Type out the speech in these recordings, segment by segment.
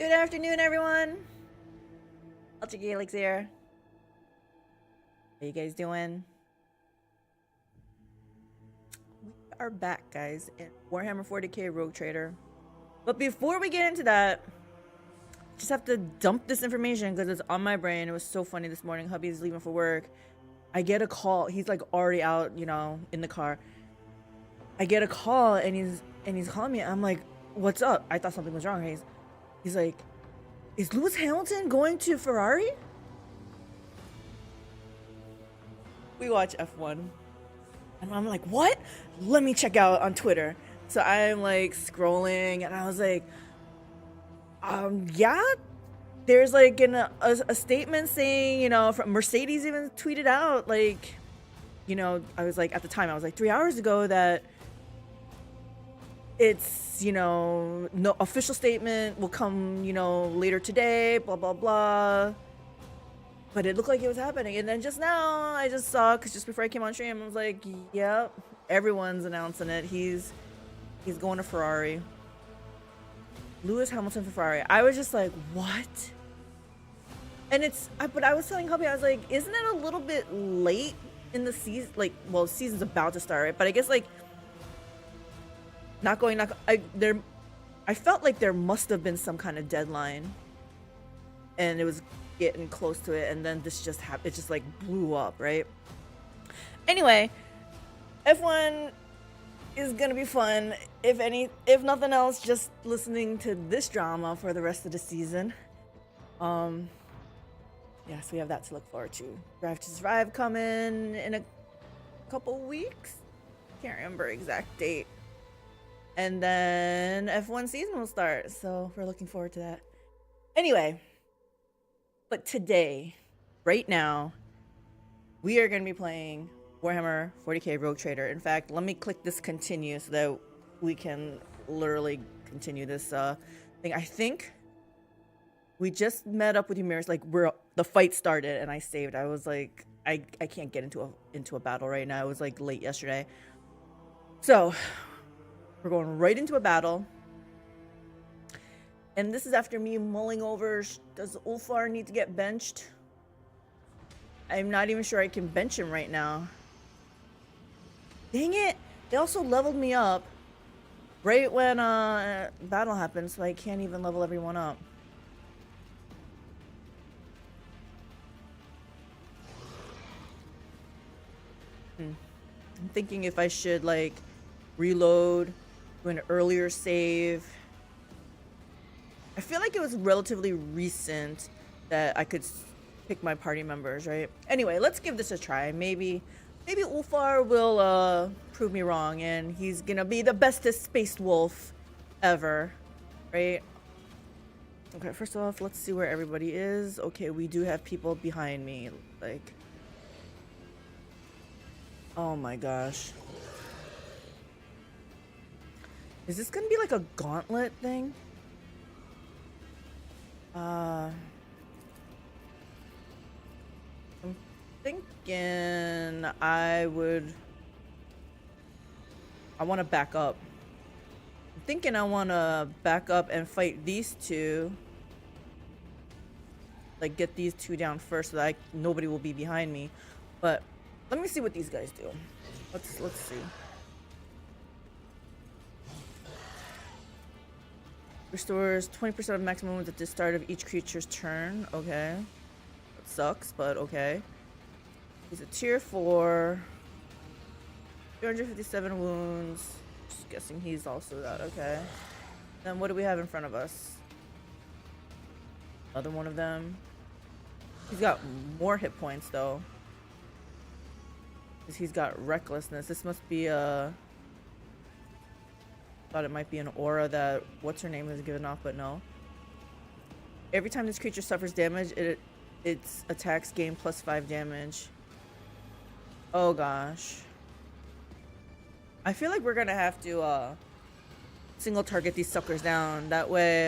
Good afternoon, everyone. AlteredCalyx here. How you guys doing? We are back, guys, in Warhammer 40k Rogue Trader. But before we get into that, just have to dump this information because it's on my brain. It was so funny this morning. Hubby's leaving for work. I get a call. He's like already out, you know, in the car. I get a call and he's calling me. I'm like, "What's up?" I thought something was wrong. He's like, "Is Lewis Hamilton going to Ferrari?" We watch F1. And I'm like, "What? Let me check out on Twitter." So I'm like scrolling and I was like, yeah, there's like a statement saying, you know, from Mercedes even tweeted out, like, you know, I was like, at the time, I was like 3 hours ago that it's, you know, no official statement will come, you know, later today, blah, blah, blah. But it looked like it was happening. And then just now I just saw, because just before I came on stream, I was like, yep, everyone's announcing it. He's going to Ferrari. Lewis Hamilton for Ferrari. I was just like, what? And but I was telling Hubby, I was like, isn't it a little bit late in the season? Like, well, the season's about to start, right? But I guess like, I felt like there must have been some kind of deadline and it was getting close to it. And then this just happened. It just like blew up, right? Anyway, F1 is gonna be fun. If nothing else, just listening to this drama for the rest of the season. Yeah, so we have that to look forward to. Drive to Survive coming in a couple weeks. Can't remember exact date. And then F1 season will start, so we're looking forward to that. Anyway, but today, right now, we are going to be playing Warhammer 40k Rogue Trader. In fact, let me click this continue so that we can literally continue this thing. I think we just met up with Yremeryss, like the fight started and I saved. I was like, I can't get into a battle right now. It was like late yesterday. So we're going right into a battle. And this is after me mulling over, does Ulfar need to get benched? I'm not even sure I can bench him right now. Dang it! They also leveled me up right when battle happened, so I can't even level everyone up. I'm thinking if I should like reload, do an earlier save. I feel like it was relatively recent that I could pick my party members, right? Anyway, let's give this a try. Maybe Ulfar will prove me wrong and he's gonna be the bestest space wolf ever, right? Okay, first off, let's see where everybody is. Okay, we do have people behind me, like, oh my gosh. Is this gonna be like a gauntlet thing? I'm thinking I want to back up. I'm thinking I want to back up and fight these two. Like get these two down first so that nobody will be behind me. But let me see what these guys do. Let's see. Restores 20% of maximum wounds at the start of each creature's turn. Okay. That sucks, but okay. He's a tier 4. 257 wounds. Just guessing he's also that. Okay. Then what do we have in front of us? Another one of them. He's got more hit points though. Because he's got recklessness. This must be a... Thought it might be an aura that what's her name is given off, but no. Every time this creature suffers damage, its attacks gain +5 damage. Oh gosh. I feel like we're gonna have to single target these suckers down. That way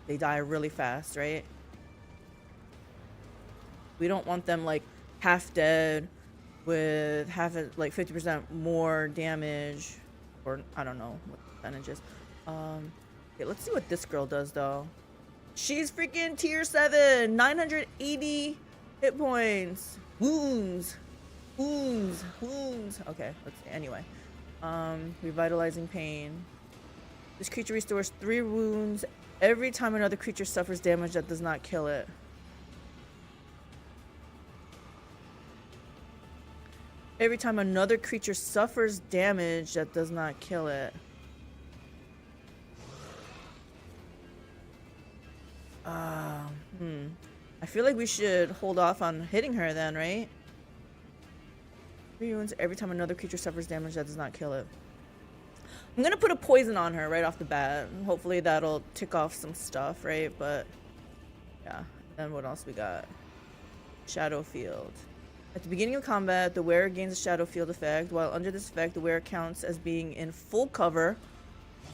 they die really fast, right? We don't want them like half dead with like 50% more damage, or I don't know what percentages. Okay, let's see what this girl does though. She's freaking tier 7, 980 hit points. Wounds. Okay, let's see. Anyway. Revitalizing pain. This creature restores 3 wounds every time another creature suffers damage that does not kill it. Every time another creature suffers damage that does not kill it. I feel like we should hold off on hitting her then, right? 3 wounds every time another creature suffers damage that does not kill it. I'm gonna put a poison on her right off the bat. Hopefully that'll tick off some stuff, right? But yeah. Then what else we got? Shadow Field. At the beginning of combat, the wearer gains a Shadow Field effect. While under this effect, the wearer counts as being in full cover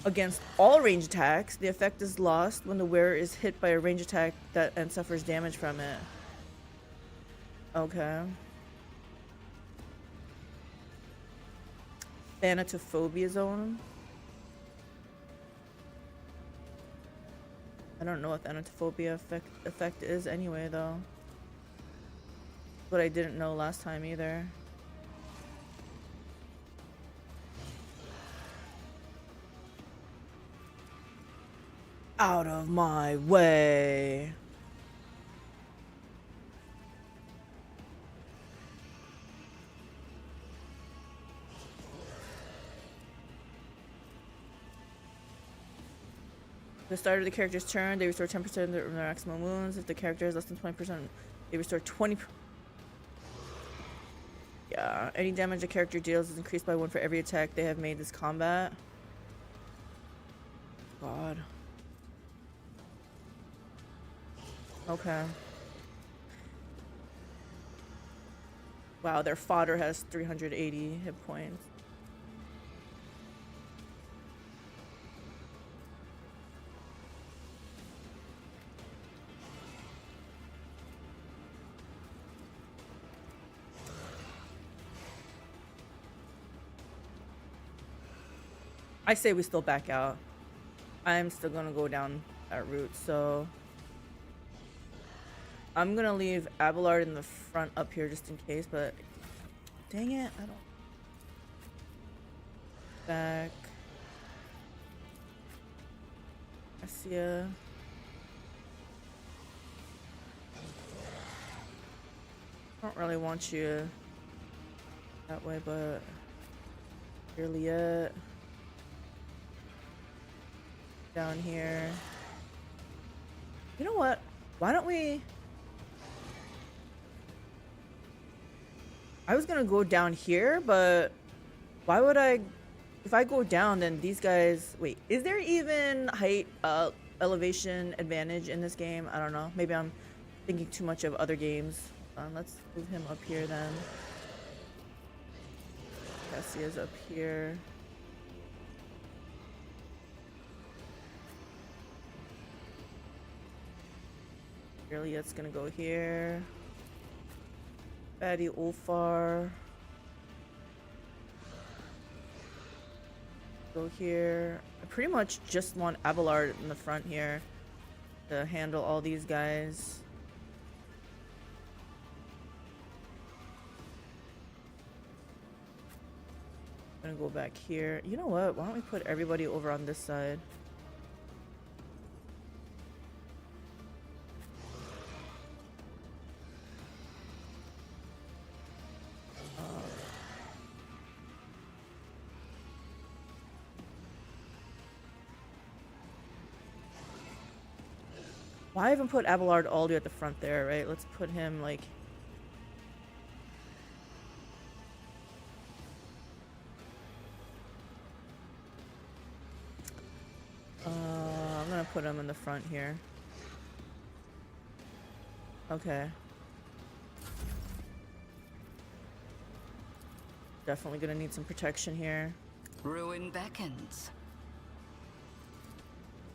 against all range attacks. The effect is lost when the wearer is hit by a range attack and suffers damage from it. Okay. Thanatophobia Zone. I don't know what Thanatophobia effect is anyway, though. But I didn't know last time either. Out of my way. At the start of the character's turn, they restore 10% of their maximum wounds. If the character has less than 20%, they restore 20%. Yeah, any damage a character deals is increased by 1 for every attack they have made this combat. God. Okay. Wow, their fodder has 380 hit points. I say we still back out. I'm still gonna go down that route, so I'm gonna leave Abelard in the front up here just in case, but dang it, I don't. Back. Assia. I don't really want you that way, but Juliet. Down here. You know what? Why don't we... I was gonna go down here, but why would I... If I go down, then these guys... Wait, is there even height elevation advantage in this game? I don't know. Maybe I'm thinking too much of other games. Let's move him up here then. Cassia's up here. Juliet's gonna go here. Fatty Ulfar. Go here. I pretty much just want Abelard in the front here to handle all these guys. I'm gonna go back here. You know what? Why don't we put everybody over on this side? Why even put Abelard all the way at the front there, right? Let's put him like... I'm gonna put him in the front here. Okay. Definitely gonna need some protection here. Ruin beckons.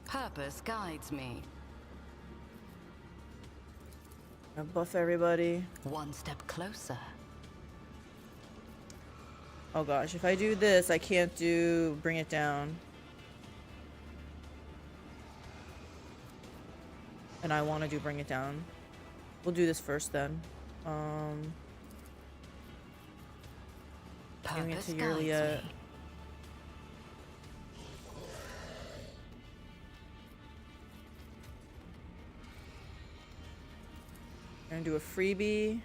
Purpose guides me. Gonna buff everybody. One step closer. Oh gosh, if I do this, I can't do bring it down. And I want to do bring it down. We'll do this first then. Giving it Purpose to guides Yremeryss. me. We're gonna do a freebie.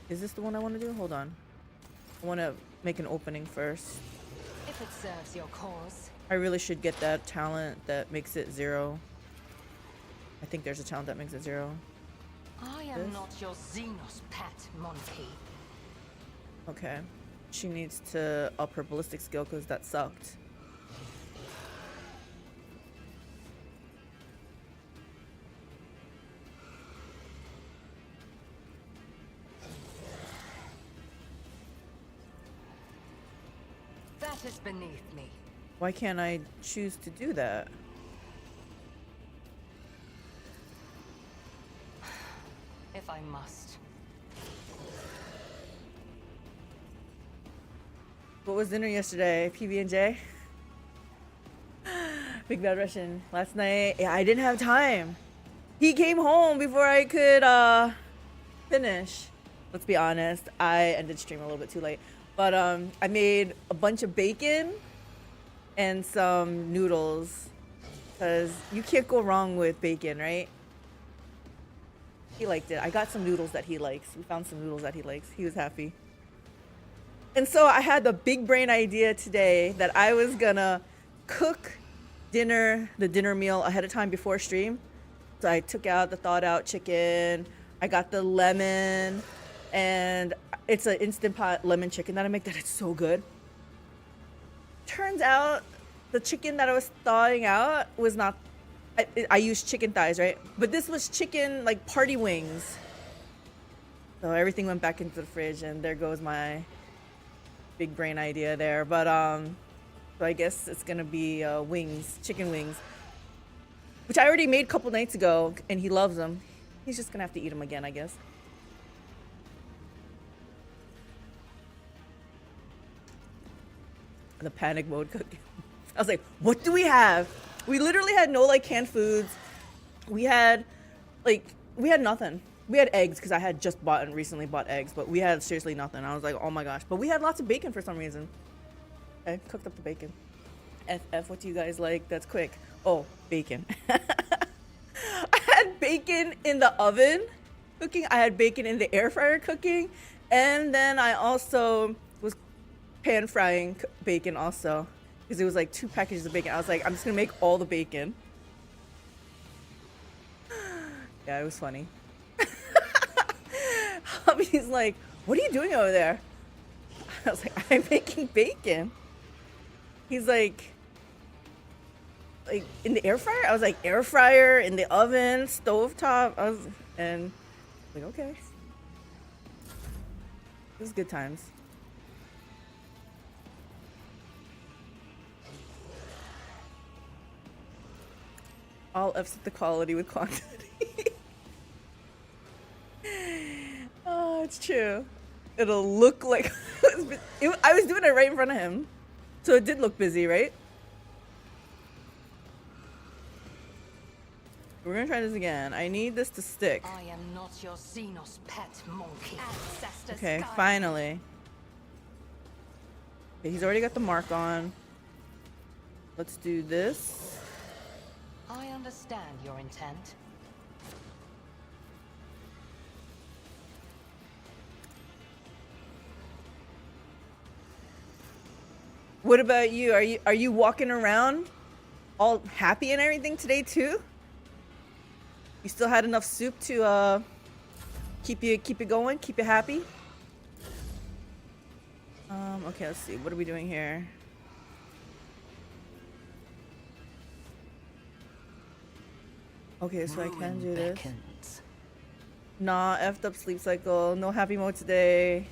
Is this the one I want to do? Hold on. I want to make an opening first. If it serves your cause. I really should get that talent that makes it 0. I think there's a talent that makes it 0. I am not your Xenos pet, monkey. Okay. She needs to up her ballistic skill because that sucked. That is beneath me. Why can't I choose to do that? If I must. What was dinner yesterday? PB&J? Big Bad Russian. Last night, yeah, I didn't have time. He came home before I could finish. Let's be honest, I ended stream a little bit too late. But I made a bunch of bacon and some noodles. Because you can't go wrong with bacon, right? He liked it. I got some noodles that he likes. We found some noodles that he likes. He was happy. And so I had the big brain idea today that I was gonna cook dinner, the dinner meal ahead of time before stream. So I took out the thawed out chicken. I got the lemon, and it's an instant pot lemon chicken that I make that it's so good. Turns out the chicken that I was thawing out was not, I used chicken thighs, right? But this was chicken, like party wings. So everything went back into the fridge, and there goes my big brain idea there. But so I guess it's gonna be wings, chicken wings, which I already made a couple nights ago, and he loves them. He's just gonna have to eat them again, I guess. The panic mode cooking. I was like, what do we have? We literally had no like canned foods. We had nothing. We had eggs because I had just recently bought eggs, but we had seriously nothing. I was like, oh my gosh. But we had lots of bacon for some reason. I cooked up the bacon. FF, what do you guys like? That's quick. Oh, bacon. I had bacon in the oven cooking. I had bacon in the air fryer cooking. And then I also was pan frying bacon also. Because it was like 2 packages of bacon. I was like, I'm just going to make all the bacon. Yeah, it was funny. Hubby's like, what are you doing over there? I was like, I'm making bacon. He's like in the air fryer? I was like, air fryer, in the oven, stovetop. And like, okay. It was good times. I'll upset the quality with quantity. Oh, it's true. It'll look like I was doing it right in front of him, so it did look busy, right? We're gonna try this again. I need this to stick. I am not your Xenos pet, monkey. Ancestors Okay, guide finally. Okay, he's already got the mark on. Let's do this. I understand your intent. What about you? Are you walking around all happy and everything today too? You still had enough soup to keep it going, keep you happy? Okay, let's see. What are we doing here? Okay, so I can do this. Beckons. Nah, effed up sleep cycle. No happy mode today.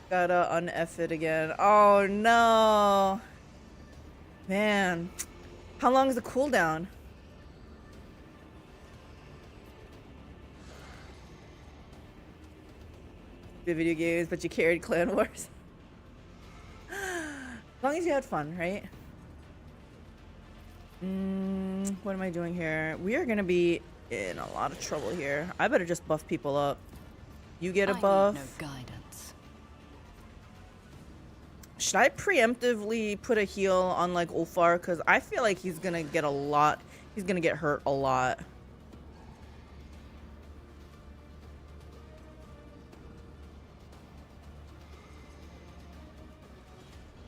Gotta un-F it again. Oh no. Man. How long is the cooldown? The video games, but you carried Clan Wars. As long as you had fun, right? What am I doing here? We are gonna be in a lot of trouble here. I better just buff people up. You get a buff. I need no guidance. Should I preemptively put a heal on like Ulfar? Because I feel like he's gonna get a lot. He's gonna get hurt a lot.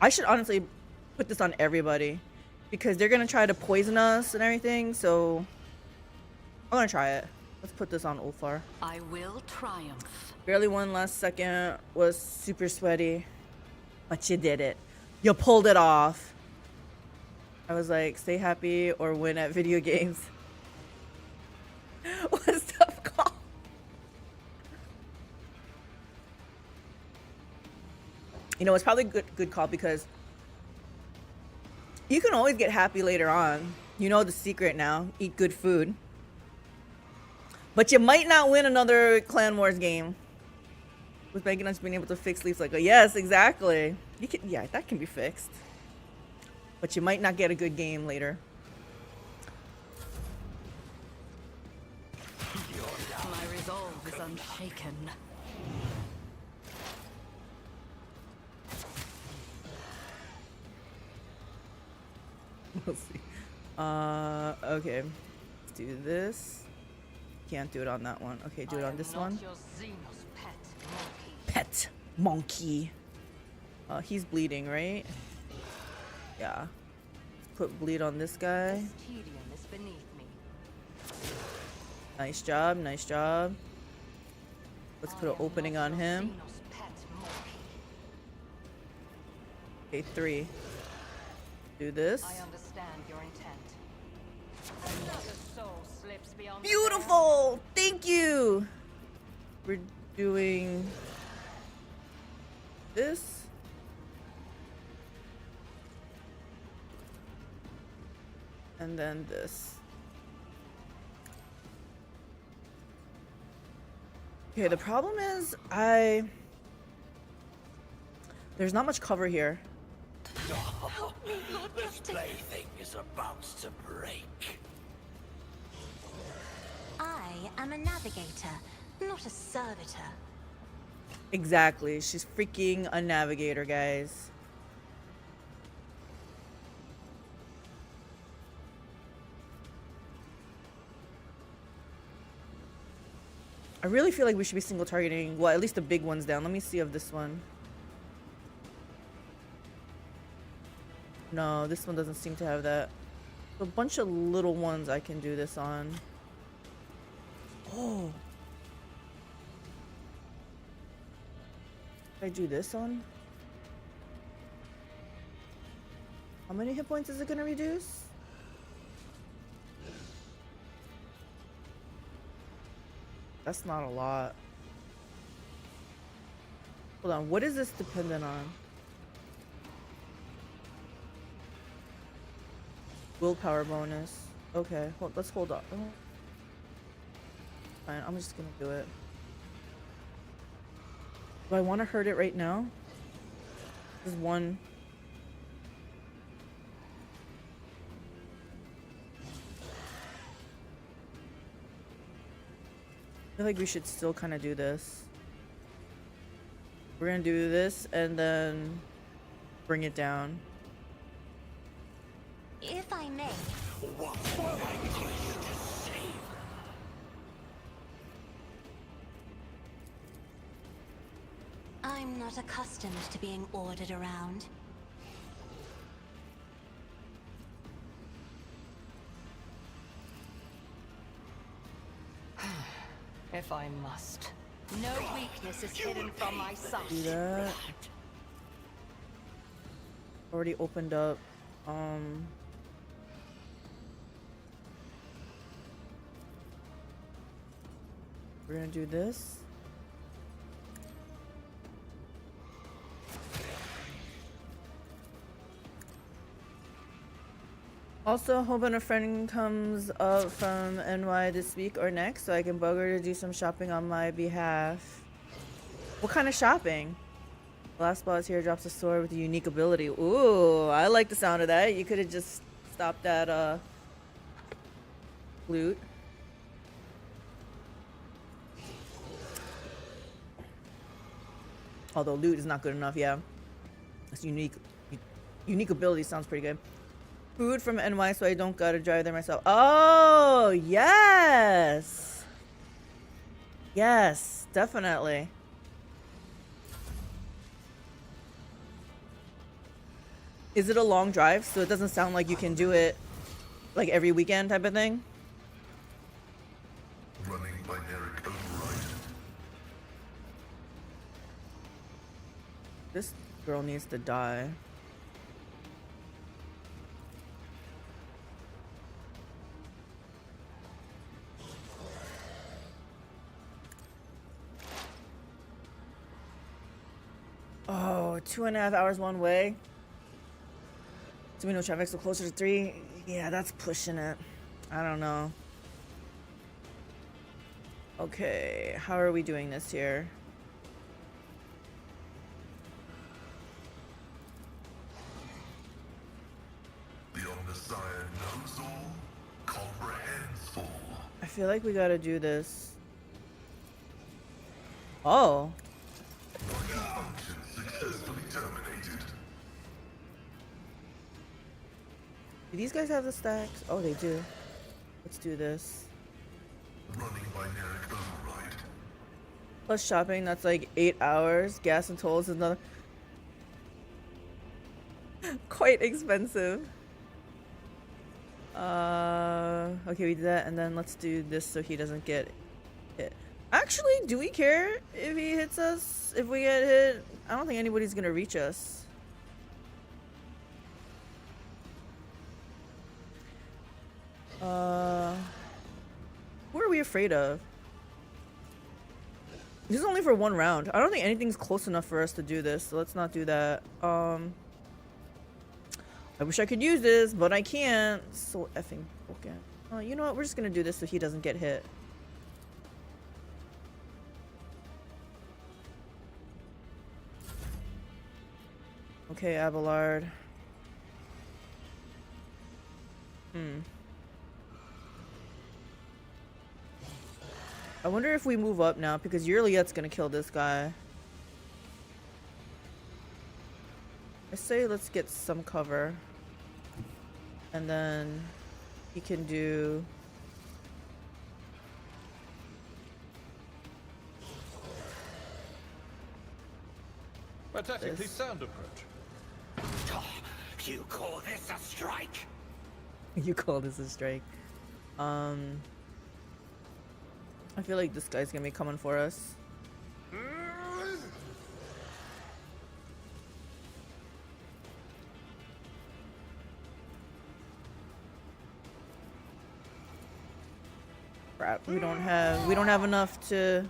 I should honestly put this on everybody because they're gonna try to poison us and everything. So I'm gonna try it. Let's put this on Ulfar. I will triumph. Barely won last second. Was super sweaty, but you did it. You pulled it off. I was like, stay happy or win at video games. What's tough call? You know, it's probably good call because you can always get happy later on. You know the secret now. Eat good food. But you might not win another Clan Wars game. With Megan us being able to fix leaves like, yes, exactly. You can, yeah, that can be fixed. But you might not get a good game later. My resolve is unshaken. We'll see. Okay. Let's do this. Can't do it on that one. Okay, do it on this one. Pet monkey. He's bleeding, right? Yeah. Put bleed on this guy. Nice job, nice job. Let's put an opening on him. Okay, 3. Do this. I understand your intent. Another soul slips beyond the Beautiful! Thank you! We're doing this. And then this. Okay, the problem is there's not much cover here. This plaything is about to break. I am a navigator, not a servitor. Exactly. She's freaking a navigator, guys. I really feel like we should be single targeting, well, at least the big ones down. Let me see of this one. No, this one doesn't seem to have that. A bunch of little ones I can do this on. Oh. Can I do this on? How many hit points is it gonna reduce? That's not a lot. Hold on, what is this dependent on? Willpower bonus. Okay, let's hold up. Oh. Fine, I'm just gonna do it. Do I want to hurt it right now? There's one. I feel like we should still kind of do this. We're gonna do this and then bring it down. If I may. What will I do to save? I'm not accustomed to being ordered around. If I must. No weakness is hidden from my sight. Do that. Already opened up. We're gonna do this. Also, hoping a friend comes up from NY this week or next so I can bug her to do some shopping on my behalf. What kind of shopping? Last boss here drops a sword with a unique ability. Ooh, I like the sound of that. You could have just stopped that loot. Although loot is not good enough, yeah. It's unique. Unique ability sounds pretty good. Food from NY, so I don't gotta drive there myself. Oh, yes! Yes, definitely. Is it a long drive? So it doesn't sound like you can do it like every weekend type of thing? Running binary override. This girl needs to die. Oh, 2.5 hours one way. Do we know traffic's so closer to 3? Yeah, that's pushing it. I don't know. Okay, how are we doing this here? The Omnissiah knows all, comprehends all. I feel like we gotta do this. Oh. Function successfully terminated. Do these guys have the stacks? Oh, they do. Let's do this. Running binary override. Plus shopping, that's like 8 hours. Gas and tolls is another. Quite expensive. Okay, we did that, and then let's do this so he doesn't get hit. Actually, do we care if he hits us? If we get hit? I don't think anybody's gonna reach us. Who are we afraid of? This is only for 1 round. I don't think anything's close enough for us to do this, so let's not do that. I wish I could use this, but I can't. So effing broken. Oh, you know what? We're just gonna do this so he doesn't get hit. Okay, Abelard. I wonder if we move up now, because Yremeryss gonna kill this guy. I say let's get some cover. And then he can do... A tactically This. sound approach. You call this a strike? You call this a strike. I feel like this guy's gonna be coming for us. Crap, we don't have enough to...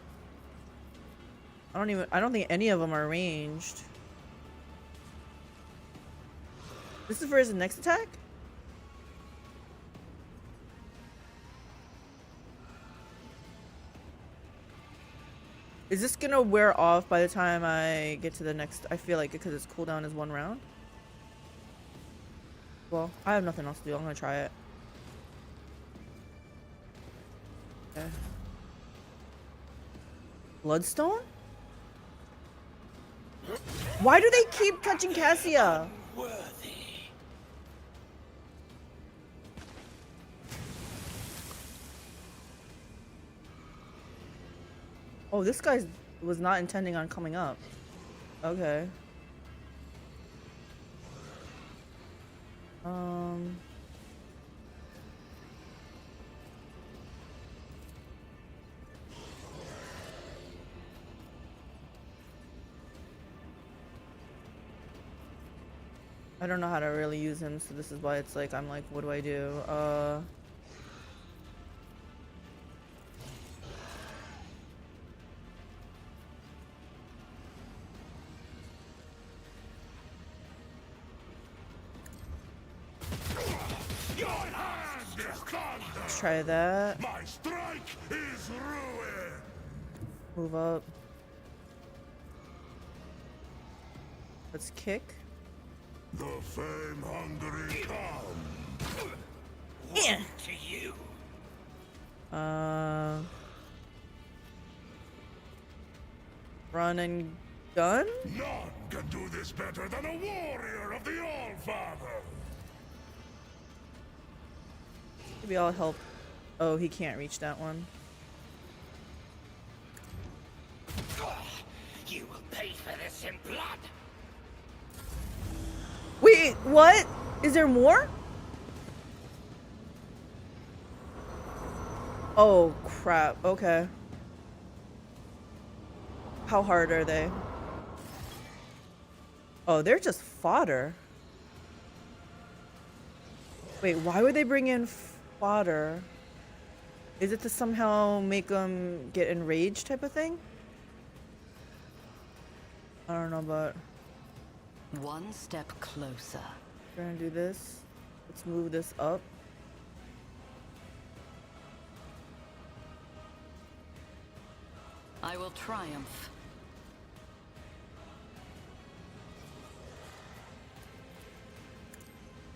I don't think any of them are ranged. This is for his next attack? Is this gonna wear off by the time I get to the next? I feel like because its cooldown is 1 round. Well, I have nothing else to do. I'm gonna try it. Okay. Bloodstone? Why do they keep touching Cassia? Worthy. Oh, this guy was not intending on coming up. Okay. I don't know how to really use him, so this is why it's like, I'm like, what do I do? Let's try that. My strike is ruin. Move up. Let's kick. The fame-hungry come. Yeah. To you. Run and gun? None can do this better than a warrior of the Allfather. Maybe I'll help. Oh, he can't reach that one. You will pay for this in blood. Wait, what? Is there more? Oh, crap. Okay. How hard are they? Oh, they're just fodder. Wait, why would they bring in fodder? Is it to somehow make them get enraged type of thing? I don't know, but One step closer. we're gonna do this. Let's move this up. I will triumph.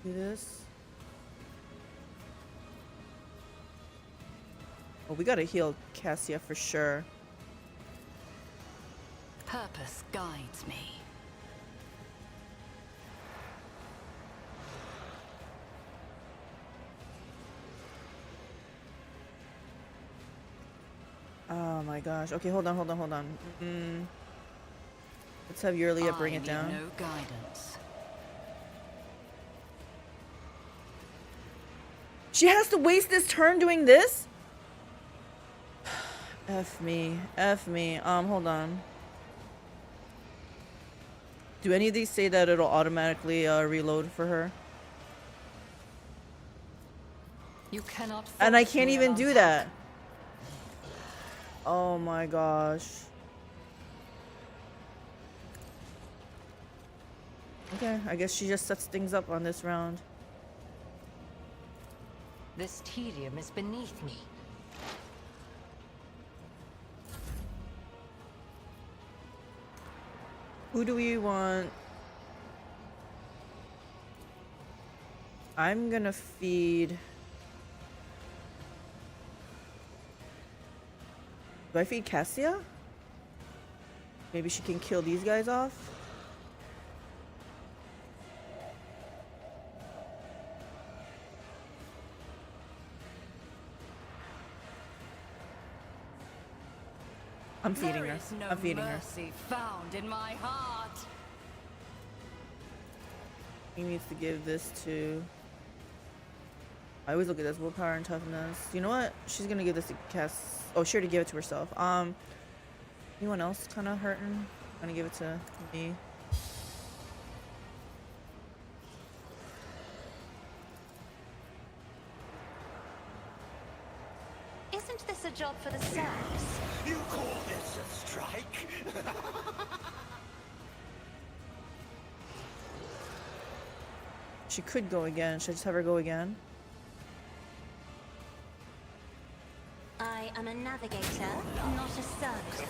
Do this. Oh, we gotta heal Cassia for sure. Purpose guides me. Oh my gosh. Okay, hold on. Let's have Yremeryss bring I it need down. no guidance. She has to waste this turn doing this? F me. Hold on. Do any of these say that it'll automatically reload for her? You cannot. And I force can't me even around do that. Oh my gosh. Okay, I guess she just sets things up on this round. This tedium is beneath me. Who do we want? I'm gonna feed. Do I feed Cassia? Maybe she can kill these guys off? I'm feeding her. There is no I'm feeding her. mercy found in my heart. He needs to give this to. I always look at this willpower and toughness. You know what? She's gonna give this to Cass. Oh, she already gave it to herself. Anyone else kind of hurting? I'm gonna give it to me. Isn't this a job for the serfs? You call this a strike? She could go again. Should I just have her go again? I am a navigator, not a servitor.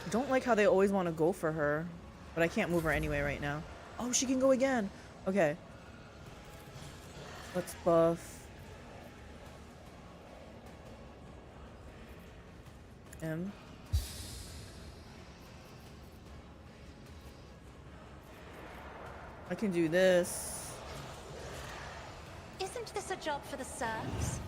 I don't like how they always want to go for her, but I can't move her anyway right now. Oh, she can go again. Okay. Let's buff him. I can do this. Isn't this a job for the serfs?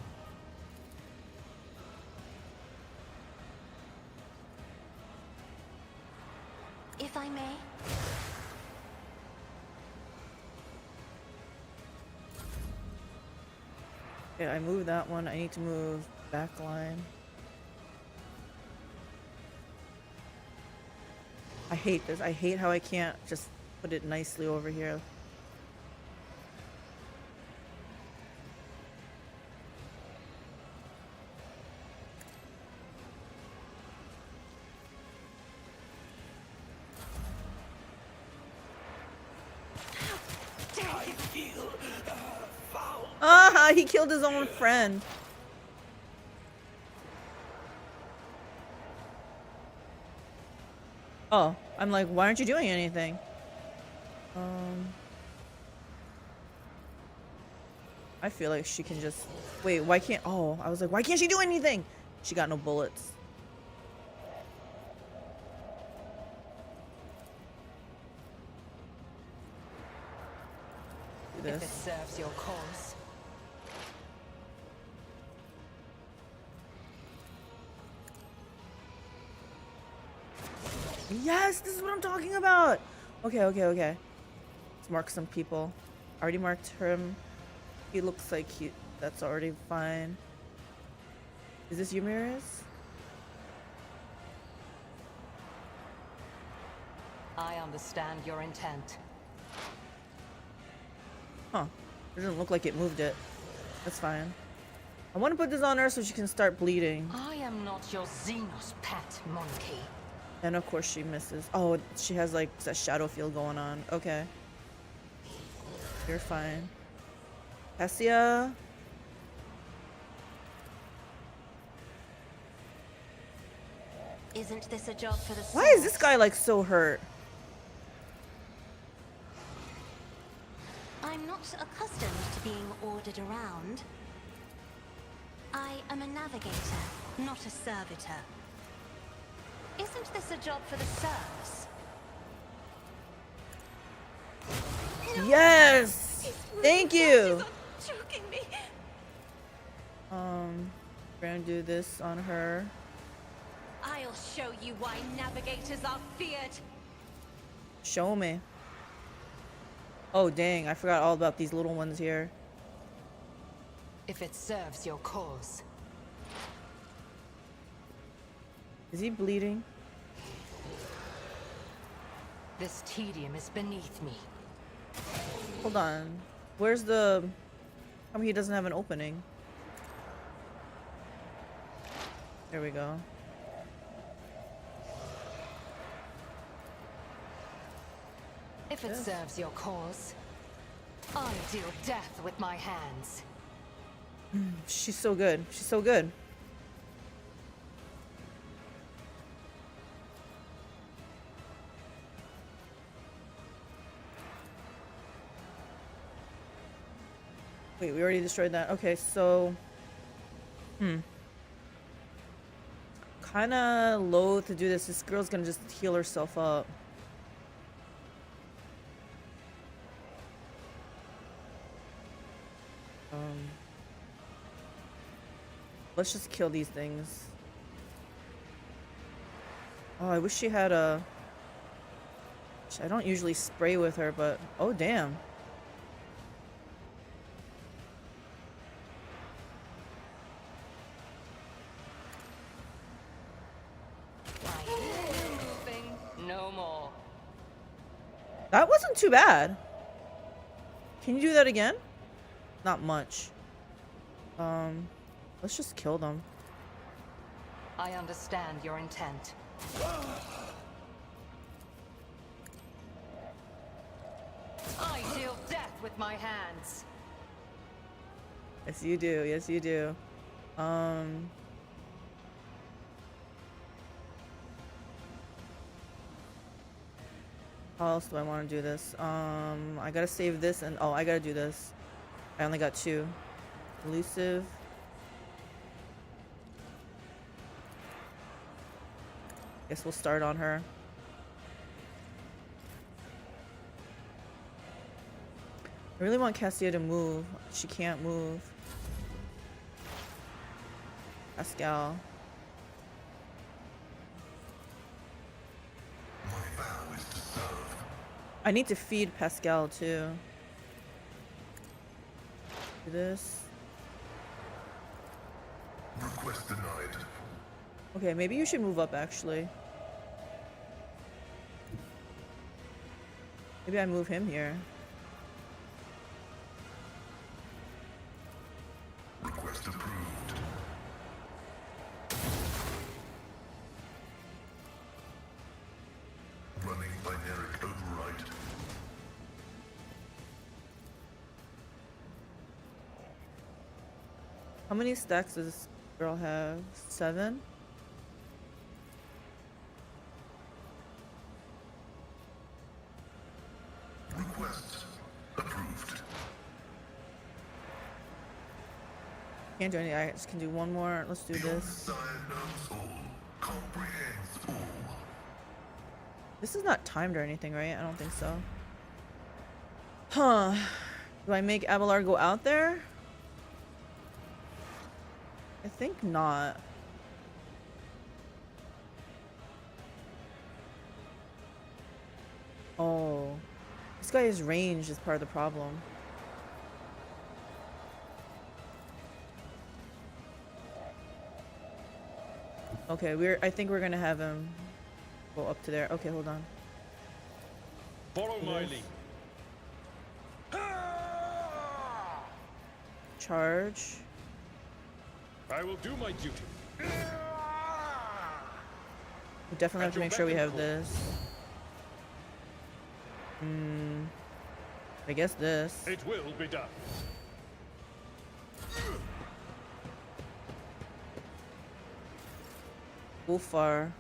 If I may. Okay, I moved that one. I need to move back line. I hate this. I hate how I can't just put it nicely over here. I feel foul Ah, he killed his own friend. Oh, I'm like, why aren't you doing anything? I feel like she can just... Wait, why can't... Oh, I was like, why can't she do anything? She got no bullets. Do If it this. serves your cause. Yes, this is what I'm talking about. Okay, okay, okay. Let's mark some people. Already marked him. He looks like that's already fine. Is this Yremeryss? I understand your intent. Huh. It doesn't look like it moved it. That's fine. I want to put this on her so she can start bleeding. I am not your Xenos pet monkey. And of course she misses. Oh, she has like that shadow field going on. Okay. You're fine. Cassia. Isn't this a job for the Why is this guy like so hurt? I'm not accustomed to being ordered around. I am a navigator, not a servitor. Isn't this a job for the serfs? Yes! Thank you! Choking me. We're gonna do this on her. I'll show you why navigators are feared. Show me. Oh dang, I forgot all about these little ones here. If it serves your cause. Is he bleeding? This tedium is beneath me. Hold on. Where's the... How come he doesn't have an opening? There we go. If it serves your cause, I deal death with my hands. She's so good. She's so good. Wait, we already destroyed that. Okay, so... Kinda loath to do this. This girl's gonna just heal herself up. Let's just kill these things. Oh, I wish she had a... I don't usually spray with her, but... Oh, damn. No more. That wasn't too bad. Can you do that again? Not much. Let's just kill them. I understand your intent. I deal death with my hands. Yes, you do. Yes, you do. How else do I want to do this? I gotta save this and... Oh, I gotta do this. I only got 2. Elusive. Guess we'll start on her. I really want Cassia to move. She can't move. Pascal. I need to feed Pascal too. Do this. Request denied. Okay, maybe you should move up actually. Maybe I move him here. Request approved. Running binaric override. How many stacks does this girl have? 7? Request approved. Can't do anything. I just can do one more. Let's do this. Side knows all, comprehends all. This is not timed or anything, right? I don't think so. Huh. Do I make Abelard go out there? I think not. Oh. This guy is ranged is part of the problem. Okay, I think we're gonna have him go up to there. Okay, hold on. Follow my lead. Charge. I will do my duty. We definitely have to make sure we have this. I guess this. It will be done. Ulfar.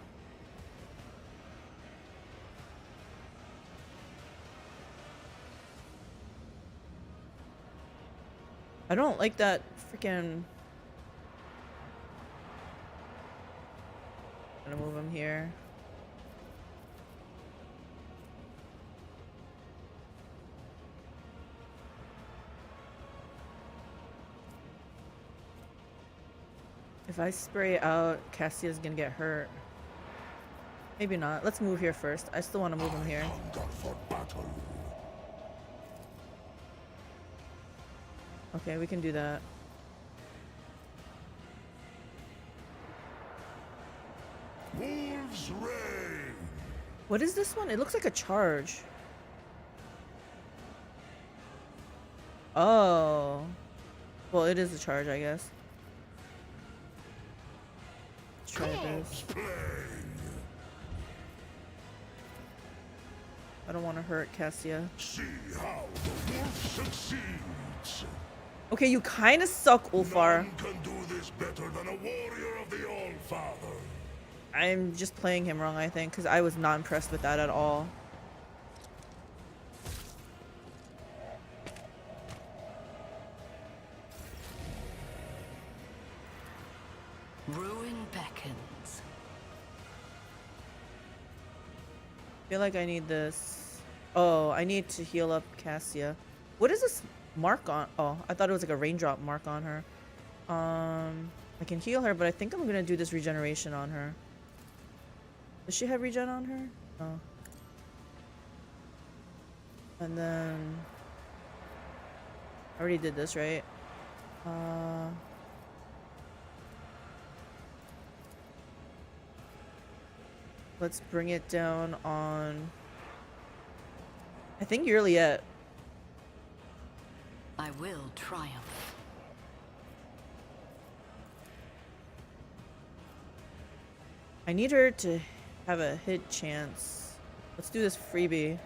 I don't like that freaking. I'm gonna move him here. If I spray out, Cassia's gonna get hurt. Maybe not. Let's move here first. I still want to move him here. Hunger for battle. Okay, we can do that. Wolves reign. What is this one? It looks like a charge. Oh. Well, it is a charge, I guess. Let's try this. Plague. I don't want to hurt Cassia. See how the wolf succeeds. Okay, you kind of suck, Ulfar. None can do this better than a warrior of the Allfather. I'm just playing him wrong, I think, because I was not impressed with that at all. Ruin beckons. I feel like I need this. Oh, I need to heal up Cassia. What is this mark on? Oh, I thought it was like a raindrop mark on her. I can heal her, but I think I'm gonna do this regeneration on her. Does she have regen on her? Oh. And then I already did this, right? Let's bring it down on. I think Yremeryss. I will triumph. I need her to have a hit chance. Let's do this freebie.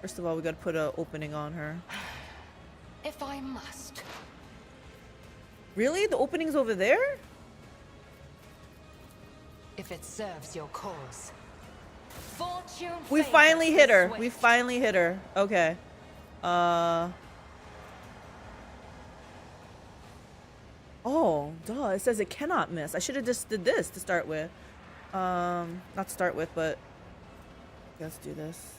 First of all, we gotta put an opening on her. If I must. Really? The opening's over there? If it serves your cause. Fortune We favors finally the hit her. swift. We finally hit her. Okay. Oh, duh. It says it cannot miss. I should have just did this to start with. Not start with, but let's do this.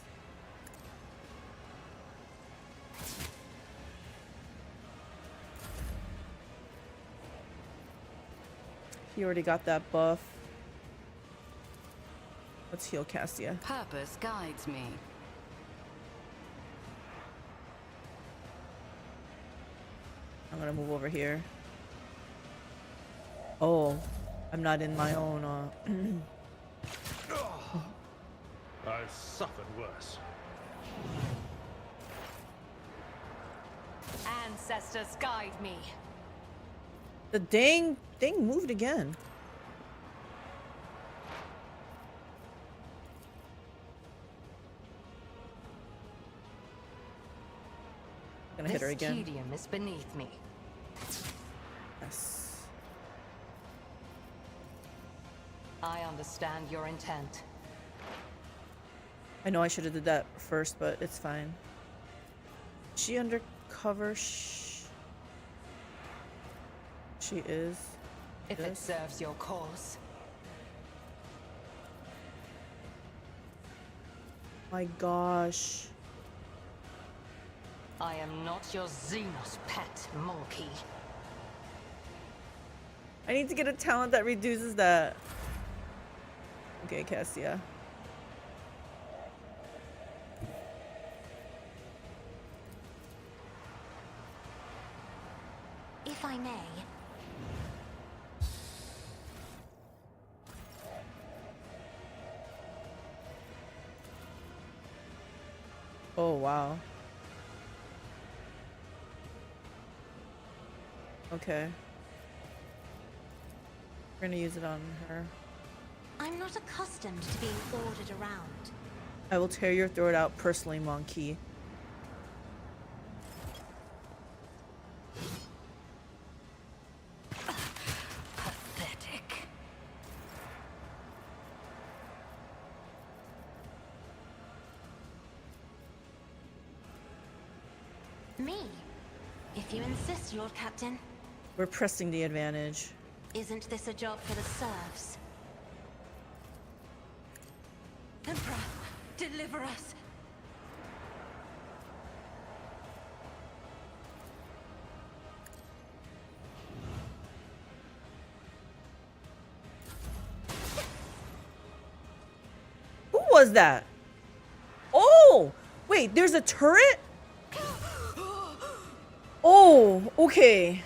He already got that buff. Let's heal Cassia. Purpose guides me. I'm gonna move over here. Oh, I'm not in my own, I've suffered worse. Ancestors guide me. The dang thing moved again. Gonna hit her This again. tedium is beneath me. Yes. I understand your intent. I know I should have did that first, but it's fine. Is she undercover? She is. If it Yes. serves your cause. My gosh. I am not your Xenos pet, monkey. I need to get a talent that reduces that. Okay, Cassia. If I may, Oh, wow. Okay. We're gonna use it on her. I'm not accustomed to being ordered around. I will tear your throat out personally, monkey. Pathetic. Me? If you insist, Lord Captain. We're pressing the advantage. Isn't this a job for the serfs? Emperor, deliver us. Who was that? Oh! Wait, there's a turret? Oh, okay.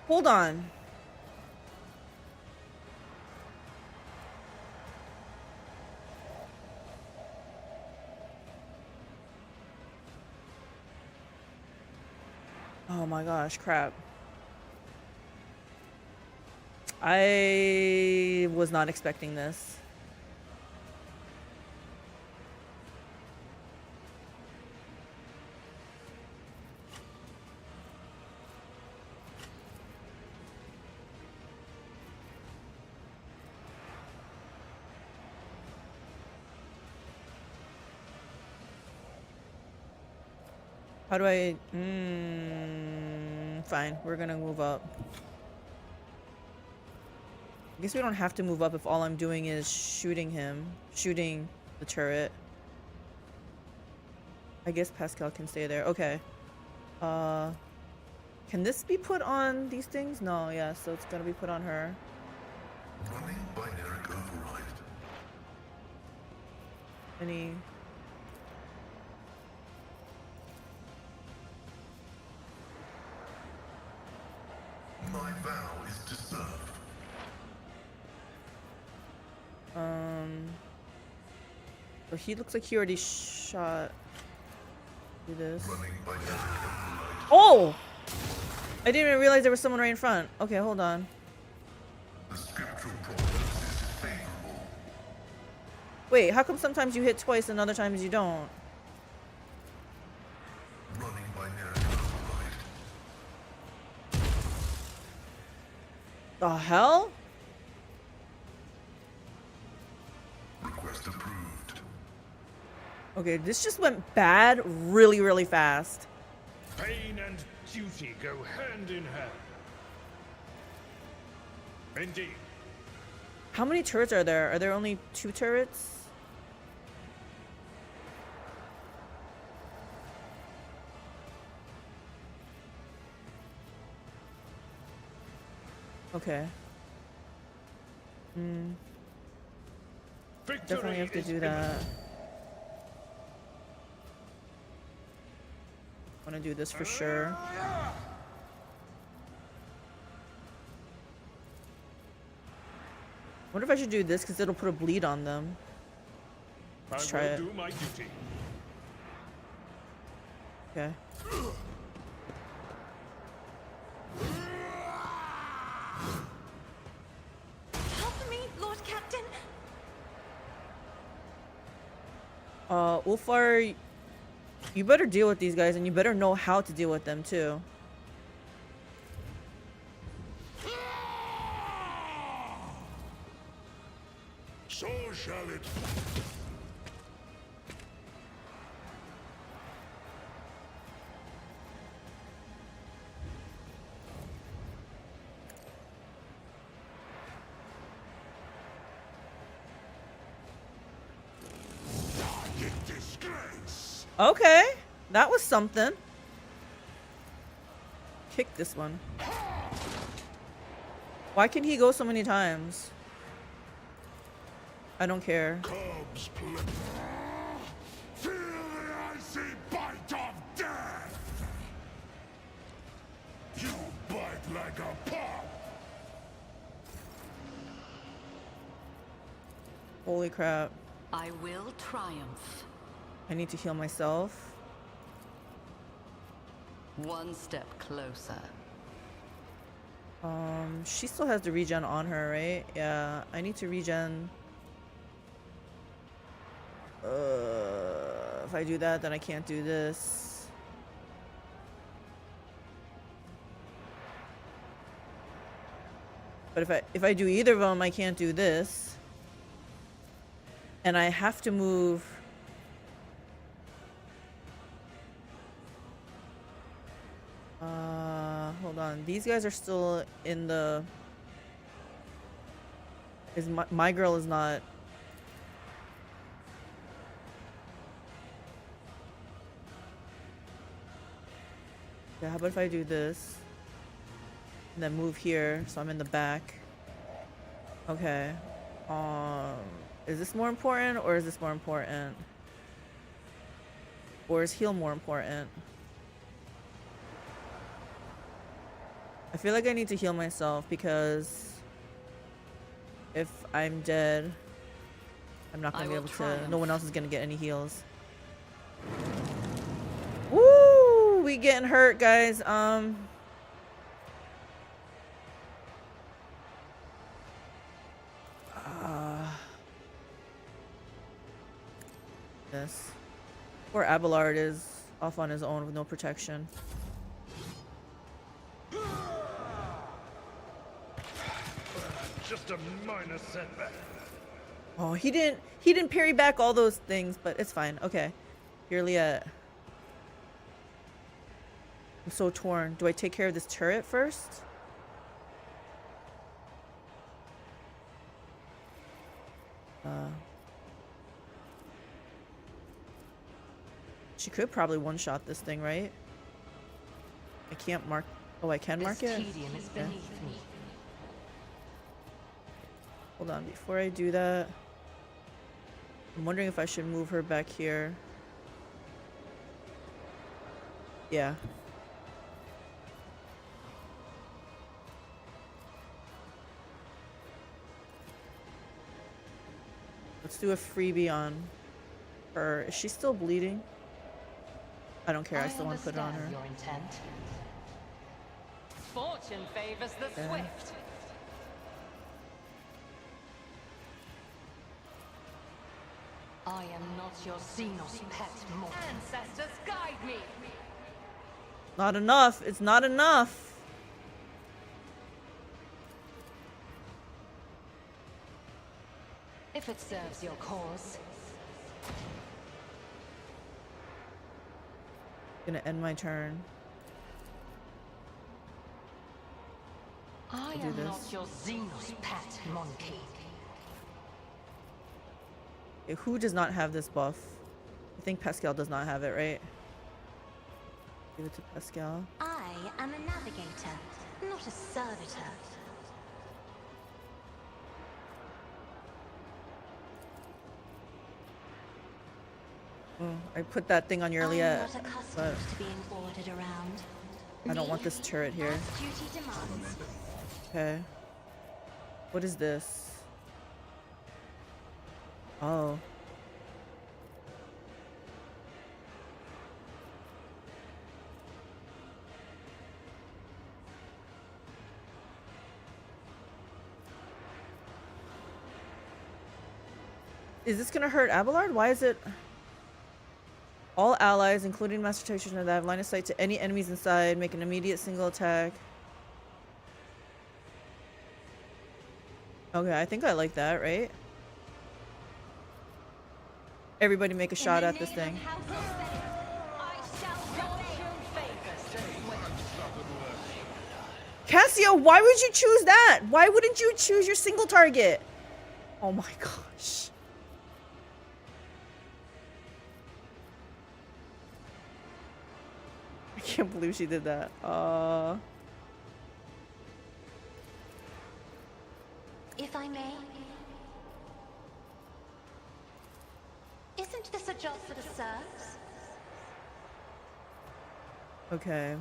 Hold on. Oh my gosh, crap. I was not expecting this. How do I... fine, we're gonna move up. I guess we don't have to move up if all I'm doing is shooting him. Shooting the turret. I guess Pascal can stay there. Okay. Can this be put on these things? No, yeah, so it's gonna be put on her. Running binary override. Any... My vow is to serve. But he looks like he already shot. Do this. Running binary override. Oh! I didn't even realize there was someone right in front. Okay, hold on. The scriptural providence is favorable. Wait, how come sometimes you hit twice and other times you don't? Running binary override. The hell? Request approved. Okay, this just went bad really, really fast. Pain and duty go hand in hand. Indeed. How many turrets are there? Are there only 2 turrets? Okay. Definitely have to do that. I want to do this for sure. Wonder if I should do this because it'll put a bleed on them. Let's try it. Do my duty. Okay. Help me, Lord Captain! Ulfar, you better deal with these guys and you better know how to deal with them too. So shall it. Disgrace. Okay, that was something. Kick this one. Why can he go so many times? I don't care. Cubs play. Feel the icy bite of death. You bite like a pup. Holy crap. I will triumph. I need to heal myself. One step closer. She still has the regen on her, right? Yeah, I need to regen. If I do that, then I can't do this. But if I do either of them, I can't do this. And I have to move. Hold on. These guys are still in the. Is my girl is not. Yeah, how about if I do this? And then move here so I'm in the back. Okay. Is this more important or is this more important? Or is heal more important? I feel like I need to heal myself because if I'm dead, I'm not gonna be able to. No one else is gonna get any heals. Woo! We getting hurt, guys. This. Poor Abelard is off on his own with no protection. Just a minor setback. Oh, he didn't parry back all those things, but it's fine. Okay. Yremeryss. I'm so torn. Do I take care of this turret first? She could probably one-shot this thing, right? I can't mark. Oh, I can mark it? Tedium is beneath me. Hold on, before I do that, I'm wondering if I should move her back here. Yeah. Let's do a freebie on her. Is she still bleeding? I don't care, I still want to put it on her. Your intent. Fortune favors the swift. I am not your Xenos pet, mortal. Ancestors, guide me! Not enough. It's not enough. If it serves your cause. Gonna end my turn. I do am this. not your Xenos pet, monkey. Okay, who does not have this buff? I think Pascal does not have it, right? Give it to Pascal. I am a navigator, not a servitor. Oh, I put that thing on I'm Yremeryss, not accustomed but to being ordered around. I don't want this turret here. As duty demands. Okay. What is this? Oh. Is this gonna hurt Abelard? Why is it... All allies, including Master Tactician, that have line of sight to any enemies inside, make an immediate single attack. Okay, I think I like that, right? Everybody make a shot at this thing. Cassia, why would you choose that? Why wouldn't you choose your single target? Oh my gosh. I can't believe she did that. If I may. Isn't this a job for the serfs? Okay.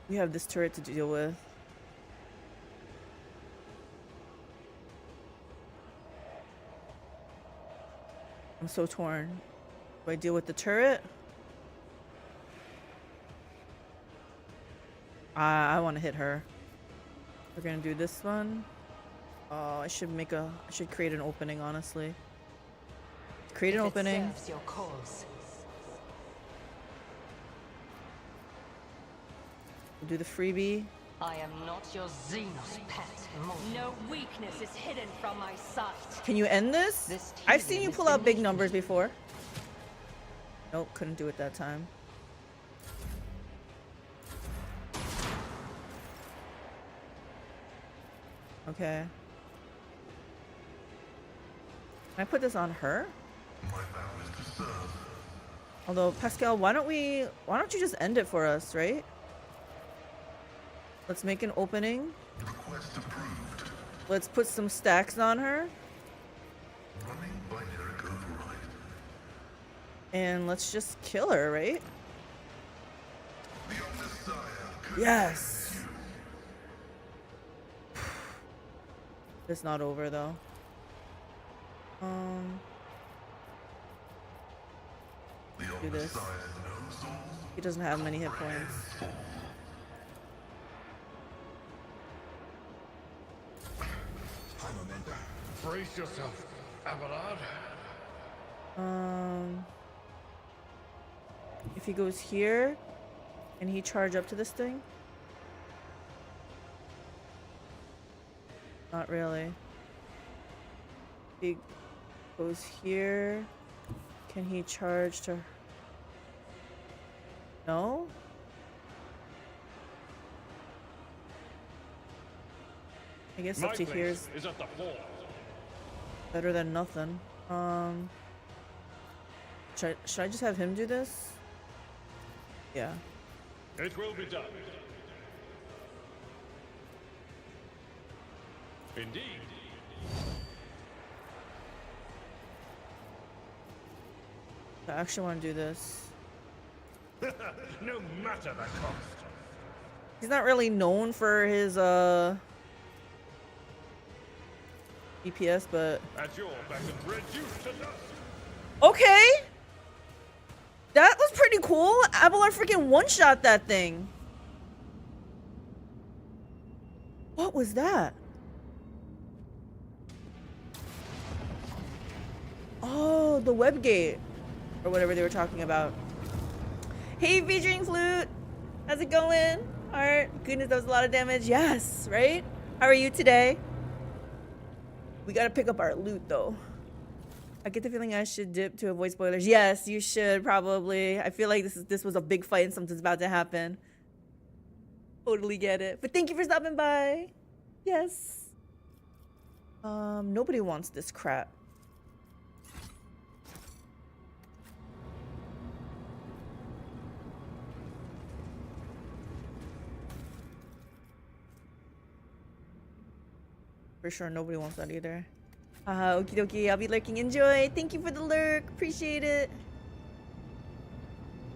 We have this turret to deal with. I'm so torn. Do I deal with the turret? I want to hit her. We're gonna do this one. Oh, I should create an opening, honestly. Create an opening. Serves your cause. We'll do the freebie. I am not your Xenos pet. No weakness is hidden from my sight. Can you end this? I've seen you pull out big numbers before. Nope, couldn't do it that time. Okay. Can I put this on her? Although, Pascal, why don't you just end it for us, right? Let's make an opening. Request approved. Let's put some stacks on her. Running binary override. And let's just kill her, right? The Messiah. Yes! It's not over, though. Do this. He doesn't have many hit points. Brace yourself, Abelard. If he goes here, can he charge up to this thing? Not really. If he goes here, can he charge to... No? I guess up to here is at the fort. better than nothing. Should I just have him do this? Yeah. It will be done. Indeed. I actually want to do this. No matter the cost. He's not really known for his DPS, but At your beck and reduced to dust. okay. That was pretty cool. Abelard freaking one-shot that thing. What was that? Oh, the web gate. Or whatever they were talking about. Hey, featuring flute. How's it going? Alright. Goodness, that was a lot of damage. Yes, right? How are you today? We gotta pick up our loot, though. I get the feeling I should dip to avoid spoilers. Yes, you should, probably. I feel like this was a big fight and something's about to happen. Totally get it. But thank you for stopping by. Yes. Nobody wants this crap. For sure, nobody wants that either. Okie dokie, I'll be lurking. Enjoy. Thank you for the lurk. Appreciate it.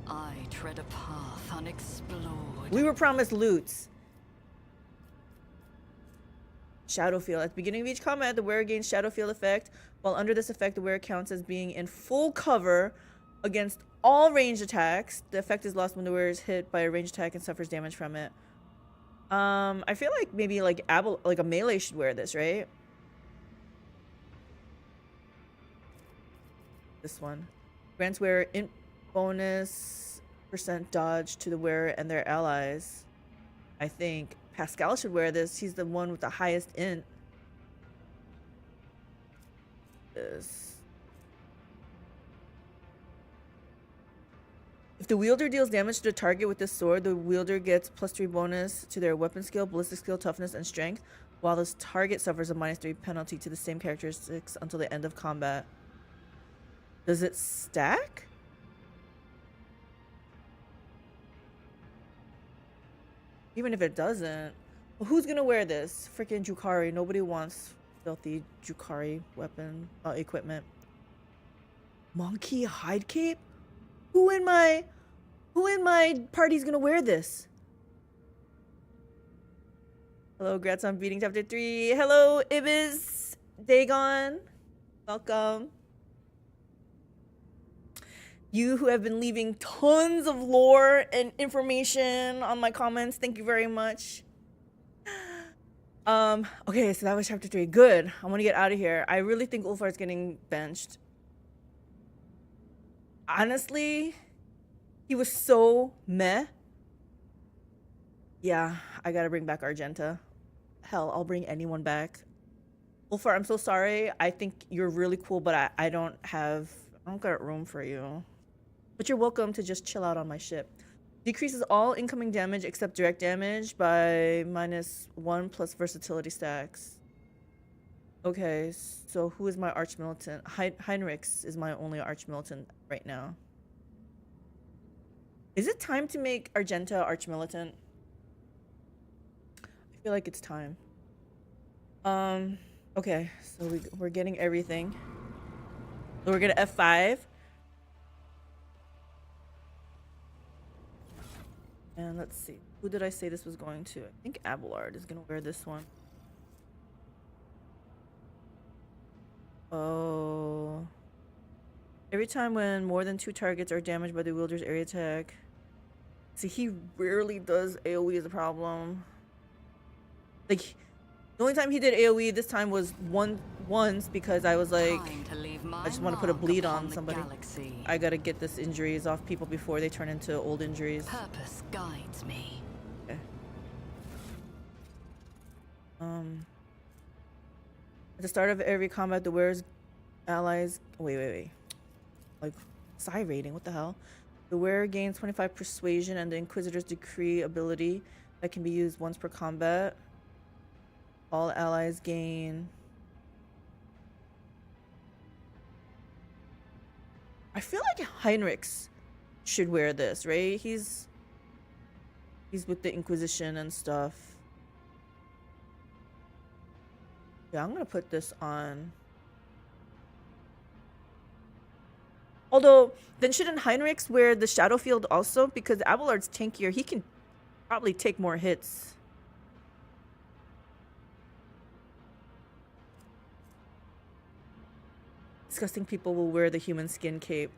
I tread a path unexplored. We were promised loots. Shadowfield. At the beginning of each combat, the wearer gains Shadowfield effect. While under this effect, the wearer counts as being in full cover against all ranged attacks. The effect is lost when the wearer is hit by a ranged attack and suffers damage from it. I feel like maybe like a melee should wear this, right? This one. Grants wearer int bonus % dodge to the wearer and their allies. I think Pascal should wear this. He's the one with the highest int. this. If the wielder deals damage to the target with this sword, the wielder gets +3 bonus to their weapon skill, ballistic skill, toughness, and strength, while this target suffers a -3 penalty to the same characteristics until the end of combat. Does it stack? Even if it doesn't, well, who's gonna wear this? Freaking Jukari. Nobody wants filthy Jukari weapon equipment. Monkey hide cape? Who in my party's gonna wear this? Hello, Grats on beating chapter 3. Hello, Ibis, Dagon. Welcome. You who have been leaving tons of lore and information on my comments, thank you very much. Okay, so that was chapter 3. Good. I want to get out of here. I really think Ulfar is getting benched. Honestly, he was so meh. Yeah, I gotta bring back Argenta. Hell, I'll bring anyone back. Ulfar, I'm so sorry. I think you're really cool, but I don't got room for you. But you're welcome to just chill out on my ship. Decreases all incoming damage except direct damage by -1 plus versatility stacks. Okay, so who is my arch-militant? Yremeryss is my only arch-militant right now. Is it time to make Argenta arch-militant? I feel like it's time. Okay, so we're getting everything. So we're gonna F5. And let's see. Who did I say this was going to? I think Abelard is gonna wear this one. Oh. Every time when more than 2 targets are damaged by the wielder's area attack. See, he rarely does AoE as a problem. Like, the only time he did AoE this time was once because I was like, I just want to put a bleed on somebody. Galaxy. I gotta get this injuries off people before they turn into old injuries. Purpose guides me. Okay. At the start of every combat, the wearer's allies. Wait. Like, psi rating. What the hell? The wearer gains 25 persuasion and the Inquisitor's Decree ability that can be used once per combat. All allies gain. I feel like Yremeryss should wear this, right? He's with the Inquisition and stuff. Yeah, I'm gonna put this on. Although, then shouldn't Yremeryss wear the Shadow Field also? Because Abelard's tankier. He can probably take more hits. Disgusting people will wear the human skin cape.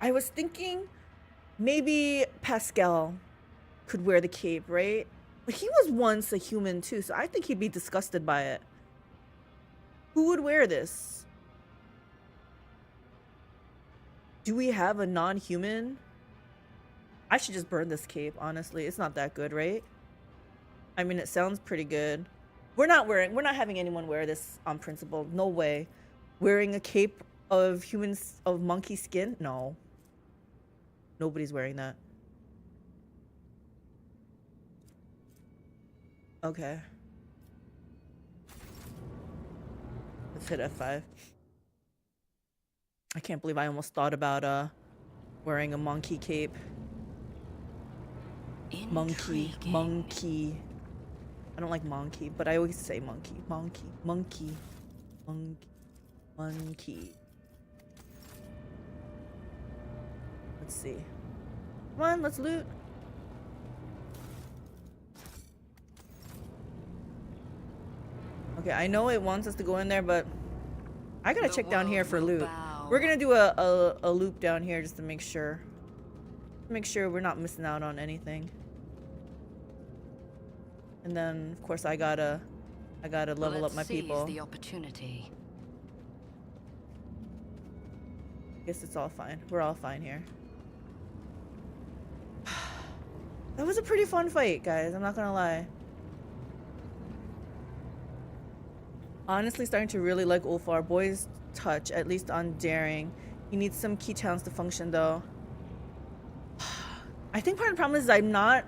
I was thinking maybe Pascal could wear the cape, right? But he was once a human too, so I think he'd be disgusted by it. Who would wear this? Do we have a non-human? I should just burn this cape, honestly. It's not that good, right? I mean, it sounds pretty good. We're not having anyone wear this on principle. No way. Wearing a cape of monkey skin? No. Nobody's wearing that. Okay. Let's hit F5. I can't believe I almost thought about wearing a monkey cape. Monkey. I don't like monkey, but I always say monkey. Monkey. Let's see. Come on, let's loot. Okay, I know it wants us to go in there, but I gotta check down here for loot. We're gonna do a loop down here just to make sure. Make sure we're not missing out on anything. And then, of course, I gotta level up my people. The opportunity. Guess it's all fine. We're all fine here. That was a pretty fun fight, guys. I'm not gonna lie. Honestly, starting to really like Ulfar. Boys touch, at least on daring. He needs some key talents to function, though. I think part of the problem is I'm not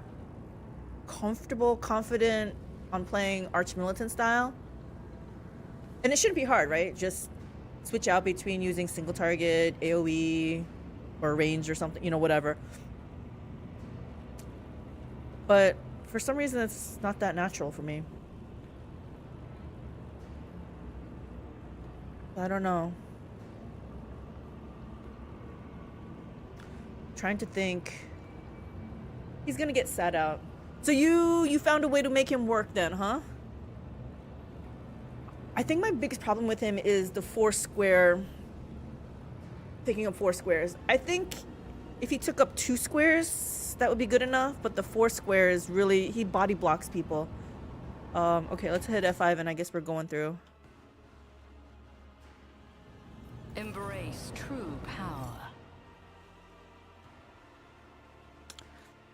confident on playing Arch Militant style. And it shouldn't be hard, right? Just switch out between using single target, AoE, or range or something, you know, whatever. But for some reason, it's not that natural for me. I don't know. Trying to think. He's gonna get sat out. So you found a way to make him work then, huh? I think my biggest problem with him is the 4 square, picking up 4 squares. I think if he took up 2 squares, that would be good enough, but the 4 squares really, he body blocks people. Okay, let's hit F5 and I guess we're going through. Embrace true power.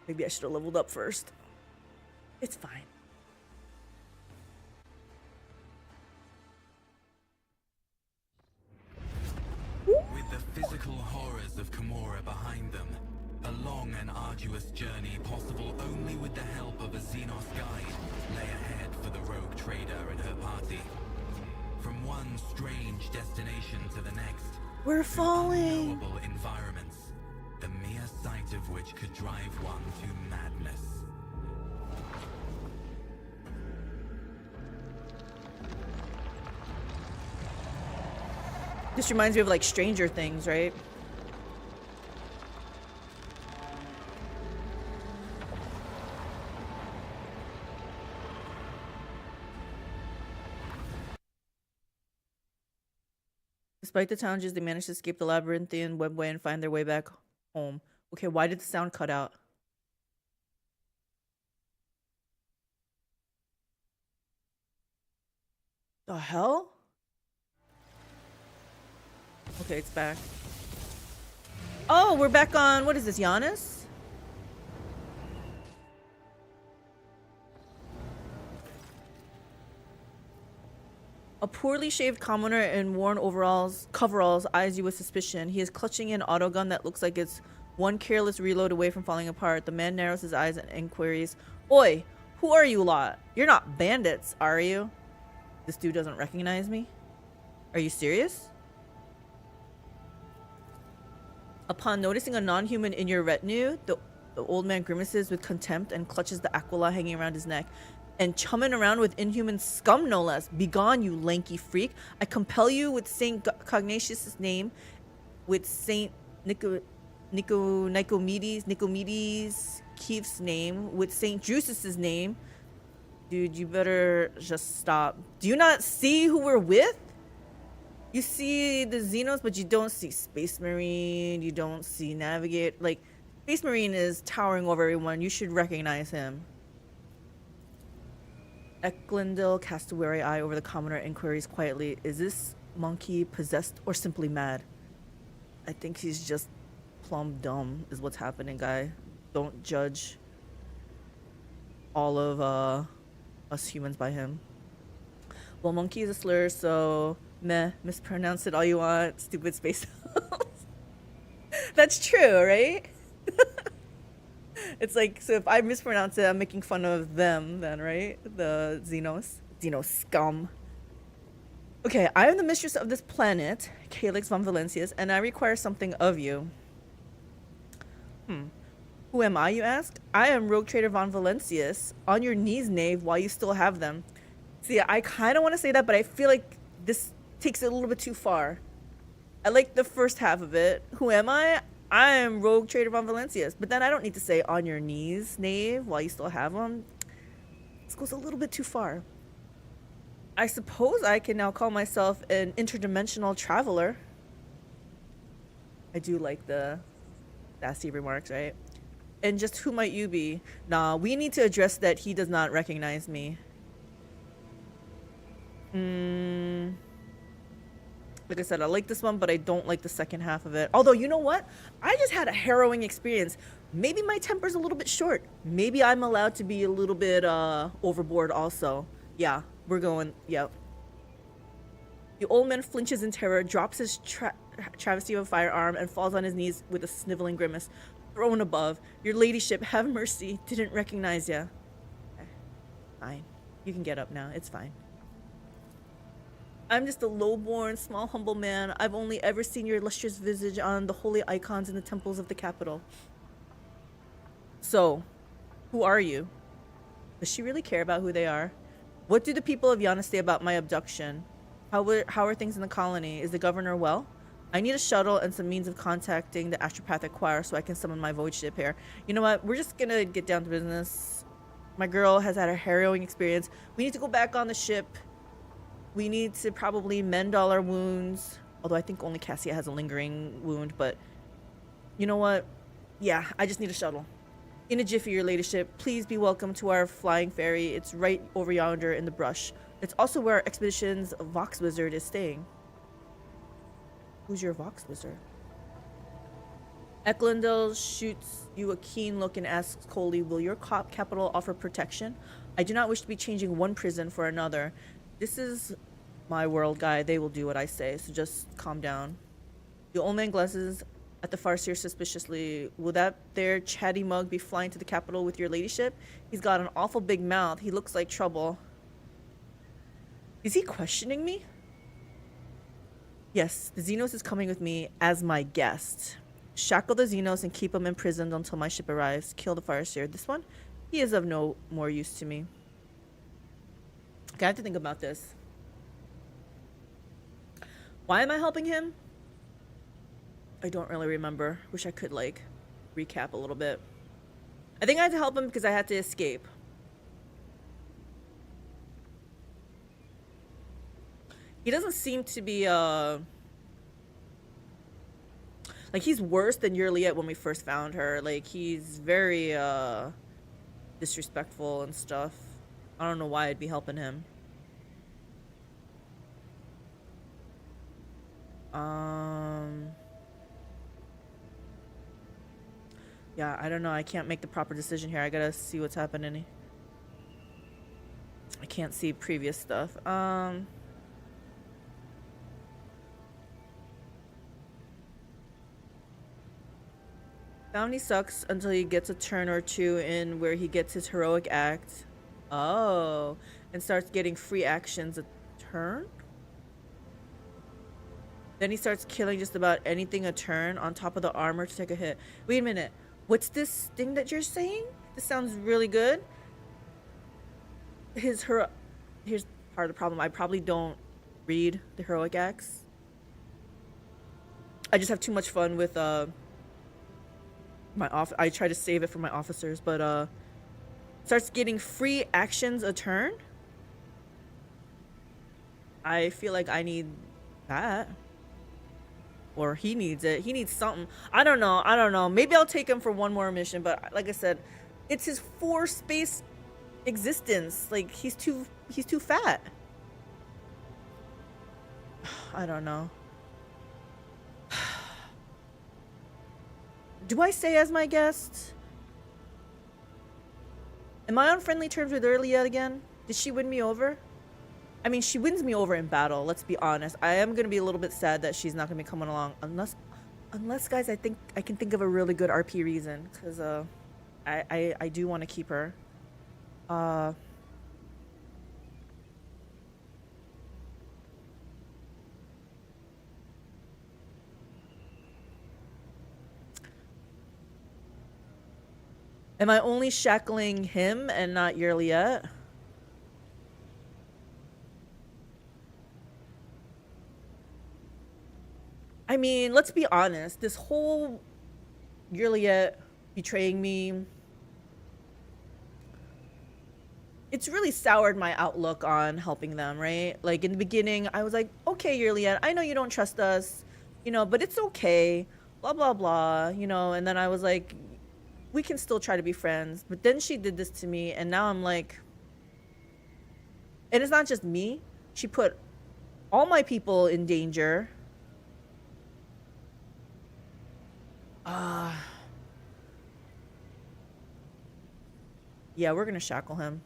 Maybe I should have leveled up first. It's fine. With the physical horrors of Camorra behind them, a long and arduous journey possible only with the help of a Xenos guide lay ahead for the rogue trader and her party. From one strange destination to the next, we're falling. unknowable environments, the mere sight of which could drive one to madness. This reminds me of like Stranger Things, right? Despite the challenges, they managed to escape the labyrinthian webway and find their way back home. Okay, why did the sound cut out? The hell? Okay, it's back. Oh, we're back on, what is this, Giannis? A poorly shaved commoner in worn coveralls eyes you with suspicion. He is clutching an autogun that looks like it's one careless reload away from falling apart. The man narrows his eyes and inquiries, "Oi, who are you lot? You're not bandits, are you?" This dude doesn't recognize me? Are you serious? Upon noticing a non-human in your retinue, the old man grimaces with contempt and clutches the aquila hanging around his neck. And chumming around with inhuman scum, no less. Begone, you lanky freak. I compel you with Saint Cognatius' name, with Saint Nicomedes Keefe's name, with Saint Drusus' name. Dude, you better just stop. Do you not see who we're with? You see the Xenos, but you don't see Space Marine. You don't see Navigate. Like, Space Marine is towering over everyone. You should recognize him. Eklundil casts a wary eye over the commoner and inquires quietly, "Is this monkey possessed or simply mad?" I think he's just plumb dumb is what's happening, guy. Don't judge all of us humans by him. Well, monkey is a slur, so meh, mispronounce it all you want, stupid space elves. That's true, right? It's like, so if I mispronounce it, I'm making fun of them then, right? The Xenos scum. Okay, I am the mistress of this planet, Calyx von Valencius, and I require something of you. Who am I, you ask? I am Rogue Trader von Valencius. On your knees, knave, while you still have them. See, I kind of want to say that, but I feel like this takes it a little bit too far. I like the first half of it. Who am I? I am Rogue Trader von Valencius. But then I don't need to say on your knees, knave, while you still have them. This goes a little bit too far. I suppose I can now call myself an interdimensional traveler. I do like the sassy remarks, right? And just who might you be? Nah, we need to address that he does not recognize me. Like I said, I like this one, but I don't like the second half of it. Although, you know what? I just had a harrowing experience. Maybe my temper's a little bit short. Maybe I'm allowed to be a little bit overboard also. Yeah, we're going, yep. The old man flinches in terror, drops his travesty of a firearm, and falls on his knees with a sniveling grimace. Throne above, your ladyship, have mercy. Didn't recognize ya. Okay. Fine. You can get up now. It's fine. I'm just a low-born, small, humble man. I've only ever seen your lustrous visage on the holy icons in the temples of the capital. So, who are you? Does she really care about who they are? What do the people of Yana say about my abduction? How are things in the colony? Is the governor well? I need a shuttle and some means of contacting the astropathic choir so I can summon my void ship here. You know what? We're just gonna get down to business. My girl has had a harrowing experience. We need to go back on the ship. We need to probably mend all our wounds. Although I think only Cassia has a lingering wound, but you know what? Yeah, I just need a shuttle. In a jiffy, your ladyship. Please be welcome to our flying ferry. It's right over yonder in the brush. It's also where our expedition's Vox Wizard is staying. Who's your Vox Wizard? Eklundel shoots you a keen look and asks coldly, will your capital offer protection? I do not wish to be changing one prison for another. This is my world, guy. They will do what I say, so just calm down. The old man glances at the farseer suspiciously. Will that there chatty mug be flying to the capital with your ladyship? He's got an awful big mouth. He looks like trouble. Is he questioning me? Yes, the Xenos is coming with me as my guest. Shackle the Xenos and keep him imprisoned until my ship arrives. Kill the Farseer. This one? He is of no more use to me. Okay, I have to think about this. Why am I helping him? I don't really remember. Wish I could, like, recap a little bit. I think I had to help him because I had to escape. He doesn't seem to be, like, he's worse than Yremeryss when we first found her. Like, he's very, disrespectful and stuff. I don't know why I'd be helping him. Yeah, I don't know. I can't make the proper decision here. I gotta see what's happening. I can't see previous stuff. Bounty sucks until he gets a turn or two in where he gets his heroic act. Oh, and starts getting free actions a turn? Then he starts killing just about anything a turn on top of the armor to take a hit. Wait a minute. What's this thing that you're saying? This sounds really good. Here's part of the problem. I probably don't read the heroic acts. I just have too much fun with I try to save it for my officers, but starts getting free actions a turn. I feel like I need that. Or he needs it. He needs something. I don't know. Maybe I'll take him for one more mission, but like I said, it's his 4 space existence. Like, he's too fat. I don't know. Do I stay as my guest? Am I on friendly terms with Yremeryss again? Did she win me over? I mean, she wins me over in battle, let's be honest. I am going to be a little bit sad that she's not going to be coming along. Unless, guys, I think I can think of a really good RP reason. Because I do want to keep her. Am I only shackling him and not Yremeryss? I mean, let's be honest. This whole Yremeryss betraying me, it's really soured my outlook on helping them, right? Like, in the beginning, I was like, okay, Yremeryss, I know you don't trust us, you know, but it's okay, blah, blah, blah, you know, and then I was like, we can still try to be friends. But then she did this to me, and now I'm like, and it's not just me. She put all my people in danger. Yeah, we're gonna shackle him.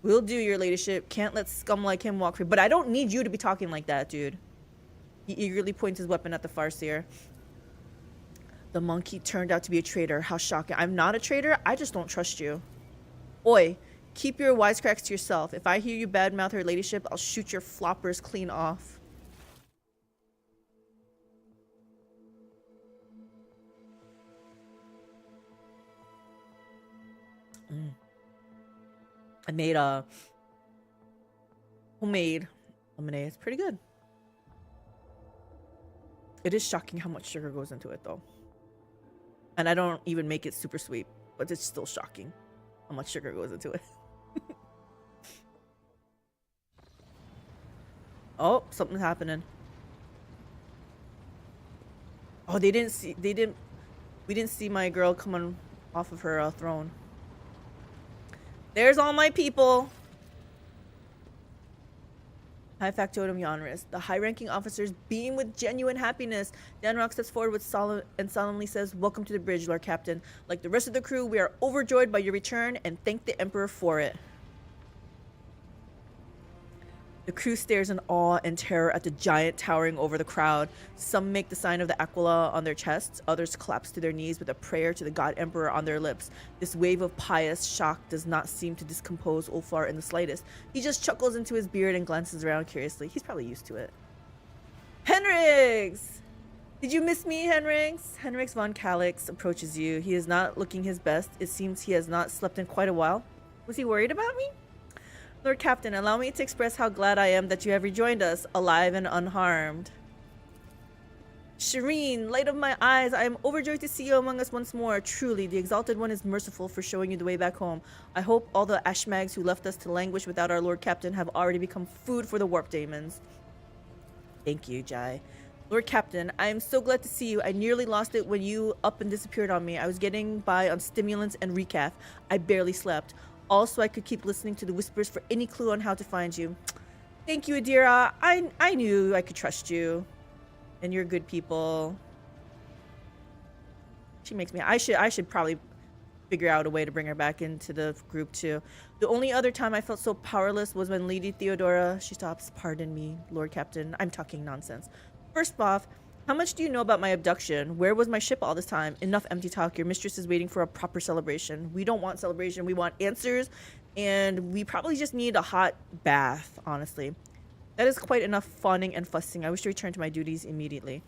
Will do, your ladyship. Can't let scum like him walk free. But I don't need you to be talking like that, dude. He eagerly points his weapon at the Farseer. The monkey turned out to be a traitor. How shocking. I'm not a traitor. I just don't trust you. Oi, keep your wisecracks to yourself. If I hear you badmouth her ladyship, I'll shoot your floppers clean off. I made a homemade lemonade. It's pretty good. It is shocking how much sugar goes into it, though. And I don't even make it super sweet, but it's still shocking how much sugar goes into it. Oh, something's happening. Oh, we didn't see my girl coming off of her throne. There's all my people. High Factotum Yremeryss. The high-ranking officers beam with genuine happiness. Danrock steps forward with solemnly says, "Welcome to the bridge, Lord Captain. Like the rest of the crew, we are overjoyed by your return and thank the Emperor for it." The crew stares in awe and terror at the giant towering over the crowd. Some make the sign of the Aquila on their chests. Others collapse to their knees with a prayer to the God Emperor on their lips. This wave of pious shock does not seem to discompose Ulfar in the slightest. He just chuckles into his beard and glances around curiously. He's probably used to it. Henrix! Did you miss me, Henrix? Henrix von Calyx approaches you. He is not looking his best. It seems he has not slept in quite a while. Was he worried about me? Lord Captain, allow me to express how glad I am that you have rejoined us, alive and unharmed. Shireen, light of my eyes, I am overjoyed to see you among us once more. Truly, the Exalted One is merciful for showing you the way back home. I hope all the Ashmags who left us to languish without our Lord Captain have already become food for the warp demons. Thank you, Jai. Lord Captain, I am so glad to see you. I nearly lost it when you up and disappeared on me. I was getting by on stimulants and recaf. I barely slept. Also, I could keep listening to the whispers for any clue on how to find you. Thank you, Adira. I knew I could trust you. And you're good people. She makes me... I should probably figure out a way to bring her back into the group, too. The only other time I felt so powerless was when Lady Theodora... She stops. Pardon me, Lord Captain. I'm talking nonsense. First off, how much do you know about my abduction? Where was my ship all this time? Enough empty talk. Your mistress is waiting for a proper celebration. We don't want celebration. We want answers. And we probably just need a hot bath, honestly. That is quite enough fawning and fussing. I wish to return to my duties immediately.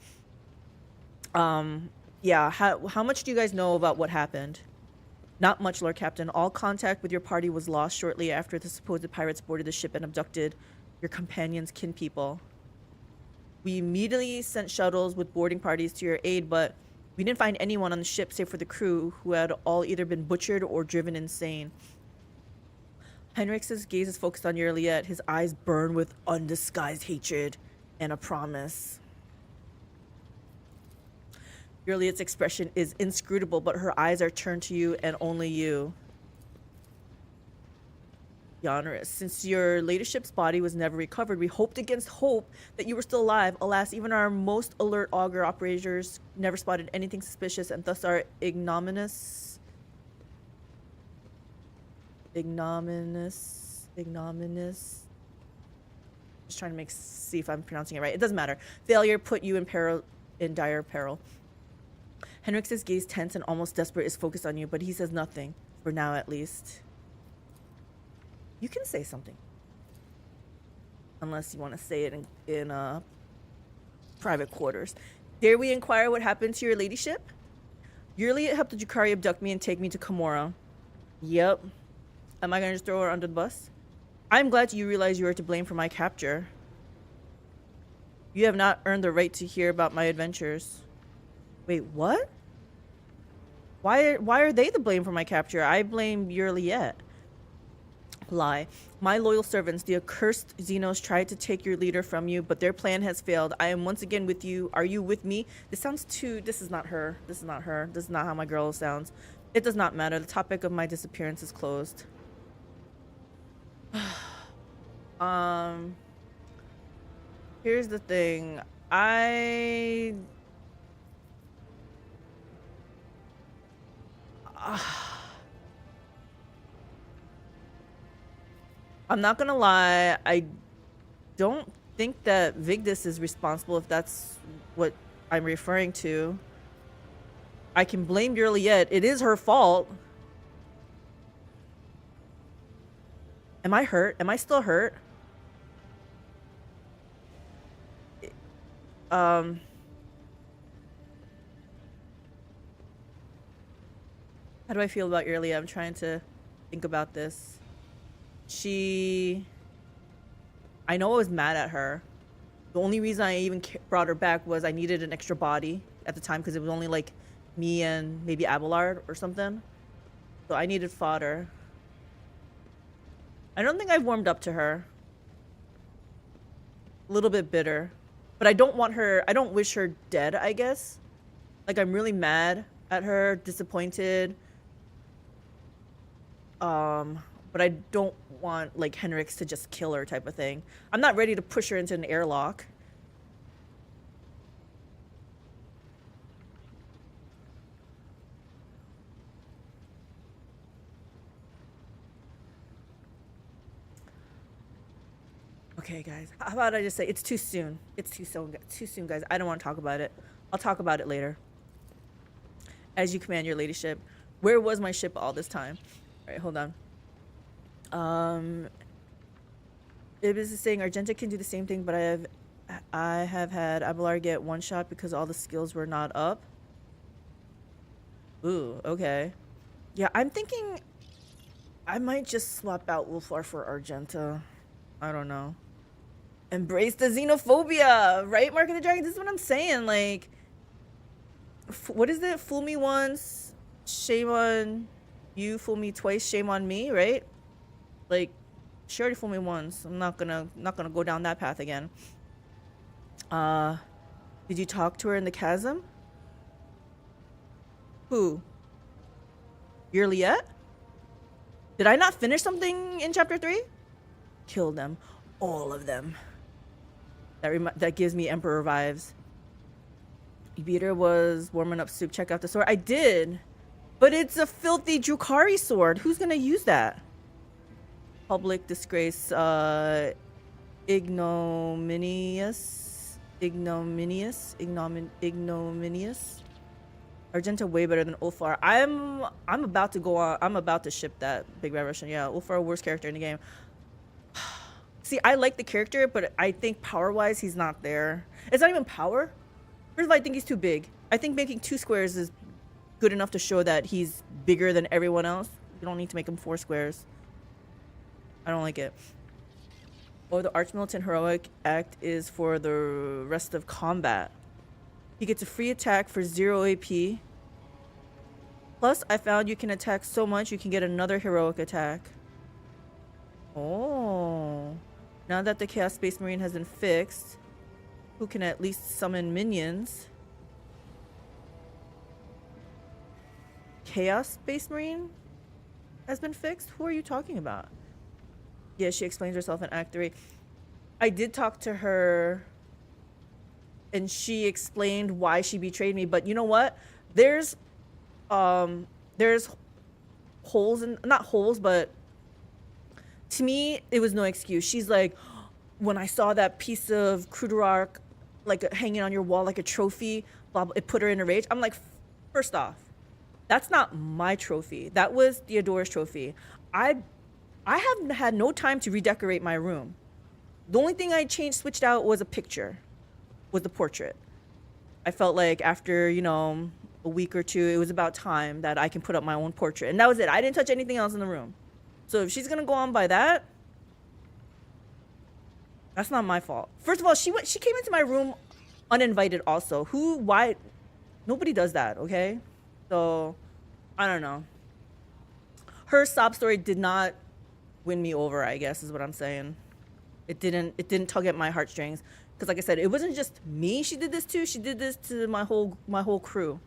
Yeah. How much do you guys know about what happened? Not much, Lord Captain. All contact with your party was lost shortly after the supposed pirates boarded the ship and abducted your companions' kinpeople. We immediately sent shuttles with boarding parties to your aid, but we didn't find anyone on the ship save for the crew, who had all either been butchered or driven insane. Henrix's gaze is focused on Yremeryss. His eyes burn with undisguised hatred and a promise. Yremeryss's expression is inscrutable, but her eyes are turned to you and only you. Yremeryss, since your ladyship's body was never recovered, we hoped against hope that you were still alive. Alas, even our most alert augur operators never spotted anything suspicious, and thus our ignominious... Just trying to see if I'm pronouncing it right. It doesn't matter. Failure put you in dire peril. Henrix's gaze, tense and almost desperate, is focused on you, but he says nothing. For now, at least. You can say something. Unless you want to say it in private quarters. Dare we inquire what happened to your ladyship? Yremeryss helped the Drukhari abduct me and take me to Kamora. Yep. Am I going to just throw her under the bus? I'm glad you realize you are to blame for my capture. You have not earned the right to hear about my adventures. Wait, what? Why are they the blame for my capture? I blame Yremeryss. Lie. My loyal servants, the accursed Xenos, tried to take your leader from you, but their plan has failed. I am once again with you. Are you with me? This sounds too... This is not her. This is not her. This is not how my girl sounds. It does not matter. The topic of my disappearance is closed. Here's the thing. I'm not gonna lie, I don't think that Vigdis is responsible if that's what I'm referring to. I can blame Yremeryss. It is her fault. Am I hurt? Am I still hurt? How do I feel about Yremeryss? I'm trying to think about this. I know I was mad at her. The only reason I even brought her back was I needed an extra body at the time because it was only like me and maybe Abelard or something. So I needed fodder. I don't think I've warmed up to her. A little bit bitter. But I don't want her, I don't wish her dead, I guess. Like, I'm really mad at her, disappointed. But I don't want, like, Henrix to just kill her type of thing. I'm not ready to push her into an airlock. Okay, guys. How about I just say it's too soon? It's too soon, guys. I don't want to talk about it. I'll talk about it later. As you command, your ladyship. Where was my ship all this time? All right, hold on. Ibis is saying Argenta can do the same thing, but I have had Abelard get one shot because all the skills were not up. Ooh, okay. Yeah, I'm thinking I might just swap out Ulfar for Argenta. I don't know. Embrace the xenophobia, right, Mark of the Dragon? This is what I'm saying. Like, what is it? Fool me once, shame on you. Fool me twice, shame on me, right? Like, she already fooled me once. I'm not gonna go down that path again. Did you talk to her in the chasm? Who? Yremeryss? Did I not finish something in chapter 3? Kill them, all of them. That gives me Emperor vibes. Ibita was warming up soup. Check out the sword. I did, but it's a filthy Drukhari sword. Who's gonna use that? Public disgrace. Ignominious. Argenta way better than Ulfar. I'm about to go on. I'm about to ship that Big Red Russian. Yeah, Ulfar, worst character in the game. See, I like the character, but I think power-wise, he's not there. It's not even power. First of all, I think he's too big. I think making 2 squares is good enough to show that he's bigger than everyone else. You don't need to make him 4 squares. I don't like it. Oh, the Archmilitant Heroic Act is for the rest of combat. He gets a free attack for 0 AP. Plus, I found you can attack so much you can get another heroic attack. Oh. Now that the Chaos Space Marine has been fixed, who can at least summon minions? Chaos Space Marine has been fixed? Who are you talking about? Yeah, she explains herself in Act 3. I did talk to her, and she explained why she betrayed me. But you know what? There's holes in, not holes, but to me, it was no excuse. She's like, when I saw that piece of Cruderark, like hanging on your wall like a trophy, blah, blah, it put her in a rage. I'm like, first off, that's not my trophy. That was Theodora's trophy. I haven't had no time to redecorate my room. The only thing I switched out was a picture, was the portrait. I felt like after, you know, a week or two, it was about time that I can put up my own portrait. And that was it. I didn't touch anything else in the room. So if she's gonna go on by that, that's not my fault. First of all, she came into my room uninvited also. Why? Nobody does that, okay? So, I don't know. Her sob story did not win me over, I guess, is what I'm saying. It didn't tug at my heartstrings. Because like I said, it wasn't just me she did this to. She did this to my whole crew.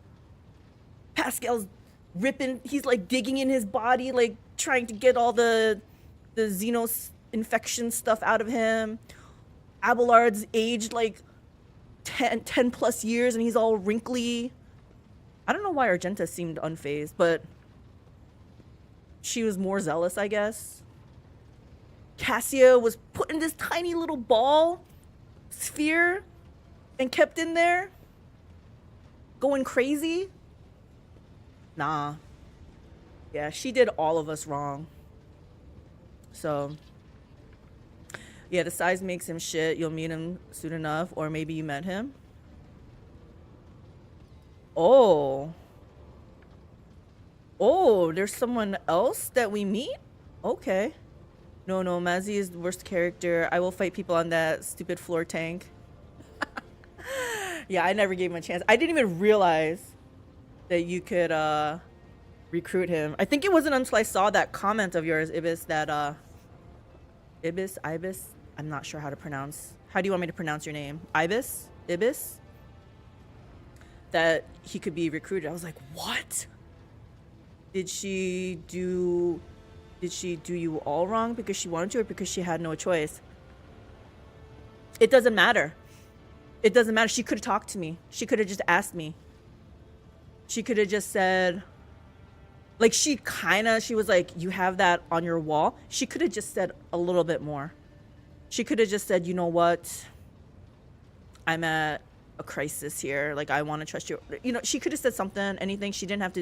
Pascal's ripping, he's like digging in his body, like trying to get all the Xenos infection stuff out of him. Abelard's aged like 10 plus years and he's all wrinkly. I don't know why Argenta seemed unfazed, but she was more zealous, I guess. Cassia was put in this tiny little ball sphere and kept in there going crazy. Nah. Yeah, she did all of us wrong. So yeah, the size makes him shit. You'll meet him soon enough, or maybe you met him. Oh, there's someone else that we meet? Okay. No, Mazzy is the worst character. I will fight people on that stupid floor tank. Yeah, I never gave him a chance. I didn't even realize that you could recruit him. I think it wasn't until I saw that comment of yours, Ibis, that Ibis? I'm not sure how to pronounce. How do you want me to pronounce your name? Ibis? That he could be recruited. I was like, what? Did she do you all wrong because she wanted to, or because she had no choice? It doesn't matter. It doesn't matter. She could have talked to me. She could have just asked me. She could have just said, like, she was like, you have that on your wall. She could have just said a little bit more. She could have just said, you know what? I'm at a crisis here. Like, I want to trust you. You know, she could have said something, anything. She didn't have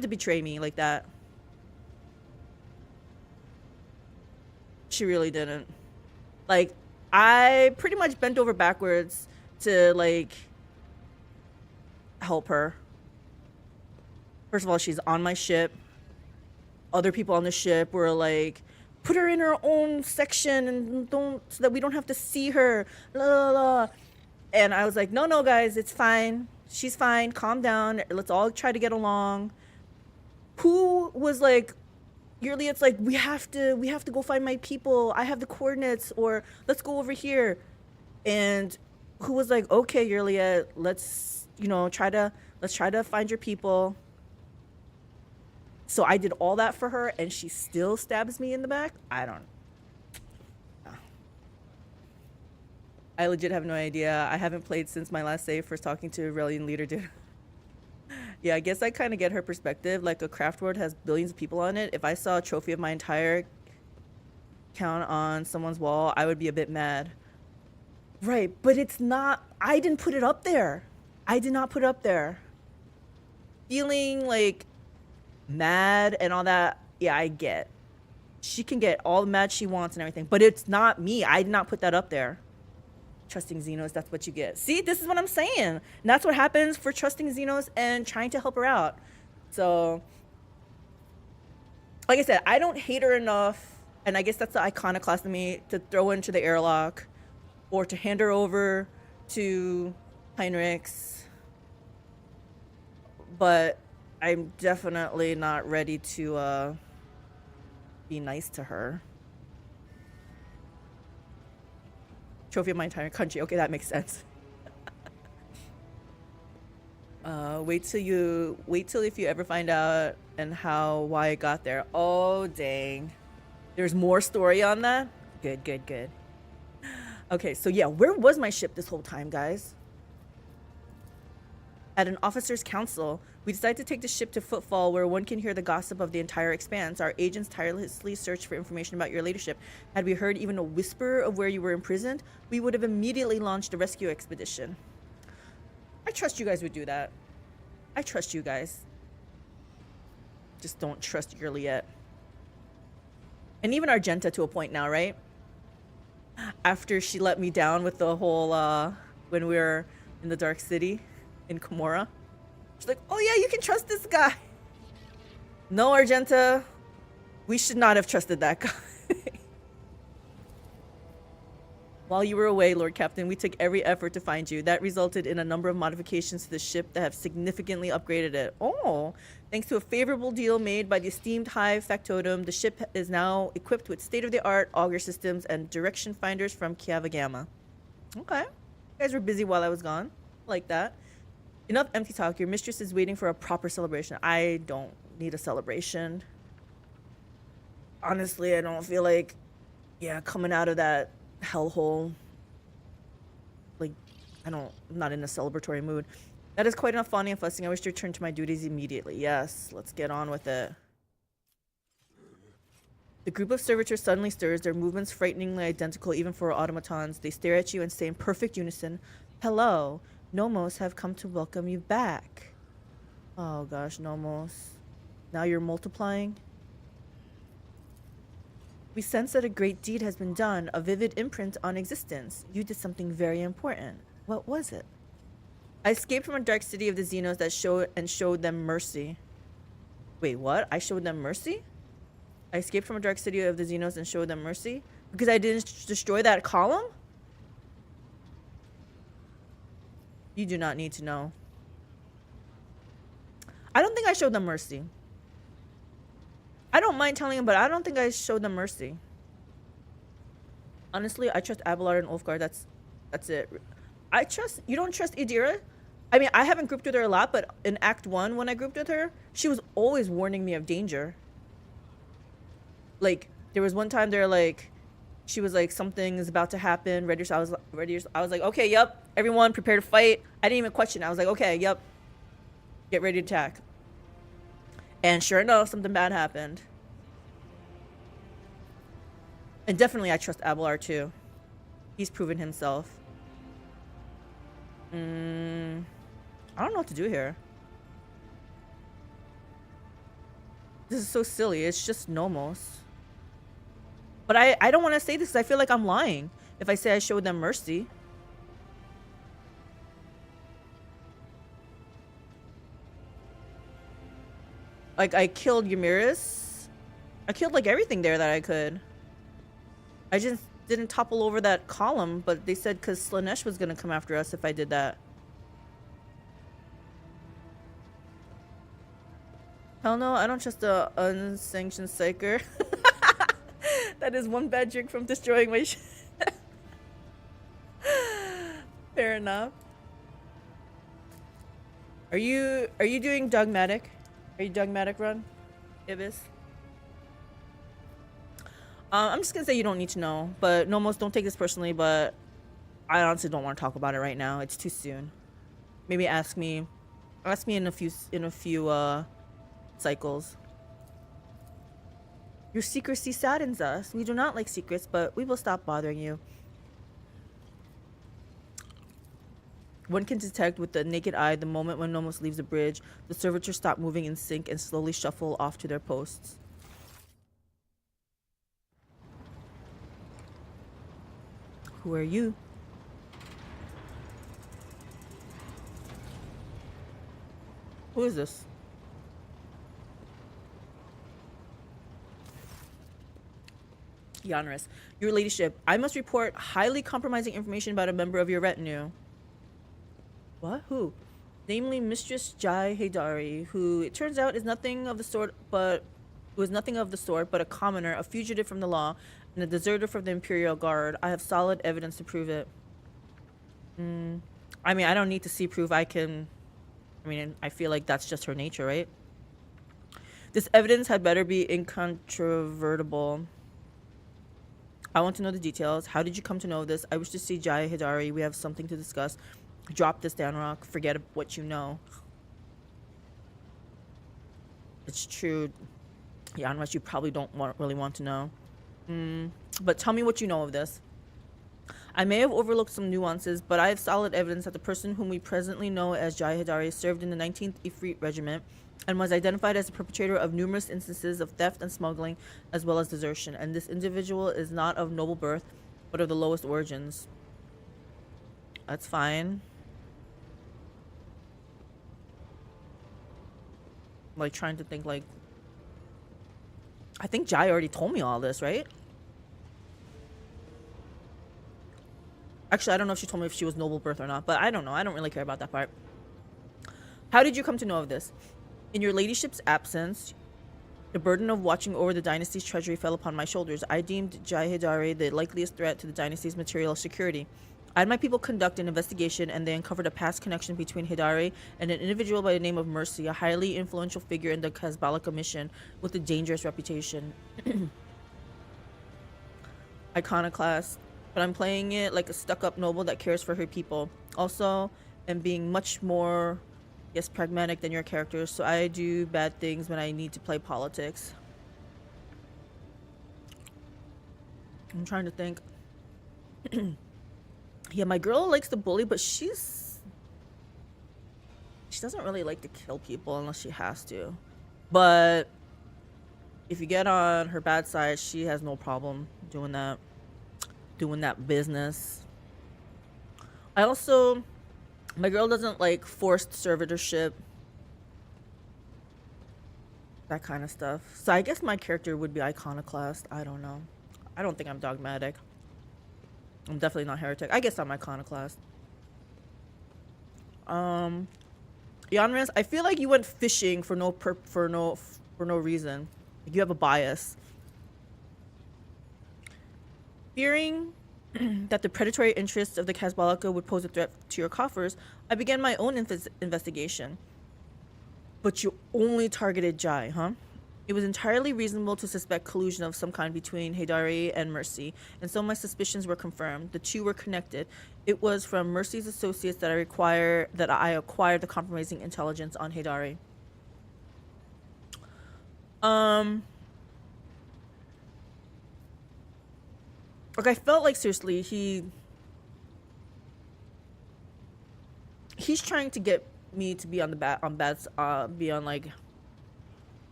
to betray me like that. She really didn't. Like, I pretty much bent over backwards to, like, help her. First of all, she's on my ship. Other people on the ship were like, put her in her own section and so that we don't have to see her. La, la, la. And I was like, no, guys, it's fine. She's fine. Calm down. Let's all try to get along. Who was like, Yremeryss, like, we have to go find my people. I have the coordinates, or let's go over here. And who was like, okay, Yremeryss, let's try to find your people. So I did all that for her, and she still stabs me in the back? I legit have no idea. I haven't played since my last save. First talking to a Aurelian leader, dude. Yeah, I guess I kind of get her perspective. Like, a craft world has billions of people on it. If I saw a trophy of my entire count on someone's wall, I would be a bit mad. Right, but it's not... I didn't put it up there. I did not put it up there. Feeling, like, mad and all that, yeah, I get. She can get all the mad she wants and everything, but it's not me. I did not put that up there. Trusting Xenos, that's what you get. See, this is what I'm saying. And that's what happens for trusting Xenos and trying to help her out. So, like I said, I don't hate her enough, and I guess that's the iconoclast of me, to throw into the airlock or to hand her over to Yremeryss. But I'm definitely not ready to be nice to her. Trophy of my entire country. Okay, that makes sense. Wait till if you ever find out and why it got there. Oh, dang. There's more story on that? Good. Okay, so yeah, where was my ship this whole time, guys? At an officer's council, we decided to take the ship to Footfall, where one can hear the gossip of the entire expanse. Our agents tirelessly searched for information about your leadership. Had we heard even a whisper of where you were imprisoned, we would have immediately launched a rescue expedition. I trust you guys would do that. I trust you guys. Just don't trust Yremeryss. And even Argenta to a point now, right? After she let me down with the whole, when we were in the Dark City in Kimura. She's like, oh yeah, you can trust this guy. No, Argenta. We should not have trusted that guy. While you were away, Lord Captain, we took every effort to find you. That resulted in a number of modifications to the ship that have significantly upgraded it. Oh, thanks to a favorable deal made by the esteemed High Factotum, the ship is now equipped with state-of-the-art auger systems and direction finders from Kiava Gamma. Okay. You guys were busy while I was gone. Like that. Enough empty talk. Your mistress is waiting for a proper celebration. I don't need a celebration. Honestly, I don't feel like, coming out of that hellhole. Like, I'm not in a celebratory mood. That is quite enough fawning and fussing. I wish to return to my duties immediately. Yes, let's get on with it. The group of servitors suddenly stirs, their movements frighteningly identical even for automatons. They stare at you and say in perfect unison, "Hello, Nomos have come to welcome you back." Oh gosh, Nomos. Now you're multiplying? "We sense that a great deed has been done, a vivid imprint on existence. You did something very important. What was it?" "I escaped from a dark city of the Xenos that showed them mercy." Wait, what? I showed them mercy? I escaped from a dark city of the Xenos and showed them mercy? Because I didn't destroy that column? You do not need to know. I don't think I showed them mercy. I don't mind telling him, but I don't think I showed them mercy. Honestly, I trust Abelard and Ulfgar. That's it. You don't trust Idira? I mean, I haven't grouped with her a lot, but in Act 1, when I grouped with her, she was always warning me of danger. Like, there was one time she was like, something is about to happen. Ready? I was like, okay, yep. Everyone prepare to fight. I didn't even question. I was like, okay, yep. Get ready to attack. And sure enough, something bad happened. And definitely I trust Abelard too. He's proven himself. I don't know what to do here. This is so silly. It's just Nomos. But I don't want to say this because I feel like I'm lying if I say I showed them mercy. Like, I killed Yremeryss. I killed like everything there that I could. I just didn't topple over that column, but they said because Slanesh was going to come after us if I did that. Hell no, I don't trust the unsanctioned Psyker. That is one bad drink from destroying my shit. Fair enough. Are you doing dogmatic? Are you dogmatic run, Ibis? I'm just gonna say you don't need to know, but Nomos, don't take this personally, but I honestly don't want to talk about it right now. It's too soon. Maybe ask me in a few cycles. Your secrecy saddens us. We do not like secrets, but we will stop bothering you. One can detect with the naked eye the moment when Nomos leaves the bridge. The servitors stop moving in sync and slowly shuffle off to their posts. Who are you? Who is this? Yremeryss, your ladyship, I must report highly compromising information about a member of your retinue. What? Who? Namely, Mistress Jai Haydari, who it turns out is nothing of the sort, but a commoner, a fugitive from the law, and a deserter from the Imperial Guard. I have solid evidence to prove it. I mean, I don't need to see proof. I feel like that's just her nature, right? This evidence had better be incontrovertible. I want to know the details. How did you come to know this? I wish to see Jai Haydari. We have something to discuss. Drop this, Danrock. Forget what you know. It's true. Yeah, unless you probably don't really want to know. But tell me what you know of this. I may have overlooked some nuances, but I have solid evidence that the person whom we presently know as Jai Haydari served in the 19th Ifrit Regiment and was identified as the perpetrator of numerous instances of theft and smuggling, as well as desertion. And this individual is not of noble birth, but of the lowest origins. That's fine. Like, trying to think, like... I think Jai already told me all this, right? Actually, I don't know if she told me if she was noble birth or not, but I don't know. I don't really care about that part. How did you come to know of this? In your ladyship's absence, the burden of watching over the dynasty's treasury fell upon my shoulders. I deemed Jai Haydari the likeliest threat to the dynasty's material security. I had my people conduct an investigation, and they uncovered a past connection between Haydari and an individual by the name of Mercy, a highly influential figure in the Kazbalika mission with a dangerous reputation. Iconoclast. But I'm playing it like a stuck-up noble that cares for her people. Also, am being much more, yes, pragmatic than your characters, so I do bad things when I need to play politics. I'm trying to think. Yeah, my girl likes to bully, but she doesn't really like to kill people unless she has to. But if you get on her bad side, she has no problem doing that business. I also, my girl doesn't like forced servitorship, that kind of stuff. So I guess my character would be iconoclast. I don't know. I don't think I'm dogmatic. I'm definitely not heretic. I guess I'm iconoclast. Yremeryss, I feel like you went fishing for no reason. Like you have a bias. Fearing that the predatory interests of the Kazbalaka would pose a threat to your coffers, I began my own investigation. But you only targeted Jai, huh? It was entirely reasonable to suspect collusion of some kind between Haydari and Mercy, and so my suspicions were confirmed. The two were connected. It was from Mercy's associates that I acquired the compromising intelligence on Haydari. Like I felt like seriously, he's trying to get me to be on the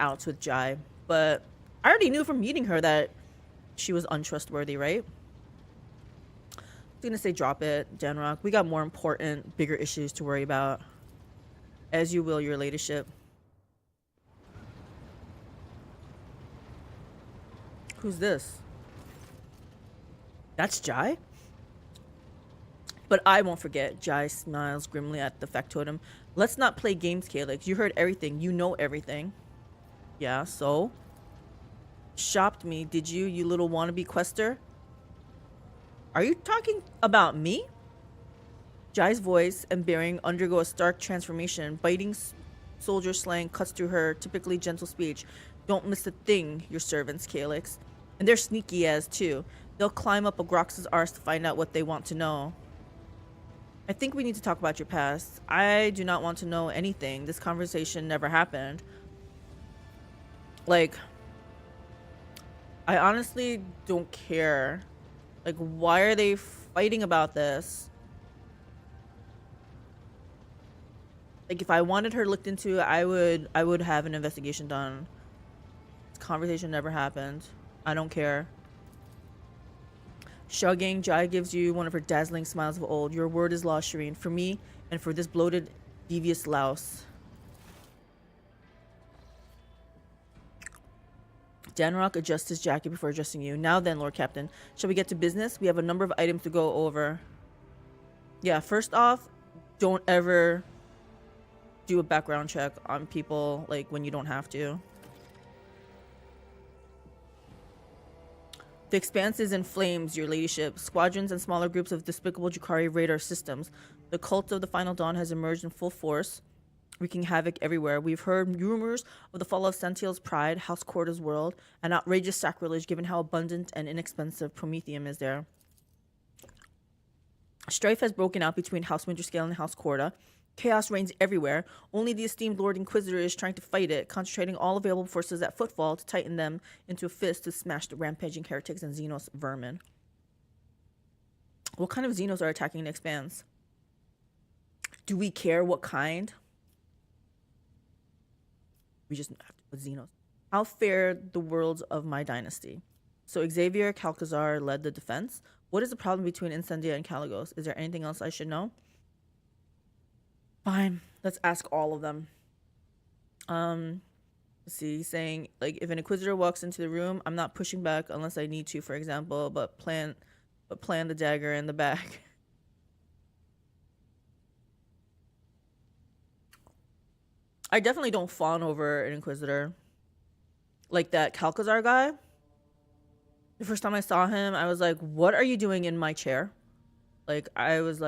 outs with Jai, but I already knew from meeting her that she was untrustworthy, right? I was gonna say drop it, Danrock. We got more important, bigger issues to worry about. As you will, your ladyship. Who's this? That's Jai? But I won't forget. Jai smiles grimly at the factotum. Let's not play games, Calyx. You heard everything. You know everything. Yeah, so? Shopped me, did you, you little wannabe quester? Are you talking about me? Jai's voice and bearing undergo a stark transformation. Biting soldier slang cuts through her typically gentle speech. Don't miss a thing, your servants, Calyx. And they're sneaky as, too. They'll climb up a Grox's arse to find out what they want to know. I think we need to talk about your past. I do not want to know anything. This conversation never happened. Like, I honestly don't care. Like, why are they fighting about this? Like, if I wanted her looked into, I would have an investigation done. This conversation never happened. I don't care. Shrugging, Jai gives you one of her dazzling smiles of old. Your word is law, Shireen, for me and for this bloated, devious louse. Danrock adjusts his jacket before addressing you. Now then, Lord Captain, shall we get to business? We have a number of items to go over. Yeah, first off, don't ever do a background check on people, like, when you don't have to. The Expanse is in flames, your ladyship. Squadrons and smaller groups of despicable Drukhari raid our systems. The cult of the Final Dawn has emerged in full force, wreaking havoc everywhere. We've heard rumors of the fall of Santiel's pride, House Corda's world, an outrageous sacrilege given how abundant and inexpensive Promethium is there. Strife has broken out between House Winterscale and House Corda. Chaos reigns everywhere. Only the esteemed Lord Inquisitor is trying to fight it, concentrating all available forces at footfall to tighten them into a fist to smash the rampaging heretics and Xenos vermin. What kind of Xenos are attacking the Expanse? Do we care what kind? We just have to put Xenos. How fared the worlds of my dynasty? So Xavier Calcazar led the defense. What is the problem between Incendia and Caligos? Is there anything else I should know? Fine, let's ask all of them. Let's see, saying, like, if an Inquisitor walks into the room, I'm not pushing back unless I need to, for example, but plan the dagger in the back. I definitely don't fawn over an Inquisitor. Like that Calcazar guy. The first time I saw him, I was like, what are you doing in my chair? Like, I was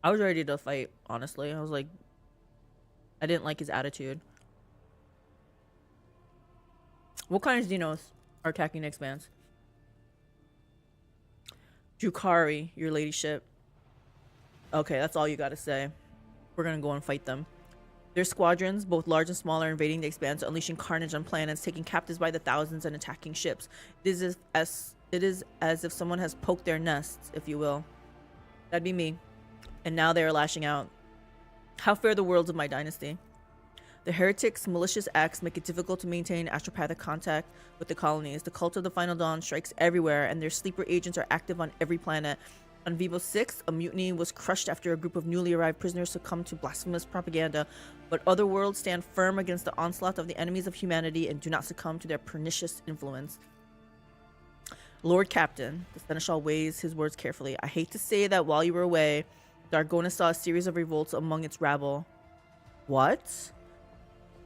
ready to fight, honestly. I was like, I didn't like his attitude. What kind of Xenos are attacking the Expanse? Drukhari, your ladyship. Okay, that's all you gotta say. We're gonna go and fight them. Their squadrons, both large and small, are invading the Expanse, unleashing carnage on planets, taking captives by the thousands, and attacking ships. It is as if someone has poked their nests, if you will. That'd be me. And now they are lashing out. How fare the worlds of my dynasty? The heretics' malicious acts make it difficult to maintain astropathic contact with the colonies. The cult of the Final Dawn strikes everywhere, and their sleeper agents are active on every planet. On Vivo 6, a mutiny was crushed after a group of newly arrived prisoners succumbed to blasphemous propaganda, but other worlds stand firm against the onslaught of the enemies of humanity and do not succumb to their pernicious influence. Lord Captain, the Seneschal weighs his words carefully. I hate to say that while you were away, Dargona saw a series of revolts among its rabble. What?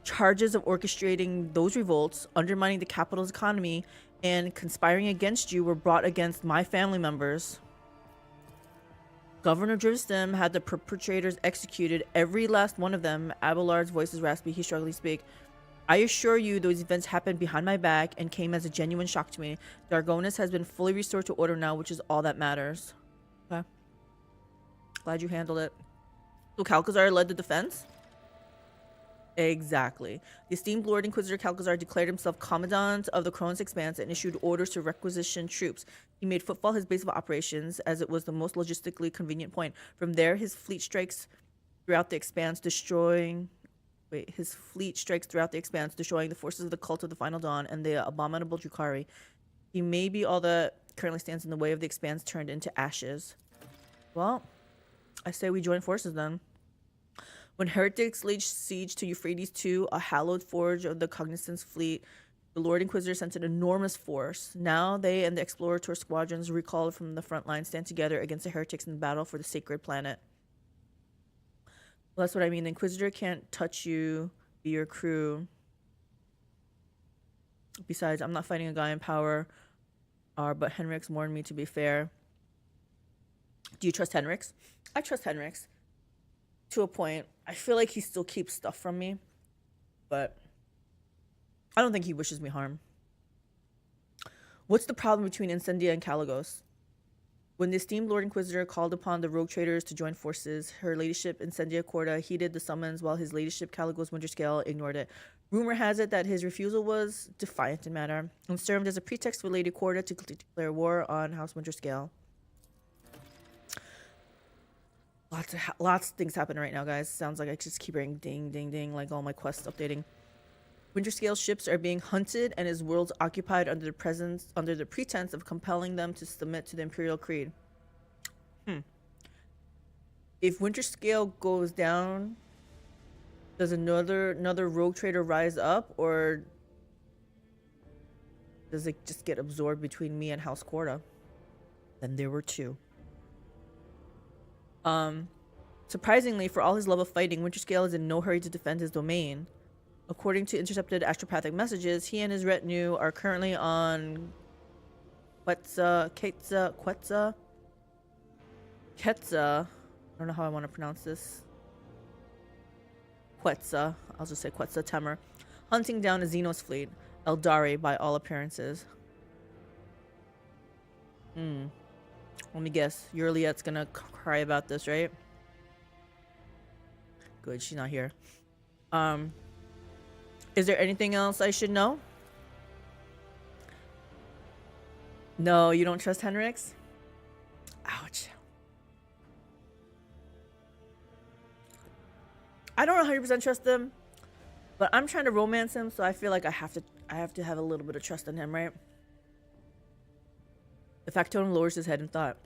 Charges of orchestrating those revolts, undermining the capital's economy, and conspiring against you were brought against my family members. Governor Drivstem had the perpetrators executed, every last one of them. Abelard's voice is raspy. He struggled to speak. I assure you those events happened behind my back and came as a genuine shock to me. Dargonis has been fully restored to order now, which is all that matters. Okay. Glad you handled it. So Calcazar led the defense? Exactly. The esteemed Lord Inquisitor Calcazar declared himself Commandant of the Kronos Expanse and issued orders to requisition troops. He made Footfall his base of operations, as it was the most logistically convenient point. From there, his fleet strikes throughout the Expanse, destroying the forces of the Cult of the Final Dawn and the abominable Drukhari. He may be all that currently stands in the way of the Expanse turned into ashes. Well, I say we join forces then. When heretics laid siege to Euphrates II, a hallowed forge of the Cognizance fleet, the Lord Inquisitor sent an enormous force. Now they and the Explorator squadrons, recalled from the front line, stand together against the heretics in battle for the sacred planet. Well, that's what I mean. The Inquisitor can't touch you, be your crew. Besides, I'm not fighting a guy in power, but Henrix warned me to be fair. Do you trust Henrix? I trust Henrix. To a point. I feel like he still keeps stuff from me, but I don't think he wishes me harm. What's the problem between Incendia and Caligos? When the esteemed Lord Inquisitor called upon the rogue traders to join forces, her ladyship Incendia Corda heeded the summons while his ladyship Caligos Winterscale ignored it. Rumor has it that his refusal was defiant in manner and served as a pretext for Lady Corda to declare war on House Winterscale. Lots of things happening right now, guys. Sounds like I just keep hearing ding, ding, ding, like all my quests updating. Winterscale ships are being hunted and his worlds occupied under the pretense of compelling them to submit to the Imperial Creed. If Winterscale goes down, does another rogue trader rise up, or does it just get absorbed between me and House Corda? Then there were two. Surprisingly, for all his love of fighting, Winterscale is in no hurry to defend his domain. According to intercepted astropathic messages, he and his retinue are currently on Quetzal. I don't know how I want to pronounce this. Quetzal. I'll just say Quetzal Temer. Hunting down a Xenos fleet. Eldari, by all appearances. Let me guess. Yremeryss gonna cry about this, right? Good, she's not here. Is there anything else I should know? No, you don't trust Henrix? Ouch. I don't 100% trust him, but I'm trying to romance him, so I feel like I have to have a little bit of trust in him, right? The Factotum lowers his head in thought.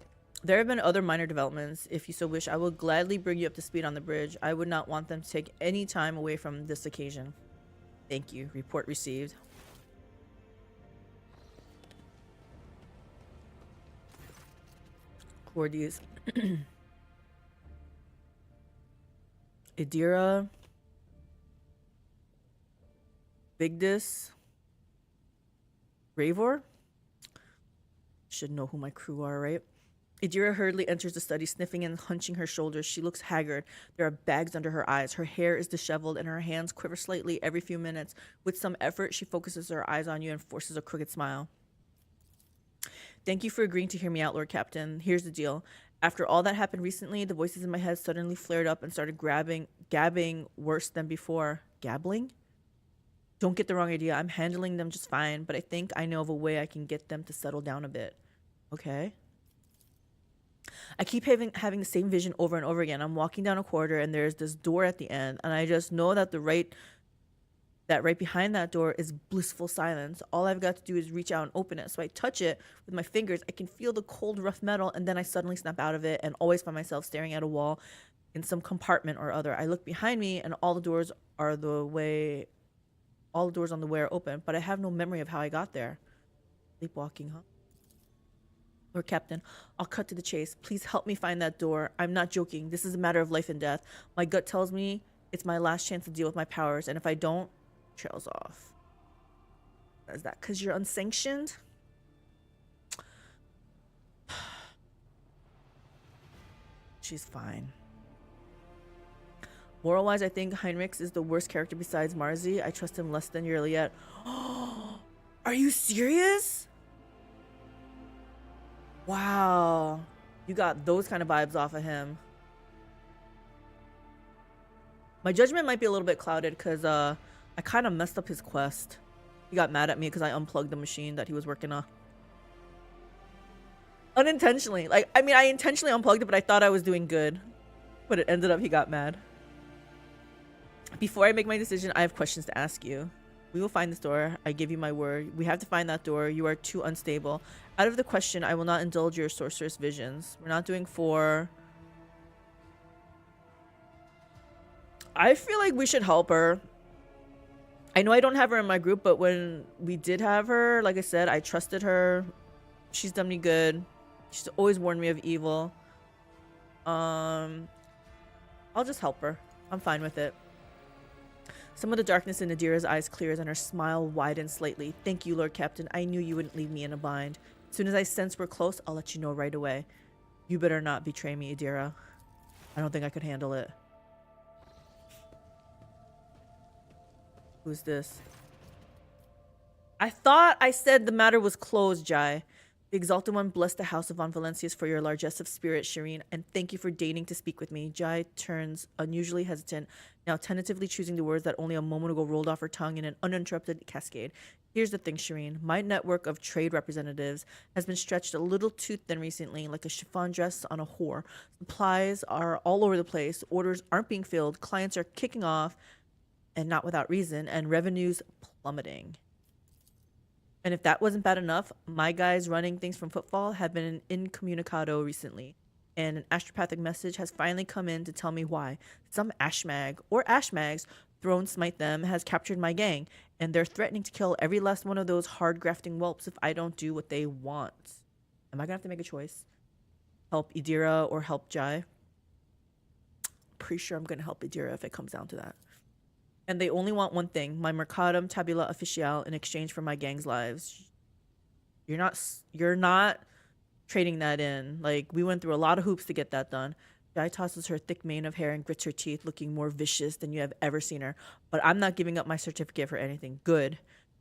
There have been other minor developments. If you so wish, I will gladly bring you up to speed on the bridge. I would not want them to take any time away from this occasion. Thank you. Report received. Cordies. Idira. Vigdis. Ravor. Should know who my crew are, right? Idira hurriedly enters the study, sniffing and hunching her shoulders. She looks haggard. There are bags under her eyes. Her hair is disheveled, and her hands quiver slightly every few minutes. With some effort, she focuses her eyes on you and forces a crooked smile. Thank you for agreeing to hear me out, Lord Captain. Here's the deal. After all that happened recently, the voices in my head suddenly flared up and started gabbing worse than before. Gabbling? Don't get the wrong idea. I'm handling them just fine, but I think I know of a way I can get them to settle down a bit. Okay. I keep having the same vision over and over again. I'm walking down a corridor and there's this door at the end, and I just know that right behind that door is blissful silence. All I've got to do is reach out and open it. So I touch it with my fingers. I can feel the cold, rough metal, and then I suddenly snap out of it and always find myself staring at a wall in some compartment or other. I look behind me and all the doors on the way are open, but I have no memory of how I got there. Sleepwalking, huh? Lord Captain, I'll cut to the chase. Please help me find that door. I'm not joking. This is a matter of life and death. My gut tells me it's my last chance to deal with my powers, and if I don't, trails off. Is that because you're unsanctioned? She's fine. Moral-wise, I think Yremeryss is the worst character besides Marzi. I trust him less than Yet. Are you serious? Wow. You got those kind of vibes off of him. My judgment might be a little bit clouded because I kind of messed up his quest. He got mad at me because I unplugged the machine that he was working on. Unintentionally. Like, I mean, I intentionally unplugged it, but I thought I was doing good. But it ended up he got mad. Before I make my decision, I have questions to ask you. We will find this door. I give you my word. We have to find that door. You are too unstable. Out of the question, I will not indulge your sorceress visions. We're not doing 4. I feel like we should help her. I know I don't have her in my group, but when we did have her, like I said, I trusted her. She's done me good. She's always warned me of evil. I'll just help her. I'm fine with it. Some of the darkness in Nadira's eyes clears and her smile widens slightly. Thank you, Lord Captain. I knew you wouldn't leave me in a bind. As soon as I sense we're close, I'll let you know right away. You better not betray me, Idira. I don't think I could handle it. Who's this? I thought I said the matter was closed, Jai. The Exalted One bless the House of Von Valencius for your largesse of spirit, Shireen, and thank you for deigning to speak with me. Jai turns unusually hesitant, now tentatively choosing the words that only a moment ago rolled off her tongue in an uninterrupted cascade. Here's the thing, Shireen. My network of trade representatives has been stretched a little too thin recently, like a chiffon dress on a whore. Supplies are all over the place. Orders aren't being filled. Clients are kicking off, and not without reason, and revenues plummeting. And if that wasn't bad enough, my guys running things from Footfall have been incommunicado recently. And an astropathic message has finally come in to tell me why. Some ashmag, or ashmags, throne smite them, has captured my gang. And they're threatening to kill every last one of those hard grafting whelps if I don't do what they want. Am I gonna have to make a choice? Help Idira or help Jai? Pretty sure I'm gonna help Idira if it comes down to that. And they only want one thing, my Mercatum Tabula Official, in exchange for my gang's lives. You're not trading that in. Like, we went through a lot of hoops to get that done. Jai tosses her thick mane of hair and grits her teeth, looking more vicious than you have ever seen her. But I'm not giving up my certificate for anything good.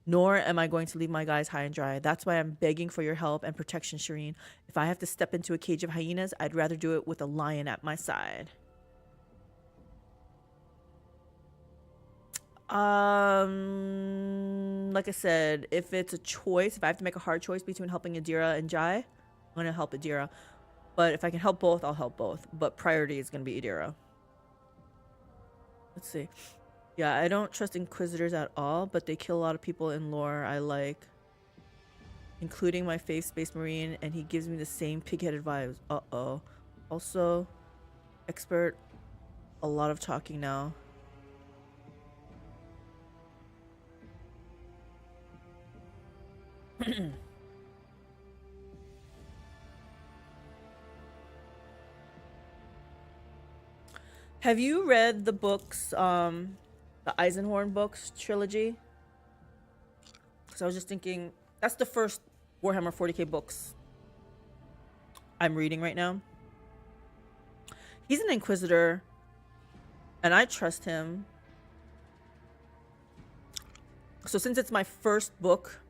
Nor am I going to leave my guys high and dry. That's why I'm begging for your help and protection, Shireen. If I have to step into a cage of hyenas, I'd rather do it with a lion at my side. Like I said, if it's a choice, if I have to make a hard choice between helping Idira and Jai, I'm gonna help Idira. But if I can help both, I'll help both. But priority is gonna be Idira. Let's see. Yeah, I don't trust Inquisitors at all, but they kill a lot of people in lore I like, including my fave Space Marine, and he gives me the same pig-headed vibes. Uh-oh. Also, expert, a lot of talking now. Have you read the books, the Eisenhorn books trilogy? So I was just thinking, that's the first Warhammer 40k books I'm reading right now. He's an Inquisitor, and I trust him. So since it's my first book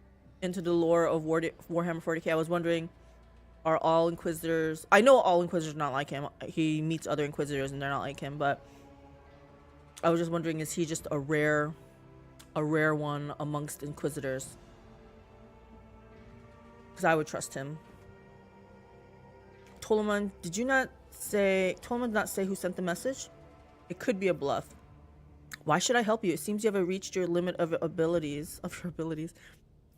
into the lore of Warhammer 40k, I was wondering are all Inquisitors... I know all Inquisitors are not like him. He meets other Inquisitors and they're not like him, but I was just wondering, is he just a rare one amongst Inquisitors? Because I would trust him. Tolaman, did you not say... Tolaman not say who sent the message? It could be a bluff. Why should I help you? It seems you have reached your limit of your abilities.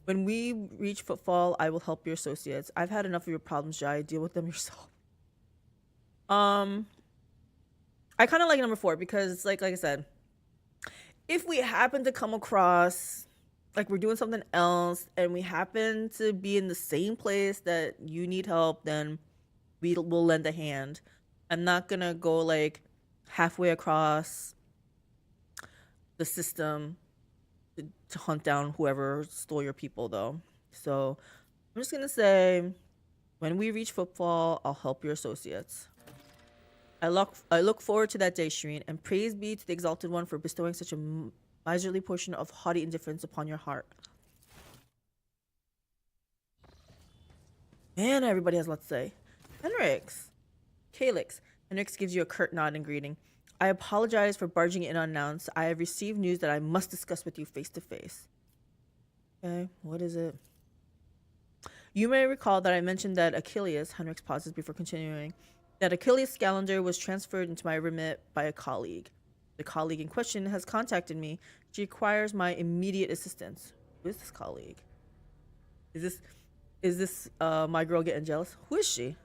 When we reach Footfall, I will help your associates. I've had enough of your problems, Jai. Deal with them yourself. I kind of like number 4 because it's like I said, if we happen to come across, like we're doing something else and we happen to be in the same place that you need help, then we'll lend a hand. I'm not gonna go like halfway across the system to hunt down whoever stole your people, though. So I'm just gonna say, when we reach Footfall, I'll help your associates. I look forward to that day, Shireen, and praise be to the Exalted One for bestowing such a miserly portion of haughty indifference upon your heart. Man, everybody has a lot to say. AlteredCalyx. Henrix gives you a curt nod in greeting. I apologize for barging in unannounced. I have received news that I must discuss with you face to face. Okay, what is it? You may recall that I mentioned that Achilles, Henrix pauses before continuing, that Achilles Scalander was transferred into my remit by a colleague. The colleague in question has contacted me. She requires my immediate assistance. Who is this colleague? Is this my girl getting jealous? Who is she?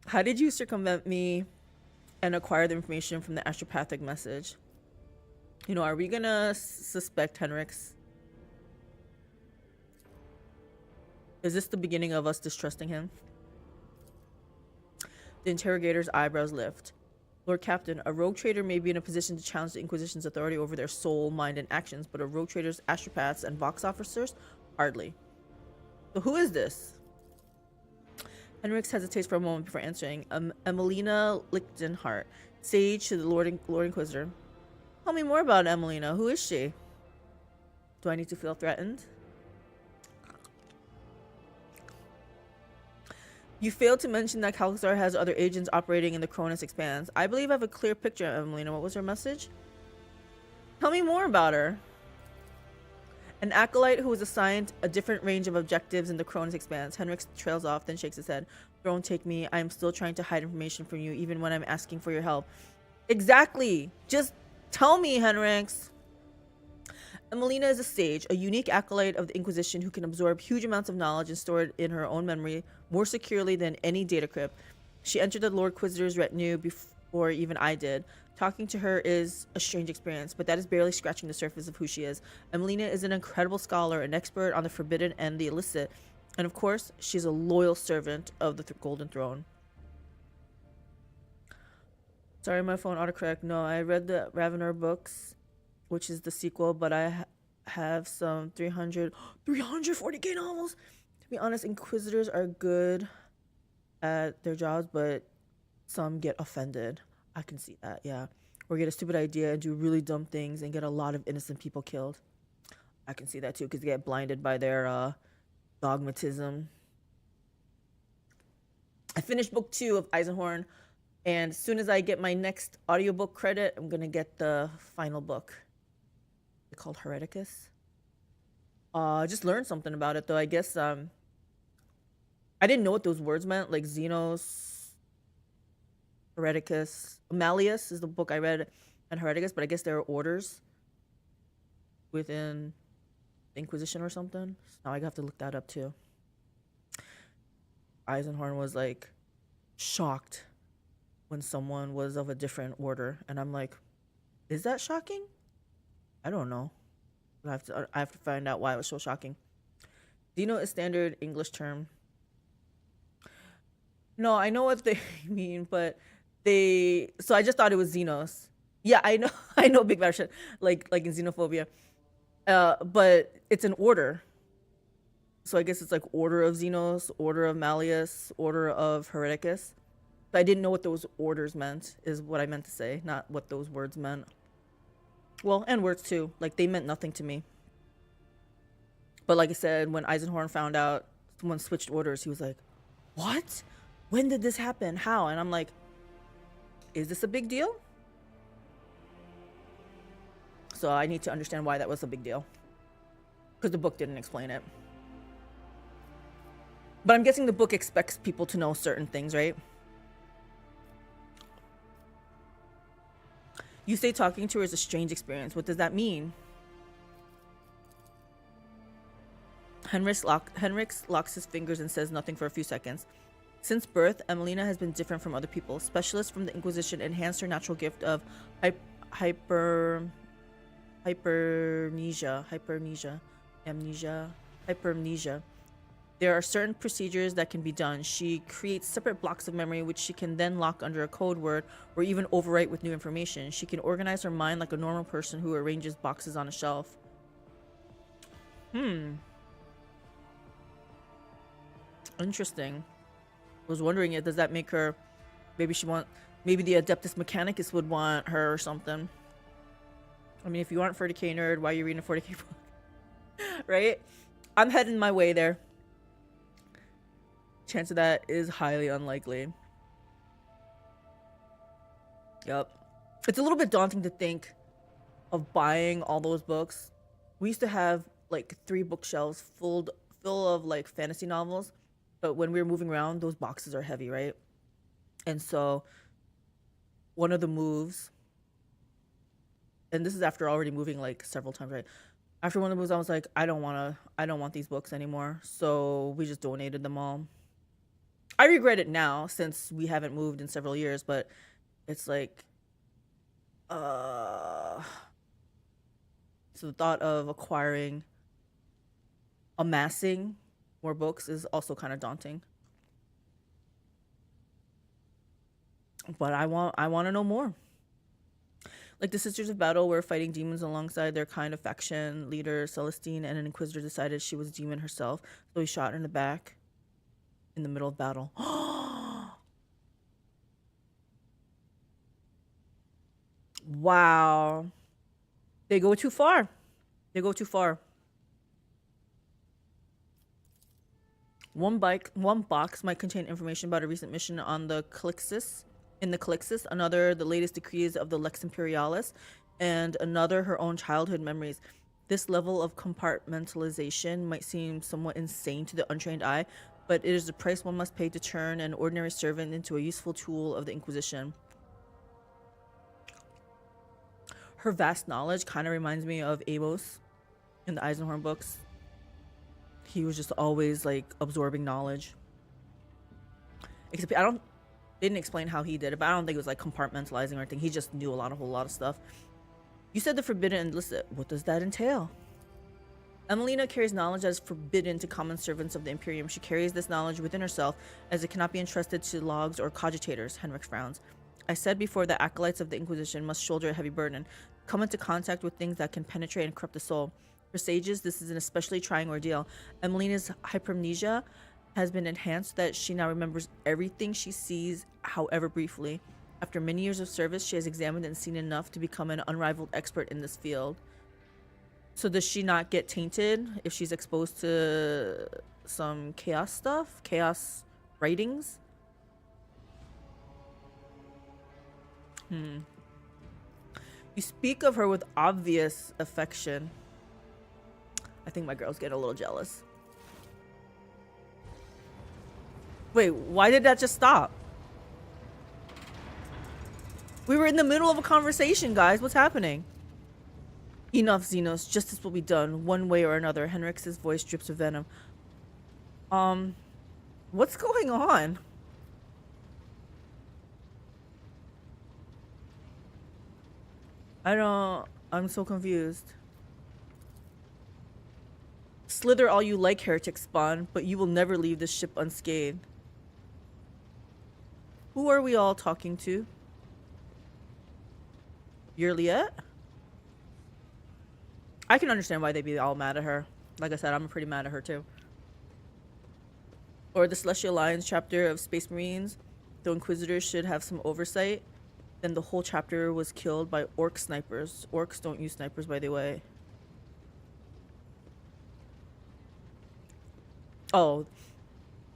How did you circumvent me and acquire the information from the astropathic message? You know, are we gonna suspect Henrix? Is this the beginning of us distrusting him? The interrogator's eyebrows lift. Lord Captain, a rogue trader may be in a position to challenge the Inquisition's authority over their soul, mind, and actions, but a rogue trader's astropaths and Vox officers? Hardly. So who is this? Henrix hesitates for a moment before answering. Emelina Lichtenhart, sage to the Lord Inquisitor. Tell me more about Emelina. Who is she? Do I need to feel threatened? You failed to mention that Calixar has other agents operating in the Cronus Expanse. I believe I have a clear picture of Emelina. What was her message? Tell me more about her. An acolyte who was assigned a different range of objectives in the Cronus Expanse. Henrix trails off, then shakes his head. Don't take me. I am still trying to hide information from you, even when I'm asking for your help. Exactly. Just tell me, Henrix. Emelina is a sage, a unique acolyte of the Inquisition who can absorb huge amounts of knowledge and store it in her own memory more securely than any data crypt. She entered the Lord Inquisitor's retinue before even I did. Talking to her is a strange experience, but that is barely scratching the surface of who she is. Emelina is an incredible scholar, an expert on the forbidden and the illicit, and of course, she's a loyal servant of the Golden Throne. Sorry, my phone autocorrect. No, I read the Ravener books, which is the sequel, but I have some 340k novels. To be honest, Inquisitors are good at their jobs, but some get offended. I can see that, yeah. Or get a stupid idea and do really dumb things and get a lot of innocent people killed. I can see that too, because they get blinded by their dogmatism. I finished book 2 of Eisenhorn, and as soon as I get my next audiobook credit, I'm going to get the final book. It's called Hereticus. I just learned something about it, though. I guess I didn't know what those words meant, like Xenos, Hereticus. Malleus is the book I read, and Hereticus, but I guess there are orders within the Inquisition or something. So now I have to look that up too. Eisenhorn was like shocked when someone was of a different order, and I'm like, is that shocking? I don't know. I have to find out why it was so shocking. Xeno is standard English term. No, I know what they mean, but so I just thought it was Xenos. Yeah, I know big bad shit, like in Xenophobia. But it's an order. So I guess it's like Order of Xenos, Order of Malleus, Order of Hereticus. So I didn't know what those orders meant, is what I meant to say, not what those words meant. Well, and words too. Like, they meant nothing to me. But like I said, when Eisenhorn found out someone switched orders. He was like, what? When did this happen? How? And I'm like, is this a big deal? So I need to understand why that was a big deal. Because the book didn't explain it. But I'm guessing the book expects people to know certain things, right? You say talking to her is a strange experience. What does that mean? Yremeryss locks his fingers and says nothing for a few seconds. Since birth, Emelina has been different from other people. Specialists from the Inquisition enhanced her natural gift of hypermnesia. There are certain procedures that can be done. She creates separate blocks of memory which she can then lock under a code word or even overwrite with new information. She can organize her mind like a normal person who arranges boxes on a shelf. Interesting. I was wondering, does that make her, maybe the Adeptus Mechanicus would want her or something. I mean, if you aren't 40k nerd, why are you reading a 40k book? Right? I'm heading my way there. Chance of that is highly unlikely. Yep. It's a little bit daunting to think of buying all those books. We used to have like 3 bookshelves full of like fantasy novels, but when we were moving around, those boxes are heavy, right? And so one of the moves, and this is after already moving like several times, right? After one of the moves, I was like, I don't want these books anymore. So we just donated them all. I regret it now since we haven't moved in several years, but it's like, so the thought of amassing more books is also kind of daunting. But I want to know more. Like the Sisters of Battle were fighting demons alongside their kind of faction leader, Celestine, and an Inquisitor decided she was a demon herself, so he shot her in the back in the middle of battle. Wow. They go too far. They go too far. One box might contain information about a recent mission on the Calyxis, another the latest decrees of the Lex Imperialis, and another her own childhood memories. This level of compartmentalization might seem somewhat insane to the untrained eye, but it is the price one must pay to turn an ordinary servant into a useful tool of the Inquisition. Her vast knowledge kind of reminds me of Amos in the Eisenhorn books. He was just always like absorbing knowledge. Except they didn't explain how he did it, but I don't think it was like compartmentalizing or anything. He just knew a whole lot of stuff. You said the forbidden and illicit. What does that entail? Emelina carries knowledge that is forbidden to common servants of the Imperium. She carries this knowledge within herself, as it cannot be entrusted to logs or cogitators. Henrik frowns. I said before that acolytes of the Inquisition must shoulder a heavy burden, come into contact with things that can penetrate and corrupt the soul. For sages, this is an especially trying ordeal. Emelina's hypermnesia has been enhanced that she now remembers everything she sees, however briefly. After many years of service, she has examined and seen enough to become an unrivaled expert in this field. So does she not get tainted if she's exposed to some chaos stuff? Chaos writings? You speak of her with obvious affection. I think my girls get a little jealous. Wait, why did that just stop? We were in the middle of a conversation, guys. What's happening? Enough, Xenos. Justice will be done, one way or another. Henrik's voice drips with venom. What's going on? I'm so confused. Slither all you like, heretic spawn, but you will never leave this ship unscathed. Who are we all talking to? Yremeryss? I can understand why they'd be all mad at her. Like I said, I'm pretty mad at her too. Or the Celestial Alliance chapter of Space Marines. The Inquisitors should have some oversight. Then the whole chapter was killed by orc snipers. Orcs don't use snipers, by the way. Oh,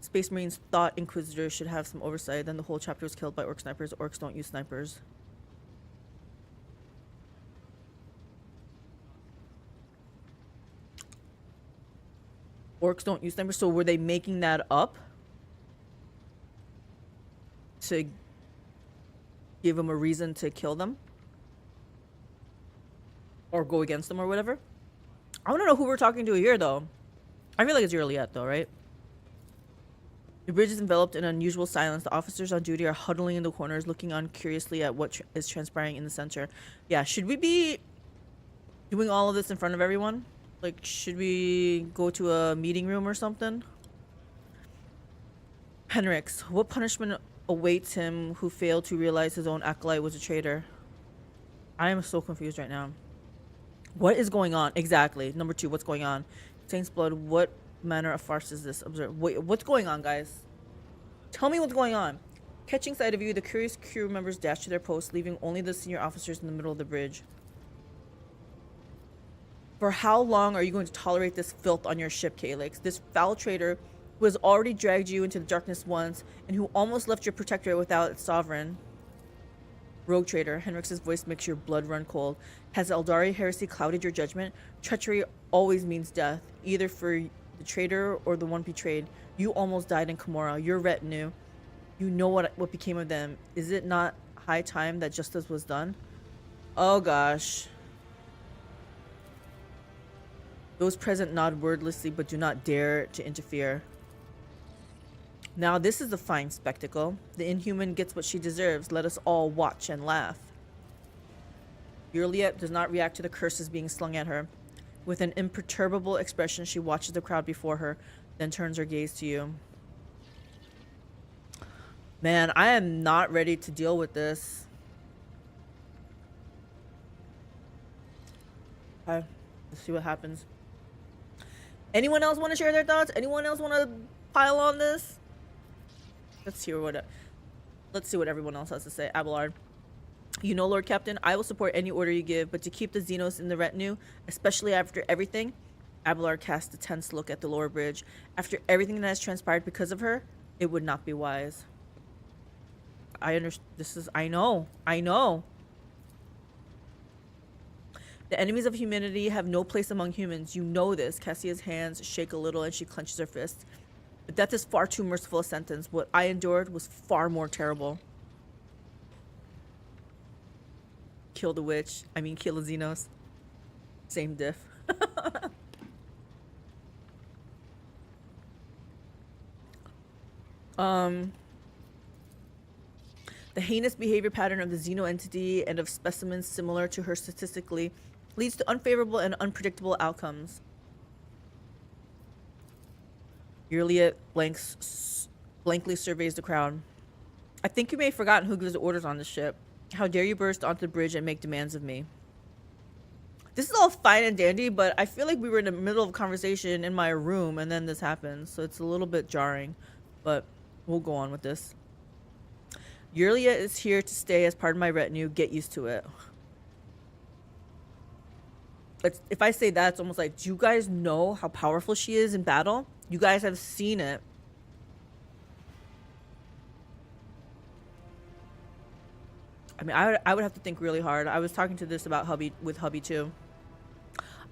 Space Marines thought Inquisitors should have some oversight. Then the whole chapter was killed by orc snipers. Orcs don't use snipers. Orcs don't use snipers. So were they making that up to give them a reason to kill them? Or go against them or whatever? I want to know who we're talking to here, though. I feel like it's Yremeryss, though, right? The bridge is enveloped in unusual silence. The officers on duty are huddling in the corners, looking on curiously at what is transpiring in the center. Yeah, should we be doing all of this in front of everyone? Like, should we go to a meeting room or something? Yremeryss, what punishment awaits him who failed to realize his own acolyte was a traitor? I am so confused right now. What is going on? Exactly. Number 2, what's going on? Saint's Blood, what manner of farce is this? Observe. Wait, what's going on, guys? Tell me what's going on. Catching sight of you, the curious crew members dash to their posts, leaving only the senior officers in the middle of the bridge. For how long are you going to tolerate this filth on your ship, Calyx? This foul traitor who has already dragged you into the darkness once and who almost left your protectorate without its sovereign. Rogue traitor, Yremeryss's voice makes your blood run cold. Has Eldari heresy clouded your judgment? Treachery always means death, either for the traitor or the one betrayed. You almost died in Camorra. Your retinue, you know what became of them. Is it not high time that justice was done? Oh gosh. Those present nod wordlessly but do not dare to interfere. Now this is a fine spectacle. The inhuman gets what she deserves. Let us all watch and laugh. Yremeryss does not react to the curses being slung at her. With an imperturbable expression, she watches the crowd before her, then turns her gaze to you. Man, I am not ready to deal with this. Okay, let's see what happens. Anyone else want to share their thoughts? Anyone else want to pile on this? Let's see what everyone else has to say. Abelard. You know, Lord Captain, I will support any order you give, but to keep the Xenos in the retinue, especially after everything, Abelard cast a tense look at the lower bridge. After everything that has transpired because of her, it would not be wise. I understand. I know. The enemies of humanity have no place among humans. You know this. Cassia's hands shake a little and she clenches her fist. But death is far too merciful a sentence. What I endured was far more terrible. Kill the witch. I mean, kill the Xenos. Same diff. The heinous behavior pattern of the Xeno entity and of specimens similar to her statistically leads to unfavorable and unpredictable outcomes. Yremeryss blankly surveys the crowd. I think you may have forgotten who gives orders on this ship. How dare you burst onto the bridge and make demands of me? This is all fine and dandy, but I feel like we were in the middle of a conversation in my room and then this happened, so it's a little bit jarring, but we'll go on with this. Yremeryss is here to stay as part of my retinue. Get used to it. If I say that, it's almost like, do you guys know how powerful she is in battle? You guys have seen it. I mean, I would have to think really hard. I was talking to this about with hubby too.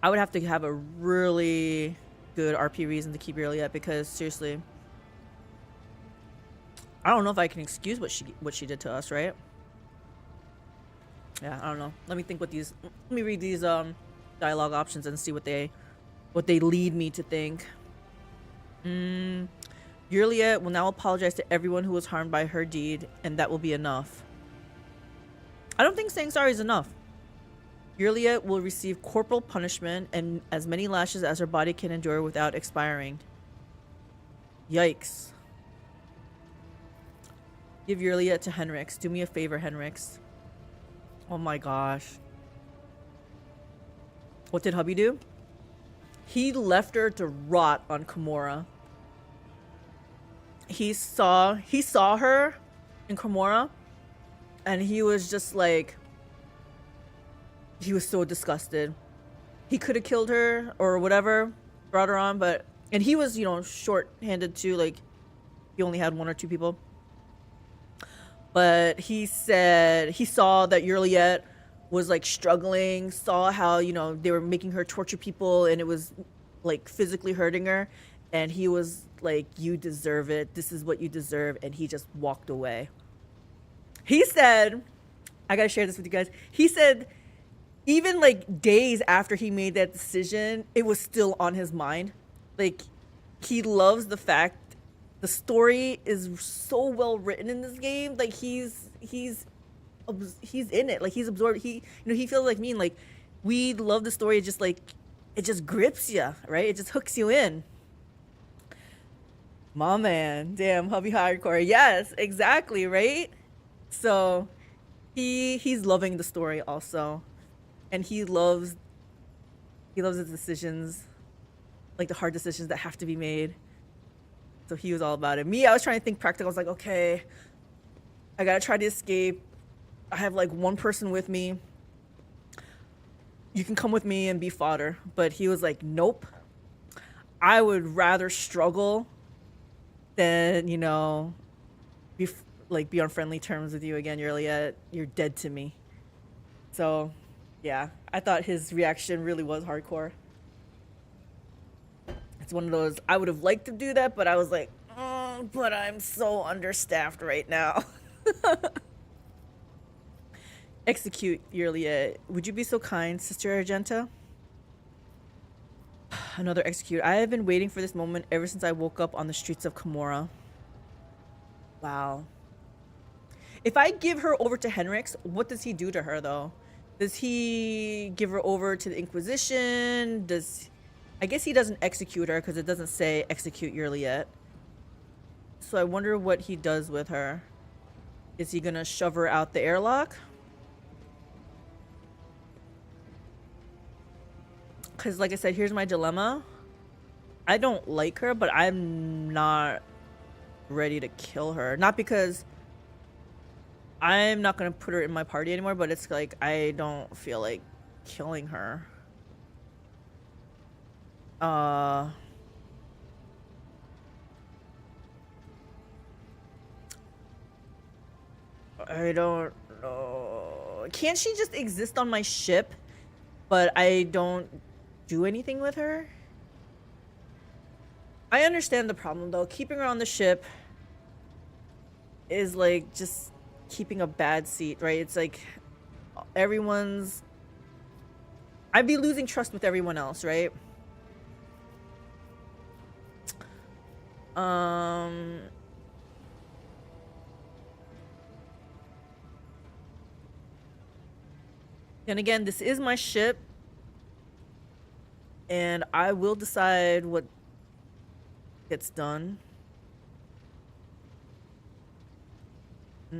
I would have to have a really good RP reason to keep Yremeryss, because seriously, I don't know if I can excuse what she did to us, right? Yeah, I don't know. Let me think what these. Let me read these dialogue options and see what they lead me to think. Yremeryss will now apologize to everyone who was harmed by her deed, and that will be enough. I don't think saying sorry is enough. Yremeryss will receive corporal punishment and as many lashes as her body can endure without expiring. Yikes. Give Yremeryss to Yremeryss. Do me a favor, Yremeryss. Oh my gosh. What did hubby do? He left her to rot on Camorra. He saw her in Camorra, and he was just like, he was so disgusted. He could have killed her or whatever, brought her on, but And he was, you know, short-handed too. Like, he only had 1 or 2 people. But he said he saw that Yremeryss was like struggling, saw how, you know, they were making her torture people and it was like physically hurting her. And he was like, you deserve it. This is what you deserve. And he just walked away. He said, I gotta share this with you guys. He said, even like days after he made that decision, it was still on his mind. Like, he loves the fact the story is so well written in this game. Like, he's in it. Like, he's absorbed. He, you know, he feels like me. And like, we love the story. It just like, it just grips you, right? It just hooks you in. My man, damn, hubby hardcore. Yes, exactly, right? So, he's loving the story also, and he loves his decisions, like the hard decisions that have to be made. So he was all about it. Me, I was trying to think practical. I was like, okay, I gotta try to escape. I have like 1 person with me. You can come with me and be fodder. But he was like, nope. I would rather struggle than, you know, be on friendly terms with you again. You're dead to me. So, yeah, I thought his reaction really was hardcore. It's one of those, I would have liked to do that, but I was like, but I'm so understaffed right now. Execute, Yremeryss. Would you be so kind, Sister Argenta? Another execute. I have been waiting for this moment ever since I woke up on the streets of Camorra. Wow. If I give her over to Yremeryss, what does he do to her, though? Does he give her over to the Inquisition? I guess he doesn't execute her because it doesn't say execute Yremeryss. So I wonder what he does with her. Is he gonna shove her out the airlock? Because like I said, here's my dilemma. I don't like her, but I'm not ready to kill her. Not because I'm not gonna put her in my party anymore, but it's like I don't feel like killing her. I don't know. Can't she just exist on my ship, but I don't do anything with her? I understand the problem though. Keeping her on the ship is like just keeping a bad seat, right? It's like I'd be losing trust with everyone else, right? And again, this is my ship, and I will decide what gets done. Wow,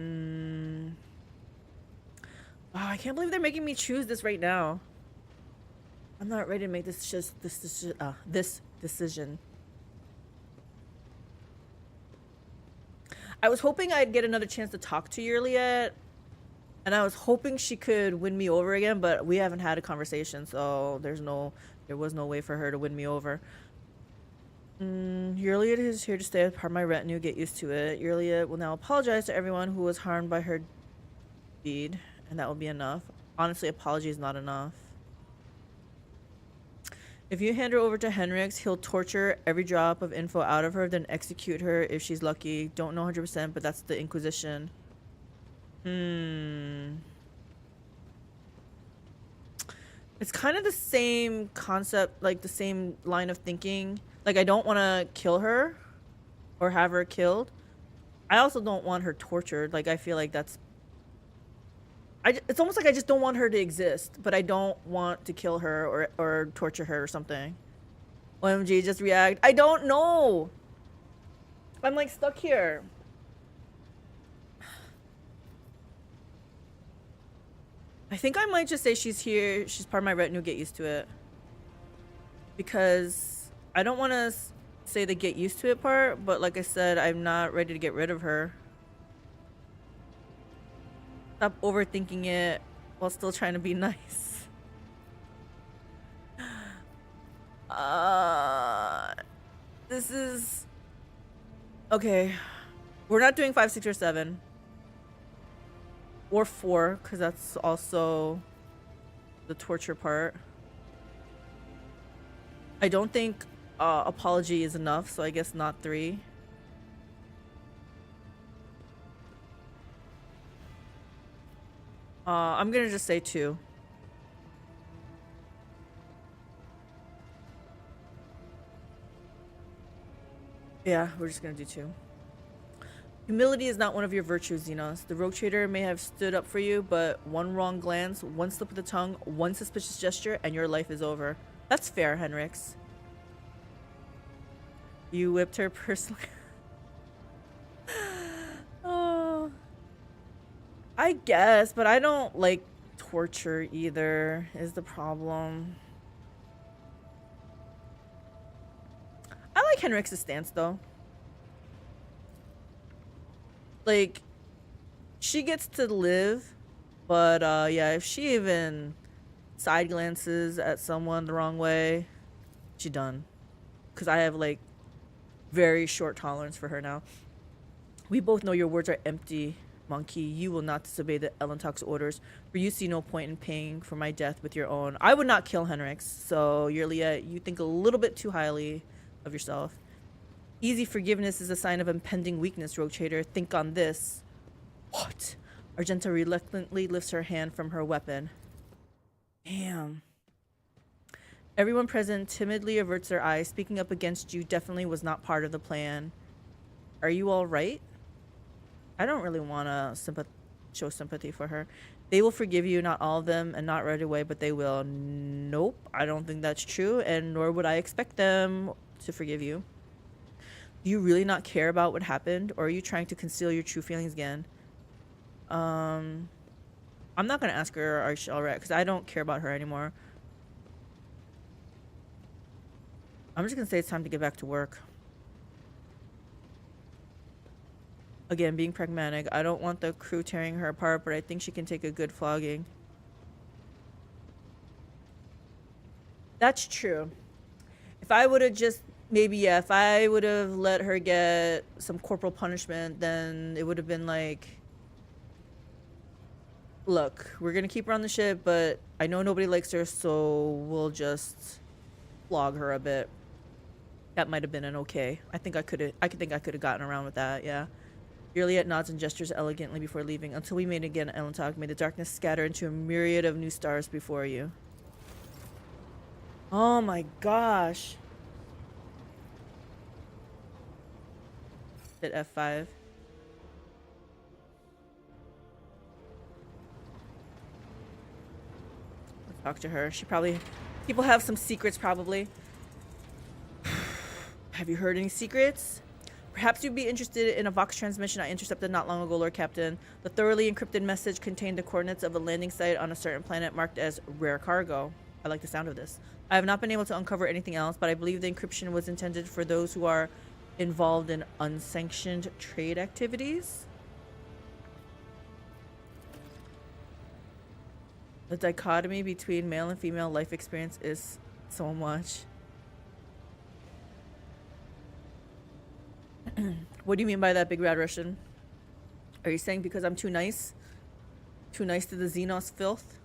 I can't believe they're making me choose this right now. I'm not ready to make this decision. I was hoping I'd get another chance to talk to Yremeryss, and I was hoping she could win me over again, but we haven't had a conversation, so there was no way for her to win me over. Yremeryss is here to stay as part of my retinue. Get used to it. Yremeryss will now apologize to everyone who was harmed by her deed, and that will be enough. Honestly, apology is not enough. If you hand her over to Yremeryss, he'll torture every drop of info out of her, then execute her if she's lucky. Don't know 100%, but that's the Inquisition. It's kind of the same concept, like the same line of thinking. Like, I don't want to kill her or have her killed. I also don't want her tortured. Like, I feel like that's... it's almost like I just don't want her to exist, but I don't want to kill her or torture her or something. OMG, just react. I don't know. I'm like stuck here. I think I might just say she's here. She's part of my retinue. Get used to it. Because I don't want to say the get used to it part, but like I said, I'm not ready to get rid of her. Stop overthinking it while still trying to be nice. this is... Okay. We're not doing 5, 6, or 7. Or 4, because that's also the torture part. I don't think apology is enough, so I guess not 3. I'm gonna just say 2. Yeah, we're just gonna do 2. Humility is not one of your virtues, Xenos. The rogue trader may have stood up for you, but one wrong glance, one slip of the tongue, one suspicious gesture, and your life is over. That's fair, Yremeryss. You whipped her personally. Oh, I guess, but I don't like torture either, is the problem. I like Yremeryss's stance, though. Like, she gets to live, but yeah, if she even side glances at someone the wrong way, she done. Because I have, like, very short tolerance for her now. We both know your words are empty, monkey. You will not disobey the Elentok's orders, for you see no point in paying for my death with your own. I would not kill Yremeryss, so Yremeryss, you think a little bit too highly of yourself. Easy forgiveness is a sign of impending weakness, rogue trader. Think on this. What? Argenta reluctantly lifts her hand from her weapon. Damn. Everyone present timidly averts their eyes. Speaking up against you definitely was not part of the plan. Are you all right? I don't really want to show sympathy for her. They will forgive you, not all of them, and not right away, but they will. Nope, I don't think that's true, and nor would I expect them to forgive you. Do you really not care about what happened, or are you trying to conceal your true feelings again? I'm not going to ask her, are she all right, because I don't care about her anymore. I'm just going to say it's time to get back to work. Again, being pragmatic. I don't want the crew tearing her apart, but I think she can take a good flogging. That's true. If I would have just... Maybe, yeah, if I would have let her get some corporal punishment, then it would have been like... Look, we're going to keep her on the ship, but I know nobody likes her, so we'll just flog her a bit. That might have been an okay. I think I could have gotten around with that, yeah. Yremeryss nods and gestures elegantly before leaving. Until we meet again, Elentok, may the darkness scatter into a myriad of new stars before you. Oh my gosh. Hit F5. Let's talk to her. She probably... People have some secrets, probably. Have you heard any secrets? Perhaps you'd be interested in a Vox transmission I intercepted not long ago, Lord Captain. The thoroughly encrypted message contained the coordinates of a landing site on a certain planet marked as rare cargo. I like the sound of this. I have not been able to uncover anything else, but I believe the encryption was intended for those who are involved in unsanctioned trade activities. The dichotomy between male and female life experience is so much. What do you mean by that, Big Bad Russian? Are you saying because I'm too nice? Too nice to the Xenos filth?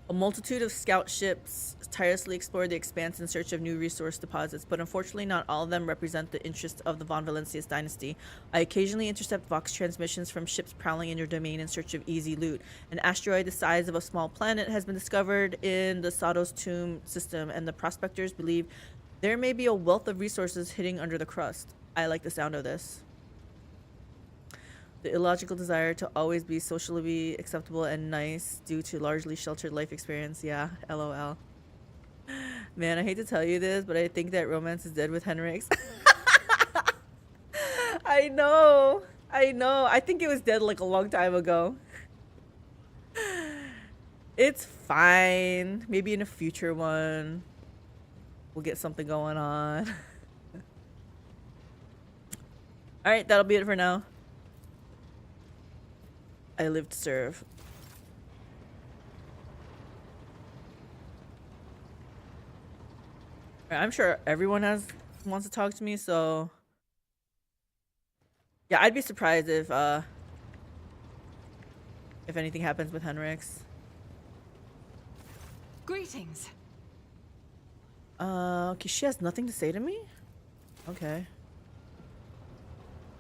A multitude of scout ships tirelessly explore the expanse in search of new resource deposits, but unfortunately not all of them represent the interests of the Von Valencius dynasty. I occasionally intercept Vox transmissions from ships prowling in your domain in search of easy loot. An asteroid the size of a small planet has been discovered in the Sado's Tomb system, and the prospectors believe there may be a wealth of resources hidden under the crust. I like the sound of this. The illogical desire to always be socially acceptable and nice due to largely sheltered life experience. Yeah, LOL. Man, I hate to tell you this, but I think that romance is dead with Yremeryss. I know. I think it was dead like a long time ago. It's fine. Maybe in a future one, we'll get something going on. Alright, that'll be it for now. I live to serve. I'm sure everyone wants to talk to me, so yeah, I'd be surprised if anything happens with Henrix. Greetings. Okay, she has nothing to say to me? Okay.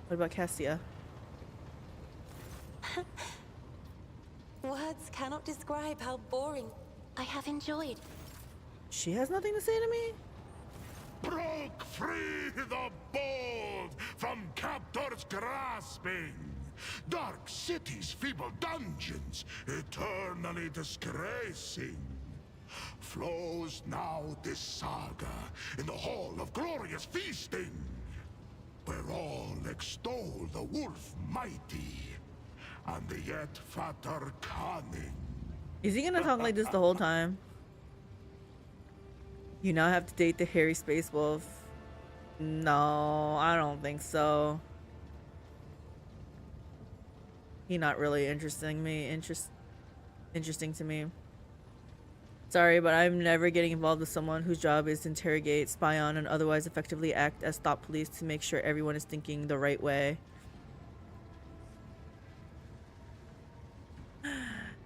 What about Cassia? Words cannot describe how boring I have enjoyed. She has nothing to say to me? Broke free the bold from captors grasping. Dark cities, feeble dungeons, eternally disgracing. Flows now this saga in the hall of glorious feasting, where all extol the wolf mighty and the yet fatter cunning. Is he gonna talk like this the whole time? You now have to date the hairy space wolf. No, I don't think so. He not really interesting to me. Sorry, but I'm never getting involved with someone whose job is to interrogate, spy on, and otherwise effectively act as thought police to make sure everyone is thinking the right way.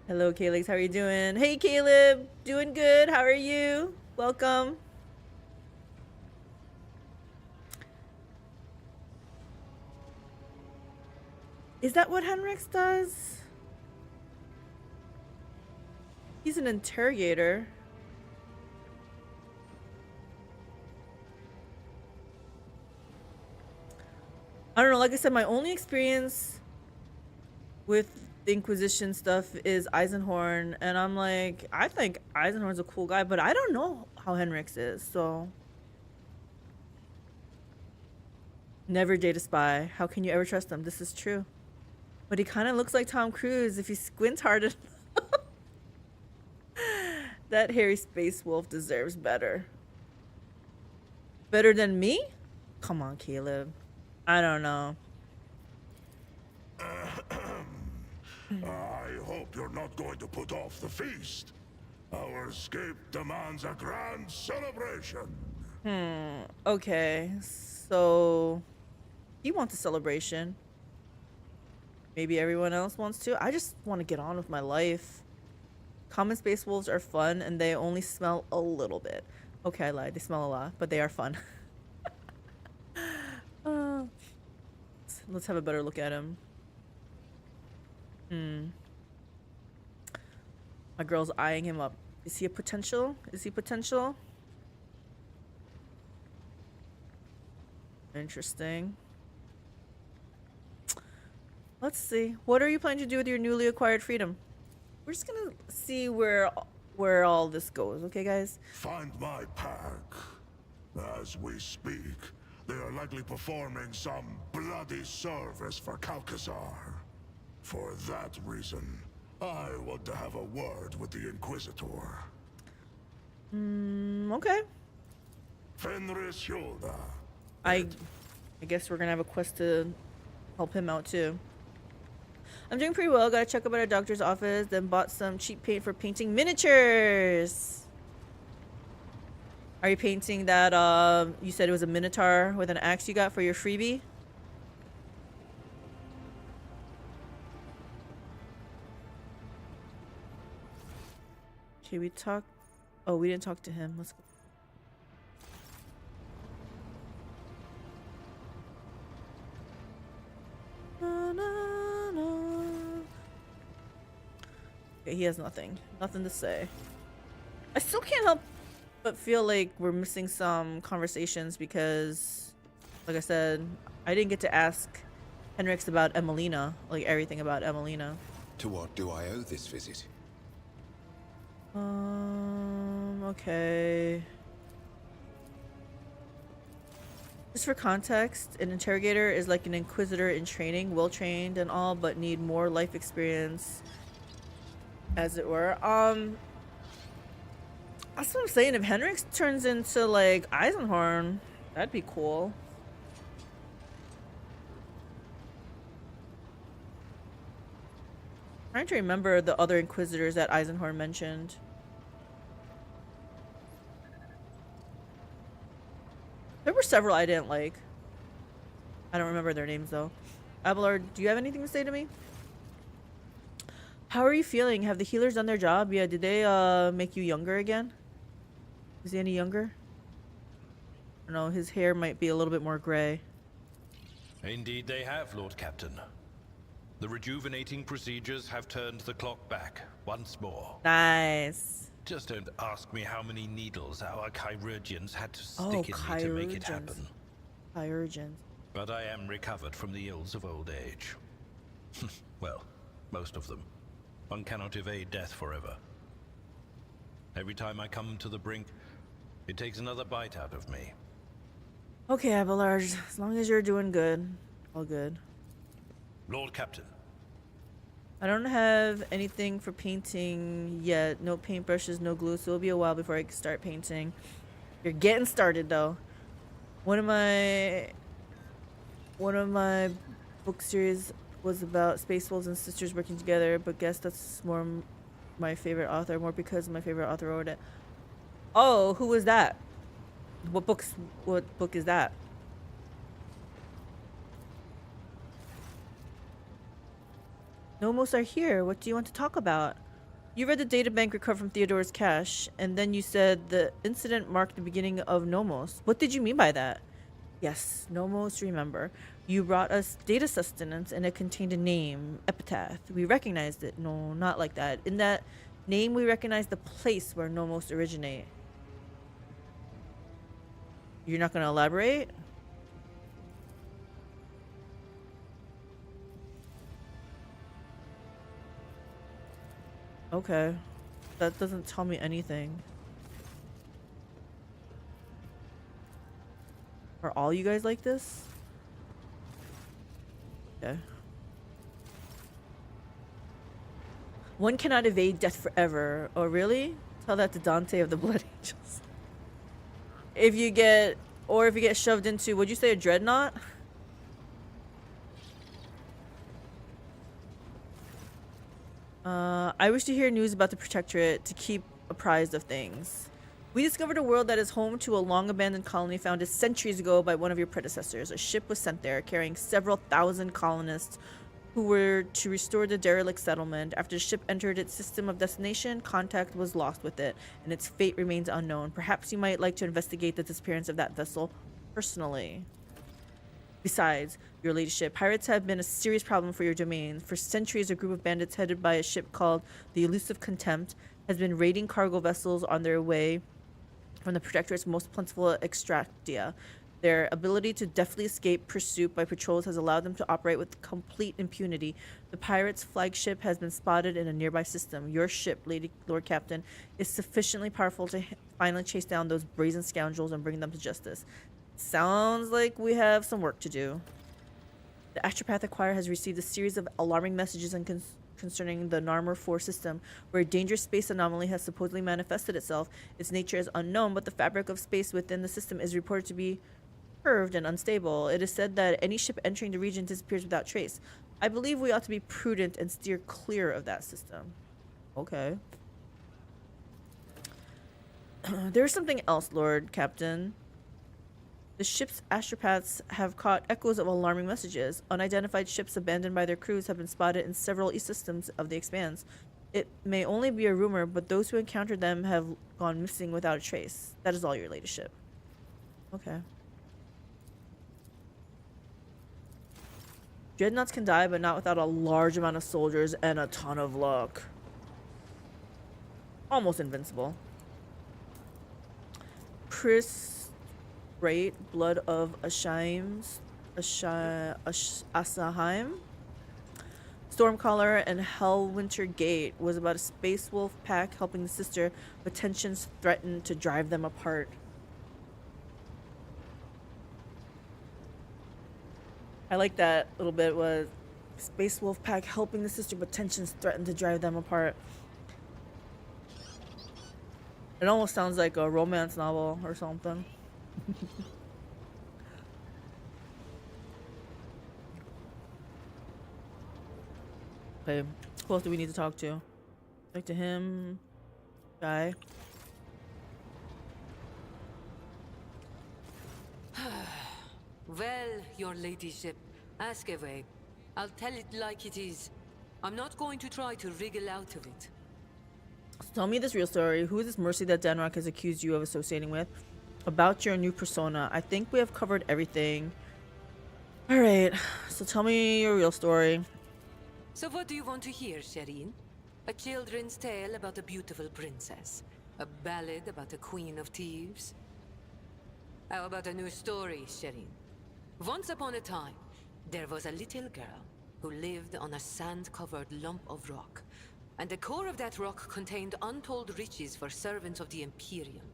Hello, Calyx. How are you doing? Hey, Caleb. Doing good. How are you? Welcome. Is that what Henrix does? He's an interrogator. I don't know. Like I said, my only experience with the Inquisition stuff is Eisenhorn, and I'm like, I think Eisenhorn's a cool guy, but I don't know how Henrix is, so. Never date a spy. How can you ever trust him? This is true. But he kind of looks like Tom Cruise if he squints hard enough. That hairy space wolf deserves better. Better than me? Come on, Caleb. I don't know. I hope you're not going to put off the feast. Our escape demands a grand celebration. Okay. So he wants a celebration. Maybe everyone else wants to. I just want to get on with my life. Common space wolves are fun and they only smell a little bit. Okay, I lied. They smell a lot, but they are fun. Let's have a better look at him. My girl's eyeing him up. Is he a potential? Is he potential? Interesting. Let's see. What are you planning to do with your newly acquired freedom? We're just gonna see where all this goes, okay, guys? Find my pack. As we speak, they are likely performing some bloody service for Calcazar. For that reason, I want to have a word with the Inquisitor. Okay. Fenris Hilda. I guess we're gonna have a quest to help him out too. I'm doing pretty well. Gotta check up at our doctor's office, then bought some cheap paint for painting miniatures. Are you painting that, you said it was a minotaur with an axe you got for your freebie? Okay, we talked. Oh, we didn't talk to him. Let's go. Na, na, na. Okay, he has nothing to say. I still can't help but feel like we're missing some conversations because, like I said, I didn't get to ask Henrix about Emelina, like everything about Emelina. To what do I owe this visit? Okay. Just for context, an interrogator is like an inquisitor in training, well trained and all, but need more life experience, as it were. That's what I'm saying. If Henrix turns into like Eisenhorn, that'd be cool. Trying to remember the other inquisitors that Eisenhorn mentioned. There were several I didn't like. I don't remember their names though. Abelard, do you have anything to say to me? How are you feeling? Have the healers done their job? Yeah, did they make you younger again? Is he any younger? I don't know, his hair might be a little bit more gray. Indeed they have, Lord Captain. The rejuvenating procedures have turned the clock back once more. Nice. Just don't ask me how many needles our chirurgeons had to stick in me to make it happen. Chirurgeons. But I am recovered from the ills of old age. Well, most of them. One cannot evade death forever. Every time I come to the brink, it takes another bite out of me. Okay, Abelard, as long as you're doing good, all good. Lord Captain. I don't have anything for painting yet. No paintbrushes, no glue, so it'll be a while before I can start painting. You're getting started though. One of my book series was about space wolves and sisters working together, but guess that's more my favorite author, more because my favorite author wrote it. Oh, who was that? What book is that? Nomos are here. What do you want to talk about? You read the databank recovered from Theodore's cache, and then you said the incident marked the beginning of Nomos. What did you mean by that? Yes, Nomos, remember. You brought us data sustenance, and it contained a name, epitaph. We recognized it. No, not like that. In that name, we recognized the place where Nomos originate. You're not going to elaborate? Okay. That doesn't tell me anything. Are all you guys like this? Okay. One cannot evade death forever. Oh, really? Tell that to Dante of the Blood Angels. If you get shoved into, would you say a dreadnought? I wish to hear news about the Protectorate to keep apprised of things. We discovered a world that is home to a long-abandoned colony founded centuries ago by one of your predecessors. A ship was sent there carrying several thousand colonists who were to restore the derelict settlement. After the ship entered its system of destination, contact was lost with it, and its fate remains unknown. Perhaps you might like to investigate the disappearance of that vessel personally. Besides, your ladyship, pirates have been a serious problem for your domain. For centuries, a group of bandits headed by a ship called the Elusive Contempt has been raiding cargo vessels on their way from the Protectorate's most plentiful extractia. Their ability to deftly escape pursuit by patrols has allowed them to operate with complete impunity. The pirates' flagship has been spotted in a nearby system. Your ship, Lord Captain, is sufficiently powerful to finally chase down those brazen scoundrels and bring them to justice. Sounds like we have some work to do. The Astropathic Choir has received a series of alarming messages concerning the Narmer 4 system, where a dangerous space anomaly has supposedly manifested itself. Its nature is unknown, but the fabric of space within the system is reported to be curved and unstable. It is said that any ship entering the region disappears without trace. I believe we ought to be prudent and steer clear of that system. Okay. There's something else, Lord Captain. The ship's astropaths have caught echoes of alarming messages. Unidentified ships abandoned by their crews have been spotted in several systems of the Expanse. It may only be a rumor, but those who encountered them have gone missing without a trace. That is all, your ladyship. Okay. Dreadnoughts can die, but not without a large amount of soldiers and a ton of luck. Almost invincible. Chris... Right, Blood of Asaheim, Stormcaller and Hellwinter Gate was about a space wolf pack helping the sister, but tensions threatened to drive them apart. I like that little bit, was space wolf pack helping the sister, but tensions threatened to drive them apart. It almost sounds like a romance novel or something. Okay, who else do we need to talk to? Talk to him. Guy. Well, your ladyship, ask away. I'll tell it like it is. I'm not going to try to wriggle out of it. So tell me this real story. Who is this Mercy that Denrock has accused you of associating with? About your new persona. I think we have covered everything. Alright, so tell me your real story. So what do you want to hear, Shireen? A children's tale about a beautiful princess? A ballad about a queen of thieves? How about a new story, Shireen? Once upon a time, there was a little girl who lived on a sand-covered lump of rock. And the core of that rock contained untold riches for servants of the Imperium.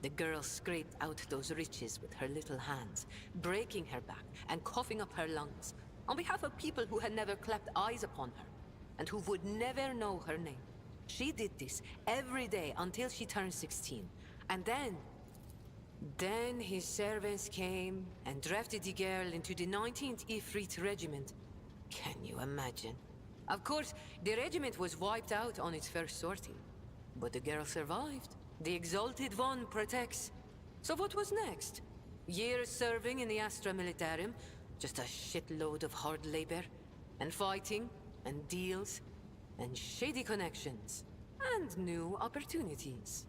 The girl scraped out those riches with her little hands, breaking her back and coughing up her lungs, on behalf of people who had never clapped eyes upon her, and who would never know her name. She did this every day until she turned 16. And then his servants came and drafted the girl into the 19th Ifrit Regiment. Can you imagine? Of course, the regiment was wiped out on its first sortie. But the girl survived. The Exalted One protects. So what was next? Years serving in the Astra Militarum, just a shitload of hard labor, and fighting, and deals, and shady connections, and new opportunities.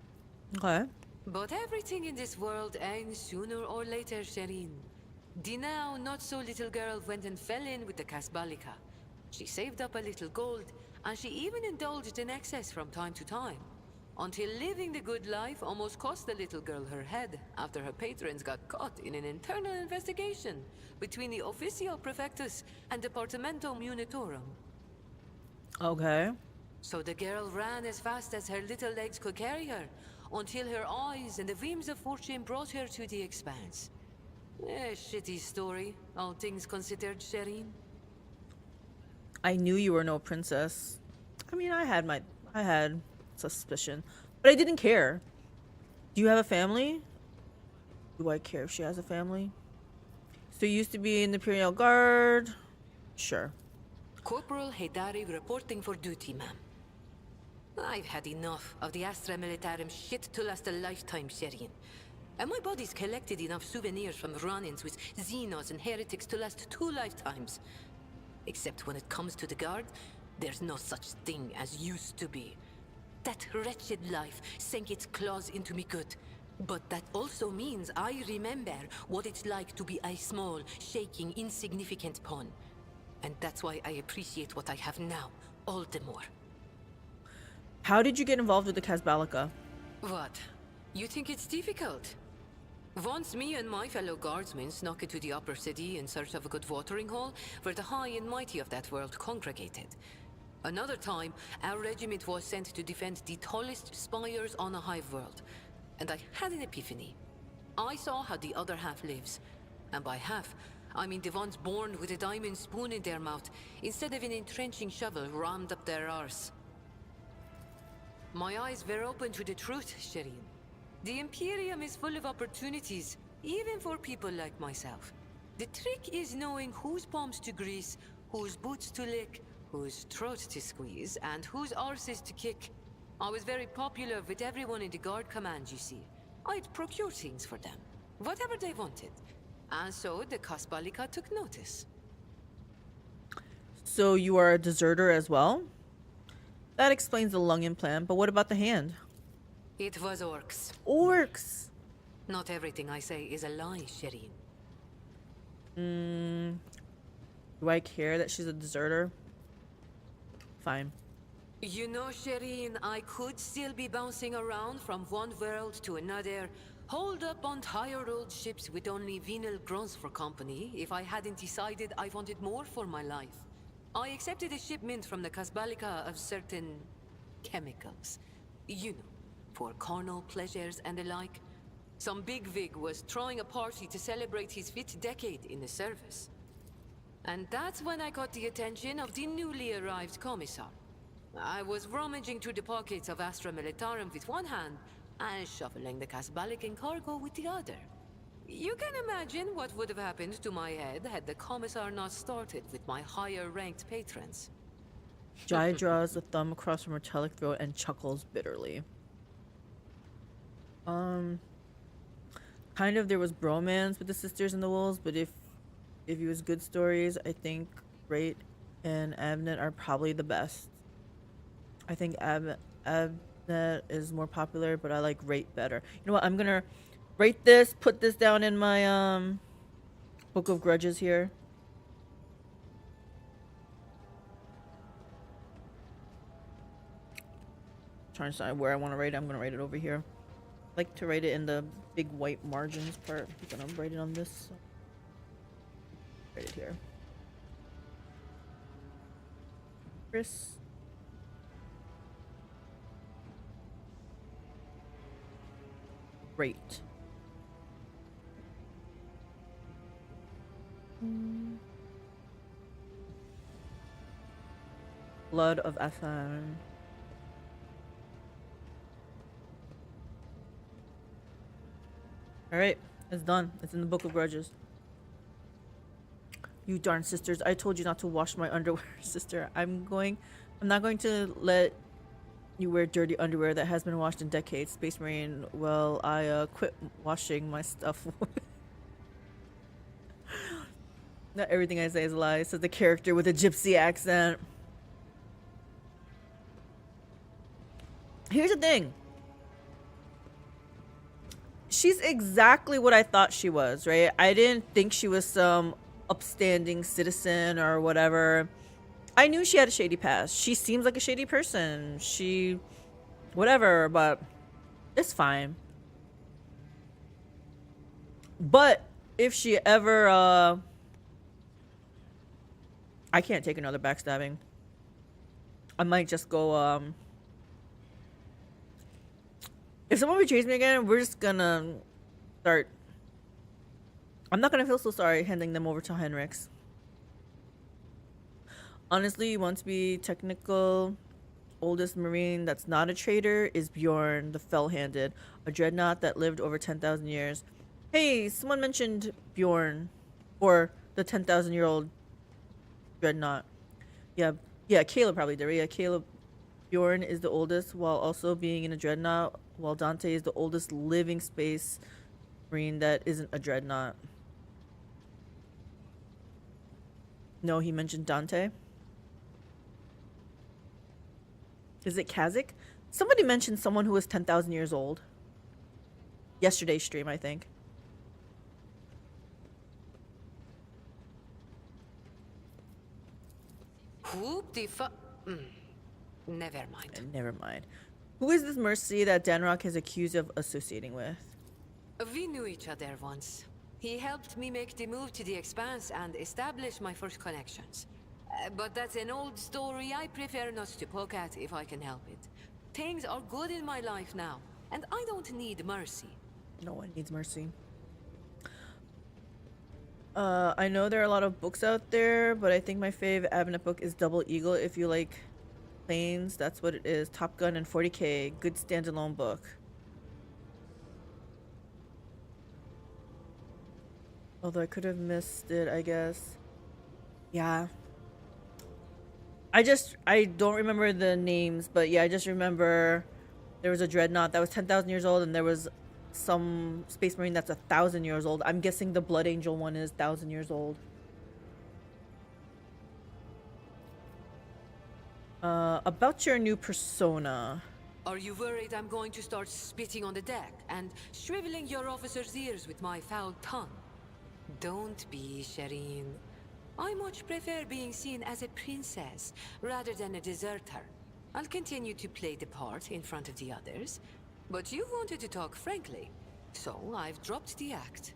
Okay. But everything in this world ends sooner or later, Shireen. The now not-so-little girl went and fell in with the Kasbalika. She saved up a little gold, and she even indulged in excess from time to time. Until living the good life almost cost the little girl her head after her patrons got caught in an internal investigation between the Officio Prefectus and Departamento Munitorum. Okay. So the girl ran as fast as her little legs could carry her, until her eyes and the beams of fortune brought her to the expanse. A shitty story, all things considered, Shireen. I knew you were no princess. I mean, I had suspicion, but I didn't care. Do you have a family? Do I care if she has a family? So you used to be in the Imperial Guard? Sure. Corporal Haydari reporting for duty, ma'am. I've had enough of the Astra Militarum shit to last a lifetime, Shireen. And my body's collected enough souvenirs from run-ins with Xenos and heretics to last 2 lifetimes. Except when it comes to the Guard, there's no such thing as used to be. That wretched life sank its claws into me good. But that also means I remember what it's like to be a small, shaking, insignificant pawn. And that's why I appreciate what I have now, all the more. How did you get involved with the Kasbalika? What? You think it's difficult? Once me and my fellow guardsmen snuck into the upper city in search of a good watering hole, where the high and mighty of that world congregated. Another time, our regiment was sent to defend the tallest spires on a hive world. And I had an epiphany. I saw how the other half lives. And by half, I mean the ones born with a diamond spoon in their mouth, instead of an entrenching shovel rammed up their arse. My eyes were open to the truth, Shireen. The Imperium is full of opportunities, even for people like myself. The trick is knowing whose palms to grease, whose boots to lick, whose throat to squeeze, and whose arses to kick. I was very popular with everyone in the Guard Command, you see. I'd procure things for them, whatever they wanted. And so the Kasbalika took notice. So you are a deserter as well? That explains the lung implant, but what about the hand? It was orcs. Orcs! Not everything I say is a lie, Shireen. Do I care that she's a deserter? Fine. You know, Shireen, I could still be bouncing around from one world to another, holed up on tired old ships with only venal grunts for company, if I hadn't decided I wanted more for my life. I accepted a shipment from the Kasbalika of certain chemicals. You know, for carnal pleasures and the like. Some bigwig was throwing a party to celebrate his 5th decade in the service. And that's when I got the attention of the newly arrived commissar. I was rummaging through the pockets of Astra Militarum with one hand, and shuffling the Kasbalican cargo with the other. You can imagine what would have happened to my head had the commissar not started with my higher-ranked patrons. Jai draws a thumb across her metallic throat and chuckles bitterly. kind of there was bromance with the sisters and the wolves, but if it was good stories, I think Rate and Abnet are probably the best. I think Abnet is more popular, but I like Rate better. You know what? I'm gonna rate this, put this down in my Book of Grudges here. Trying to decide where I want to rate it. I'm gonna rate it over here. I like to rate it in the big white margins part. I'm gonna rate it on this. Rate it here. Chris. Rate. Blood of Athan. Alright, it's done. It's in the Book of Grudges. You darn sisters. I told you not to wash my underwear, sister. I'm not going to let you wear dirty underwear that has been washed in decades, Space Marine. Well, I quit washing my stuff. Not everything I say is a lie, says the character with a gypsy accent. Here's the thing. She's exactly what I thought she was, right? I didn't think she was some upstanding citizen or whatever. I knew she had a shady past. She seems like a shady person. She... whatever, but it's fine. But if she ever, I can't take another backstabbing. I might just go, if someone betrays me again, we're just gonna start... I'm not gonna feel so sorry handing them over to Henrix. Honestly, you want to be technical, oldest Marine that's not a traitor is Bjorn the Fell-Handed, a dreadnought that lived over 10,000 years. Hey, someone mentioned Bjorn, or the 10,000-year-old dreadnought. Yeah, Caleb probably did. Yeah, Caleb. Bjorn is the oldest while also being in a dreadnought, while Dante is the oldest living space Marine that isn't a dreadnought. No, he mentioned Dante. Is it Kazik? Somebody mentioned someone who was 10,000 years old. Yesterday's stream, I think. Whoop the fu- Never mind. Never mind. Who is this Mercy that Danrock is accused of associating with? We knew each other once. He helped me make the move to the Expanse and establish my first connections. But that's an old story I prefer not to poke at if I can help it. Things are good in my life now, and I don't need mercy. No one needs mercy. I know there are a lot of books out there, but I think my fave Abnett book is Double Eagle. If you like planes, that's what it is. Top Gun and 40K. Good standalone book. Although I could have missed it, I guess. Yeah. I don't remember the names, but yeah, I just remember there was a dreadnought that was 10,000 years old, and there was some Space Marine that's 1,000 years old. I'm guessing the Blood Angel one is 1,000 years old. About your new persona. Are you worried I'm going to start spitting on the deck and shriveling your officers' ears with my foul tongue? Don't be, Shireen. I much prefer being seen as a princess rather than a deserter. I'll continue to play the part in front of the others, but you wanted to talk frankly, so I've dropped the act.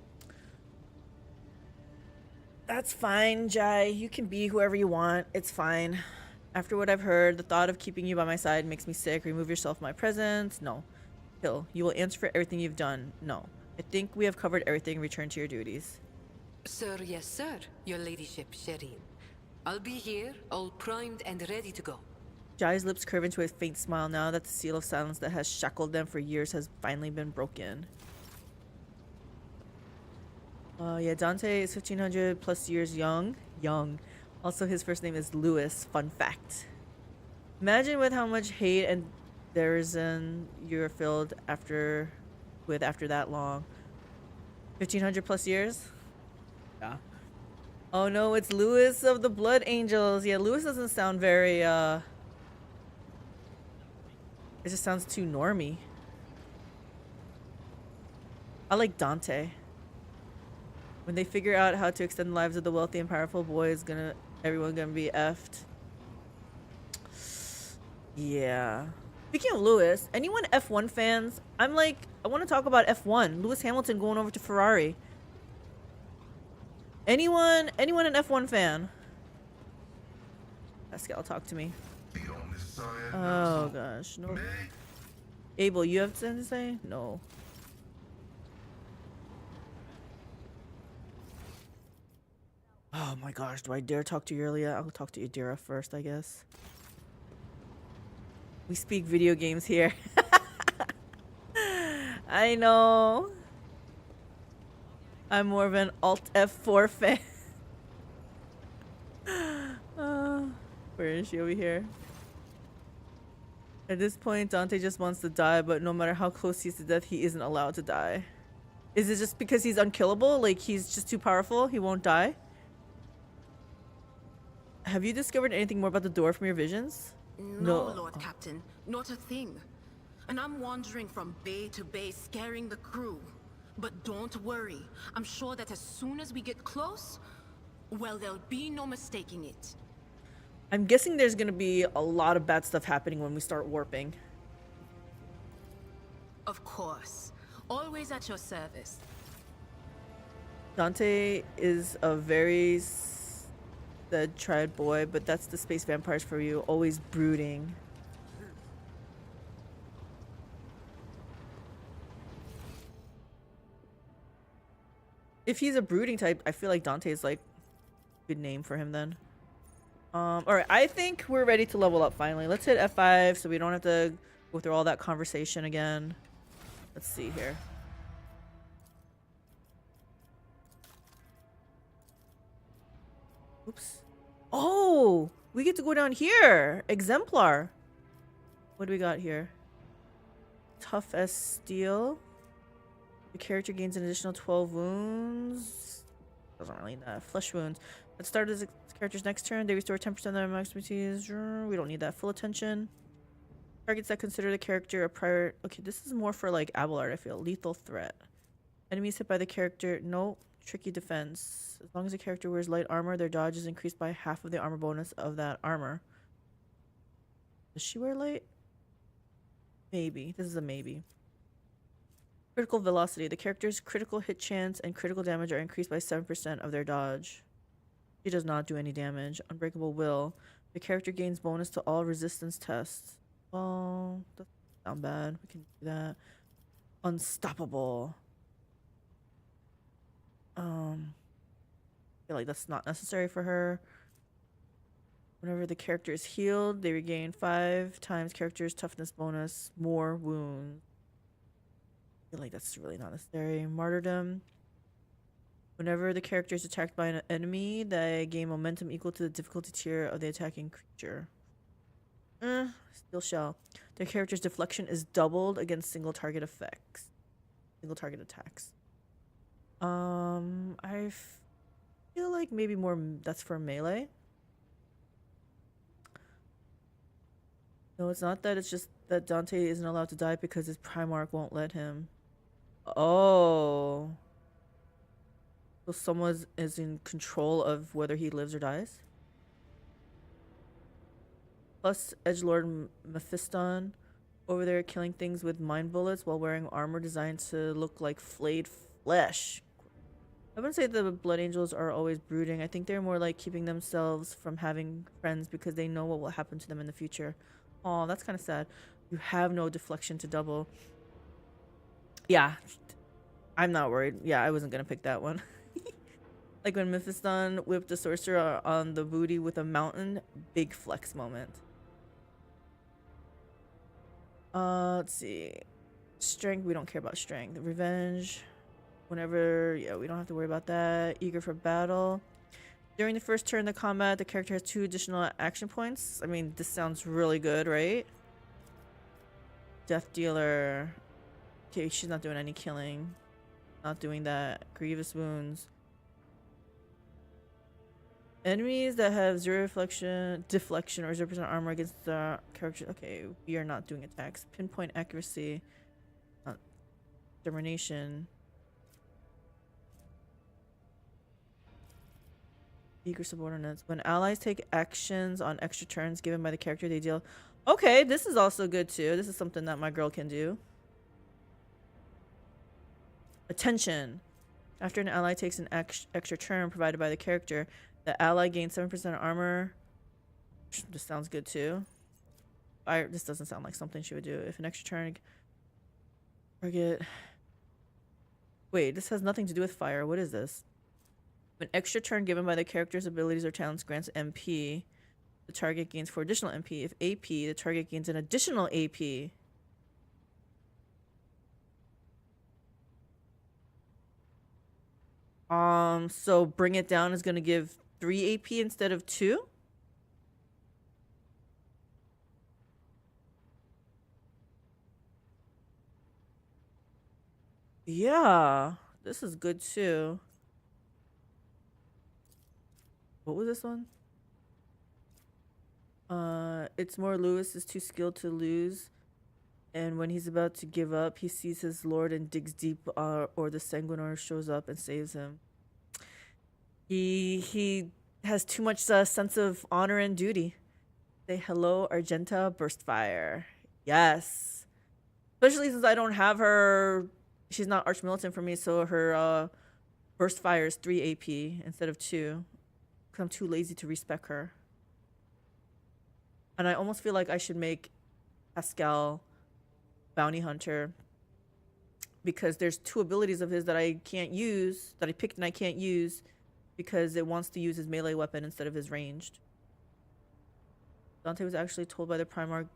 That's fine, Jai. You can be whoever you want. It's fine. After what I've heard, the thought of keeping you by my side makes me sick. Remove yourself from my presence. No. Hill, you will answer for everything you've done. No. I think we have covered everything. Return to your duties. Sir, yes, sir. Your ladyship, Shireen. I'll be here, all primed and ready to go. Jai's lips curve into a faint smile now that the seal of silence that has shackled them for years has finally been broken. Yeah, Dante is 1,500 plus years young. Young. Also, his first name is Lewis. Fun fact. Imagine with how much hate and derision you're filled after that long. 1500 plus years? Yeah. Oh no, it's Lewis of the Blood Angels. Yeah, Lewis doesn't sound very, it just sounds too normy. I like Dante. When they figure out how to extend the lives of the wealthy and powerful, boy, everyone gonna be effed. Yeah. Speaking of Lewis, anyone F1 fans? I want to talk about F1. Lewis Hamilton going over to Ferrari. Anyone an F1 fan? Pascal, talk to me. Oh gosh, no. Abel, you have something to say? No. Oh my gosh, do I dare talk to Yremeryss? I'll talk to Yadira first, I guess. We speak video games here. I know. I'm more of an Alt F4 fan. Where is she? Over here. At this point, Dante just wants to die, but no matter how close he is to death, he isn't allowed to die. Is it just because he's unkillable? Like, he's just too powerful? He won't die? Have you discovered anything more about the door from your visions? No, Lord Captain. Not a thing. And I'm wandering from bay to bay, scaring the crew. But don't worry. I'm sure that as soon as we get close, well, there'll be no mistaking it. I'm guessing there's gonna be a lot of bad stuff happening when we start warping. Of course. Always at your service. Dante is a very tried boy, but that's the space vampires for you. Always brooding. If he's a brooding type, I feel like Dante is like a good name for him then. Alright, I think we're ready to level up finally. Let's hit F5 so we don't have to go through all that conversation again. Let's see here. Oops. Oh! We get to go down here! Exemplar! What do we got here? Tough as steel. The character gains an additional 12 wounds. Doesn't really need that. Flesh wounds. Let's start as the character's next turn. They restore 10% of their max expertise. We don't need that. Full attention. Targets that consider the character a prior... Okay, this is more for like Abelard, I feel. Lethal threat. Enemies hit by the character... No. Tricky defense. As long as the character wears light armor, their dodge is increased by half of the armor bonus of that armor. Does she wear light? Maybe. This is a maybe. Critical velocity. The character's critical hit chance and critical damage are increased by 7% of their dodge. She does not do any damage. Unbreakable will. The character gains bonus to all resistance tests. Oh, that doesn't sound bad. We can do that. Unstoppable. I feel like that's not necessary for her. Whenever the character is healed, they regain 5 times character's toughness bonus, more wounds. I feel like that's really not necessary. Martyrdom. Whenever the character is attacked by an enemy, they gain momentum equal to the difficulty tier of the attacking creature. Steel shell. Their character's deflection is doubled against single target effects. Single target attacks. I feel like maybe more that's for melee. No, it's not that. It's just that Dante isn't allowed to die because his Primarch won't let him. Oh. So someone is in control of whether he lives or dies? Plus, Edgelord Mephiston over there killing things with mind bullets while wearing armor designed to look like flayed flesh. I wouldn't say the Blood Angels are always brooding. I think they're more like keeping themselves from having friends because they know what will happen to them in the future. Oh, that's kind of sad. You have no deflection to double. Yeah, I'm not worried. Yeah, I wasn't going to pick that one. Like when Mephiston whipped the sorcerer on the booty with a mountain. Big flex moment. Let's see. Strength, we don't care about strength. Revenge. Whenever, yeah, we don't have to worry about that. Eager for battle. During the first turn of the combat, the character has 2 additional action points. I mean, this sounds really good, right? Death dealer. Okay, she's not doing any killing. Not doing that. Grievous wounds. Enemies that have 0 deflection or 0% armor against the character. Okay, we are not doing attacks. Pinpoint accuracy. Determination. Eager subordinates. When allies take actions on extra turns given by the character, they deal. Okay, this is also good too. This is something that my girl can do. Attention. After an ally takes an extra turn provided by the character, the ally gains 7% armor. This sounds good too. This doesn't sound like something she would do. If an extra turn target. Wait, this has nothing to do with fire. What is this? An extra turn given by the character's abilities or talents grants MP. The target gains 4 additional MP. If AP, the target gains an additional AP. So bring it down is going to give 3 AP instead of 2? Yeah, this is good too. What was this one? It's more Lewis is too skilled to lose. And when he's about to give up, he sees his lord and digs deep, or the Sanguinor shows up and saves him. He has too much sense of honor and duty. Say hello, Argenta Burstfire. Yes. Especially since I don't have her. She's not Archmilitant for me, so her Burstfire is 3 AP instead of 2. Because I'm too lazy to respec her. And I almost feel like I should make Pascal Bounty Hunter, because there's 2 abilities of his that I can't use, that I picked and I can't use, because it wants to use his melee weapon instead of his ranged. Dante was actually told by the Primarch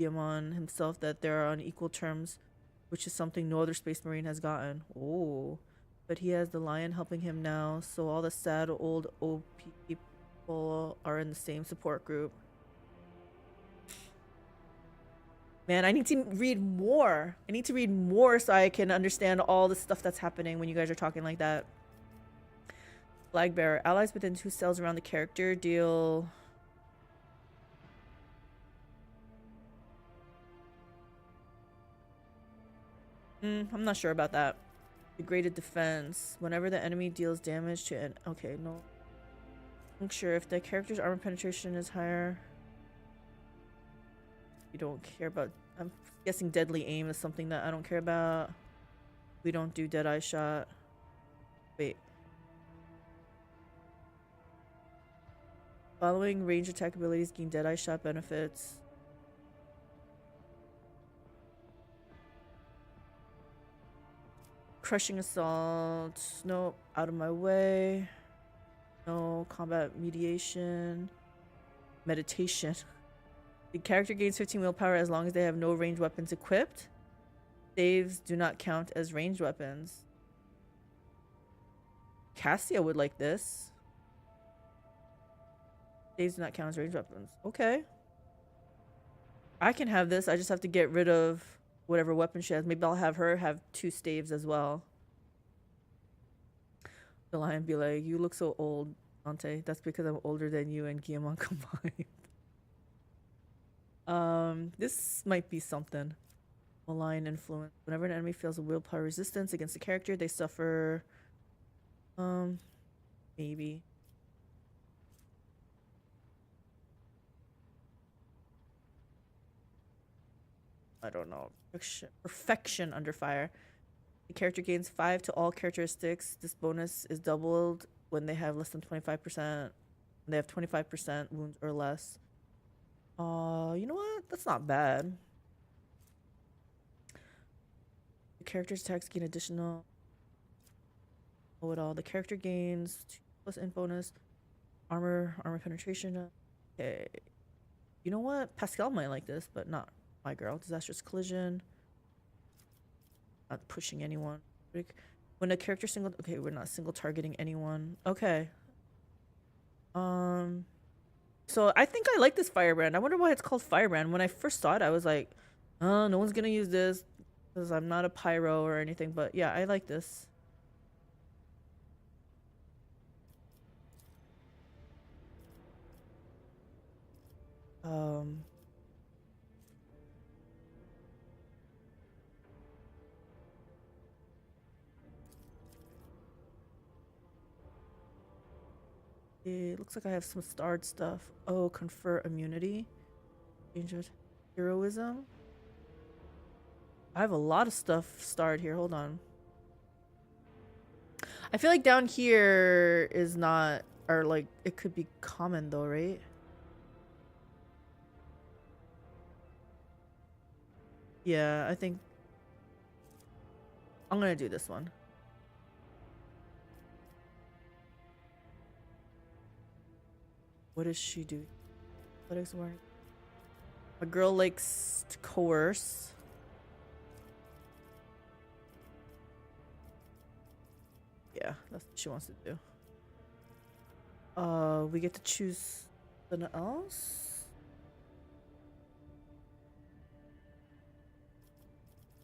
Guillemon himself that they are on equal terms, which is something no other Space Marine has gotten. Oh, but he has the Lion helping him now, so all the sad old OP people are in the same support group. Man, I need to read more. I need to read more so I can understand all the stuff that's happening when you guys are talking like that. Flagbearer. Allies within 2 cells around the character deal... I'm not sure about that. Degraded defense. Whenever the enemy deals damage to an... Okay, no. I'm sure if the character's armor penetration is higher... You don't care about... I'm guessing deadly aim is something that I don't care about. We don't do Deadeye shot. Wait. Following range attack abilities gain Deadeye shot benefits. Crushing assault. Nope. Out of my way. No. Combat mediation. Meditation. The character gains 15 willpower as long as they have no ranged weapons equipped. Saves do not count as ranged weapons. Cassia would like this. Saves do not count as ranged weapons. Okay. I can have this. I just have to get rid of whatever weapon she has. Maybe I'll have her have 2 staves as well. The Lion be like, you look so old, Dante. That's because I'm older than you and Guillemon combined. This might be something. Malign influence. Whenever an enemy feels a willpower resistance against the character, they suffer... maybe. I don't know. Perfection under fire. The character gains 5 to all characteristics. This bonus is doubled when they have less than 25%. They have 25% wounds or less. You know what? That's not bad. The character's attacks gain additional... Oh, it all. The character gains 2 plus int bonus. Armor penetration. Okay. You know what? Pascal might like this, but not my girl. Disastrous collision. Not pushing anyone. When a character single... Okay, we're not single targeting anyone. Okay. So I think I like this firebrand. I wonder why it's called firebrand. When I first saw it, I was like, oh, no one's gonna use this. Because I'm not a pyro or anything, but yeah, I like this. It looks like I have some starred stuff. Oh, confer immunity. Change it. Heroism. I have a lot of stuff starred here. Hold on. I feel like down here is not, or like it could be common though, right? Yeah, I think I'm gonna do this one. What does she do? Athletics wearing. A girl likes to coerce. Yeah, that's what she wants to do. We get to choose something else.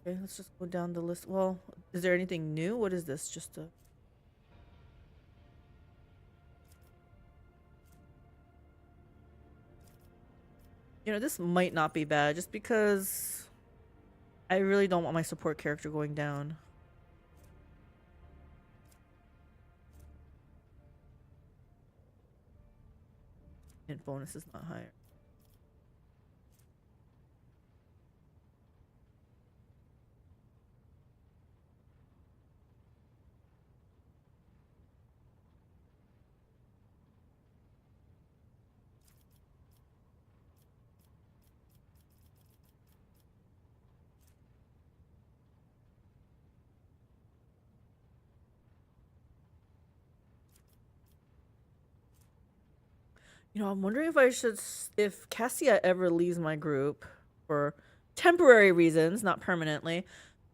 Okay, let's just go down the list. Well, is there anything new? What is this? Just a... You know, this might not be bad just because I really don't want my support character going down. And bonus is not higher. You know, I'm wondering if I should, if Cassia ever leaves my group for temporary reasons, not permanently,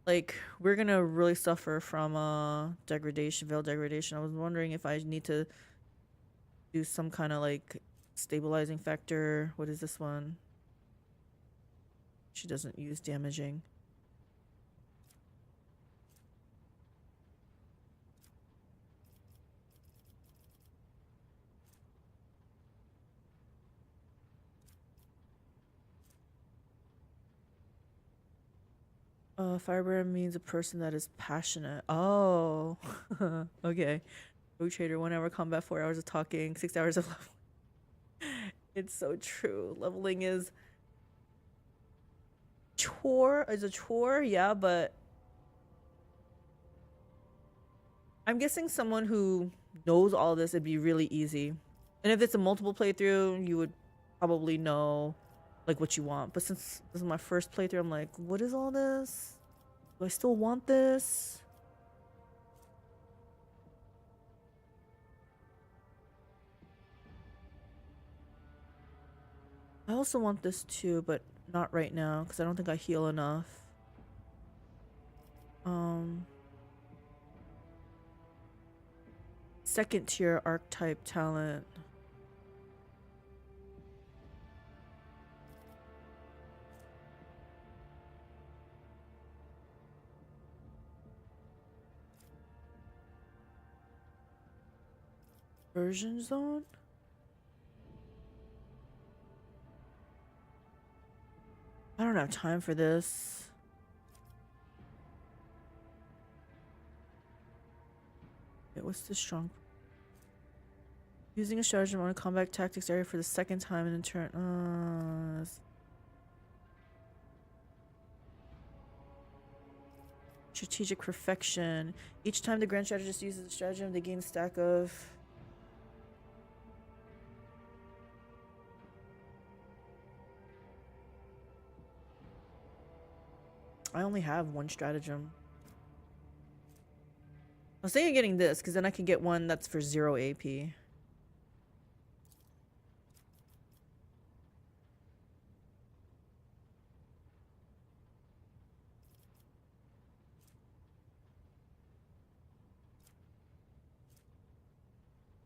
like, we're gonna really suffer from degradation, veil degradation. I was wondering if I need to do some kind of like stabilizing factor. What is this one? She doesn't use damaging. Firebrand means a person that is passionate. Oh, okay. Rogue Trader, 1 hour combat, 4 hours of talking, 6 hours of leveling. It's so true. Leveling is a chore, yeah, but I'm guessing someone who knows all this, it'd be really easy. And if it's a multiple playthrough, you would probably know like what you want. But since this is my first playthrough, I'm like, what is all this? Do I still want this? I also want this too, but not right now because I don't think I heal enough. Second tier archetype talent. Version zone? I don't have time for this. Okay, what's the strong? Using a stratagem on a combat tactics area for the second time in a turn. Strategic perfection. Each time the Grand Strategist uses a stratagem, they gain a stack of... I only have one stratagem. I was thinking of getting this, because then I can get one that's for 0 AP.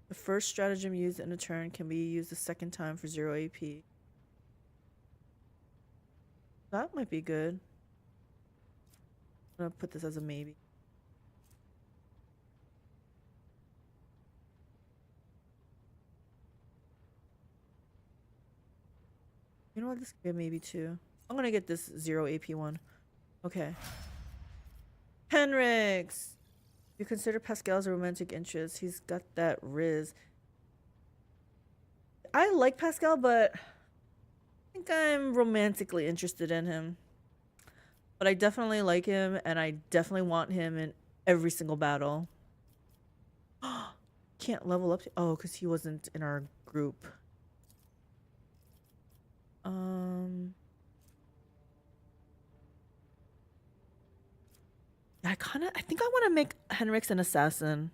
The first stratagem used in a turn can be used a second time for 0 AP. That might be good. I'm gonna put this as a maybe. You know what? This could be a maybe too. I'm gonna get this 0 AP one. Okay. Henrix! You consider Pascal's a romantic interest. He's got that riz. I like Pascal, but I think I'm romantically interested in him. But I definitely like him, and I definitely want him in every single battle. Can't level up. Oh, because he wasn't in our group. I think I want to make Henrix an assassin.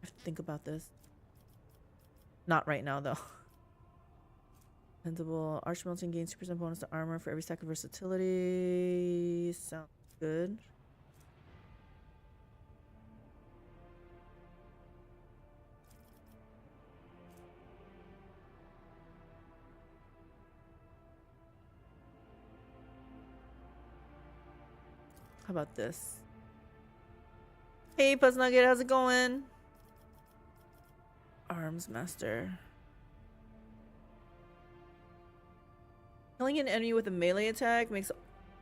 I have to think about this. Not right now, though. Dependable. Archmelting gains 2% bonus to armor for every stack of versatility. Sounds good. How about this? Hey, Puzz Nugget, how's it going? Arms Master. Killing an enemy with a melee attack makes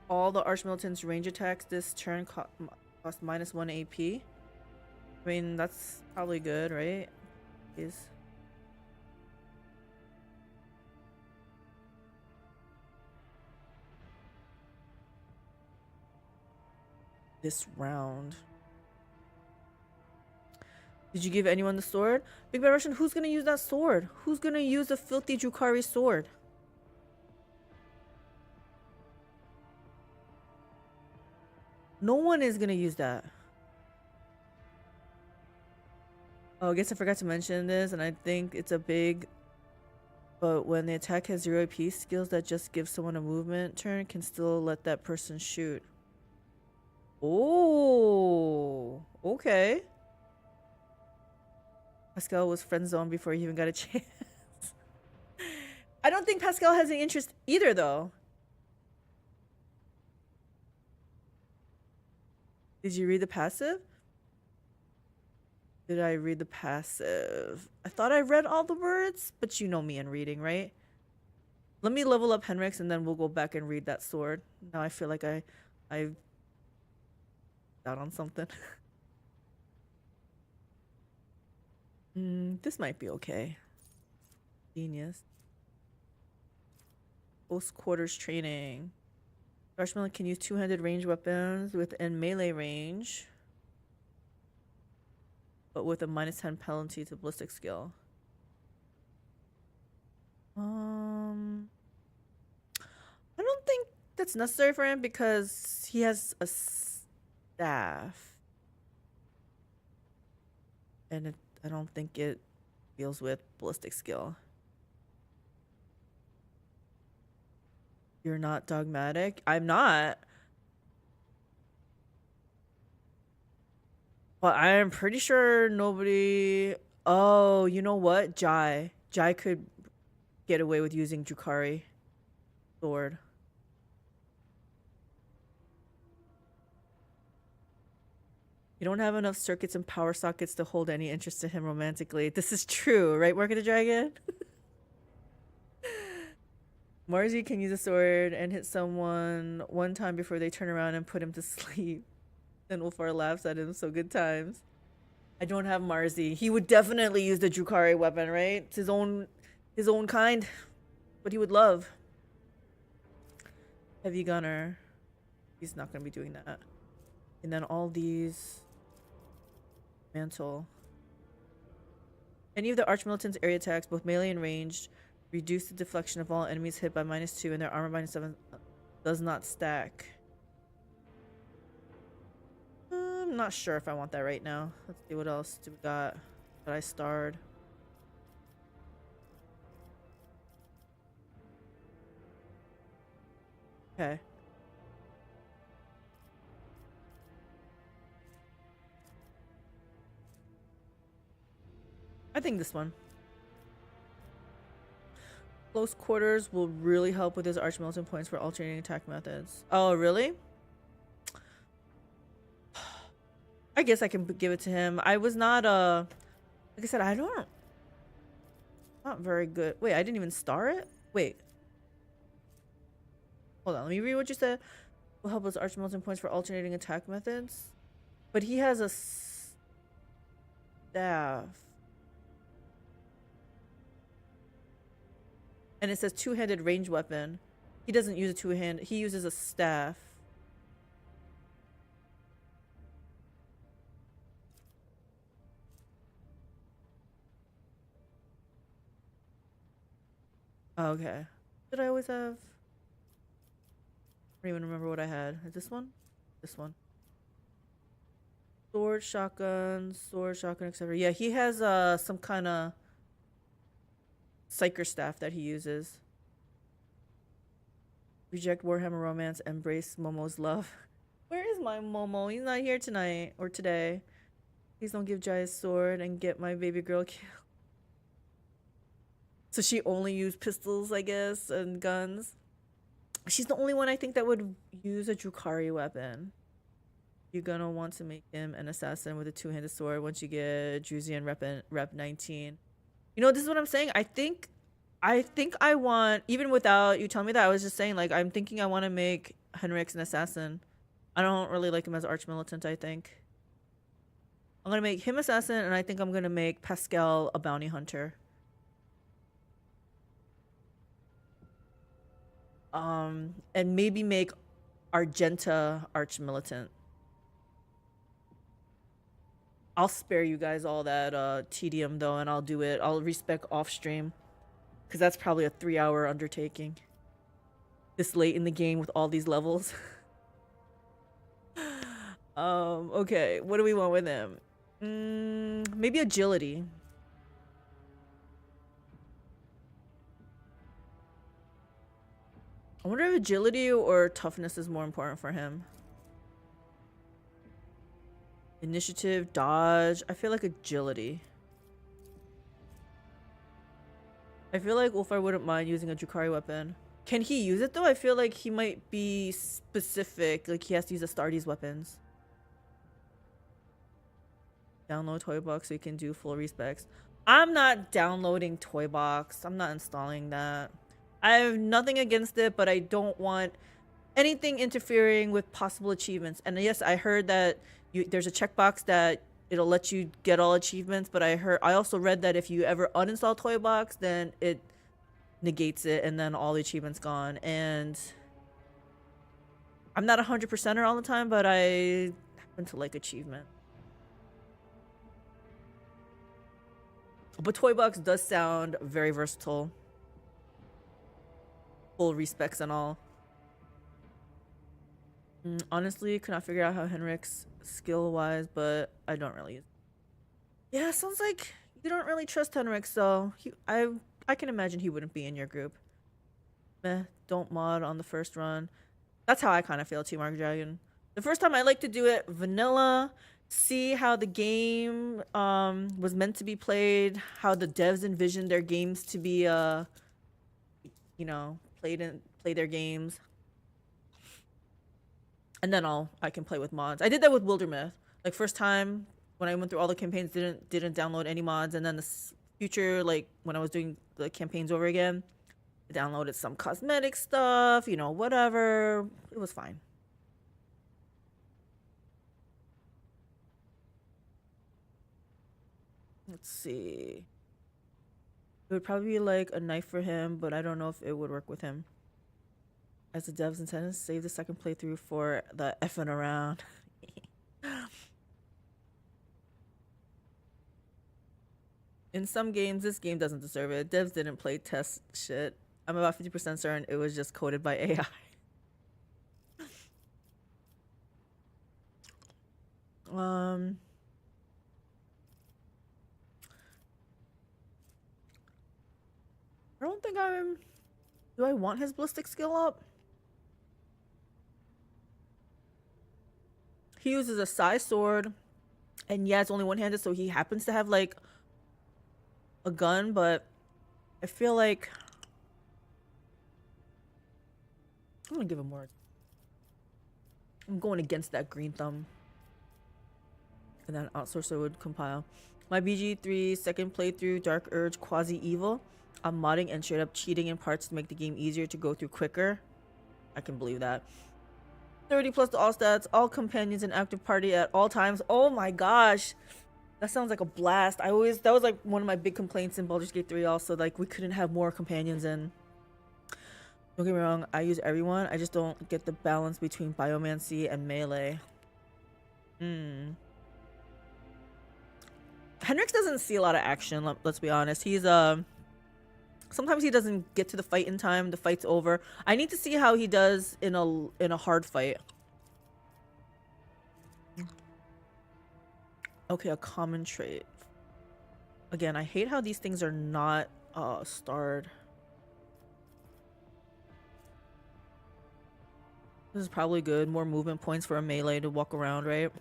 all the Archmilitant's range attacks this turn cost -1 AP. I mean, that's probably good, right? This round. Did you give anyone the sword? Big Bad Russian, who's gonna use that sword? Who's gonna use the filthy Drukhari sword? No one is gonna use that. Oh, I guess I forgot to mention this, and I think it's a big... But when the attack has 0 AP, skills that just give someone a movement turn can still let that person shoot. Oh, okay. Pascal was friend zoned before he even got a chance. I don't think Pascal has any interest either, though. Did you read the passive? Did I read the passive? I thought I read all the words, but you know me in reading, right? Let me level up Henrix and then we'll go back and read that sword. Now I feel like I've out on something. This might be okay. Genius. Close quarters training. Archmelon can use two-handed ranged weapons within melee range, but with a -10 penalty to ballistic skill. I don't think that's necessary for him because he has a staff, and I don't think it deals with ballistic skill. You're not dogmatic? I'm not. But I'm pretty sure nobody... Oh, you know what? Jai could get away with using Drukhari sword. You don't have enough circuits and power sockets to hold any interest in him romantically. This is true, right, Mark of the Dragon? Marzi can use a sword and hit someone one time before they turn around and put him to sleep. And Ulfar laughs at him, so good times. I don't have Marzi. He would definitely use the Drukhari weapon, right? It's his own kind. What he would love. Heavy Gunner. He's not going to be doing that. And then all these... Mantle. Any of the Archmilitant's area attacks, both melee and ranged, reduce the deflection of all enemies hit by -2 and their armor -7 does not stack. I'm not sure if I want that right now. Let's see what else do we got that I starred. Okay. I think this one. Close quarters will really help with his archmilitant points for alternating attack methods. Oh, really? I guess I can give it to him. I was not, like I said, not very good. Wait, I didn't even star it? Wait. Hold on, let me read what you said. Will help with archmilitant points for alternating attack methods. But he has a staff. And it says two-handed ranged weapon. He doesn't use a two-hand. He uses a staff. Okay. Did I always have? I don't even remember what I had. This one? This one. Sword, shotgun, etc. Yeah, he has some kind of Psyker staff that he uses. Reject Warhammer romance, embrace Momo's love. Where is my Momo? He's not here tonight or today. Please don't give Jai a sword and get my baby girl killed. So she only used pistols, I guess, and guns. She's the only one I think that would use a Drukhari weapon. You're gonna want to make him an assassin with a two-handed sword once you get Druzian rep 19. You know, this is what I'm saying. I think I want, even without you telling me that, I was just saying, like, I'm thinking I want to make Yremeryss an assassin. I don't really like him as archmilitant, I think. I'm gonna make him assassin, and I think I'm gonna make Pascal a bounty hunter. And maybe make Argenta archmilitant. I'll spare you guys all that tedium though, and I'll do it. I'll respec off stream, because that's probably a 3-hour undertaking. This late in the game with all these levels. Okay, what do we want with him? Maybe agility. I wonder if agility or toughness is more important for him. Initiative, dodge. I feel like agility. I feel like Ulfar wouldn't mind using a Drukhari weapon. Can he use it though? I feel like he might be specific. Like he has to use Astartes weapons. Download Toybox so you can do full respecs. I'm not downloading Toybox. I'm not installing that. I have nothing against it, but I don't want anything interfering with possible achievements. And yes, I heard that there's a checkbox that it'll let you get all achievements, but I also read that if you ever uninstall Toybox, then it negates it and then all the achievements gone. And I'm not 100%er all the time, but I happen to like achievement. But Toybox does sound very versatile. Full respecs and all. Honestly, could not figure out how Yremeryss skill wise, but I don't really use it. Yeah, sounds like you don't really trust Yremeryss, so I can imagine he wouldn't be in your group. Meh, don't mod on the first run. That's how I kind of feel too, Mark Dragon. The first time I like to do it vanilla, see how the game was meant to be played, how the devs envisioned their games to be you know, play their games, and then I can play with mods. I did that with Wildermyth. Like first time when I went through all the campaigns, didn't download any mods, and then the future, like when I was doing the campaigns over again, I downloaded some cosmetic stuff, you know, whatever. It was fine. Let's see. It would probably be like a knife for him, but I don't know if it would work with him. As the devs intended, save the second playthrough for the effing around. In some games, this game doesn't deserve it. Devs didn't play test shit. I'm about 50% certain it was just coded by AI. I don't think do I want his ballistic skill up? He uses a Sai sword, and yeah, it's only one-handed, so he happens to have like a gun, but I feel like I'm gonna give him more. I'm going against that green thumb. And then outsourcer would compile. My BG3 second playthrough, Dark Urge Quasi-Evil. I'm modding and straight up cheating in parts to make the game easier to go through quicker. I can believe that. 30 plus to all stats, all companions in active party at all times. Oh my gosh. That sounds like a blast. That was like one of my big complaints in Baldur's Gate 3 also. Like we couldn't have more companions in. Don't get me wrong, I use everyone. I just don't get the balance between biomancy and melee. Henrix doesn't see a lot of action, let's be honest. He's sometimes he doesn't get to the fight in time. The fight's over. I need to see how he does in a hard fight. Okay, a common trait. Again, I hate how these things are not starred. This is probably good. More movement points for a melee to walk around, right?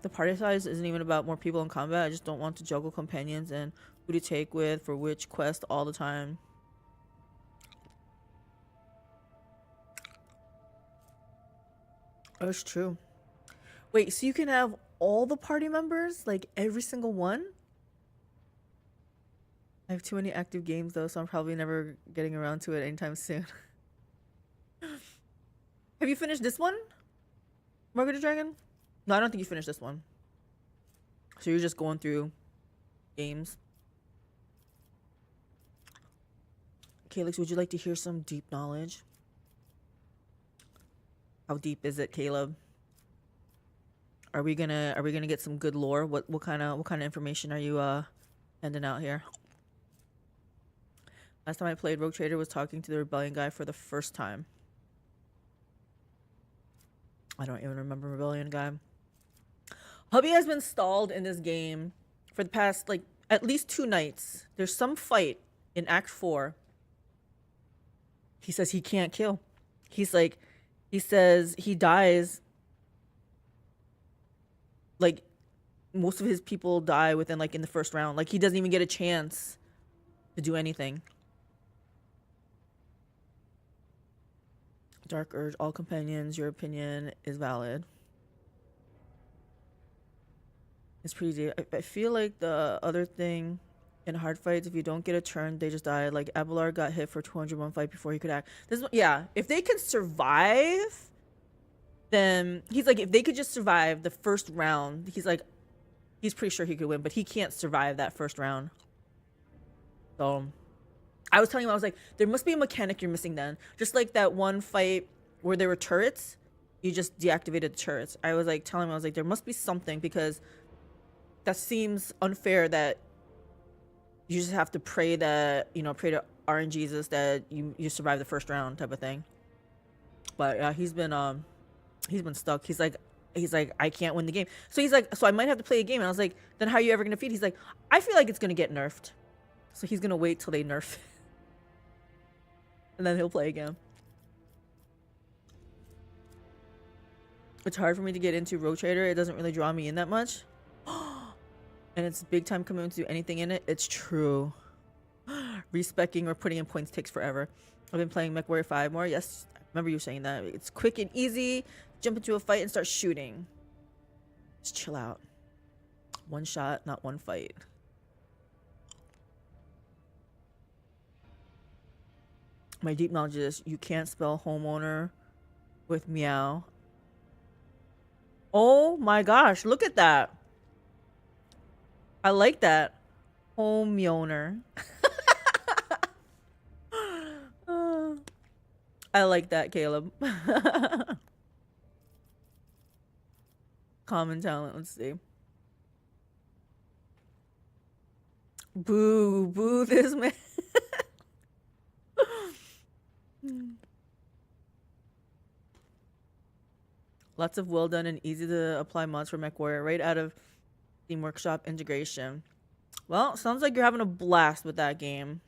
The party size isn't even about more people in combat. I just don't want to juggle companions and who to take with for which quest all the time. That's true. Wait, so you can have all the party members? Like every single one? I have too many active games though, so I'm probably never getting around to it anytime soon. Have you finished this one? Margaret Dragon? No, I don't think you finished this one. So you're just going through games. Calyx, would you like to hear some deep knowledge? How deep is it, Caleb? Are we gonna get some good lore? What kind of information are you handing out here? Last time I played, Rogue Trader was talking to the Rebellion guy for the first time. I don't even remember Rebellion guy. Hubby has been stalled in this game for the past, like, at least 2 nights. There's some fight in Act 4. He says he can't kill. He says he dies. Like, most of his people die within, like, in the first round. Like, he doesn't even get a chance to do anything. Dark Urge, all companions, your opinion is valid. It's pretty deep. I feel like the other thing in hard fights, if you don't get a turn, they just die. Like Abelard got hit for 201 fight before he could act. Yeah, if they can survive, then he's like, if they could just survive the first round, he's pretty sure he could win, but he can't survive that first round. So I was telling him, I was like, there must be a mechanic you're missing then. Just like that one fight where there were turrets, you just deactivated the turrets. I was like telling him, I was like, there must be something, because that seems unfair that you just have to pray that, you know, pray to RNGesus that you survive the first round type of thing. But yeah, he's been stuck. He's like, I can't win the game. So he's like, so I might have to play a game. And I was like, then how are you ever gonna defeat? He's like, I feel like it's gonna get nerfed. So he's gonna wait till they nerf it. And then he'll play again. It's hard for me to get into Rogue Trader. It doesn't really draw me in that much. And it's big time commitment to do anything in it. It's true. Respecking or putting in points takes forever. I've been playing MechWarrior 5 more. Yes, I remember you saying that. It's quick and easy. Jump into a fight and start shooting. Just chill out. One shot, not one fight. My deep knowledge is you can't spell homeowner with meow. Oh my gosh, look at that. I like that. Homeowner. I like that, Caleb. Common talent, let's see. Boo, boo this man. Lots of well done and easy to apply mods for MechWarrior right out of Steam Workshop integration. Well, sounds like you're having a blast with that game.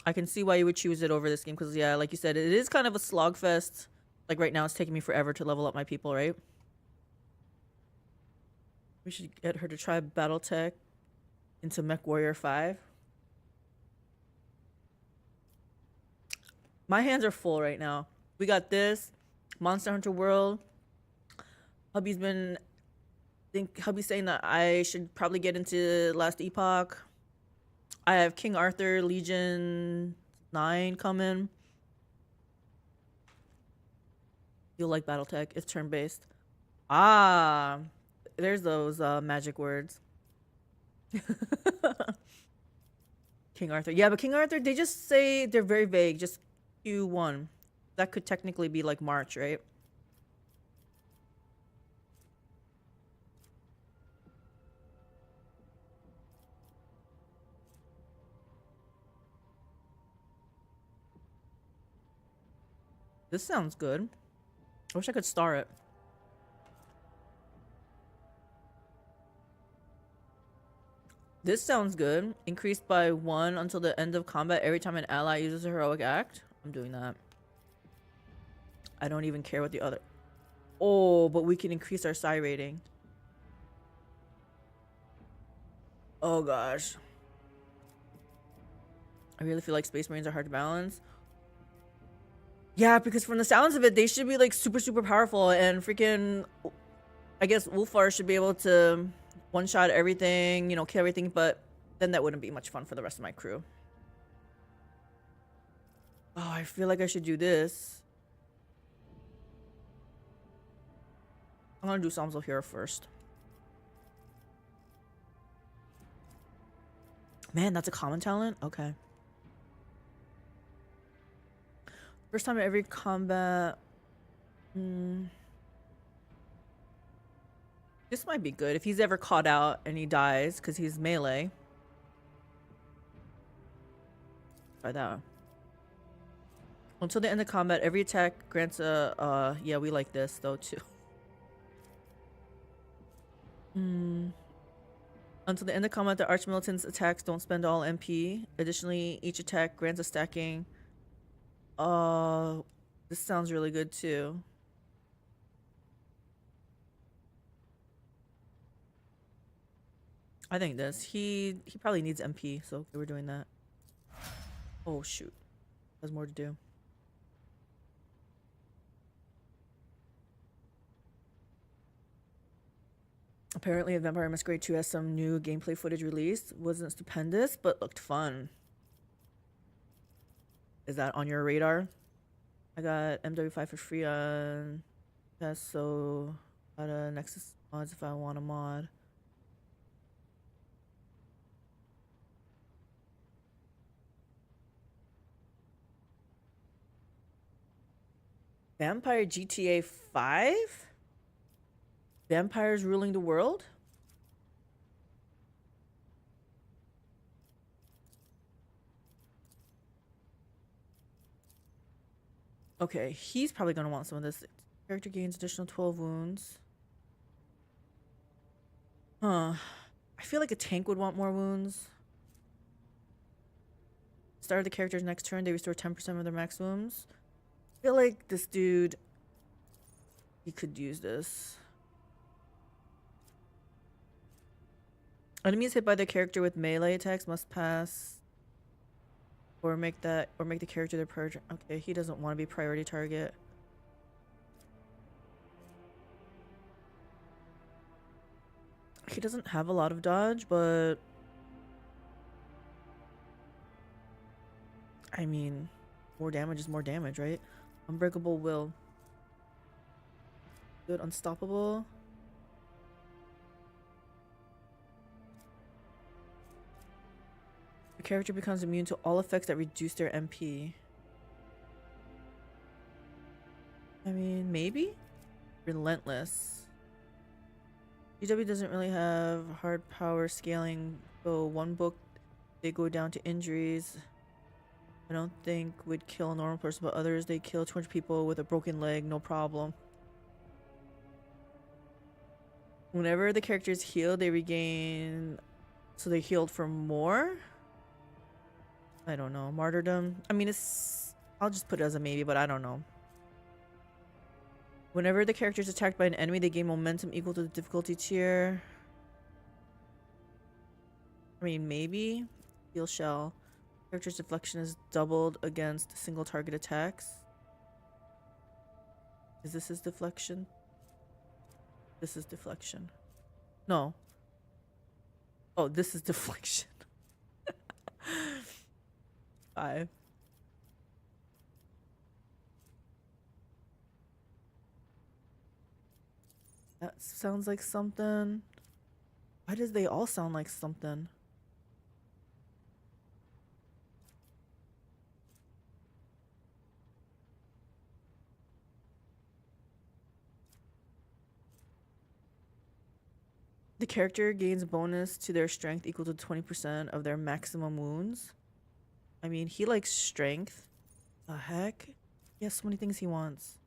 I can see why you would choose it over this game, because yeah, like you said, it is kind of a slogfest. Like right now, it's taking me forever to level up my people, right? We should get her to try BattleTech into Mech Warrior 5. My hands are full right now. We got this, Monster Hunter World. Hubby's saying that I should probably get into Last Epoch. I have King Arthur Legion 9 coming. You'll like Battletech. It's turn-based. Ah, there's those magic words. King Arthur. Yeah, but King Arthur, they just say they're very vague. Just Q1. That could technically be like March, right? This sounds good. I wish I could star it. This sounds good. Increased by 1 until the end of combat every time an ally uses a heroic act. I'm doing that. I don't even care what the other... Oh, but we can increase our psi rating. Oh gosh. I really feel like Space Marines are hard to balance. Yeah, because from the sounds of it, they should be like super powerful, and freaking... I guess Ulfar should be able to one-shot everything, you know, kill everything, but then that wouldn't be much fun for the rest of my crew. Oh, I feel like I should do this. I'm gonna do Psalms of Hero first. Man, that's a common talent? Okay. First time in every combat. This might be good if he's ever caught out and he dies because he's melee. Try that. Until the end of combat, every attack grants a yeah, we like this though too. Until the end of combat, the Archmilitant's attacks don't spend all MP. Additionally, each attack grants a stacking. This sounds really good too. I think this. He probably needs MP, so okay, we're doing that. Oh shoot. There's more to do. Apparently, Vampire Masquerade 2 has some new gameplay footage released. Wasn't stupendous, but looked fun. Is that on your radar? I got MW5 for free on test, so got a Nexus mods if I want a mod. Vampire GTA 5? Vampires ruling the world? Okay, he's probably gonna want some of this. Character gains additional 12 wounds. Huh. I feel like a tank would want more wounds. Start of the character's next turn, they restore 10% of their max wounds. I feel like this dude, he could use this. Enemies hit by the character with melee attacks must pass or make the character their priority. Okay, he doesn't want to be priority target. He doesn't have a lot of dodge, but I mean, more damage is more damage, right? Unbreakable will. Good, unstoppable. The character becomes immune to all effects that reduce their MP. I mean, maybe? Relentless. GW doesn't really have hard power scaling, so one book they go down to injuries. I don't think would kill a normal person, but others they kill 200 people with a broken leg, no problem. Whenever the character is healed, they regain, so they healed for more? I don't know. Martyrdom. I mean, it's, I'll just put it as a maybe, but I don't know. Whenever the character is attacked by an enemy, they gain momentum equal to the difficulty tier. I mean, maybe. Steel shell. Character's deflection is doubled against single target attacks. Is this his deflection? This is deflection. No. Oh, this is deflection. 5. That sounds like something. Why does they all sound like something? The character gains a bonus to their strength equal to 20% of their maximum wounds. I mean, he likes strength. The heck? He has so many things he wants.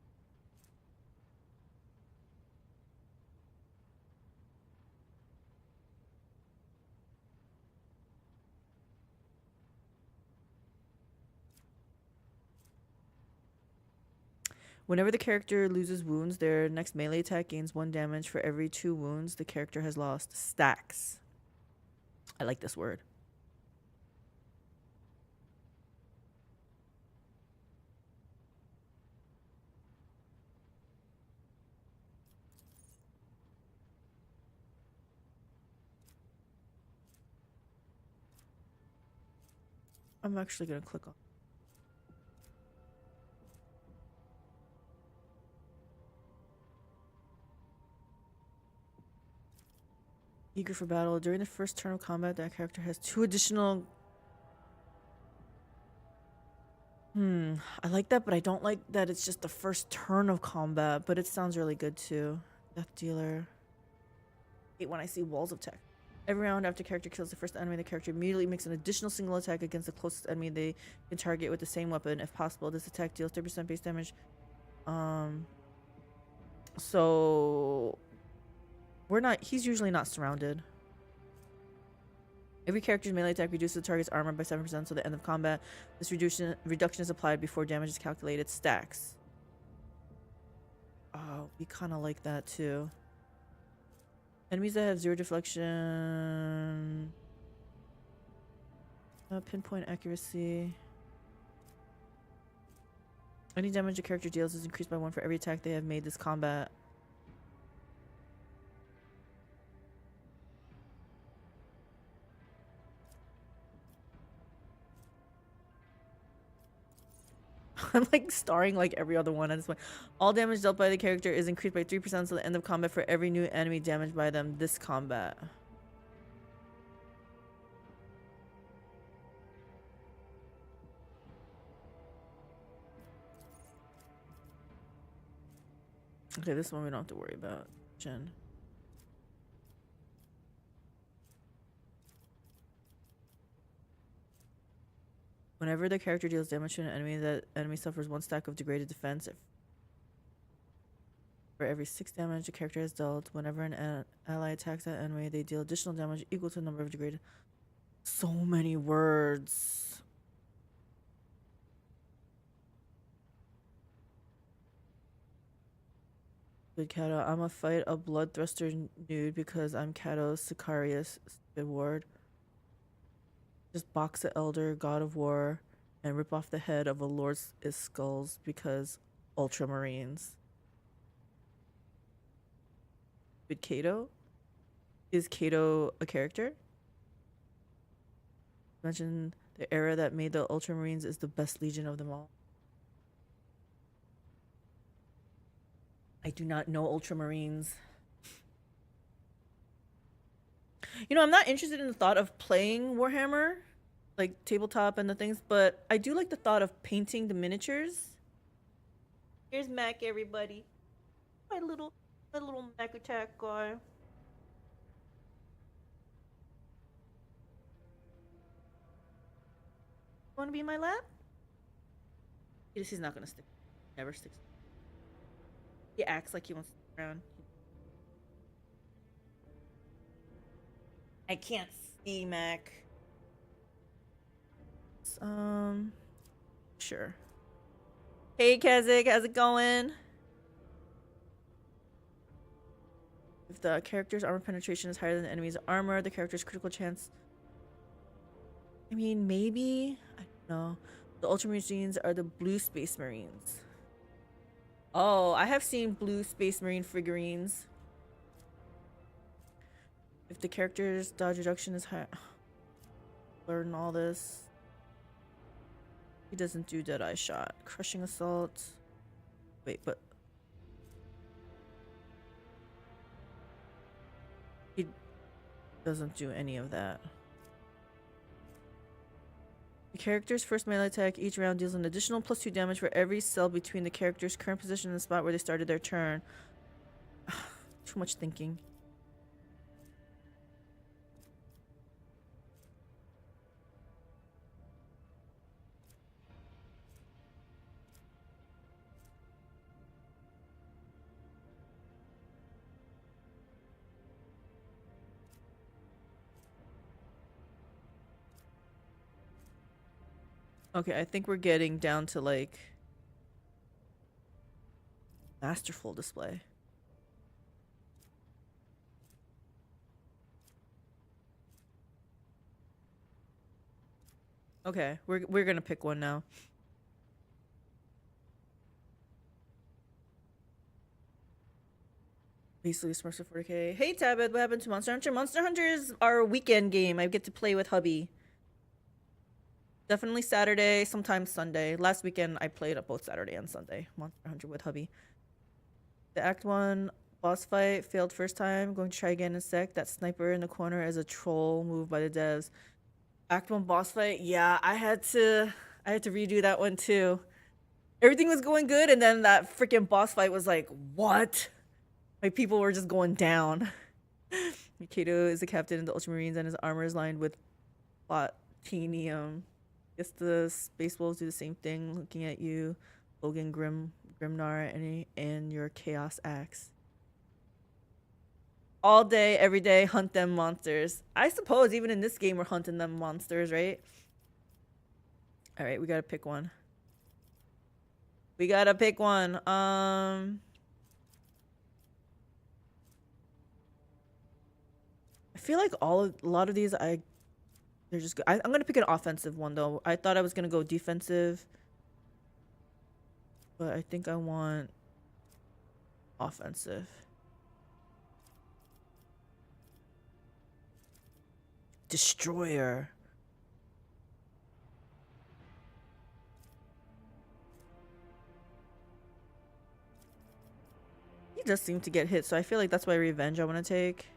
Whenever the character loses wounds, their next melee attack gains 1 damage for every 2 wounds the character has lost. Stacks. I like this word. I'm actually going to click on. Eager for battle. During the first turn of combat, that character has 2 additional... I like that, but I don't like that it's just the first turn of combat, but it sounds really good too. Death Dealer. I hate when I see walls of tech. Every round after character kills the first enemy, the character immediately makes an additional single attack against the closest enemy they can target with the same weapon. If possible, this attack deals 30% base damage. So... he's usually not surrounded. Every character's melee attack reduces the target's armor by 7% until the end of combat. This reduction is applied before damage is calculated. Stacks. Oh, we kind of like that too. Enemies that have 0 deflection. Pinpoint accuracy. Any damage a character deals is increased by 1 for every attack they have made this combat. I'm like starring like every other one at this point. All damage dealt by the character is increased by 3% until the end of combat for every new enemy damaged by them this combat. Okay, this one we don't have to worry about. Jen. Whenever the character deals damage to an enemy, that enemy suffers 1 stack of degraded defense. For every 6 damage the character has dealt, whenever an ally attacks that enemy, they deal additional damage equal to the number of degraded. So many words. Good Kato, I'ma fight a bloodthruster nude because I'm Kato Sicarius. Good ward. Just box the Elder, God of War, and rip off the head of a Lord's skulls because Ultramarines. With Kato? Is Kato a character? Mention the era that made the Ultramarines is the best legion of them all. I do not know Ultramarines. You know, I'm not interested in the thought of playing Warhammer, like tabletop and the things, but I do like the thought of painting the miniatures. Here's Mac, everybody. My little Mac attack guy. Want to be in my lap? He's not gonna stick. Never sticks. He acts like he wants to stick around. I can't see, Mac. Sure. Hey, Kazik, how's it going? If the character's armor penetration is higher than the enemy's armor, the character's critical chance I mean, maybe. I don't know. The Ultramarines are the blue Space Marines. Oh, I have seen blue Space Marine figurines. If the character's dodge reduction is high. Learn all this. He doesn't do Deadeye Shot. Crushing Assault. Wait, but... he doesn't do any of that. The character's first melee attack each round deals an additional +2 damage for every cell between the character's current position and the spot where they started their turn. Too much thinking. Okay, I think we're getting down to like masterful display. Okay, we're gonna pick one now. Basically, Smurfs for 40k. Hey Tabit, what happened to Monster Hunter? Monster Hunter is our weekend game. I get to play with hubby. Definitely Saturday, sometimes Sunday. Last weekend, I played up both Saturday and Sunday. Monster Hunter with hubby. The Act 1 boss fight failed first time. Going to try again in a sec. That sniper in the corner is a troll move by the devs. Act 1 boss fight. Yeah, I had to redo that one too. Everything was going good, and then that freaking boss fight was like, what? Like, people were just going down. Mikado is the captain of the Ultramarines, and his armor is lined with platinum. Guess the Space Wolves do the same thing, looking at you, Logan Grimnar, and your Chaos Axe. All day, every day, hunt them monsters. I suppose even in this game we're hunting them monsters, right? Alright, we gotta pick one. We gotta pick one. I feel like a lot of these they're just good. I'm gonna pick an offensive one though. I thought I was gonna go defensive, but I think I want offensive. Destroyer. He does seem to get hit, so I feel like that's why revenge I want to take.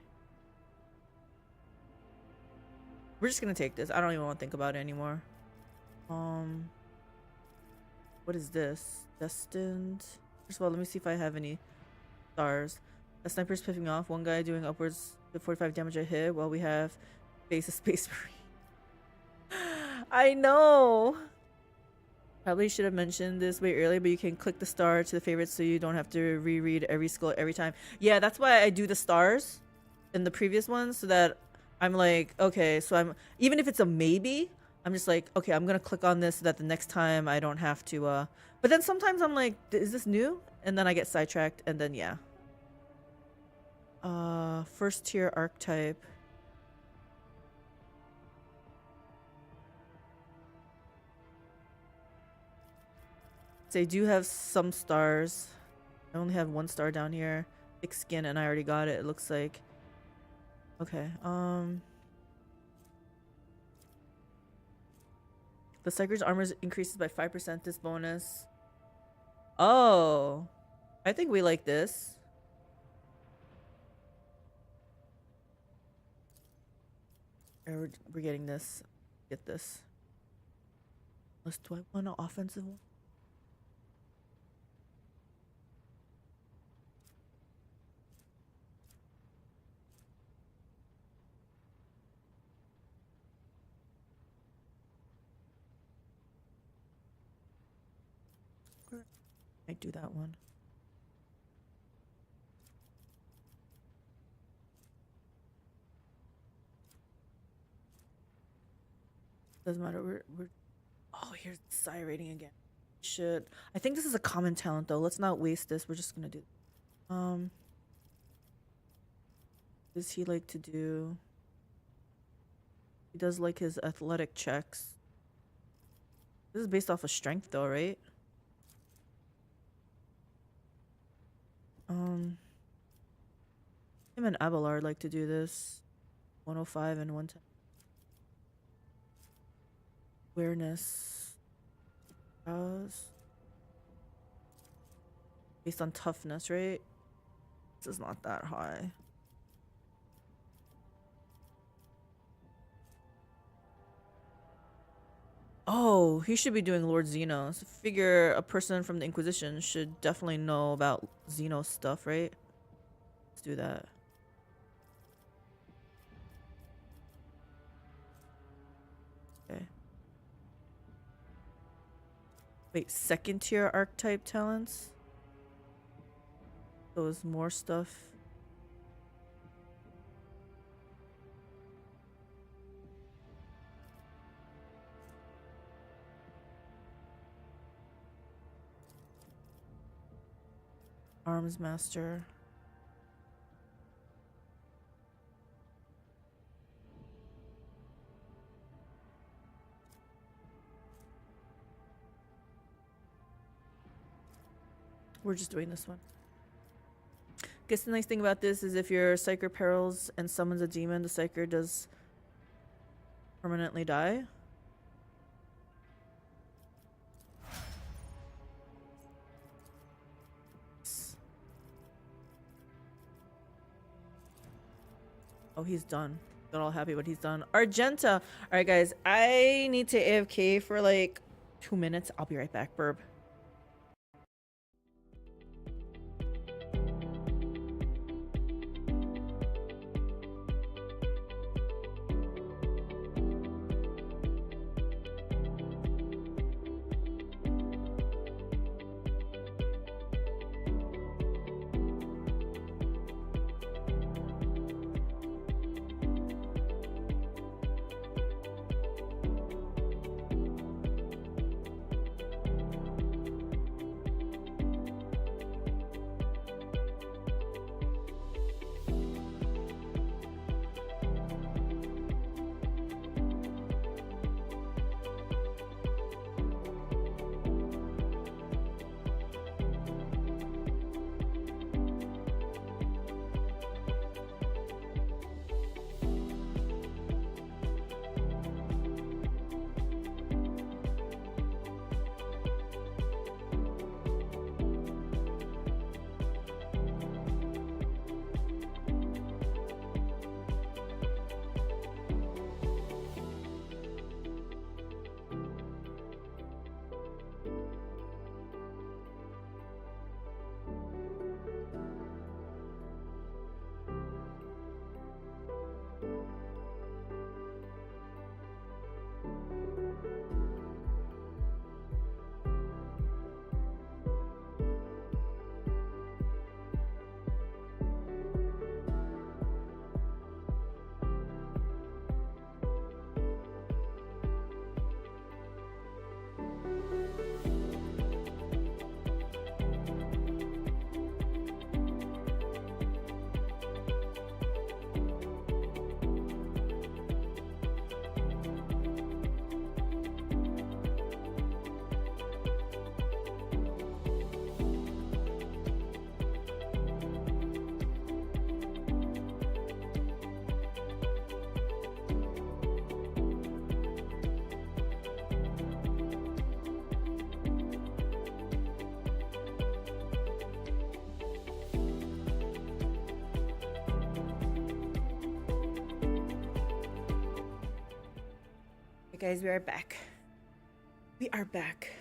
We're just gonna take this. I don't even want to think about it anymore. What is this? Destined. First of all, let me see if I have any stars. A sniper's piffing off. One guy doing upwards to 45 damage a hit, while we have face a Space Marine. I know. Probably should have mentioned this way earlier, but you can click the star to the favorites so you don't have to reread every skill every time. Yeah, that's why I do the stars in the previous ones, so that I'm like, okay, so I'm, even if it's a maybe, I'm just like, okay, I'm gonna click on this so that the next time I don't have to, but then sometimes I'm like, is this new? And then I get sidetracked, and then yeah. First tier archetype. They do have some stars. I only have one star down here. Thick skin, and I already got it, it looks like. Okay, the Psyker's armor increases by 5% this bonus. Oh, I think we like this. We're getting this. Get this. Do I want an offensive one? I do that one. Doesn't matter. We're oh, here's the psi rating again. Should I think this is a common talent though? Let's not waste this. We're just gonna do. Does he like to do? He does like his athletic checks. This is based off of strength though, right? Him and Abelard like to do this. 105 and 110. Awareness. Based on toughness, right? This is not that high. Oh, he should be doing Lord Xenos. Figure a person from the Inquisition should definitely know about Xenos stuff, right? Let's do that. Okay. Wait, second tier archetype talents? Those more stuff. Arms Master. We're just doing this one. Guess the nice thing about this is if your Psyker perils and summons a demon, the Psyker does permanently die. Oh, he's done. Not all happy, but he's done. Argenta. All right, guys. I need to AFK for like 2 minutes. I'll be right back, Burb. Guys, we are back. We are back.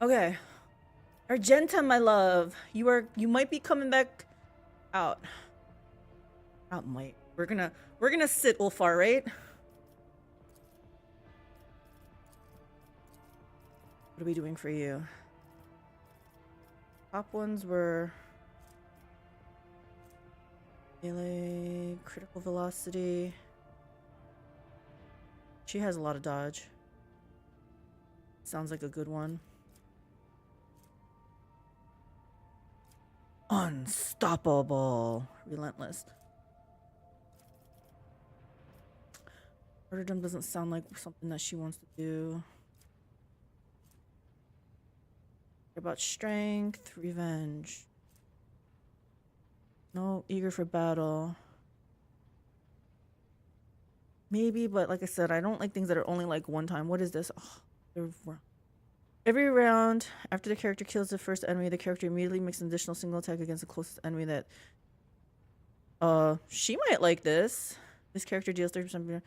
Okay. Argenta, my love. You might be coming back out. Not might. We're gonna sit Ulfar, right? What are we doing for you? Top ones were melee, critical velocity. She has a lot of dodge. Sounds like a good one. Unstoppable. Relentless. Martyrdom doesn't sound like something that she wants to do. What about strength, revenge? No, eager for battle. Maybe, but like I said, I don't like things that are only like one time. What is this? Oh, every round, after the character kills the first enemy, the character immediately makes an additional single attack against the closest enemy that... she might like this. This character deals 30%...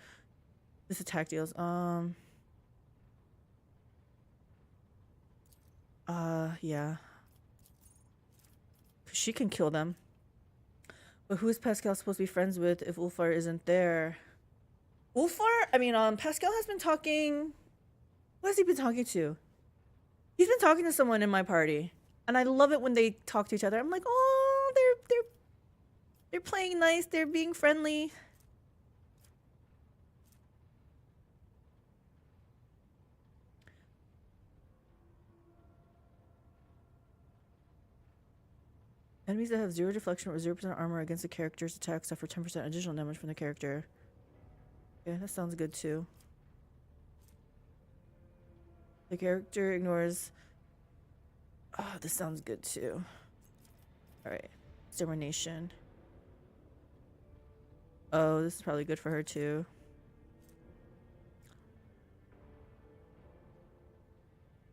This attack deals, yeah. She can kill them. But who is Pascal supposed to be friends with if Ulfar isn't there? Ulfar? I mean, Pascal has been talking... Who has he been talking to? He's been talking to someone in my party. And I love it when they talk to each other. I'm like, oh, they're playing nice. They're being friendly. Enemies that have 0 deflection or 0% armor against the character's attack suffer 10% additional damage from the character. Yeah, that sounds good too. The character ignores... Oh, this sounds good too. Alright. Extermination. Oh, this is probably good for her too.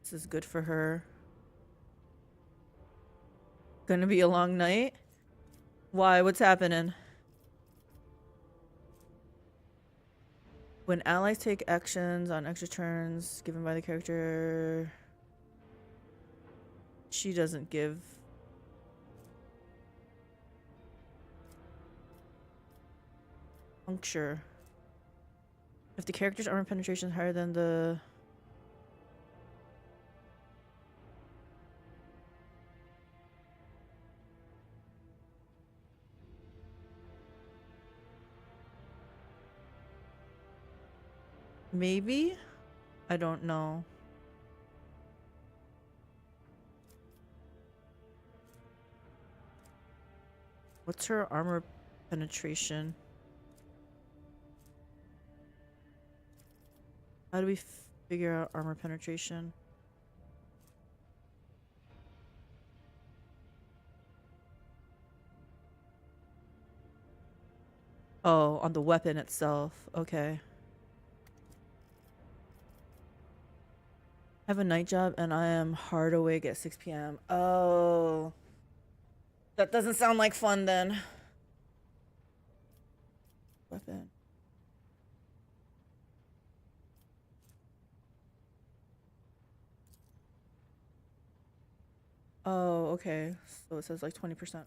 This is good for her. Gonna be a long night? Why? What's happening? When allies take actions on extra turns given by the character, she doesn't give. Puncture. If the character's armor penetration is higher than the... Maybe? I don't know. What's her armor penetration? How do we figure out armor penetration? Oh, on the weapon itself. Okay. I have a night job and I am hard awake at 6 p.m. Oh. That doesn't sound like fun then. Weapon. Oh, okay. So it says like 20%.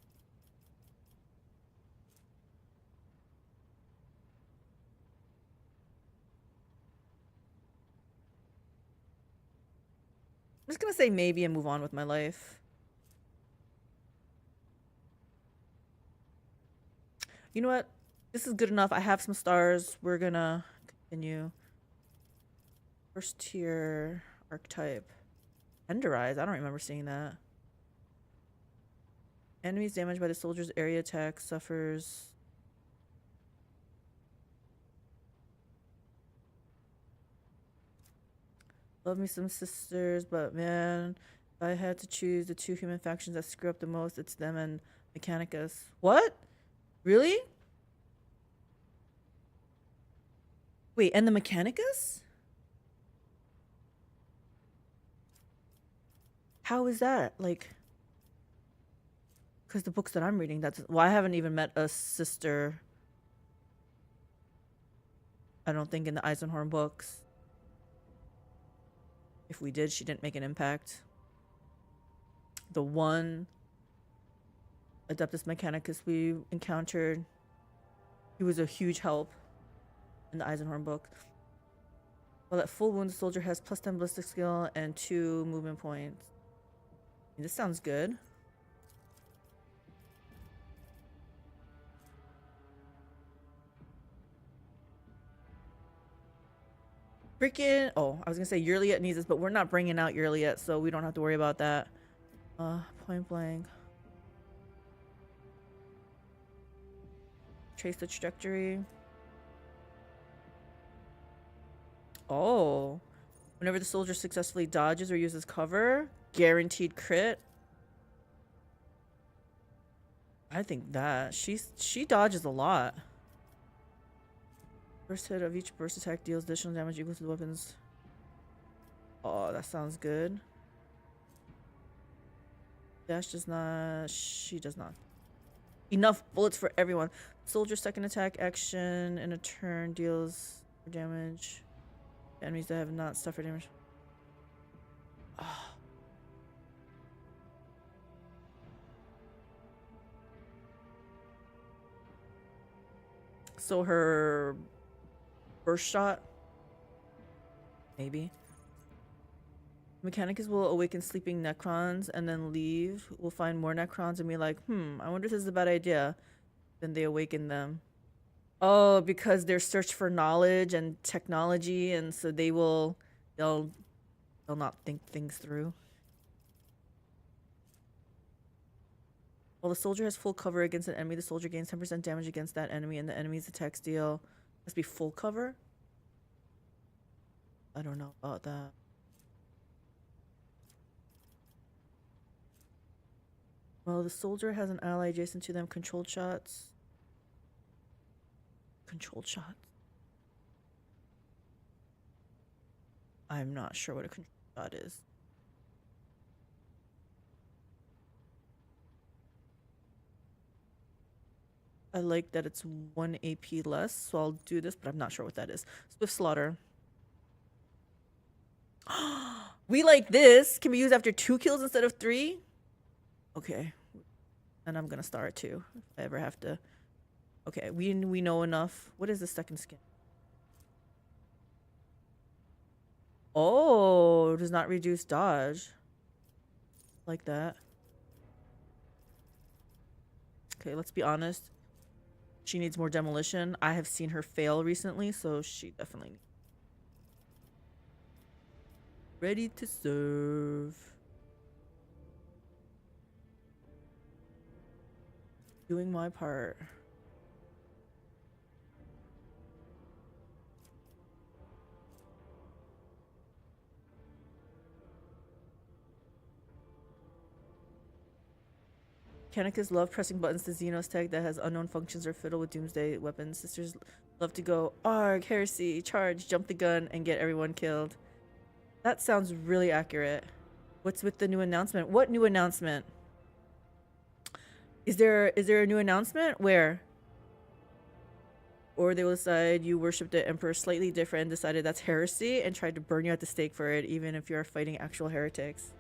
I'm just gonna say maybe and move on with my life. You know what? This is good enough. I have some stars. We're gonna continue. First tier archetype. Tenderize. I don't remember seeing that. Enemies damaged by the soldier's area attack suffers. Love me some sisters, but man, if I had to choose the 2 human factions that screw up the most, it's them and Mechanicus. What? Really? Wait, and the Mechanicus? How is that? Like, because the books that I'm reading, that's... Well, I haven't even met a sister, I don't think, in the Eisenhorn books. If we did, she didn't make an impact. The one Adeptus Mechanicus we encountered, he was a huge help in the Eisenhorn book. Well, at full wound, the soldier has +10 ballistic skill and 2 movement points. I mean, this sounds good. Freaking... Oh, I was gonna say Yremeryss needs this, but we're not bringing out Yremeryss, so we don't have to worry about that. Point blank. Trace the trajectory. Oh. Whenever the soldier successfully dodges or uses cover, guaranteed crit. I think that she dodges a lot. First hit of each burst attack deals additional damage equal to the weapons. Oh, that sounds good. Dash does not. She does not. Enough bullets for everyone. Soldier's second attack action in a turn deals damage. Enemies that have not suffered damage. Oh. So her burst shot, maybe. Mechanicus will awaken sleeping Necrons and then leave. We'll find more Necrons and be like, I wonder if this is a bad idea. Then they awaken them. Oh, because they're searched for knowledge and technology, and so they'll not think things through. While the soldier has full cover against an enemy, the soldier gains 10% damage against that enemy, and the enemy's attacks deal must be full cover. I don't know about that. Well, the soldier has an ally adjacent to them. Controlled shots. Controlled shots. I'm not sure what a controlled shot is. I like that it's 1 AP less, so I'll do this, but I'm not sure what that is. Swift Slaughter. We like this. Can be used after 2 kills instead of 3? Okay. And I'm gonna start too, if I ever have to. Okay, we know enough. What is the second skin? Oh, does not reduce dodge. Like that. Okay, let's be honest. She needs more demolition. I have seen her fail recently, so she definitely needs. Ready to serve. Doing my part. Mechanicus love pressing buttons to Xenos tech that has unknown functions or fiddle with doomsday weapons. Sisters love to go, arg, heresy, charge, jump the gun, and get everyone killed. That sounds really accurate. What's with the new announcement? What new announcement? Is there a new announcement? Where? Or they will decide you worship the Emperor slightly different and decided that's heresy and tried to burn you at the stake for it, even if you're fighting actual heretics.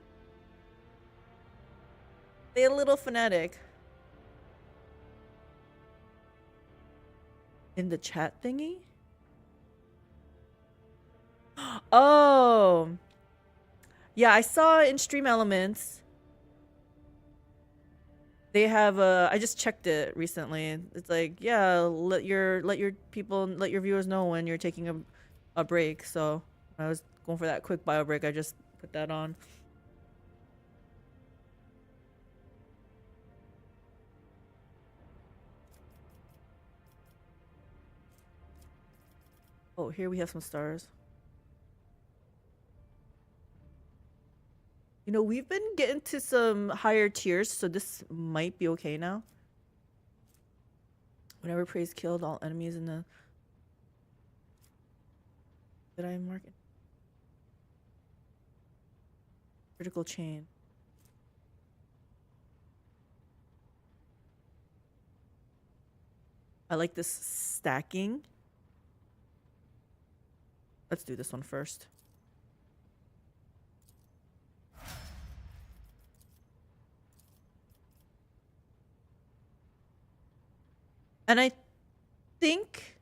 They a little fanatic. In the chat thingy? Oh. Yeah, I saw in Stream Elements. They have I just checked it recently. It's like, yeah, let your viewers know when you're taking a break. So I was going for that quick bio break. I just put that on. Oh, here we have some stars. You know, we've been getting to some higher tiers, so this might be okay now. Whenever prey is killed, all enemies in the... Did I mark it? Critical chain. I like this stacking. Let's do this one first. And I think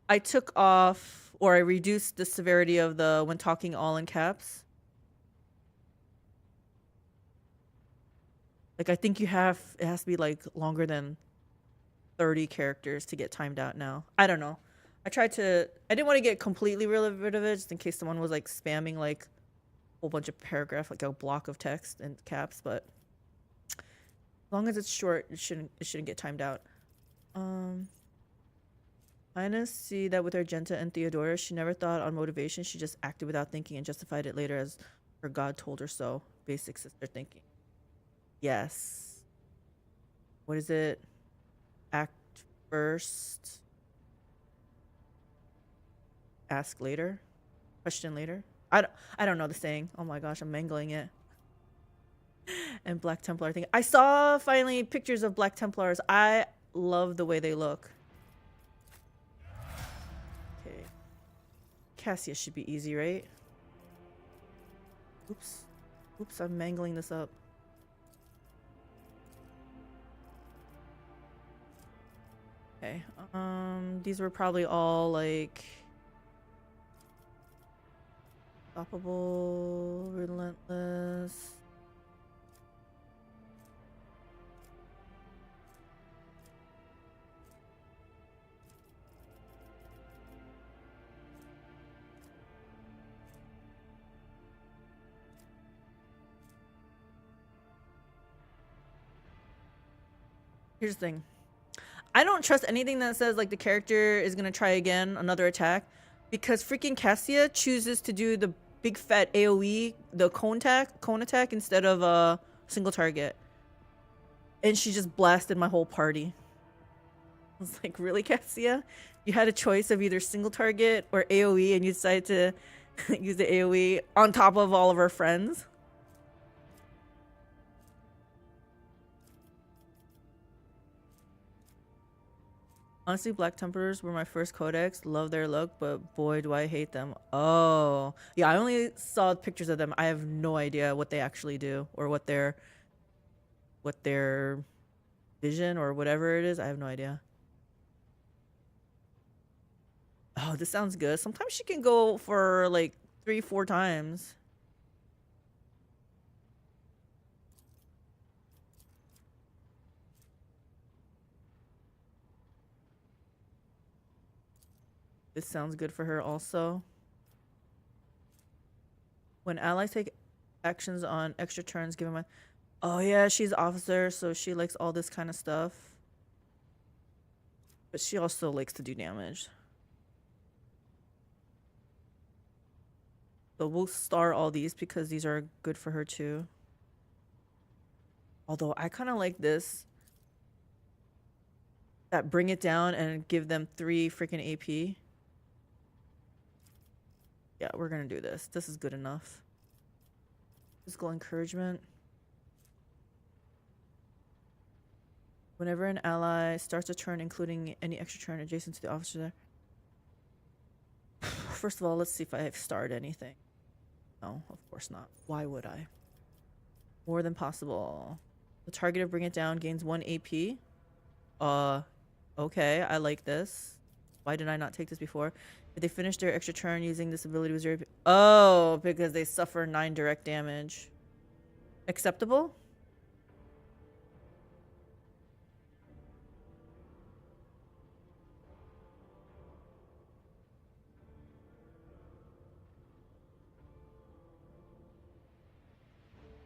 I took off, or I reduced the severity of the when talking all in caps. Like, I think it has to be like longer than 30 characters to get timed out now. I don't know. I didn't want to get completely rid of it, just in case someone was like spamming like a whole bunch of paragraph, like a block of text and caps, but as long as it's short, it shouldn't get timed out. kind of see that with Argenta and Theodora. She never thought on motivation. She just acted without thinking and justified it later as her god told her so. Basic sister thinking. Yes. What is it? Act first. Ask later. Question later. I don't know the saying. Oh my gosh, I'm mangling it. And Black Templar thing. I saw finally pictures of Black Templars. I love the way they look. Okay. Cassia should be easy, right? Oops. Oops, I'm mangling this up. Okay. These were probably all like Unstoppable, Relentless. Here's the thing. I don't trust anything that says like the character is gonna try again, another attack, because freaking Cassia chooses to do the big fat AoE, the cone attack instead of a single target. And she just blasted my whole party. I was like, really, Cassia? You had a choice of either single target or AoE and you decided to use the AoE on top of all of our friends? Honestly, Black Templars were my first codex. Love their look, but boy, do I hate them. Oh, yeah, I only saw pictures of them. I have no idea what they actually do or what their vision or whatever it is. I have no idea. Oh, this sounds good. Sometimes she can go for like 3-4 times. This sounds good for her also. When allies take actions on extra turns, give them a... Oh yeah, she's officer, so she likes all this kind of stuff. But she also likes to do damage. So we'll star all these because these are good for her too. Although I kind of like this. That bring it down and give them 3 freaking AP. Yeah, we're gonna do this. This is good enough. Physical encouragement. Whenever an ally starts a turn, including any extra turn adjacent to the officer there. First of all, let's see if I have starred anything. No, of course not. Why would I? More than possible. The target of Bring It Down gains 1 AP. Okay, I like this. Why did I not take this before? If they finish their extra turn using this ability with 0 AP. Oh, because they suffer 9 direct damage. Acceptable?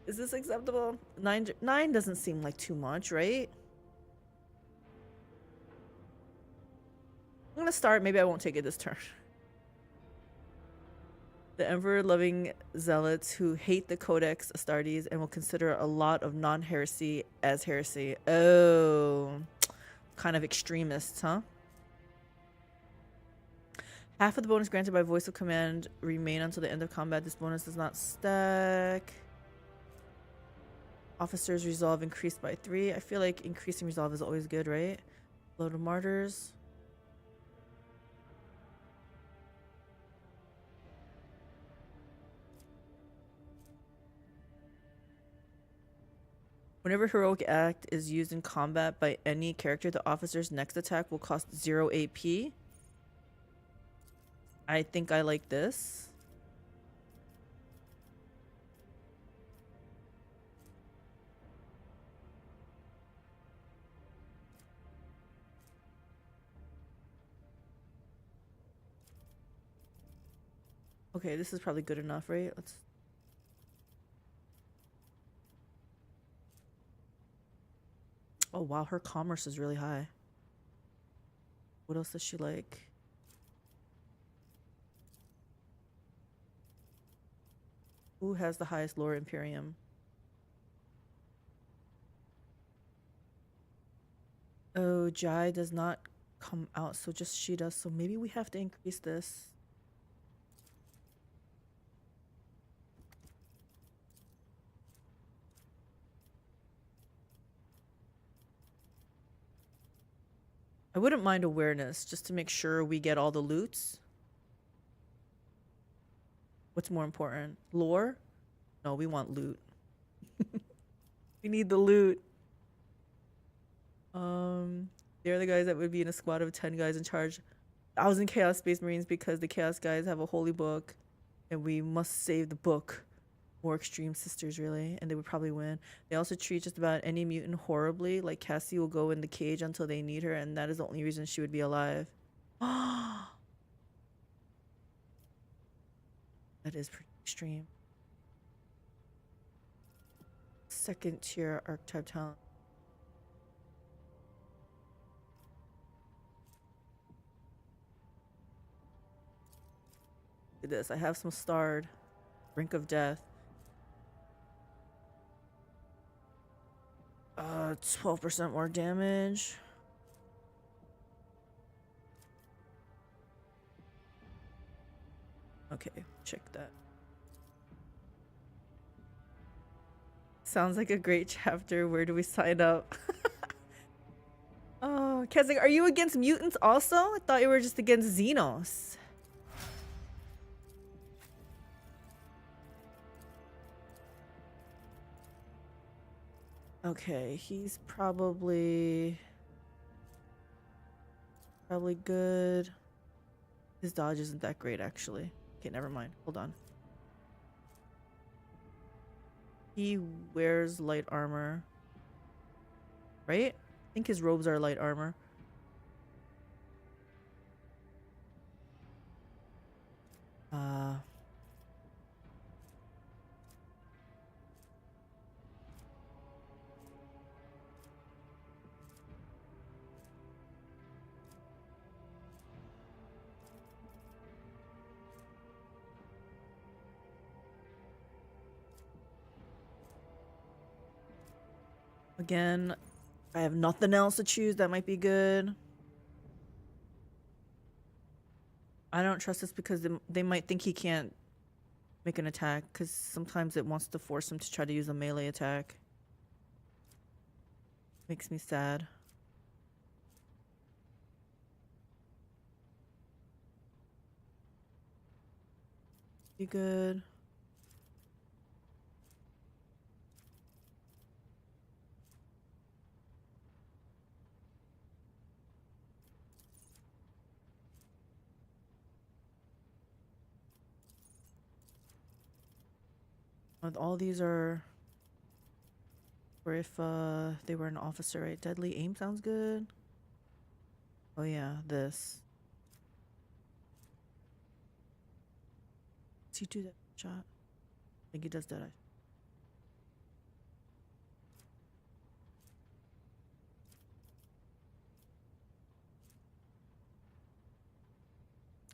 Is this acceptable? 9 doesn't seem like too much, right? I'm gonna start. Maybe I won't take it this turn. The Emperor-loving zealots who hate the Codex Astartes and will consider a lot of non-heresy as heresy. Oh, kind of extremists, huh? Half of the bonus granted by voice of command remain until the end of combat. This bonus does not stack. Officers' resolve increased by 3. I feel like increasing resolve is always good, right? Load of martyrs. Whenever heroic act is used in combat by any character, the officer's next attack will cost 0 AP. I think I like this. Okay, this is probably good enough, right? Let's... Oh wow, her commerce is really high. What else does she like? Who has the highest lore Imperium? Oh, Jai does not come out, so just she does. So maybe we have to increase this. I wouldn't mind awareness, just to make sure we get all the loots. What's more important? Lore? No, we want loot. We need the loot. They're the guys that would be in a squad of 10 guys in charge. 1,000 Chaos Space Marines because the Chaos guys have a holy book. And we must save the book. More extreme sisters, really. And they would probably win. They also treat just about any mutant horribly. Like Cassie will go in the cage until they need her. And that is the only reason she would be alive. That is pretty extreme. Second tier archetype talent. Look at this. I have some starred. Brink of death. 12% more damage. Okay, check that. Sounds like a great chapter. Where do we sign up? Oh, Keswick, are you against mutants also? I thought you were just against Xenos. Okay, he's probably good. His dodge isn't that great, actually. Okay, never mind. Hold on. He wears light armor. Right? I think his robes are light armor. Again, I have nothing else to choose that might be good. I don't trust this because they might think he can't make an attack because sometimes it wants to force him to try to use a melee attack. Makes me sad. Be good. All these are, or if they were an officer, right? Deadly aim sounds good. Oh yeah, this. Does he do that shot? I think he does that.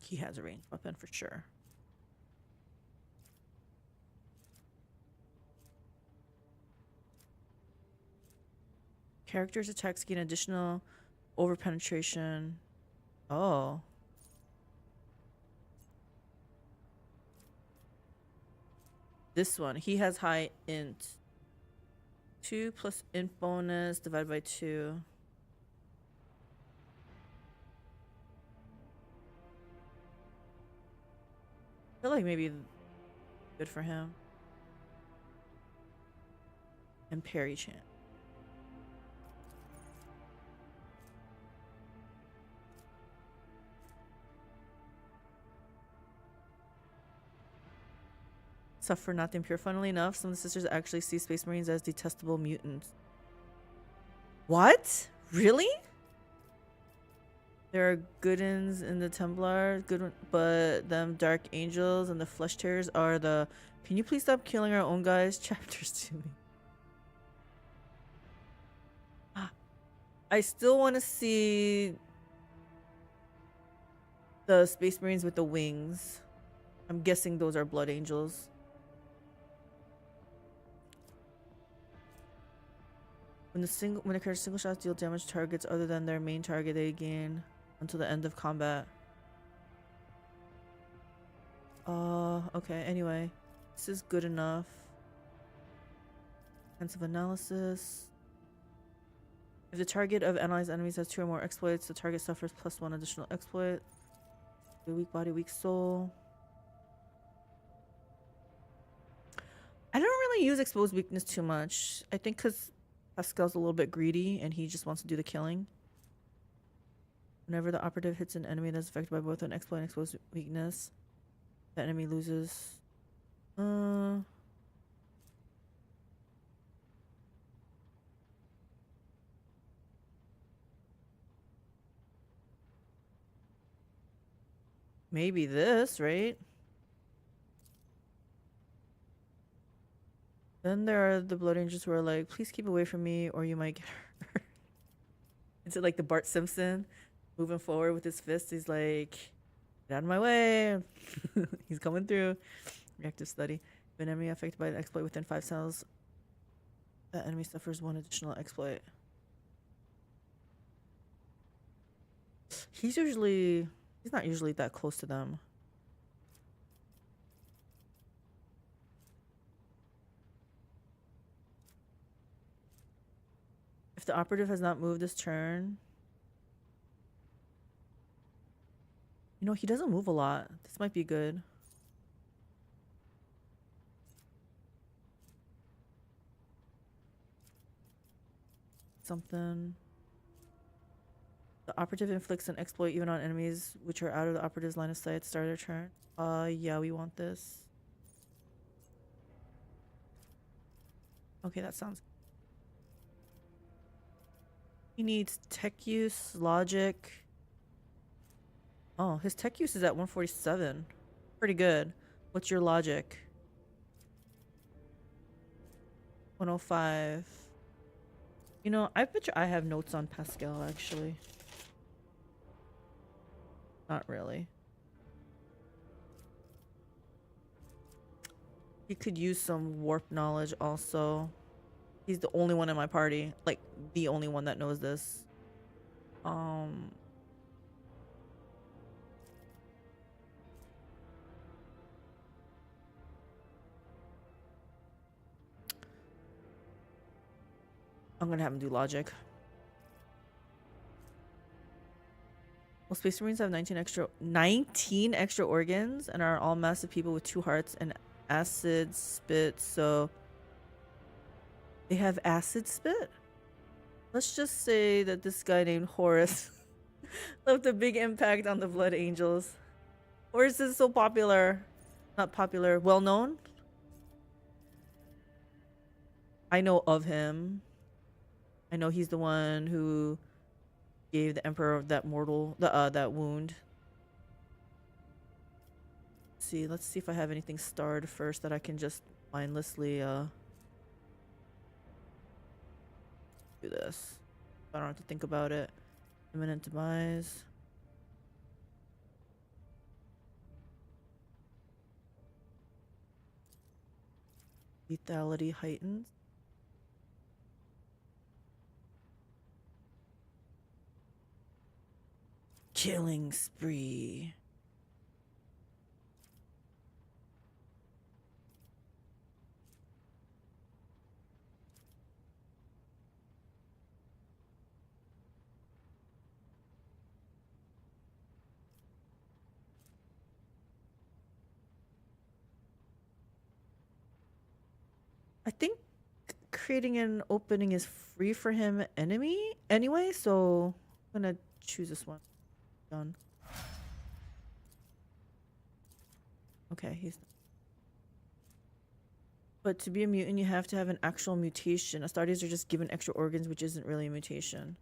He has a ranged weapon for sure. Characters' attacks gain additional over-penetration. Oh. This one. He has high int. 2 plus int bonus divided by 2. I feel like maybe good for him. And parry chant. Suffer not the impure. Funnily enough, some of the sisters actually see Space Marines as detestable mutants. What? Really? There are good ends in the Templar, but them Dark Angels and the Flesh Tearers are the "can you please stop killing our own guys" chapters to me. I still want to see The Space Marines with the wings. I'm guessing those are Blood Angels. When the character single shots deal damage to targets other than their main target, they gain until the end of combat. Okay, anyway. This is good enough. Defensive analysis. If the target of analyzed enemies has 2 or more exploits, the target suffers +1 additional exploit. The weak body, weak soul. I don't really use exposed weakness too much. I think because Pascal's a little bit greedy and he just wants to do the killing. Whenever the operative hits an enemy that's affected by both an exploit and exposed weakness, the enemy loses. Maybe this, right? Then there are the Blood Angels who are like, please keep away from me or you might get hurt. Is it like the Bart Simpson moving forward with his fist? He's like, get out of my way. He's coming through. Reactive study. If an enemy affected by an exploit within 5 cells, that enemy suffers 1 additional exploit. He's not usually that close to them. If the operative has not moved this turn, you know, he doesn't move a lot. This might be good. Something. The operative inflicts an exploit even on enemies which are out of the operative's line of sight at the start of their turn. Yeah, we want this. Okay, that sounds. He needs tech use, logic. Oh, his tech use is at 147. Pretty good. What's your logic? 105. You know, I bet you I have notes on Pascal, actually. Not really. He could use some warp knowledge also. He's the only one in my party. Like, the only one that knows this. I'm gonna have him do logic. Well, Space Marines have 19 extra organs and are all massive people with 2 hearts and acid spit, so they have acid spit? Let's just say that this guy named Horus left a big impact on the Blood Angels. Horus is so popular. Not popular, well known? I know of him. I know he's the one who gave the Emperor that that wound. Let's see if I have anything starred first that I can just mindlessly do this. I don't have to think about it. Imminent demise. Lethality heightens. Killing spree. I think creating an opening is free for him anyway, so I'm gonna choose this one. Done. Okay, but to be a mutant, you have to have an actual mutation. Astartes are just given extra organs, which isn't really a mutation.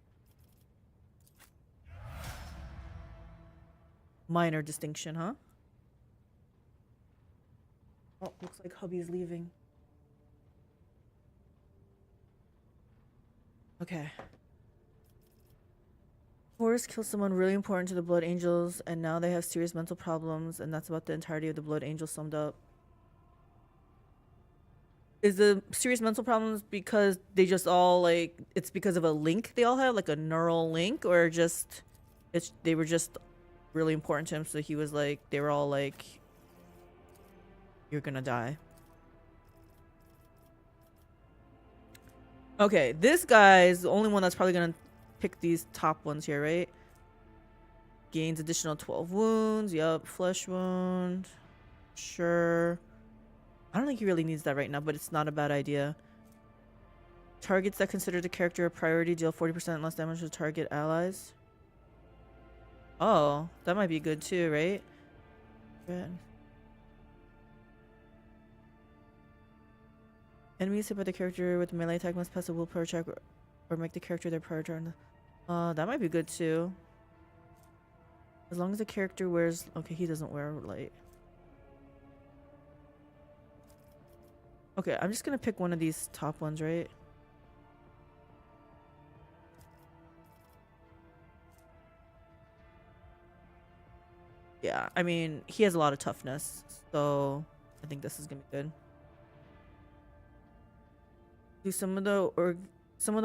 Minor distinction, huh? Oh, looks like hubby's leaving. Okay. Horus killed someone really important to the Blood Angels, and now they have serious mental problems, and that's about the entirety of the Blood Angels summed up. Is the serious mental problems because they just all like it's because of a link they all have, like a neural link, or just they were just really important to him, so he was like they were all like, you're gonna die. Okay, this guy's the only one that's probably gonna pick these top ones here, right? Gains additional 12 wounds. Yup, flesh wound. Sure. I don't think he really needs that right now, but it's not a bad idea. Targets that consider the character a priority deal 40% less damage to target allies. Oh, that might be good too, right? Good. Enemies hit by the character with melee attack must pass a willpower check or make the character their priority turn. That might be good too. As long as the character wears... Okay, he doesn't wear light. Okay, I'm just gonna pick one of these top ones, right? Yeah, I mean, he has a lot of toughness, so I think this is gonna be good. Do some of the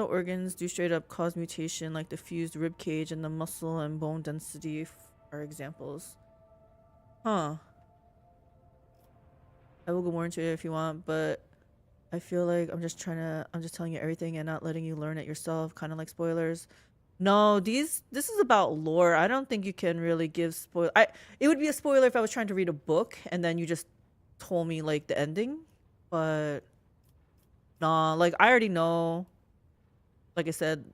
organs do straight up cause mutation, like the fused rib cage and the muscle and bone density are examples. Huh. I will go more into it if you want, but I feel like I'm just telling you everything and not letting you learn it yourself, kind of like spoilers. No, this is about lore. I don't think you can really give it would be a spoiler if I was trying to read a book and then you just told me like the ending, but nah, like I already know, like I said,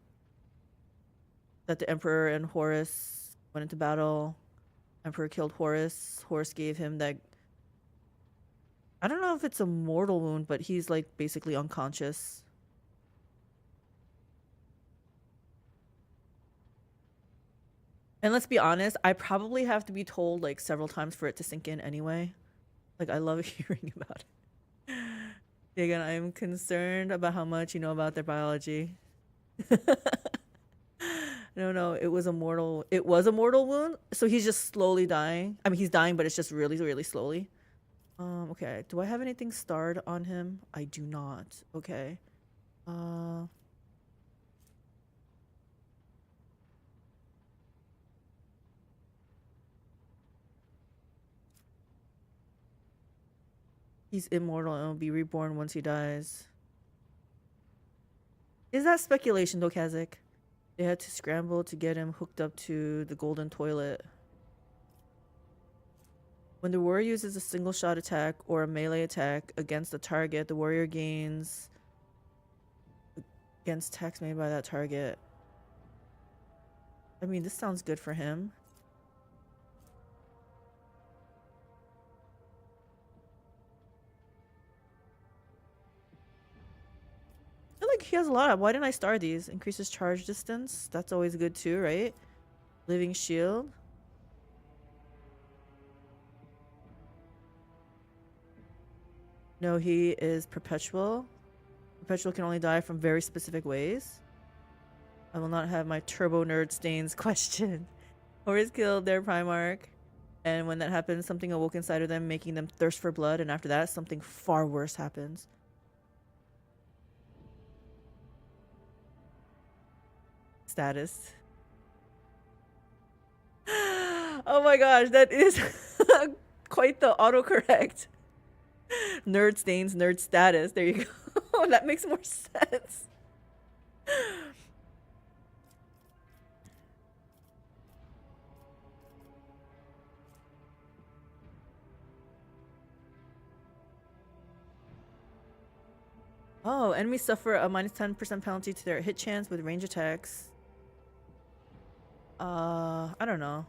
that the Emperor and Horus went into battle. Emperor killed Horus. Horus gave him that, I don't know if it's a mortal wound, but he's like basically unconscious. And let's be honest, I probably have to be told like several times for it to sink in anyway. Like I love hearing about it. Again, I'm concerned about how much you know about their biology. No, it was a mortal wound. So he's just slowly dying. I mean, he's dying, but it's just really, really slowly. Okay. Do I have anything starred on him? I do not. Okay. He's immortal and will be reborn once he dies. Is that speculation, though, Kazik? They had to scramble to get him hooked up to the golden toilet. When the warrior uses a single shot attack or a melee attack against a target, the warrior gains against attacks made by that target. I mean, this sounds good for him. I feel like he has a lot. Why didn't I star these? Increases charge distance. That's always good too, right? Living shield. No, he is perpetual. Perpetual can only die from very specific ways. I will not have my turbo nerd stains questioned. Horus killed their Primarch, and when that happens, something awoke inside of them, making them thirst for blood, and after that, something far worse happens. Status. Oh my gosh, that is quite the autocorrect. Nerd stains, nerd status. There you go. That makes more sense. Oh, enemies suffer a minus 10% penalty to their hit chance with range attacks. I don't know.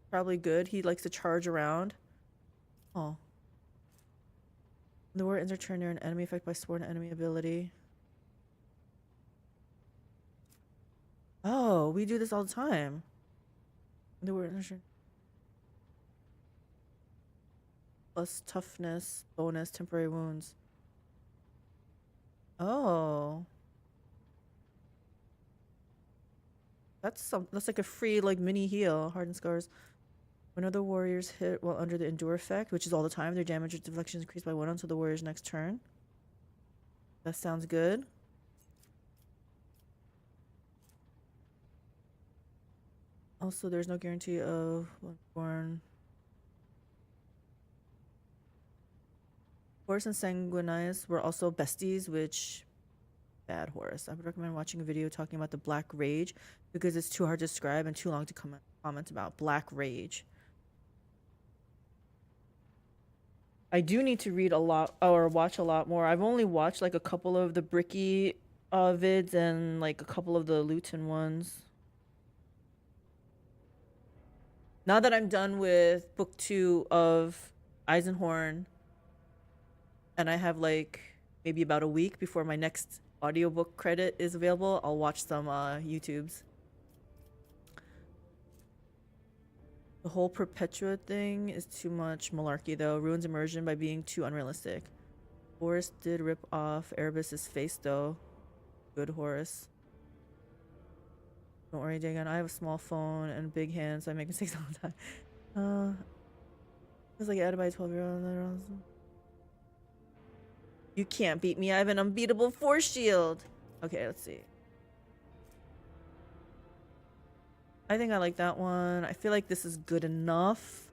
Probably good. He likes to charge around. Oh. The warrior ends her turn near an enemy affected by sworn enemy ability. Oh, we do this all the time. The warrior ends her turn. Plus toughness, bonus, temporary wounds. Oh. That's like a free like mini heal. Hardened scars. When other warriors hit while under the endure effect, which is all the time, their damage or deflection is increased by 1 until the warrior's next turn. That sounds good. Also, there's no guarantee of born. Horus and Sanguinius were also besties, which bad Horus. I would recommend watching a video talking about the Black Rage because it's too hard to describe and too long to comment about. Black Rage. I do need to read a lot or watch a lot more. I've only watched like a couple of the Bricky vids and like a couple of the Luton ones. Now that I'm done with book 2 of Eisenhorn, and I have like maybe about a week before my next audiobook credit is available, I'll watch some YouTubes. The whole Perpetua thing is too much malarkey though. Ruins immersion by being too unrealistic. Horus did rip off Erebus's face though. Good Horus. Don't worry, Dagon. I have a small phone and big hands, so I make mistakes all the time. It's like added by a 12-year-old. You can't beat me. I have an unbeatable force shield. Okay, let's see. I think I like that one. I feel like this is good enough.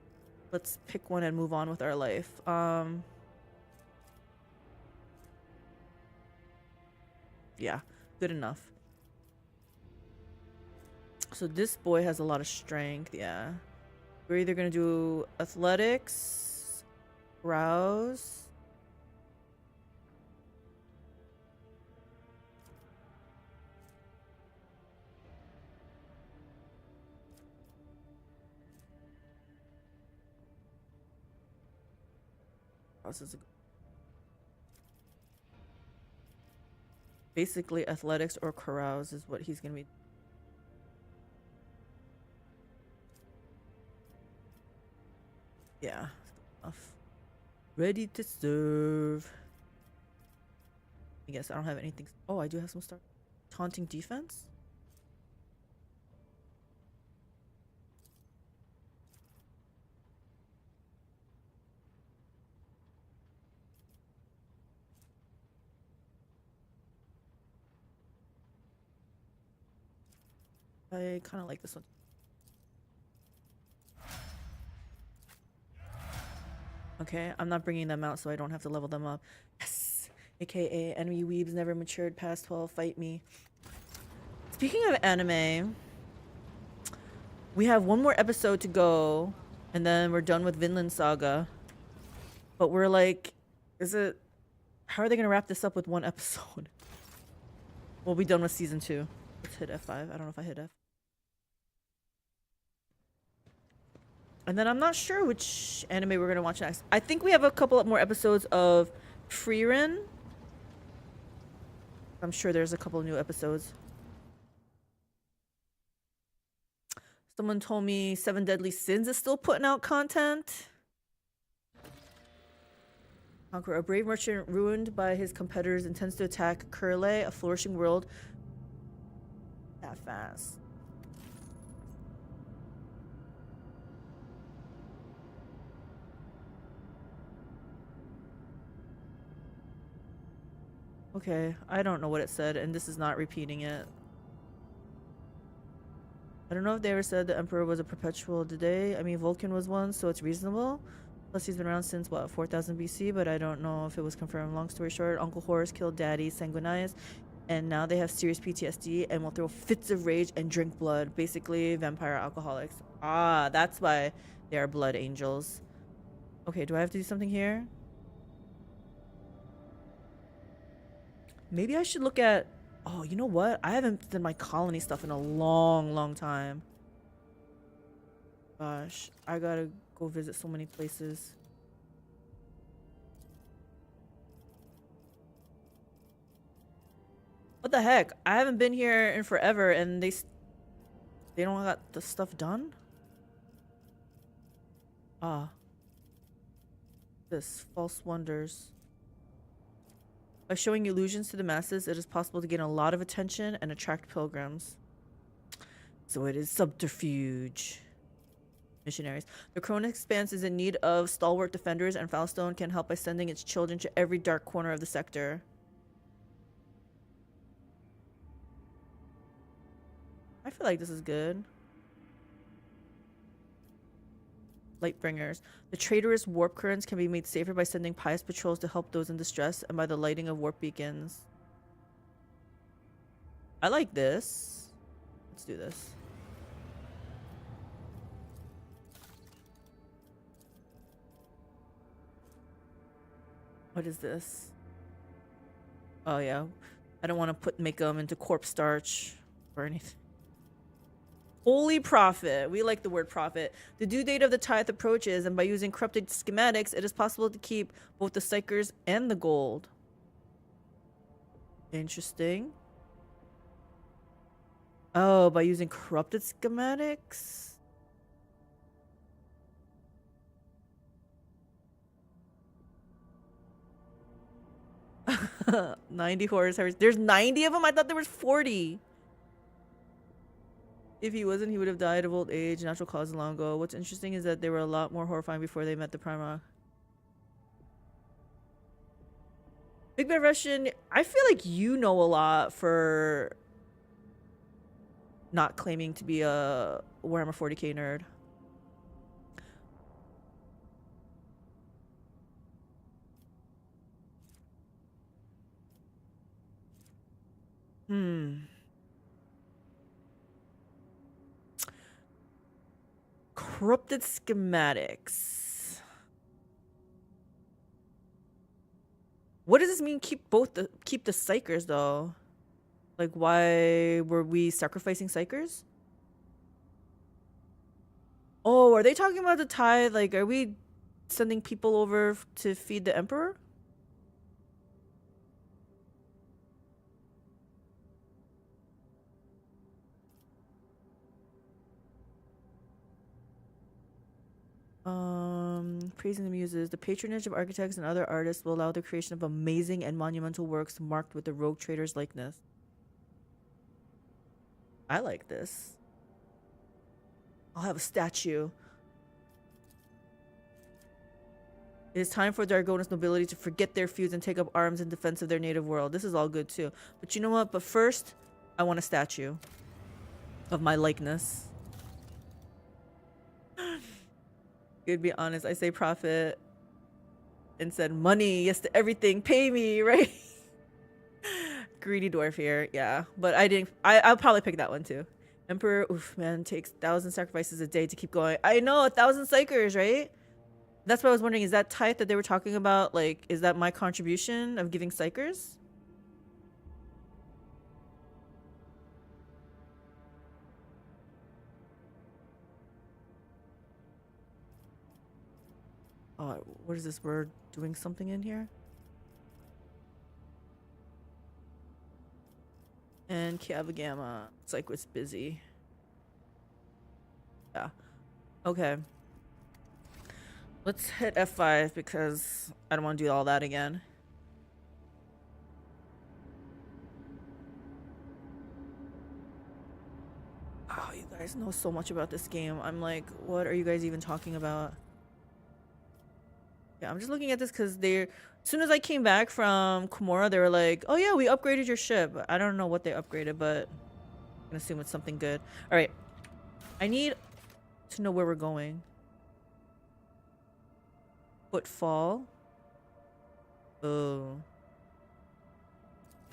Let's pick one and move on with our life. Yeah, good enough. So this boy has a lot of strength, yeah. We're either gonna do athletics, rouse. Rouse is basically athletics or carouse is what he's gonna be. Yeah, enough. Ready to serve. I guess I don't have anything. Oh, I do have some stuff. Taunting defense. I kind of like this one. Okay, I'm not bringing them out so I don't have to level them up. Yes! AKA enemy weebs never matured past 12, fight me. Speaking of anime, we have one more episode to go and then we're done with Vinland Saga. But we're like, how are they gonna wrap this up with one episode? We'll be done with season 2. Let's hit F5. I don't know if I hit F. And then I'm not sure which anime we're going to watch next. I think we have a couple more episodes of Frieren. I'm sure there's a couple of new episodes. Someone told me 7 Deadly Sins is still putting out content. Conqueror, a brave merchant ruined by his competitors, intends to attack Curle, a flourishing world. That fast. Okay, I don't know what it said, and this is not repeating it. I don't know if they ever said the Emperor was a perpetual. Did they? I mean, Vulcan was one, so it's reasonable. Plus, he's been around since, what, 4000 BC, but I don't know if it was confirmed. Long story short, Uncle Horus killed Daddy Sanguinius, and now they have serious PTSD and will throw fits of rage and drink blood. Basically, vampire alcoholics. Ah, that's why they are blood angels. Okay, do I have to do something here? Maybe I should look at... Oh, you know what? I haven't done my colony stuff in a long time. Gosh, I gotta go visit so many places. What the heck? I haven't been here in forever and they don't got the stuff done? Ah. This false wonders. By showing illusions to the masses, it is possible to gain a lot of attention and attract pilgrims. So it is subterfuge. Missionaries. The Chronic Expanse is in need of stalwart defenders, and Foulstone can help by sending its children to every dark corner of the sector. I feel like this is good. Lightbringers. The traitorous warp currents can be made safer by sending pious patrols to help those in distress and by the lighting of warp beacons. I like this. Let's do this. What is this? Oh yeah. I don't want to make them into corpse starch or anything. Holy Prophet. We like the word prophet. The due date of the tithe approaches, and by using corrupted schematics, it is possible to keep both the Psykers and the gold. Interesting. Oh, by using corrupted schematics? $90 horrors. There's 90 of them? I thought there was 40. If he wasn't, he would have died of old age, natural causes long ago. What's interesting is that they were a lot more horrifying before they met the Primarch. Big Bad Russian, I feel like you know a lot for not claiming to be a Warhammer 40k nerd. Corrupted schematics. What does this mean? Keep the Psykers though. Like, why were we sacrificing Psykers? Oh, are they talking about the tithe? Like, are we sending people over to feed the Emperor? Praising the muses. The patronage of architects and other artists will allow the creation of amazing and monumental works marked with the rogue trader's likeness. I like this. I'll have a statue. It is time for Dargona's nobility to forget their feuds and take up arms in defense of their native world. This is all good too. But you know what? But first, I want a statue of my likeness. To be honest, I say profit and said money, yes to everything, pay me, right? Greedy dwarf here, yeah. But I'll probably pick that one too. Emperor, oof, man, takes 1,000 sacrifices a day to keep going. I know, 1,000 Psykers, right? That's what I was wondering, is that tithe that they were talking about, like, is that my contribution of giving Psykers? Oh, what is this? We're doing something in here? And Kiavagama. It's like it's busy. Yeah. Okay. Let's hit F5 because I don't want to do all that again. Oh, you guys know so much about this game. I'm like, what are you guys even talking about? Yeah, I'm just looking at this because as soon as I came back from Komora, they were like, oh yeah, we upgraded your ship. I don't know what they upgraded, but I'm gonna assume it's something good. All right, I need to know where we're going. Footfall. Oh.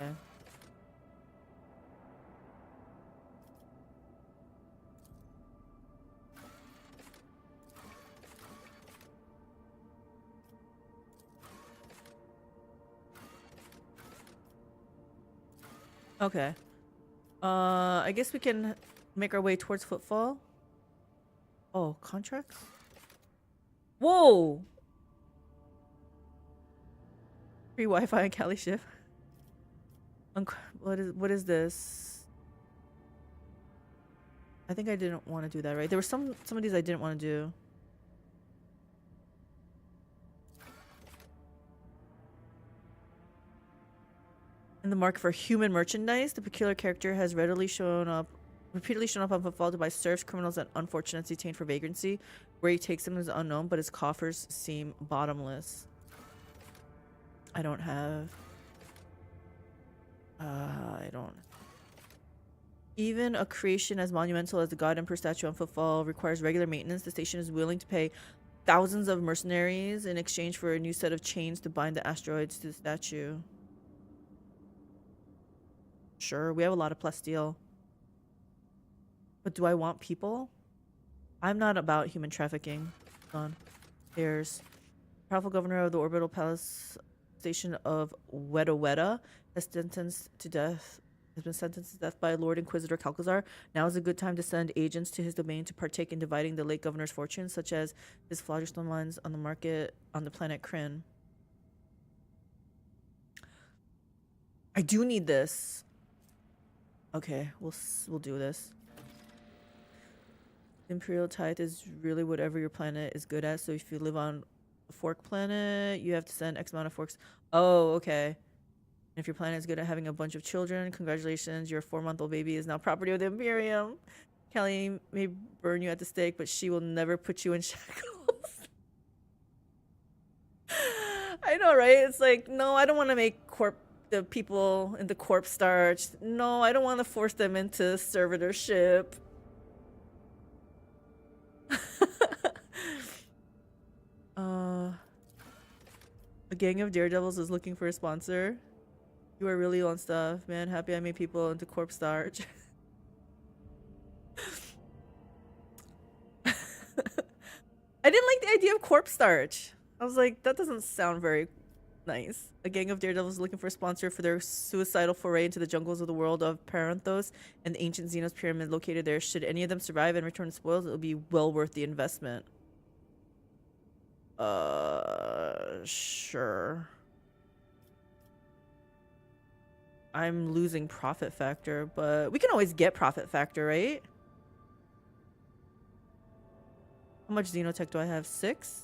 Okay. Okay. I guess we can make our way towards Footfall. Oh, contracts? Whoa! Free Wi-Fi on Cali ship. What is this? I think I didn't want to do that, right? There were some of these I didn't want to do. the market for human merchandise. The peculiar character has repeatedly shown up on footfall to buy serfs, criminals, and unfortunates detained for vagrancy. Where he takes them is unknown, but his coffers seem bottomless. I don't have... I don't... Even a creation as monumental as the God Emperor statue on footfall requires regular maintenance. The station is willing to pay thousands of mercenaries in exchange for a new set of chains to bind the asteroids to the statue. Sure, we have a lot of plasteel. But do I want people? I'm not about human trafficking. Hold on. There's powerful governor of the orbital palace station of Weta has been sentenced to death by Lord Inquisitor Calcazar. Now is a good time to send agents to his domain to partake in dividing the late governor's fortunes, such as his phlogiston mines on the market on the planet Kryn. I do need this. Okay, we'll do this. Imperial tithe is really whatever your planet is good at. So if you live on a fork planet, you have to send X amount of forks. Oh, okay. If your planet is good at having a bunch of children, congratulations, your 4-month-old baby is now property of the Imperium. Kelly may burn you at the stake, but she will never put you in shackles. I know, right? It's like, no, I don't want to make the people into corpse starch. No, I don't want to force them into servitorship. A gang of daredevils is looking for a sponsor. You are really on stuff, man. Happy I made people into corpse starch. I didn't like the idea of corpse starch. I was like, that doesn't sound very nice. A gang of daredevils looking for a sponsor for their suicidal foray into the jungles of the world of Paranthos and the ancient Xenos pyramid located there. Should any of them survive and return spoils, it will be well worth the investment. Sure. I'm losing profit factor, but we can always get profit factor, right? How much xenotech do I have? 6?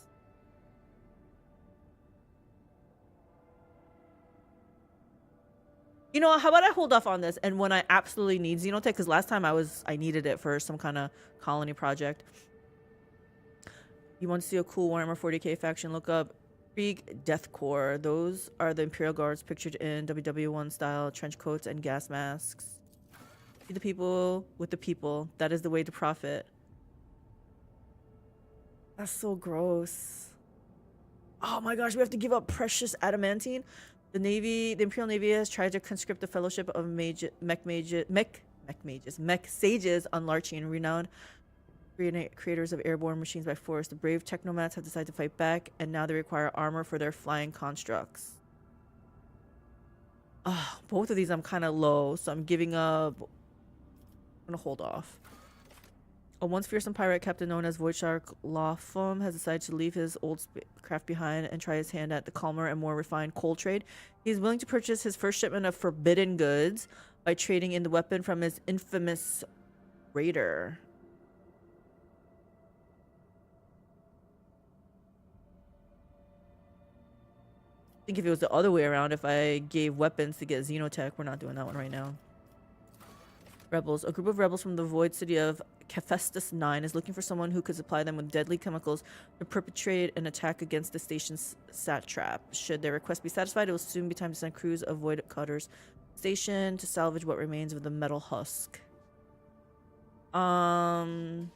You know, how about I hold off on this, and when I absolutely need xenotech, because last time I needed it for some kind of colony project. You want to see a cool Warhammer 40k faction? Look up Krieg Death Corps. Those are the Imperial Guards pictured in WW1 style trench coats and gas masks. Be the people with the people. That is the way to profit. That's so gross. Oh my gosh, we have to give up precious adamantine. The Imperial Navy has tried to conscript the Fellowship of mech sages on Larchian, renowned creators of airborne machines by force. The brave technomats have decided to fight back, and now they require armor for their flying constructs. Both of these I'm kind of low, so I'm giving up. I'm gonna hold off. A once fearsome pirate captain known as Wojciech Lothum has decided to leave his old craft behind and try his hand at the calmer and more refined coal trade. He's willing to purchase his first shipment of forbidden goods by trading in the weapon from his infamous raider. I think if it was the other way around, if I gave weapons to get xenotech, we're not doing that one right now. Rebels. A group of rebels from the void city of Hephaestus 9 is looking for someone who could supply them with deadly chemicals to perpetrate an attack against the station's satrap. Should their request be satisfied, it will soon be time to send crews of void cutters station to salvage what remains of the metal husk. I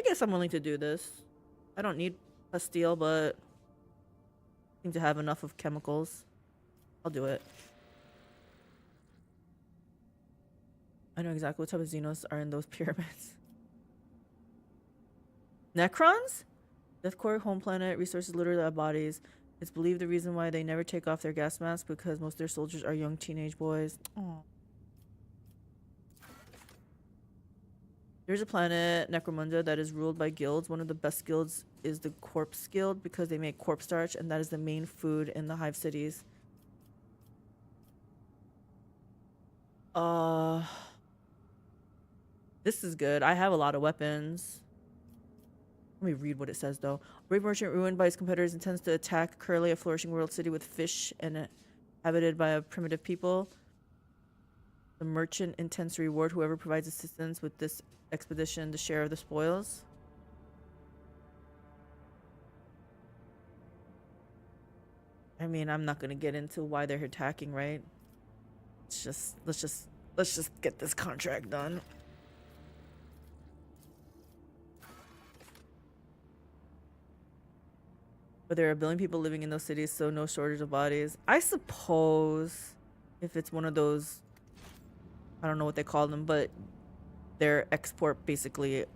guess I'm willing to do this. I don't need a steel, but I seem to have enough of chemicals. I'll do it. I know exactly what type of Xenos are in those pyramids. Necrons? Death Corps, home planet, resources littered their bodies. It's believed the reason why they never take off their gas masks because most of their soldiers are young teenage boys. Aww. There's a planet, Necromunda, that is ruled by guilds. One of the best guilds is the Corpse Guild because they make corpse starch, and that is the main food in the hive cities. This is good. I have a lot of weapons. Let me read what it says though. A brave merchant ruined by his competitors intends to attack Curly, a flourishing world city with fish and inhabited by a primitive people. The merchant intends to reward whoever provides assistance with this expedition the share of the spoils. I mean, I'm not gonna get into why they're attacking, right? Let's just get this contract done. But there are a billion people living in those cities, so no shortage of bodies. I suppose if it's one of those, I don't know what they call them, but their export basically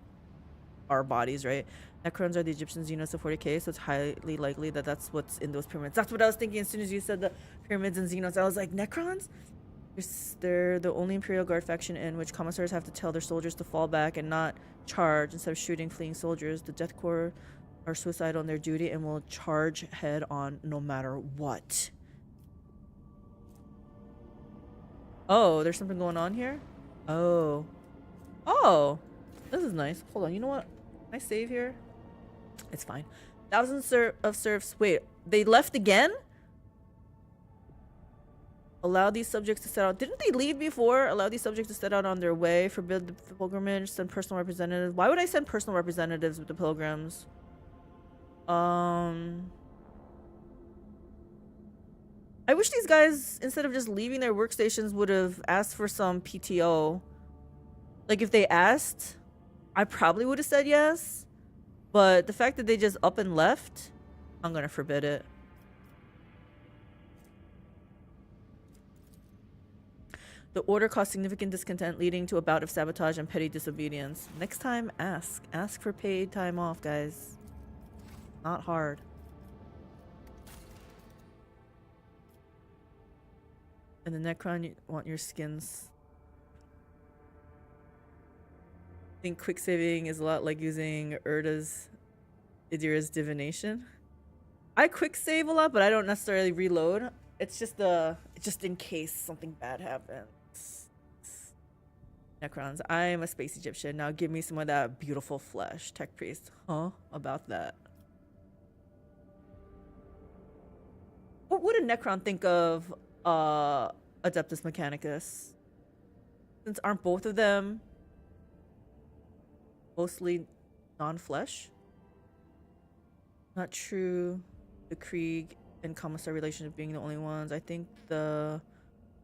are bodies, right? Necrons are the Egyptian Xenos of 40k, so it's highly likely that that's what's in those pyramids. That's what I was thinking as soon as you said the pyramids and Xenos. I was like, Necrons? They're the only Imperial Guard faction in which commissars have to tell their soldiers to fall back and not charge instead of shooting fleeing soldiers. The Death Corps are suicidal on their duty and will charge head on no matter what. Oh, there's something going on here? Oh. Oh! This is nice. Hold on, you know what? Can I save here? It's fine. Thousands of serfs. Wait, they left again? Allow these subjects to set out. Didn't they leave before? Allow these subjects to set out on their way. Forbid the pilgrimage. Send personal representatives. Why would I send personal representatives with the pilgrims? I wish these guys, instead of just leaving their workstations, would have asked for some PTO. Like, if they asked, I probably would have said yes. But the fact that they just up and left, I'm gonna forbid it. The order caused significant discontent, leading to a bout of sabotage and petty disobedience. Next time, ask. Ask for paid time off, guys. Not hard. And the Necron, you want your skins. I think quick saving is a lot like using Idira's divination. I quick save a lot, but I don't necessarily reload. It's just in case something bad happens. Necrons, I am a space Egyptian. Now give me some of that beautiful flesh. Tech priest. Huh? About that. What would a Necron think of Adeptus Mechanicus? Since aren't both of them mostly non-flesh? Not true. The Krieg and Commissar relationship being the only ones. I think the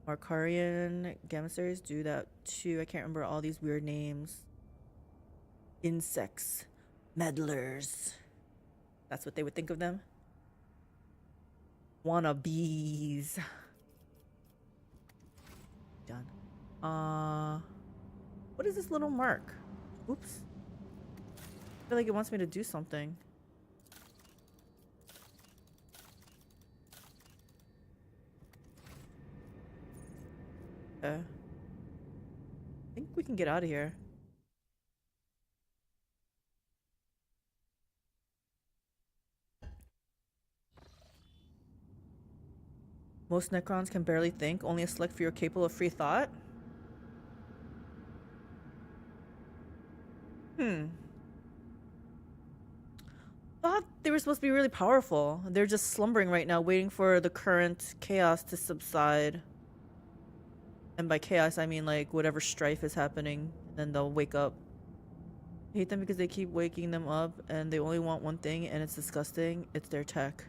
Markarian Gamissaries do that too. I can't remember all these weird names. Insects. Meddlers. That's what they would think of them. Wannabes. Done. What is this little mark? Oops. I feel like it wants me to do something. I think we can get out of here. Most Necrons can barely think. Only a select few are capable of free thought. Thought they were supposed to be really powerful. They're just slumbering right now, waiting for the current chaos to subside. And by chaos, I mean like whatever strife is happening, and then they'll wake up. I hate them because they keep waking them up, and they only want one thing, and it's disgusting. It's their tech.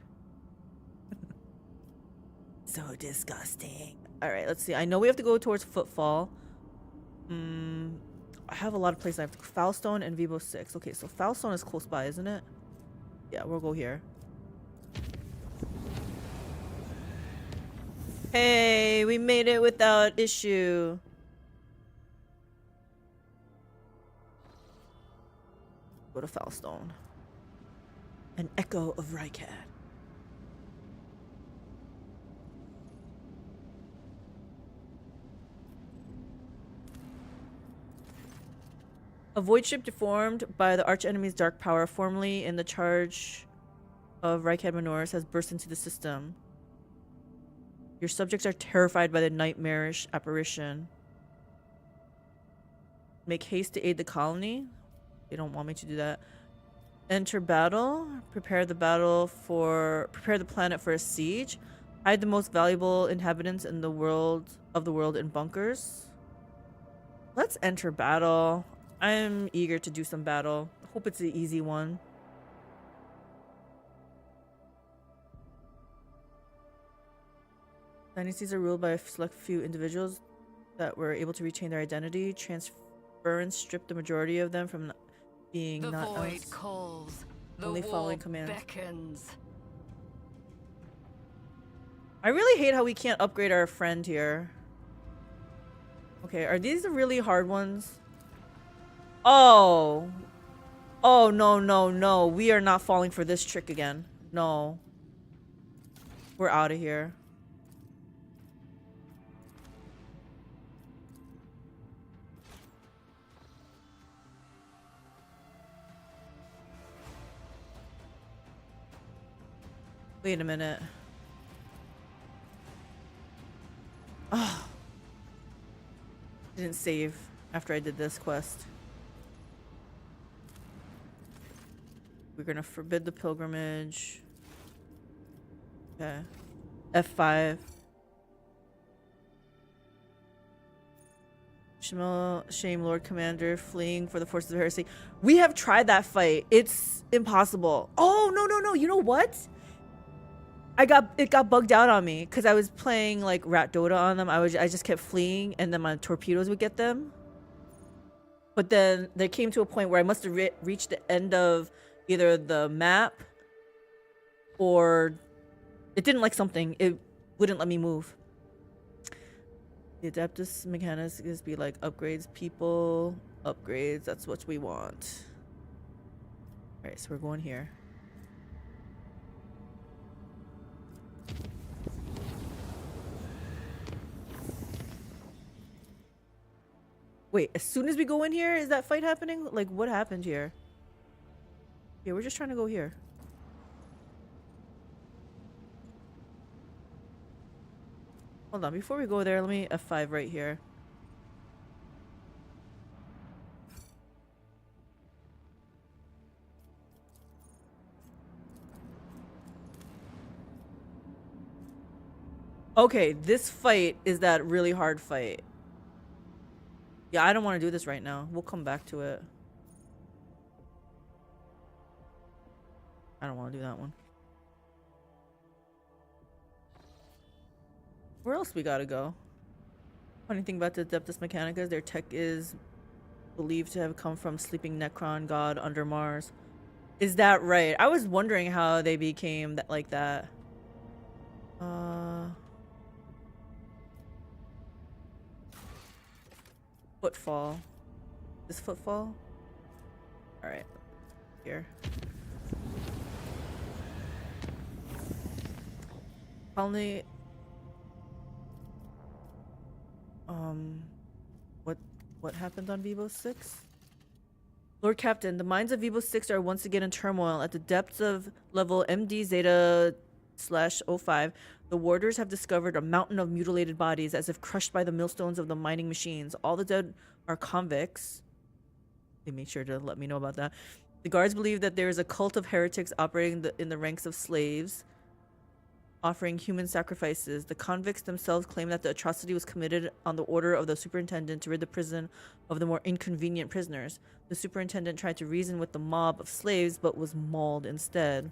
So disgusting. Alright, let's see. I know we have to go towards Footfall. I have a lot of places I have to go. Foulstone and Vivo 6. Okay, so Foulstone is close by, isn't it? Yeah, we'll go here. Hey, we made it without issue. Go to Foulstone. An echo of Rycat. A void ship deformed by the archenemy's dark power, formerly in the charge of Rycat Minoris, has burst into the system. Your subjects are terrified by the nightmarish apparition. Make haste to aid the colony. They don't want me to do that. Enter battle. Prepare the planet for a siege. Hide the most valuable inhabitants in the world in bunkers. Let's enter battle. I'm eager to do some battle. Hope it's an easy one. Dynasties are ruled by a select few individuals that were able to retain their identity. Transference stripped the majority of them from being The not void us. calls. The Only following war commands. beckons. I really hate how we can't upgrade our friend here. Okay, are these the really hard ones? Oh. Oh, no, no, no. We are not falling for this trick again. No. We're out of here. Wait a minute. Oh. Didn't save after I did this quest. We're gonna forbid the pilgrimage. Okay. F5. Shame Lord Commander fleeing for the forces of heresy. We have tried that fight. It's impossible. Oh, no, no, no. You know what? It got bugged out on me because I was playing like Rat Dota on them. I just kept fleeing and then my torpedoes would get them. But then there came to a point where I must have reached the end of either the map or it didn't like something. It wouldn't let me move. The Adeptus mechanics is be like upgrades, people, upgrades. That's what we want. All right, so we're going here. Wait, as soon as we go in here, is that fight happening? Like, what happened here? Yeah, we're just trying to go here. Hold on, before we go there, let me F5 right here. Okay, this fight is that really hard fight. Yeah, I don't want to do this right now. We'll come back to it. I don't want to do that one. Where else we gotta go? Funny thing about the Adeptus Mechanicus, their tech is believed to have come from sleeping Necron god under Mars. Is that right? I was wondering how they became that like that. Footfall. This footfall? Alright. Here. Only what happened on Vivo 6? Lord Captain, the minds of Vivo 6 are once again in turmoil. At the depths of level MD Zeta/05, the warders have discovered a mountain of mutilated bodies as if crushed by the millstones of the mining machines. All the dead are convicts. They made sure to let me know about that. The guards believe that there is a cult of heretics operating in the ranks of slaves, offering human sacrifices. The convicts themselves claim that the atrocity was committed on the order of the superintendent to rid the prison of the more inconvenient prisoners. The superintendent tried to reason with the mob of slaves, but was mauled instead.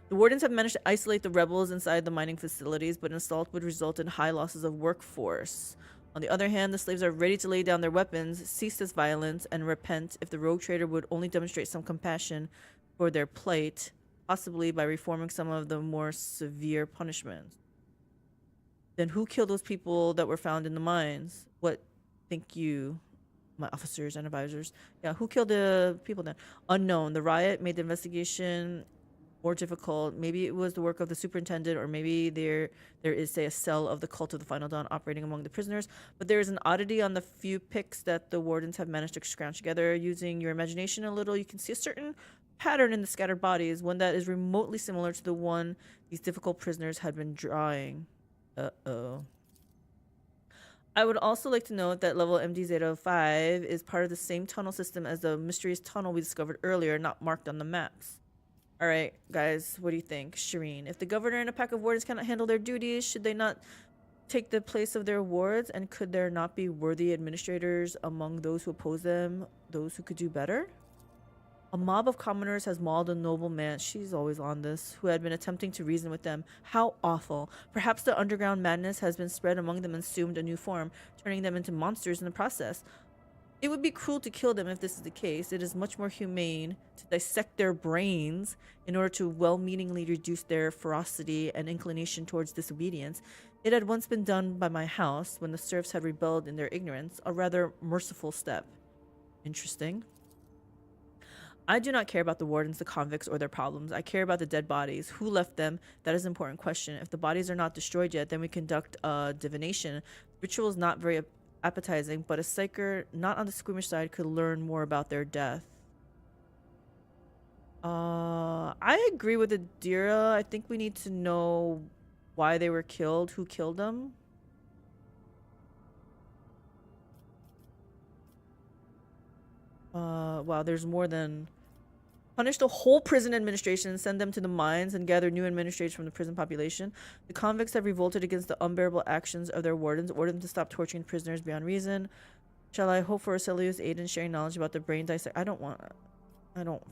The wardens have managed to isolate the rebels inside the mining facilities, but an assault would result in high losses of workforce. On the other hand, the slaves are ready to lay down their weapons, cease this violence, and repent if the rogue trader would only demonstrate some compassion for their plight, possibly by reforming some of the more severe punishments. Then who killed those people that were found in the mines? What think you, my officers and advisors? Yeah, who killed the people then? Unknown. The riot made the investigation more difficult. Maybe it was the work of the superintendent, or maybe there is, say, a cell of the cult of the Final Dawn operating among the prisoners. But there is an oddity on the few pics that the wardens have managed to scrounge together. Using your imagination a little, you can see a certain pattern in the scattered bodies, one that is remotely similar to the one these difficult prisoners had been drawing. Uh-oh. I would also like to note that level MD-05 is part of the same tunnel system as the mysterious tunnel we discovered earlier, not marked on the maps. Alright, guys, what do you think? Shireen, if the governor and a pack of wardens cannot handle their duties, should they not take the place of their wards? And could there not be worthy administrators among those who oppose them, those who could do better? A mob of commoners has mauled a noble man, she's always on this, who had been attempting to reason with them. How awful. Perhaps the underground madness has been spread among them and assumed a new form, turning them into monsters in the process. It would be cruel to kill them if this is the case. It is much more humane to dissect their brains in order to well-meaningly reduce their ferocity and inclination towards disobedience. It had once been done by my house when the serfs had rebelled in their ignorance, a rather merciful step. Interesting. I do not care about the wardens, the convicts, or their problems. I care about the dead bodies. Who left them? That is an important question. If the bodies are not destroyed yet, then we conduct a divination. The ritual is not very appetizing, but a psyker not on the squeamish side could learn more about their death. I agree with Adira. I think we need to know why they were killed, who killed them. Wow, there's more than... Punish the whole prison administration and send them to the mines and gather new administrators from the prison population. The convicts have revolted against the unbearable actions of their wardens. Order them to stop torturing prisoners beyond reason. Shall I hope for Celius' aid in sharing knowledge about the brain dissect? I don't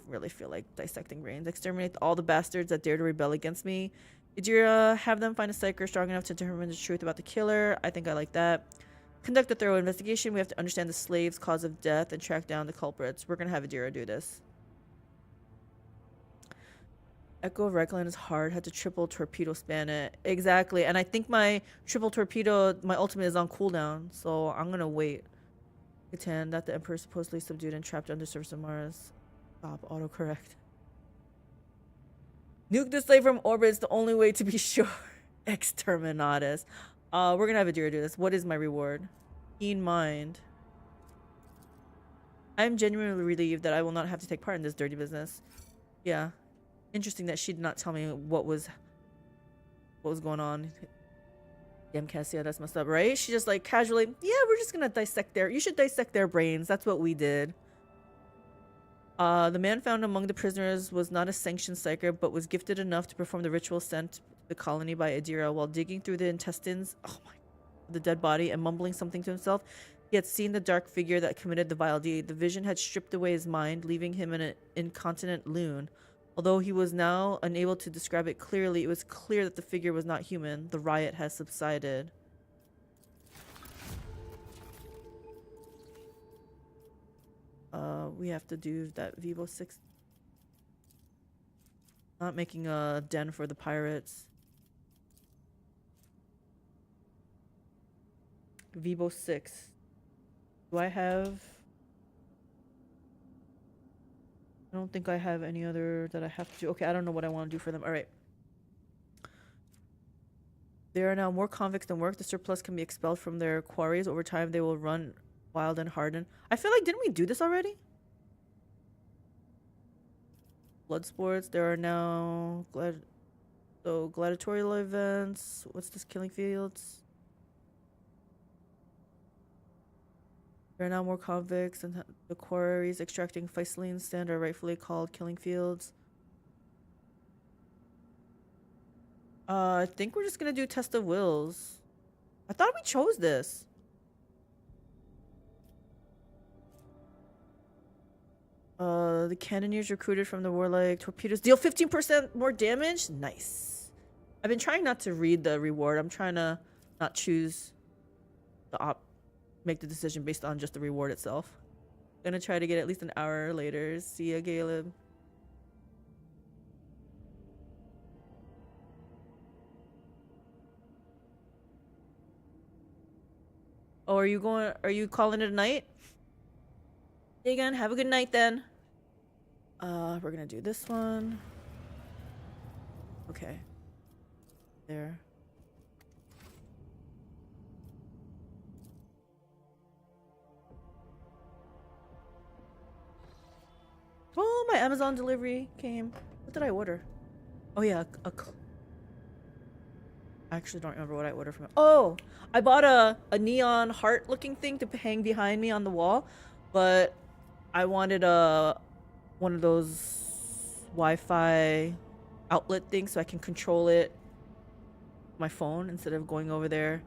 really feel like dissecting brains. Exterminate all the bastards that dare to rebel against me. Idira, have them find a psyker strong enough to determine the truth about the killer. I think I like that. Conduct a thorough investigation. We have to understand the slave's cause of death and track down the culprits. We're gonna have Idira do this. Echo of Reikland is hard. Had to triple torpedo span it. Exactly. And I think my triple torpedo, my ultimate is on cooldown. So I'm going to wait. Catan, that the Emperor supposedly subdued and trapped under surface of Mars. Stop. Autocorrect. Nuke the slave from orbit is the only way to be sure. Exterminatus. We're going to have Adira do this. What is my reward? Keen mind. I'm genuinely relieved that I will not have to take part in this dirty business. Yeah. Interesting that she did not tell me what was going on. Damn, Cassia, that's messed up, right? She just like casually, yeah, we're just gonna dissect you should dissect their brains. That's what we did. The man found among the prisoners was not a sanctioned psyker, but was gifted enough to perform the ritual sent to the colony by Adira. While digging through the intestines, the dead body and mumbling something to himself, he had seen the dark figure that committed the vile deed. The vision had stripped away his mind, leaving him an incontinent loon. Although he was now unable to describe it clearly, it was clear that the figure was not human. The riot has subsided. We have to do that Vivo 6. Not making a den for the pirates. Vivo 6. Do I have... I don't think I have any other that I have to do. Okay, I don't know what I want to do for them. All right. There are now more convicts than work. The surplus can be expelled from their quarries. Over time, they will run wild and harden. I feel like, didn't we do this already? Blood sports. There are now gladiatorial events. What's this? Killing fields. There are now more convicts, and the quarries extracting Faisalines stand are rightfully called killing fields. I think we're just gonna do test of wills. I thought we chose this. The cannoneers recruited from the warlike torpedoes deal 15% more damage. Nice. I've been trying not to read the reward. I'm trying to not choose the make the decision based on just the reward itself. Gonna try to get at least an hour later. See ya, Caleb. Oh, are you calling it a night? Dagon, have a good night then. We're gonna do this one. Okay. There. Oh, my Amazon delivery came. What did I order? Oh yeah, I actually don't remember what I ordered from it. Oh, I bought a neon heart looking thing to hang behind me on the wall, but I wanted one of those Wi-Fi outlet things so I can control it my phone instead of going over there.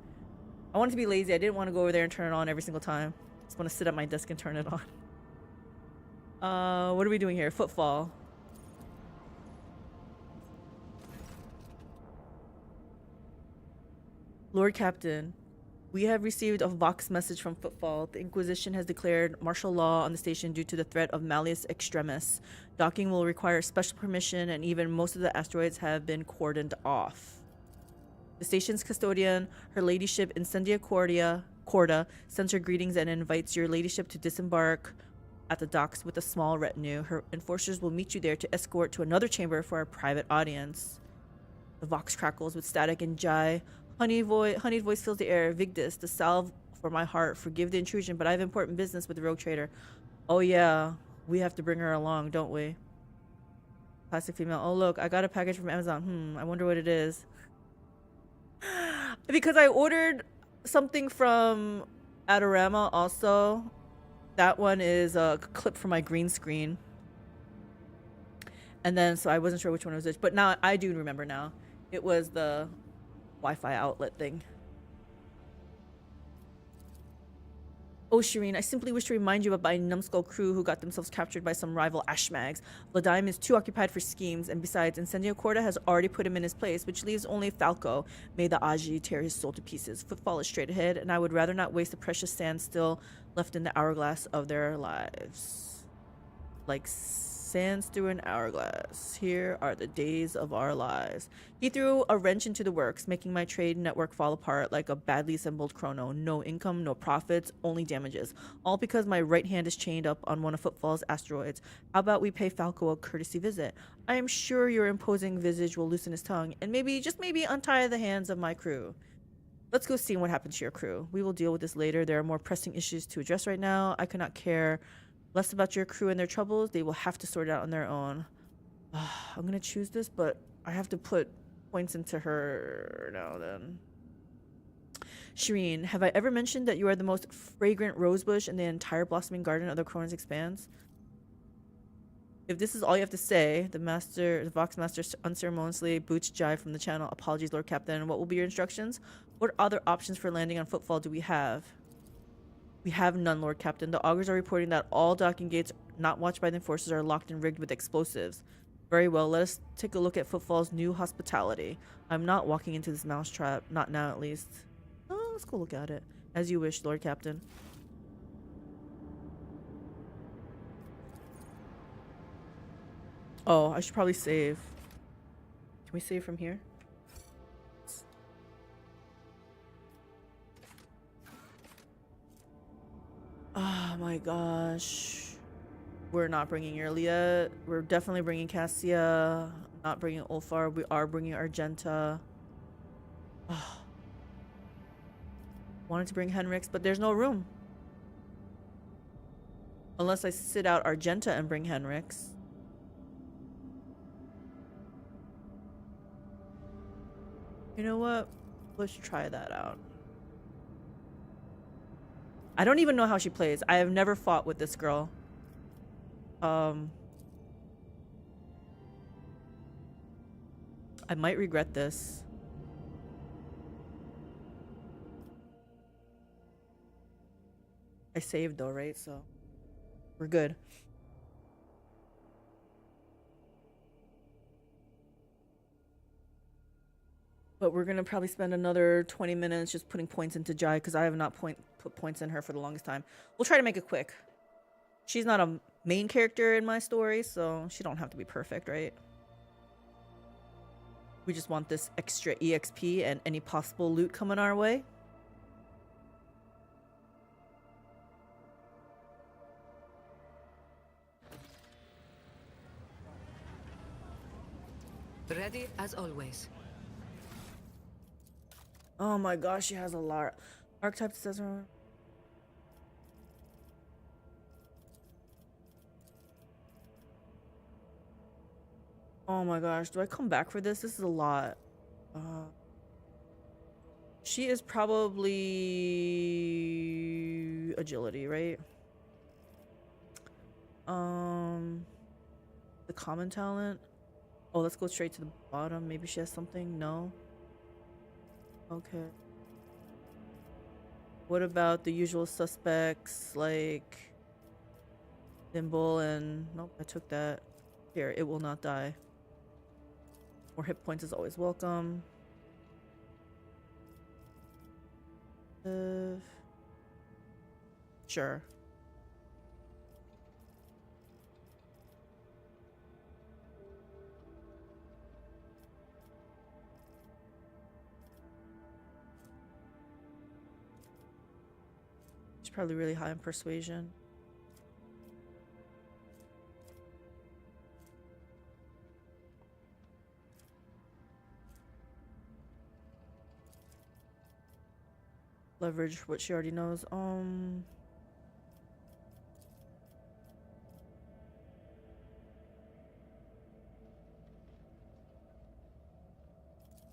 I wanted to be lazy. I didn't want to go over there and turn it on every single time. I just want to sit at my desk and turn it on. What are we doing here? Footfall. Lord Captain, we have received a Vox message from Footfall. The Inquisition has declared martial law on the station due to the threat of Malleus Extremis. Docking will require special permission, and even most of the asteroids have been cordoned off. The station's custodian, Her Ladyship Incendia Corda, sends her greetings and invites your ladyship to disembark at the docks with a small retinue. Her enforcers will meet you there to escort to another chamber for a private audience. The Vox crackles with static and Jai. Honeyed voice fills the air. Vigdis, the salve for my heart. Forgive the intrusion, but I have important business with the rogue trader. Oh yeah, we have to bring her along, don't we? Classic female. Oh look, I got a package from Amazon. I wonder what it is. Because I ordered something from Adorama also. That one is a clip from my green screen. And then, so I wasn't sure which one was which. But now, I do remember now. It was the Wi-Fi outlet thing. Oh, Shireen, I simply wish to remind you about my numbskull crew who got themselves captured by some rival ashmags. Vladime is too occupied for schemes, and besides, Incendio Corda has already put him in his place, which leaves only Falco. May the Aji tear his soul to pieces. Footfall is straight ahead, and I would rather not waste the precious sand still left in the hourglass of their lives. Like sands through an hourglass. Here are the days of our lives. He threw a wrench into the works, making my trade network fall apart like a badly assembled chrono. No income, no profits, only damages. All because my right hand is chained up on one of Footfall's asteroids. How about we pay Falco a courtesy visit? I am sure your imposing visage will loosen his tongue, and maybe, just maybe, untie the hands of my crew. Let's go see what happened to your crew. We will deal with this later. There are more pressing issues to address right now. I cannot care less about your crew and their troubles. They will have to sort it out on their own. I'm gonna choose this, but I have to put points into her now then. Shireen, have I ever mentioned that you are the most fragrant rosebush in the entire blossoming garden of the Cronus Expanse? If this is all you have to say, the Vox Master unceremoniously boots Jai from the channel. Apologies, Lord Captain. What will be your instructions? What other options for landing on Footfall do we have? We have none, Lord Captain. The augurs are reporting that all docking gates not watched by the enforcers are locked and rigged with explosives. Very well, let us take a look at Footfall's new hospitality. I'm not walking into this mousetrap, not now at least. Oh, let's go look at it. As you wish, Lord Captain. Oh, I should probably save. Can we save from here? Oh my gosh. We're not bringing Irelia. We're definitely bringing Cassia. Not bringing Ulfar. We are bringing Argenta. Oh. Wanted to bring Henrix, but there's no room. Unless I sit out Argenta and bring Henrix. You know what? Let's try that out. I don't even know how she plays. I have never fought with this girl. I might regret this. I saved though, right? So we're good. But we're gonna probably spend another 20 minutes just putting points into Jai because I have not put points in her for the longest time. We'll try to make it quick. She's not a main character in my story, so she don't have to be perfect, right? We just want this extra EXP and any possible loot coming our way. Ready as always. Oh my gosh, she has a lot. Archetype says. Oh my gosh, do I come back for this? This is a lot. She is probably agility, right? The common talent. Oh, let's go straight to the bottom. Maybe she has something. No. Okay. What about the usual suspects like nimble and nope, I took that. Here, it will not die. More hit points is always welcome. Sure. She's probably really high in persuasion. Leverage what she already knows.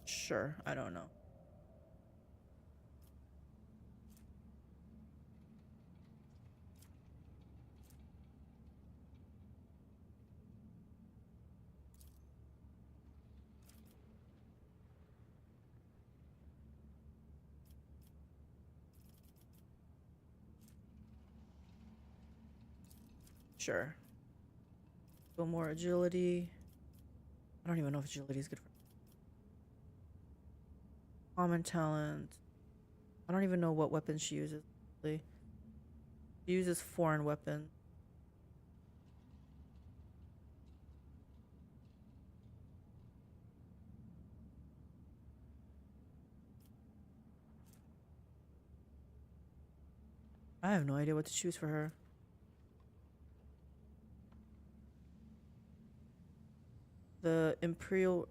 Sure, I don't know. Sure. Go more agility. I don't even know if agility is good for common talent. I don't even know what weapons she uses. She uses foreign weapons. I have no idea what to choose for her. The Imperial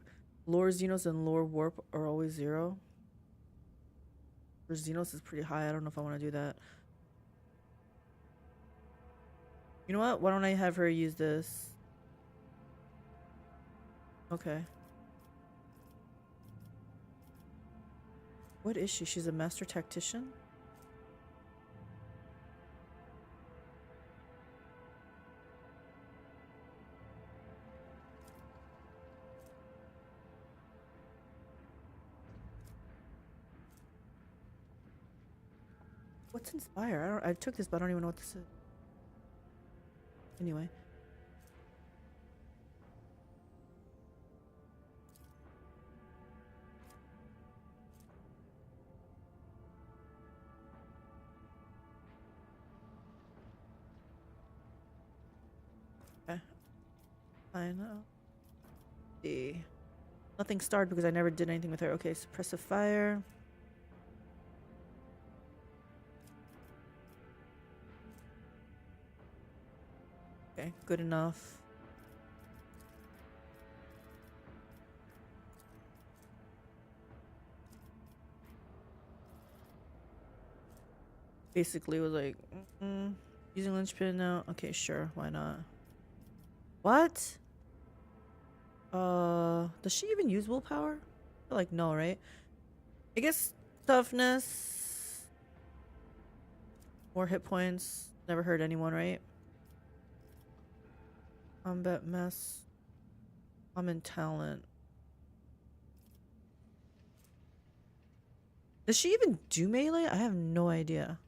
Lore Xenos and Lore Warp are always 0. For Xenos is pretty high. I don't know if I want to do that. You know what? Why don't I have her use this? Okay. What is she? She's a master tactician? What's Inspire? I took this, but I don't even know what this is. Anyway. Okay. Fine. See. Nothing starred because I never did anything with her. Okay, suppressive fire. Okay, good enough. Basically was like, using linchpin now. Okay, sure, why not? What? Does she even use willpower? I feel like no, right? I guess toughness. More hit points. Never hurt anyone, right? Combat mess. Common talent. Does she even do melee? I have no idea.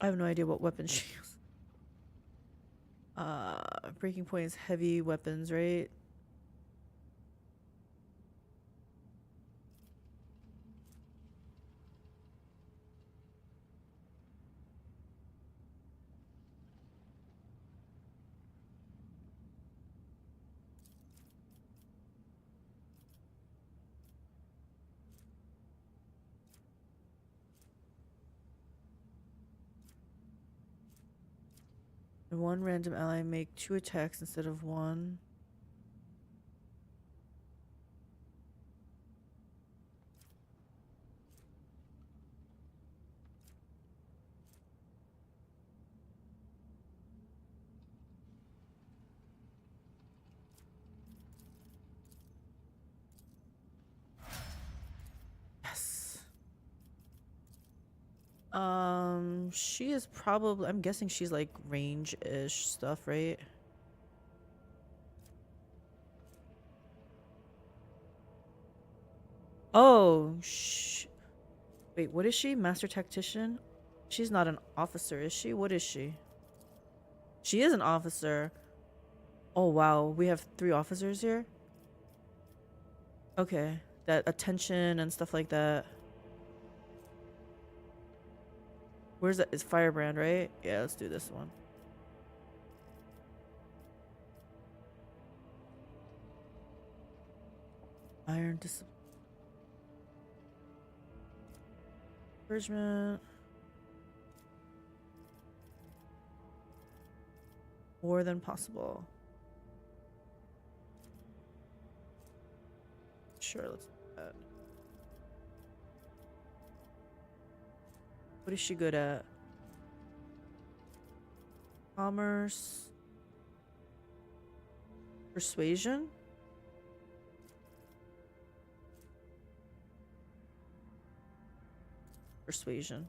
I have no idea what weapon she uses. Breaking point is heavy weapons, right? And one random ally make 2 attacks instead of 1. She is probably, I'm guessing she's like range-ish stuff, right? Oh, wait, what is she? Master Tactician? She's not an officer, is she? What is she? She is an officer. Oh, wow. We have 3 officers here? Okay. That attention and stuff like that. Where's that? It's Firebrand, right? Yeah, let's do this one. Iron discouragement. More than possible. Sure, let's do that. What is she good at? Commerce. Persuasion? Persuasion.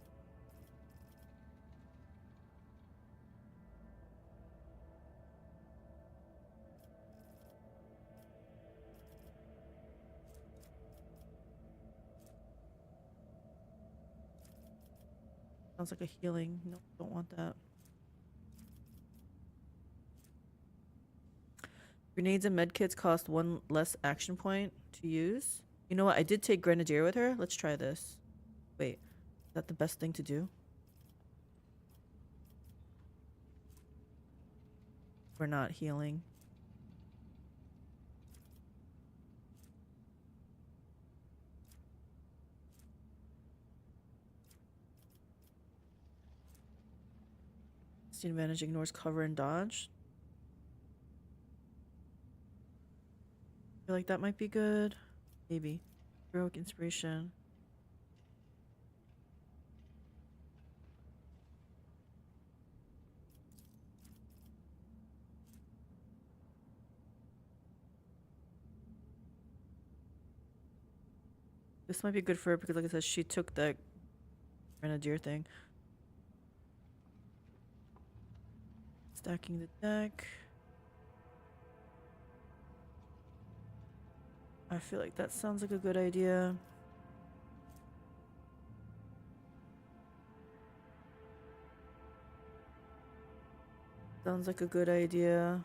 Sounds like a healing. No, don't want that. Grenades and medkits cost 1 less action point to use. You know what? I did take Grenadier with her. Let's try this. Wait, is that the best thing to do? We're not healing. The advantage ignores cover and dodge. I feel like that might be good. Maybe. Heroic inspiration. This might be good for her because, like I said, she took that Grenadier thing. Stacking the deck. I feel like that sounds like a good idea. Sounds like a good idea.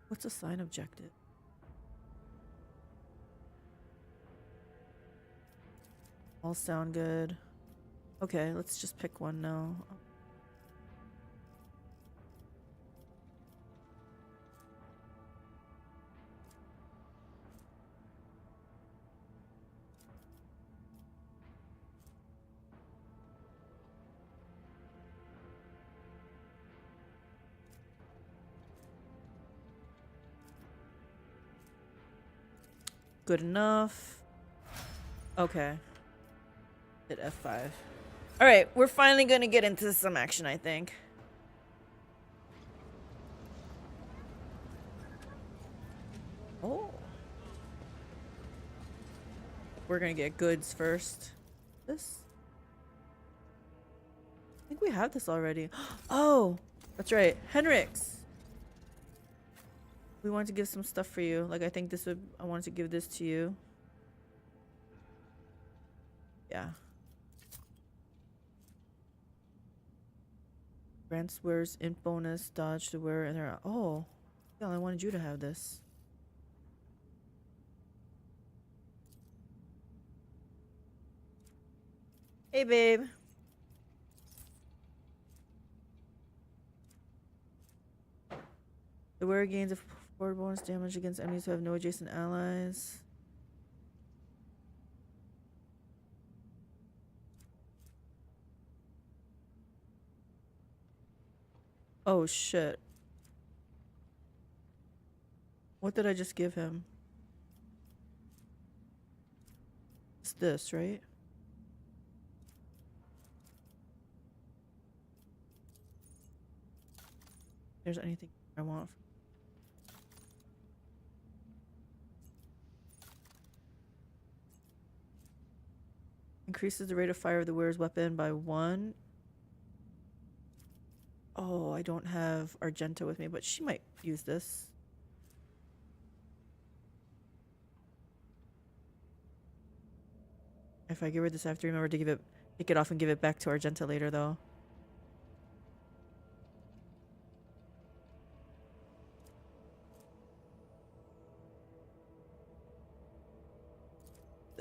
What's a sign objective? All sound good. Okay, let's just pick one now. Good enough. Okay. Hit F5. Alright, we're finally gonna get into some action, I think. Oh. We're gonna get goods first. This? I think we have this already. Oh! That's right. Henrix! We wanted to give some stuff for you. Like, I think this would... I wanted to give this to you. Yeah. Grants wears int bonus, dodge to wear, and they're... Oh. Yeah, I wanted you to have this. Hey, babe. The wearer gains a forward bonus damage against enemies who have no adjacent allies. Oh shit. What did I just give him? It's this, right? There's anything I want. Increases the rate of fire of the wearer's weapon by 1. Oh, I don't have Argenta with me, but she might use this. If I give her this, I have to remember to take it off and give it back to Argenta later, though.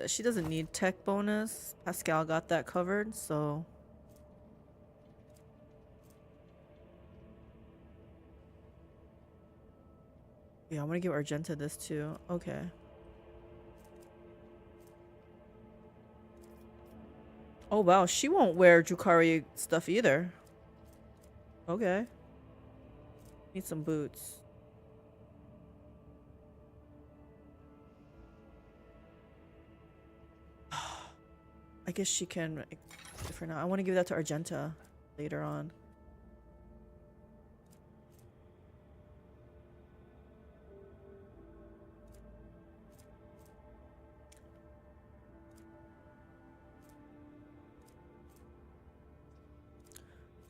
She doesn't need tech bonus. Pascal got that covered, so... Yeah, I want to give Argenta this too. Okay. Oh wow, she won't wear Drukhari stuff either. Okay. Need some boots. I guess she can for now. I want to give that to Argenta later on.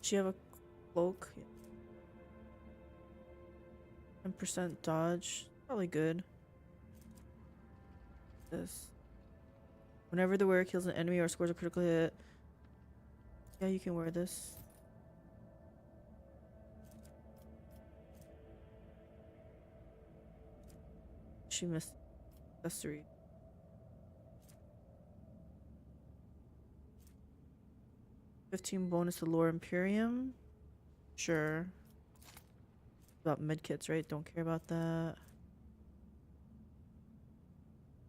She have a cloak. 10% dodge. Probably good. This. Whenever the wearer kills an enemy or scores a critical hit. Yeah, you can wear this. She missed accessory. $15 bonus to Lore Imperium. Sure. About medkits, right? Don't care about that.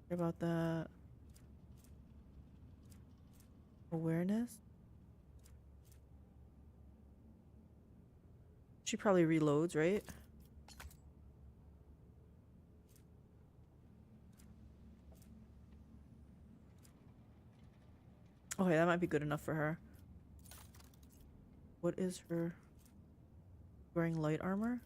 Care about that. Awareness. She probably reloads, right? Okay, that might be good enough for her. What is her wearing? Light armor?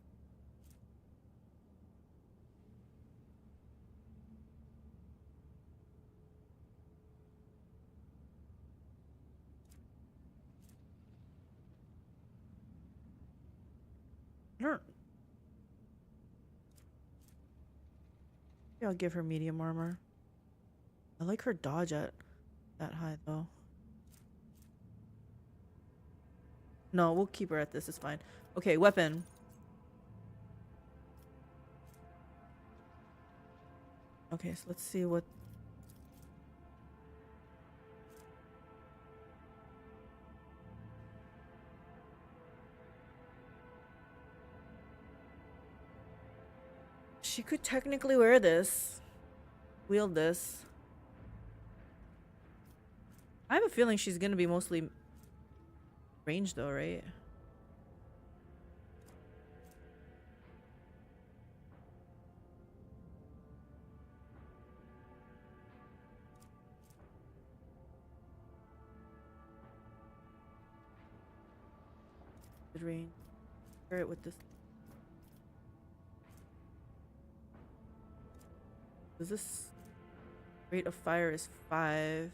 I don't... Maybe I'll give her medium armor. I like her dodge at that high though. No, we'll keep her at this. It's fine. Okay, weapon. Okay, so let's see what... She could technically wear this. Wield this. I have a feeling she's gonna be mostly range though, right? Good range. Pair it with this. Is this rate of fire is 5?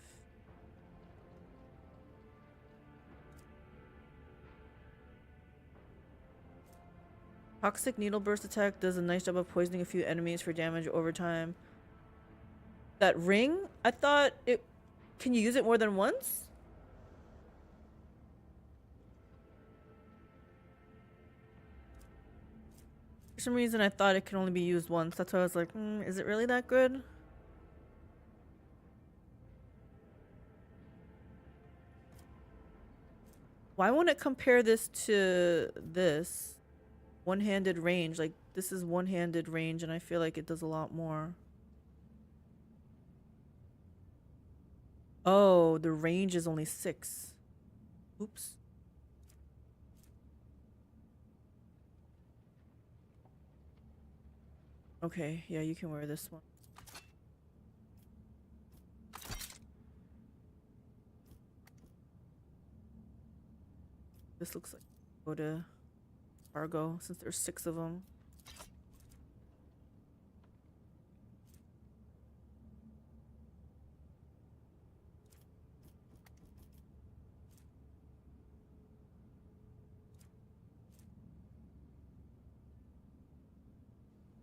Toxic needle burst attack does a nice job of poisoning a few enemies for damage over time. That ring? I thought it... Can you use it more than once? For some reason I thought it can only be used once. That's why I was like, is it really that good? Why won't it compare this to this? One-handed range. Like, this is one-handed range, and I feel like it does a lot more. Oh, the range is only 6. Oops. Okay, yeah, you can wear this one. This looks like go to cargo since there's 6 of them.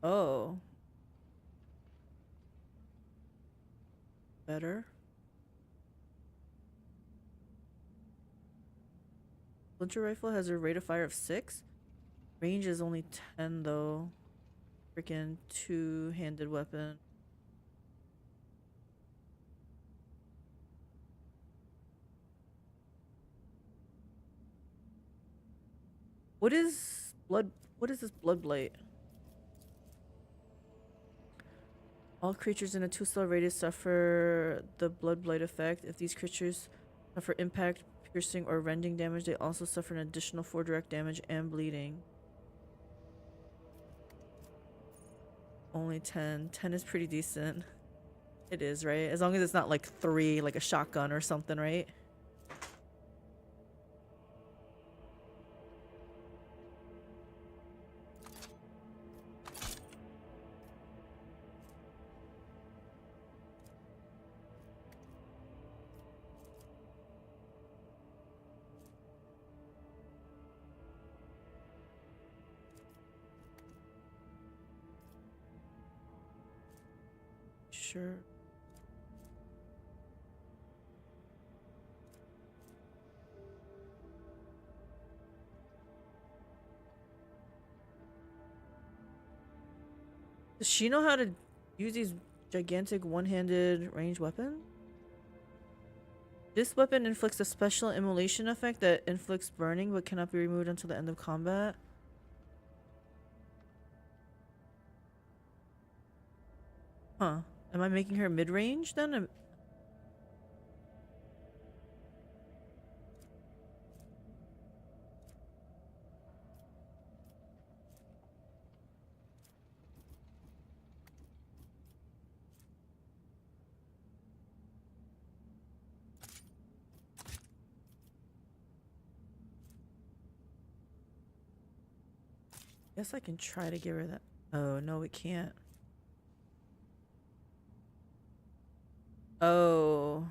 Oh. Better. Splinter rifle has a rate of fire of 6. Range is only 10 though. Freaking two-handed weapon. What is this blood blight? All creatures in a 2-star radius suffer the blood blight effect. If these creatures suffer impact, piercing, or rending damage, they also suffer an additional 4 direct damage and bleeding. Only 10. 10 is pretty decent. It is, right? As long as it's not like 3, like a shotgun or something, right? Sure. Does she know how to use these gigantic one-handed ranged weapons? This weapon inflicts a special immolation effect that inflicts burning but cannot be removed until the end of combat. Huh. Am I making her mid-range then? Guess I can try to give her that. Oh, no, we can't. Oh.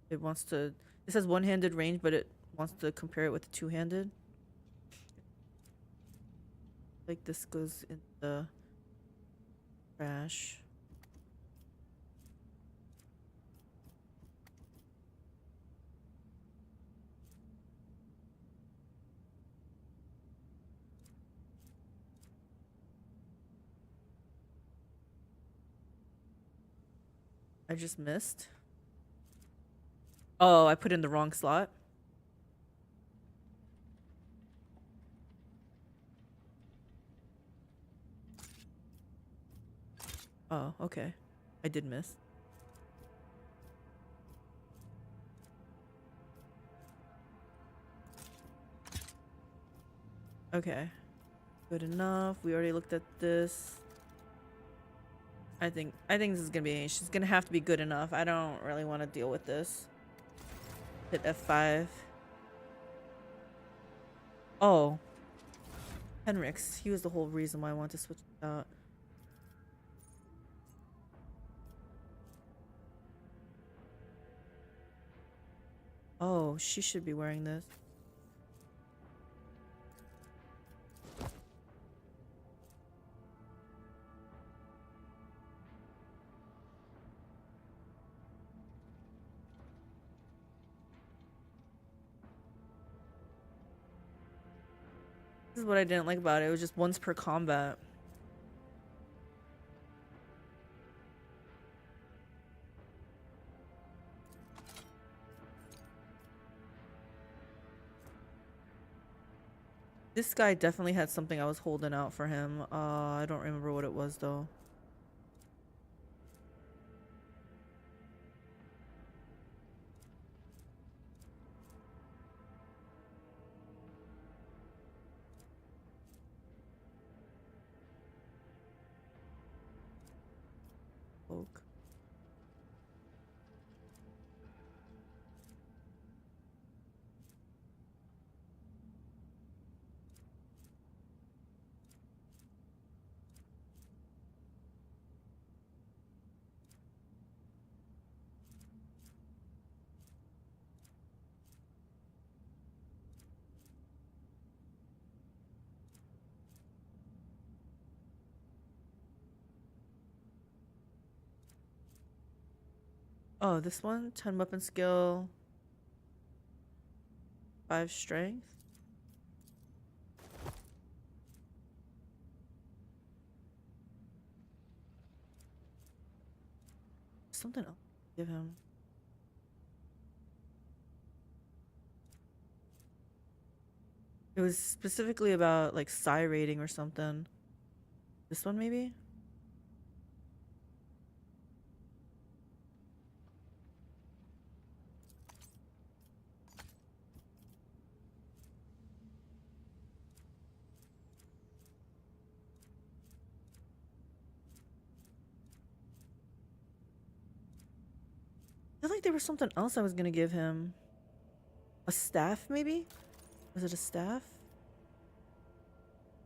It wants to... It says one-handed range, but it wants to compare it with the two-handed. Like this goes in the trash. I just missed. Oh, I put in the wrong slot. Oh, okay. I did miss. Okay. Good enough. We already looked at this. I think this is gonna be... She's gonna have to be good enough. I don't really want to deal with this. Hit F5. Oh. Yremeryss. He was the whole reason why I wanted to switch it out. Oh, she should be wearing this. This is what I didn't like about it. It was just once per combat. This guy definitely had something I was holding out for him. I don't remember what it was though. Oak. Oh, this one? 10 weapon skill, 5 strength. Something else. Give him. It was specifically about like psi rating or something. This one maybe? I feel like there was something else I was gonna give him. A staff, maybe? Was it a staff?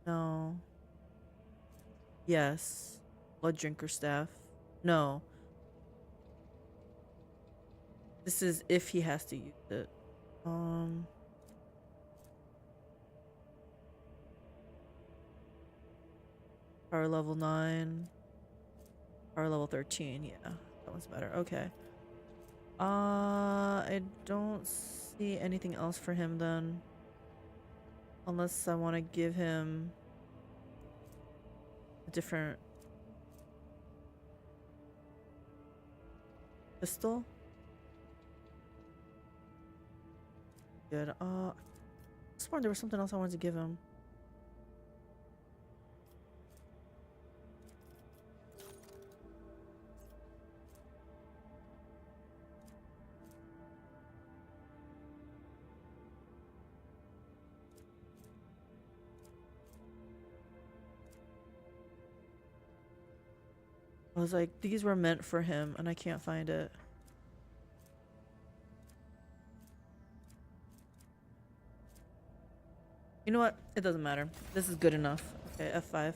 No. Yes. Blood drinker staff. No. This is if he has to use it. Power level 9. Power level 13. Yeah, that one's better. Okay. I don't see anything else for him then. Unless I want to give him a different pistol. Good. I sworn there was something else I wanted to give him. I was like, these were meant for him, and I can't find it. You know what? It doesn't matter. This is good enough. Okay, F5.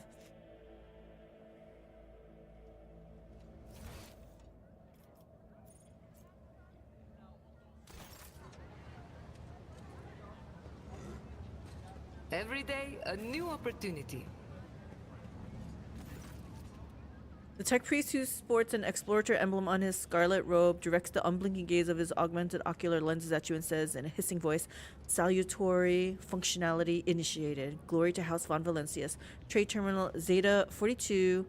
Every day, a new opportunity. The tech priest who sports an explorator emblem on his scarlet robe directs the unblinking gaze of his augmented ocular lenses at you and says in a hissing voice, "Salutatory functionality initiated. Glory to House von Valencius. Trade terminal Zeta 42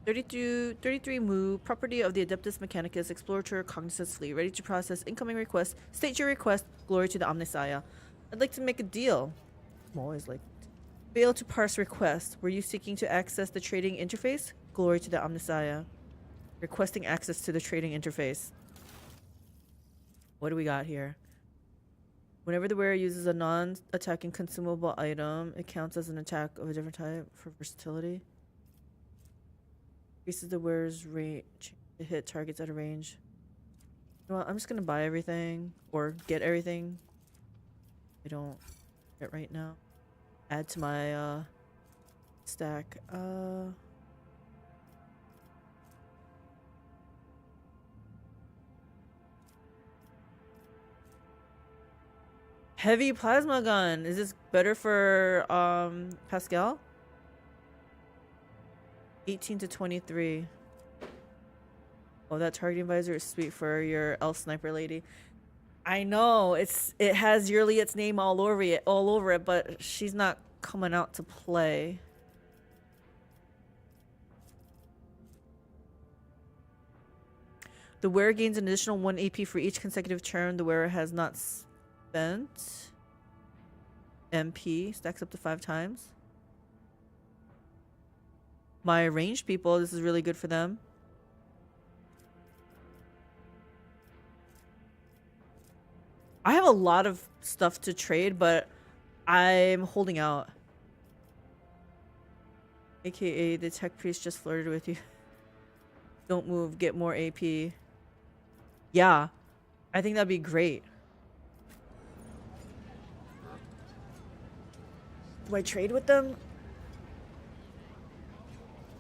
33 Mu, property of the Adeptus Mechanicus, Explorator Cognizance Fleet, ready to process incoming request. State your request. Glory to the Omnissiah. I'd like to make a deal." I'm always like, fail to parse request. Were you seeking to access the trading interface? Glory to the Omnissiah. Requesting access to the trading interface. What do we got here? Whenever the wearer uses a non-attacking consumable item, it counts as an attack of a different type for versatility. Increases the wearer's range to hit targets at a range. You know what? I'm just gonna buy everything or get everything. I don't get right now. Add to my stack. Heavy plasma gun. Is this better for Pascal? 18 to 23. Oh, that targeting visor is sweet for your elf sniper lady. I know it has Yremeryss's name all over it, but she's not coming out to play. The wearer gains an additional 1 AP for each consecutive turn the wearer has not spent. MP stacks up to 5 times. My ranged people, this is really good for them. I have a lot of stuff to trade, but I'm holding out. AKA the tech priest just flirted with you. Don't move, get more AP. Yeah, I think that'd be great. Do I trade with them?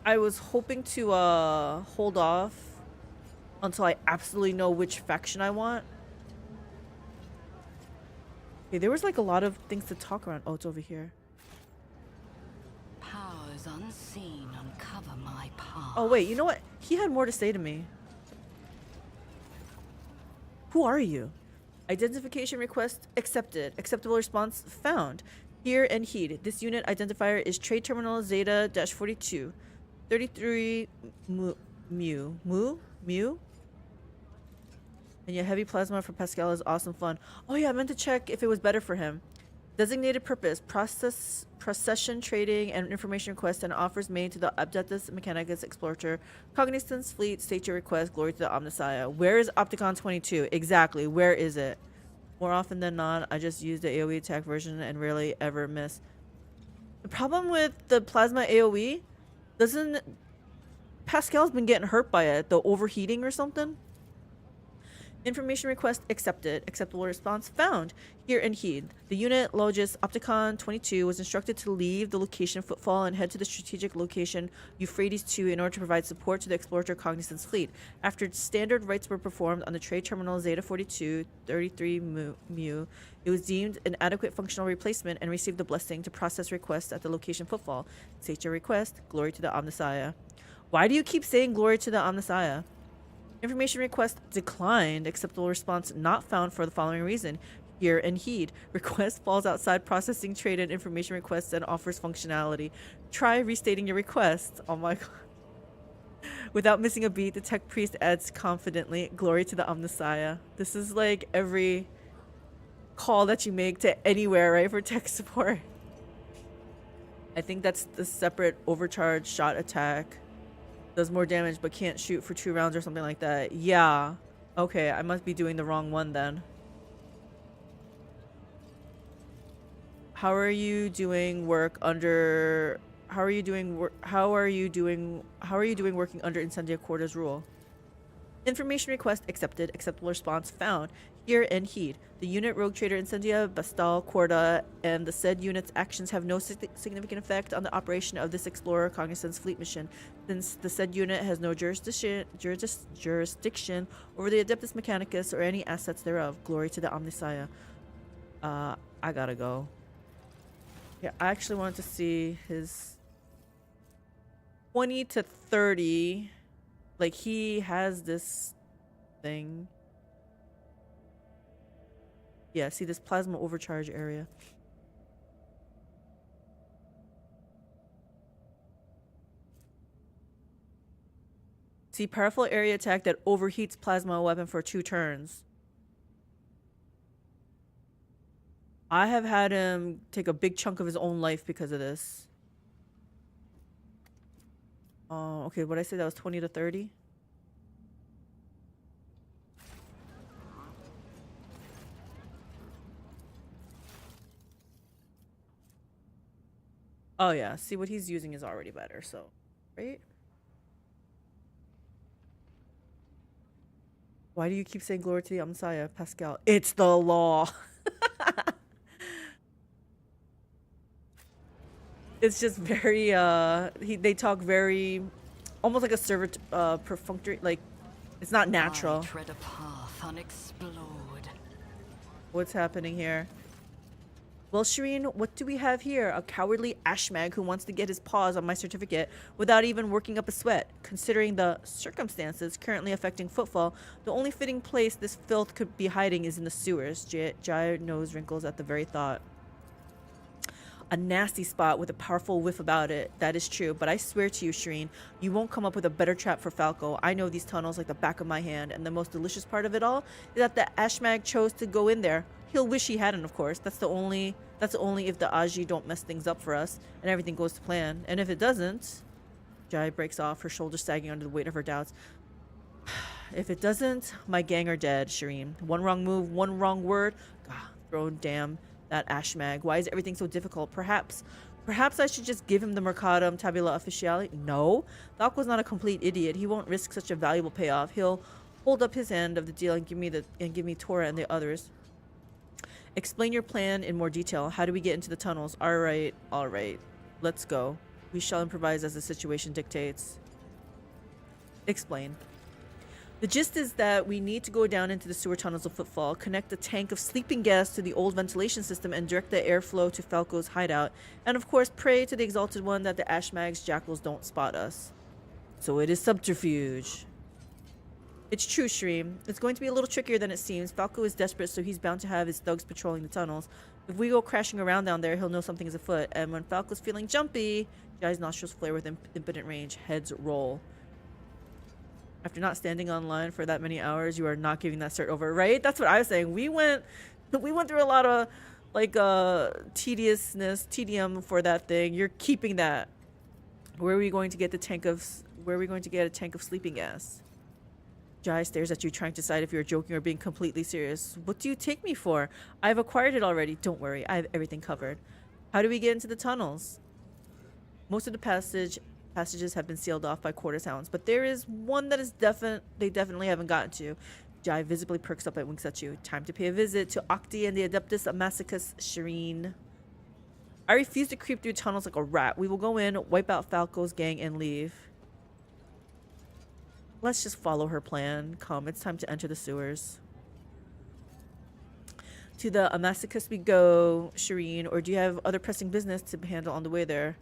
I was hoping to hold off until I absolutely know which faction I want. Okay, there was like a lot of things to talk around. Oh, it's over here. Powers unseen uncover my path. Oh wait, you know what? He had more to say to me. Who are you? Identification request accepted. Acceptable response found. Hear and heed. This unit identifier is Trade Terminal Zeta-42. 33 mu. And yeah, heavy plasma for Pascal is awesome fun. Oh yeah, I meant to check if it was better for him. Designated purpose, procession trading and information requests and offers made to the Adeptus Mechanicus Explorator. Cognizance Fleet, state your request, glory to the Omnissiah. Where is Opticon 22? Exactly, where is it? More often than not, I just use the AoE attack version and rarely ever miss. The problem with the plasma AoE, Pascal's been getting hurt by it, the overheating or something? Information request accepted. Acceptable response found. Hear and heed. The unit Logis Opticon 22 was instructed to leave the location Footfall and head to the strategic location Euphrates 2 in order to provide support to the Explorator Cognizance fleet. After standard rites were performed on the trade terminal Zeta-42, 33 mu, it was deemed an adequate functional replacement and received the blessing to process requests at the location Footfall. State your request. Glory to the Omnissiah. Why do you keep saying glory to the Omnissiah? Information request declined. Acceptable response not found for the following reason. Hear and heed. Request falls outside processing trade and information requests and offers functionality. Try restating your request. Oh my god. Without missing a beat, the tech priest adds confidently, glory to the Omnissiah. This is like every call that you make to anywhere, right, for tech support. I think that's the separate overcharge shot attack. Does more damage but can't shoot for 2 rounds or something like that. Yeah. Okay, I must be doing the wrong one then. How are you doing working under Incendia Quarta's rule? Information request accepted. Acceptable response found. Hear and heed. The unit Rogue Trader Incendia, Bastal, Quarta, and the said unit's actions have no significant effect on the operation of this Explorer Cognizance fleet mission, since the said unit has no jurisdiction over the Adeptus Mechanicus or any assets thereof. Glory to the Omnissiah. I gotta go. Yeah, I actually wanted to see his 20 to 30. Like, he has this thing. Yeah, see this plasma overcharge area. See, powerful area attack that overheats plasma weapon for 2 turns. I have had him take a big chunk of his own life because of this. Oh, okay, what did I say? That was 20 to 30? Oh yeah, see what he's using is already better, so, right? Why do you keep saying glory to the Omnissiah, Pascal? It's the law. It's just very, they talk very, almost like a servant, perfunctory, like, it's not natural. I tread a path unexplored. What's happening here? Well, Shireen, what do we have here? A cowardly ashmag who wants to get his paws on my certificate without even working up a sweat. Considering the circumstances currently affecting Footfall, the only fitting place this filth could be hiding is in the sewers. Jai nose wrinkles at the very thought. A nasty spot with a powerful whiff about it. That is true, but I swear to you, Shireen, you won't come up with a better trap for Falco. I know these tunnels like the back of my hand, and the most delicious part of it all is that the ashmag chose to go in there. He'll wish he hadn't, of course. That's only if the Aji don't mess things up for us and everything goes to plan. And if it doesn't, Jai breaks off, her shoulders sagging under the weight of her doubts. If it doesn't, my gang are dead, Shireen. One wrong move, one wrong word. God, throw damn that ashmag. Why is everything so difficult? Perhaps I should just give him the Mercatum Tabula Officiale? No. Falco's not a complete idiot. He won't risk such a valuable payoff. He'll hold up his end of the deal and give me Tora and the others. Explain your plan in more detail. How do we get into the tunnels? All right. Let's go. We shall improvise as the situation dictates. Explain. The gist is that we need to go down into the sewer tunnels of Footfall, connect a tank of sleeping gas to the old ventilation system, and direct the airflow to Falco's hideout. And of course, pray to the Exalted One that the Ashmag's jackals don't spot us. So it is subterfuge. It's true, Shreem. It's going to be a little trickier than it seems. Falco is desperate, so he's bound to have his thugs patrolling the tunnels. If we go crashing around down there, he'll know something is afoot. And when Falco's feeling jumpy, Jai's nostrils flare with impotent range. Heads roll. After not standing online for that many hours, you are not giving that cert over, right? That's what I was saying. We went through a lot of like tedium for that thing. You're keeping that. Where are we going to get a tank of sleeping gas? Jai stares at you, trying to decide if you're joking or being completely serious. What do you take me for? I've acquired it already. Don't worry, I have everything covered. How do we get into the tunnels? Most of the passages have been sealed off by quarters hounds, but there is one that is they definitely haven't gotten to. Jai visibly perks up and winks at you. Time to pay a visit to Octi and the Adeptus Amacicus Shireen. I refuse to creep through tunnels like a rat. We will go in, wipe out Falco's gang, and leave. Let's just follow her plan. Come, it's time to enter the sewers. To the Amacicus we go, Shireen, or do you have other pressing business to handle on the way there?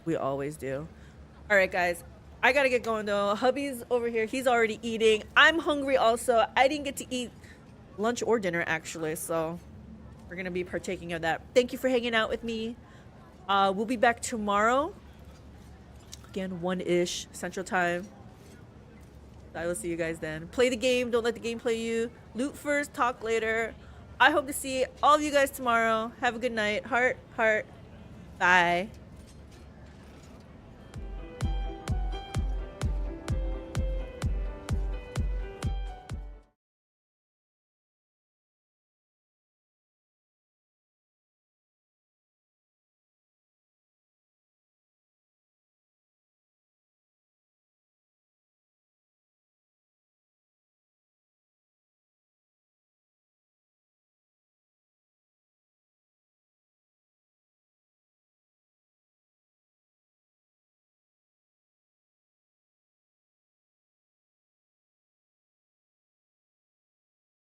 We always do. Alright, guys. I gotta get going, though. Hubby's over here. He's already eating. I'm hungry also. I didn't get to eat lunch or dinner, actually, so we're gonna be partaking of that. Thank you for hanging out with me. We'll be back tomorrow. Again, 1-ish Central Time. I will see you guys then. Play the game. Don't let the game play you. Loot first. Talk later. I hope to see all of you guys tomorrow. Have a good night. Heart. Bye.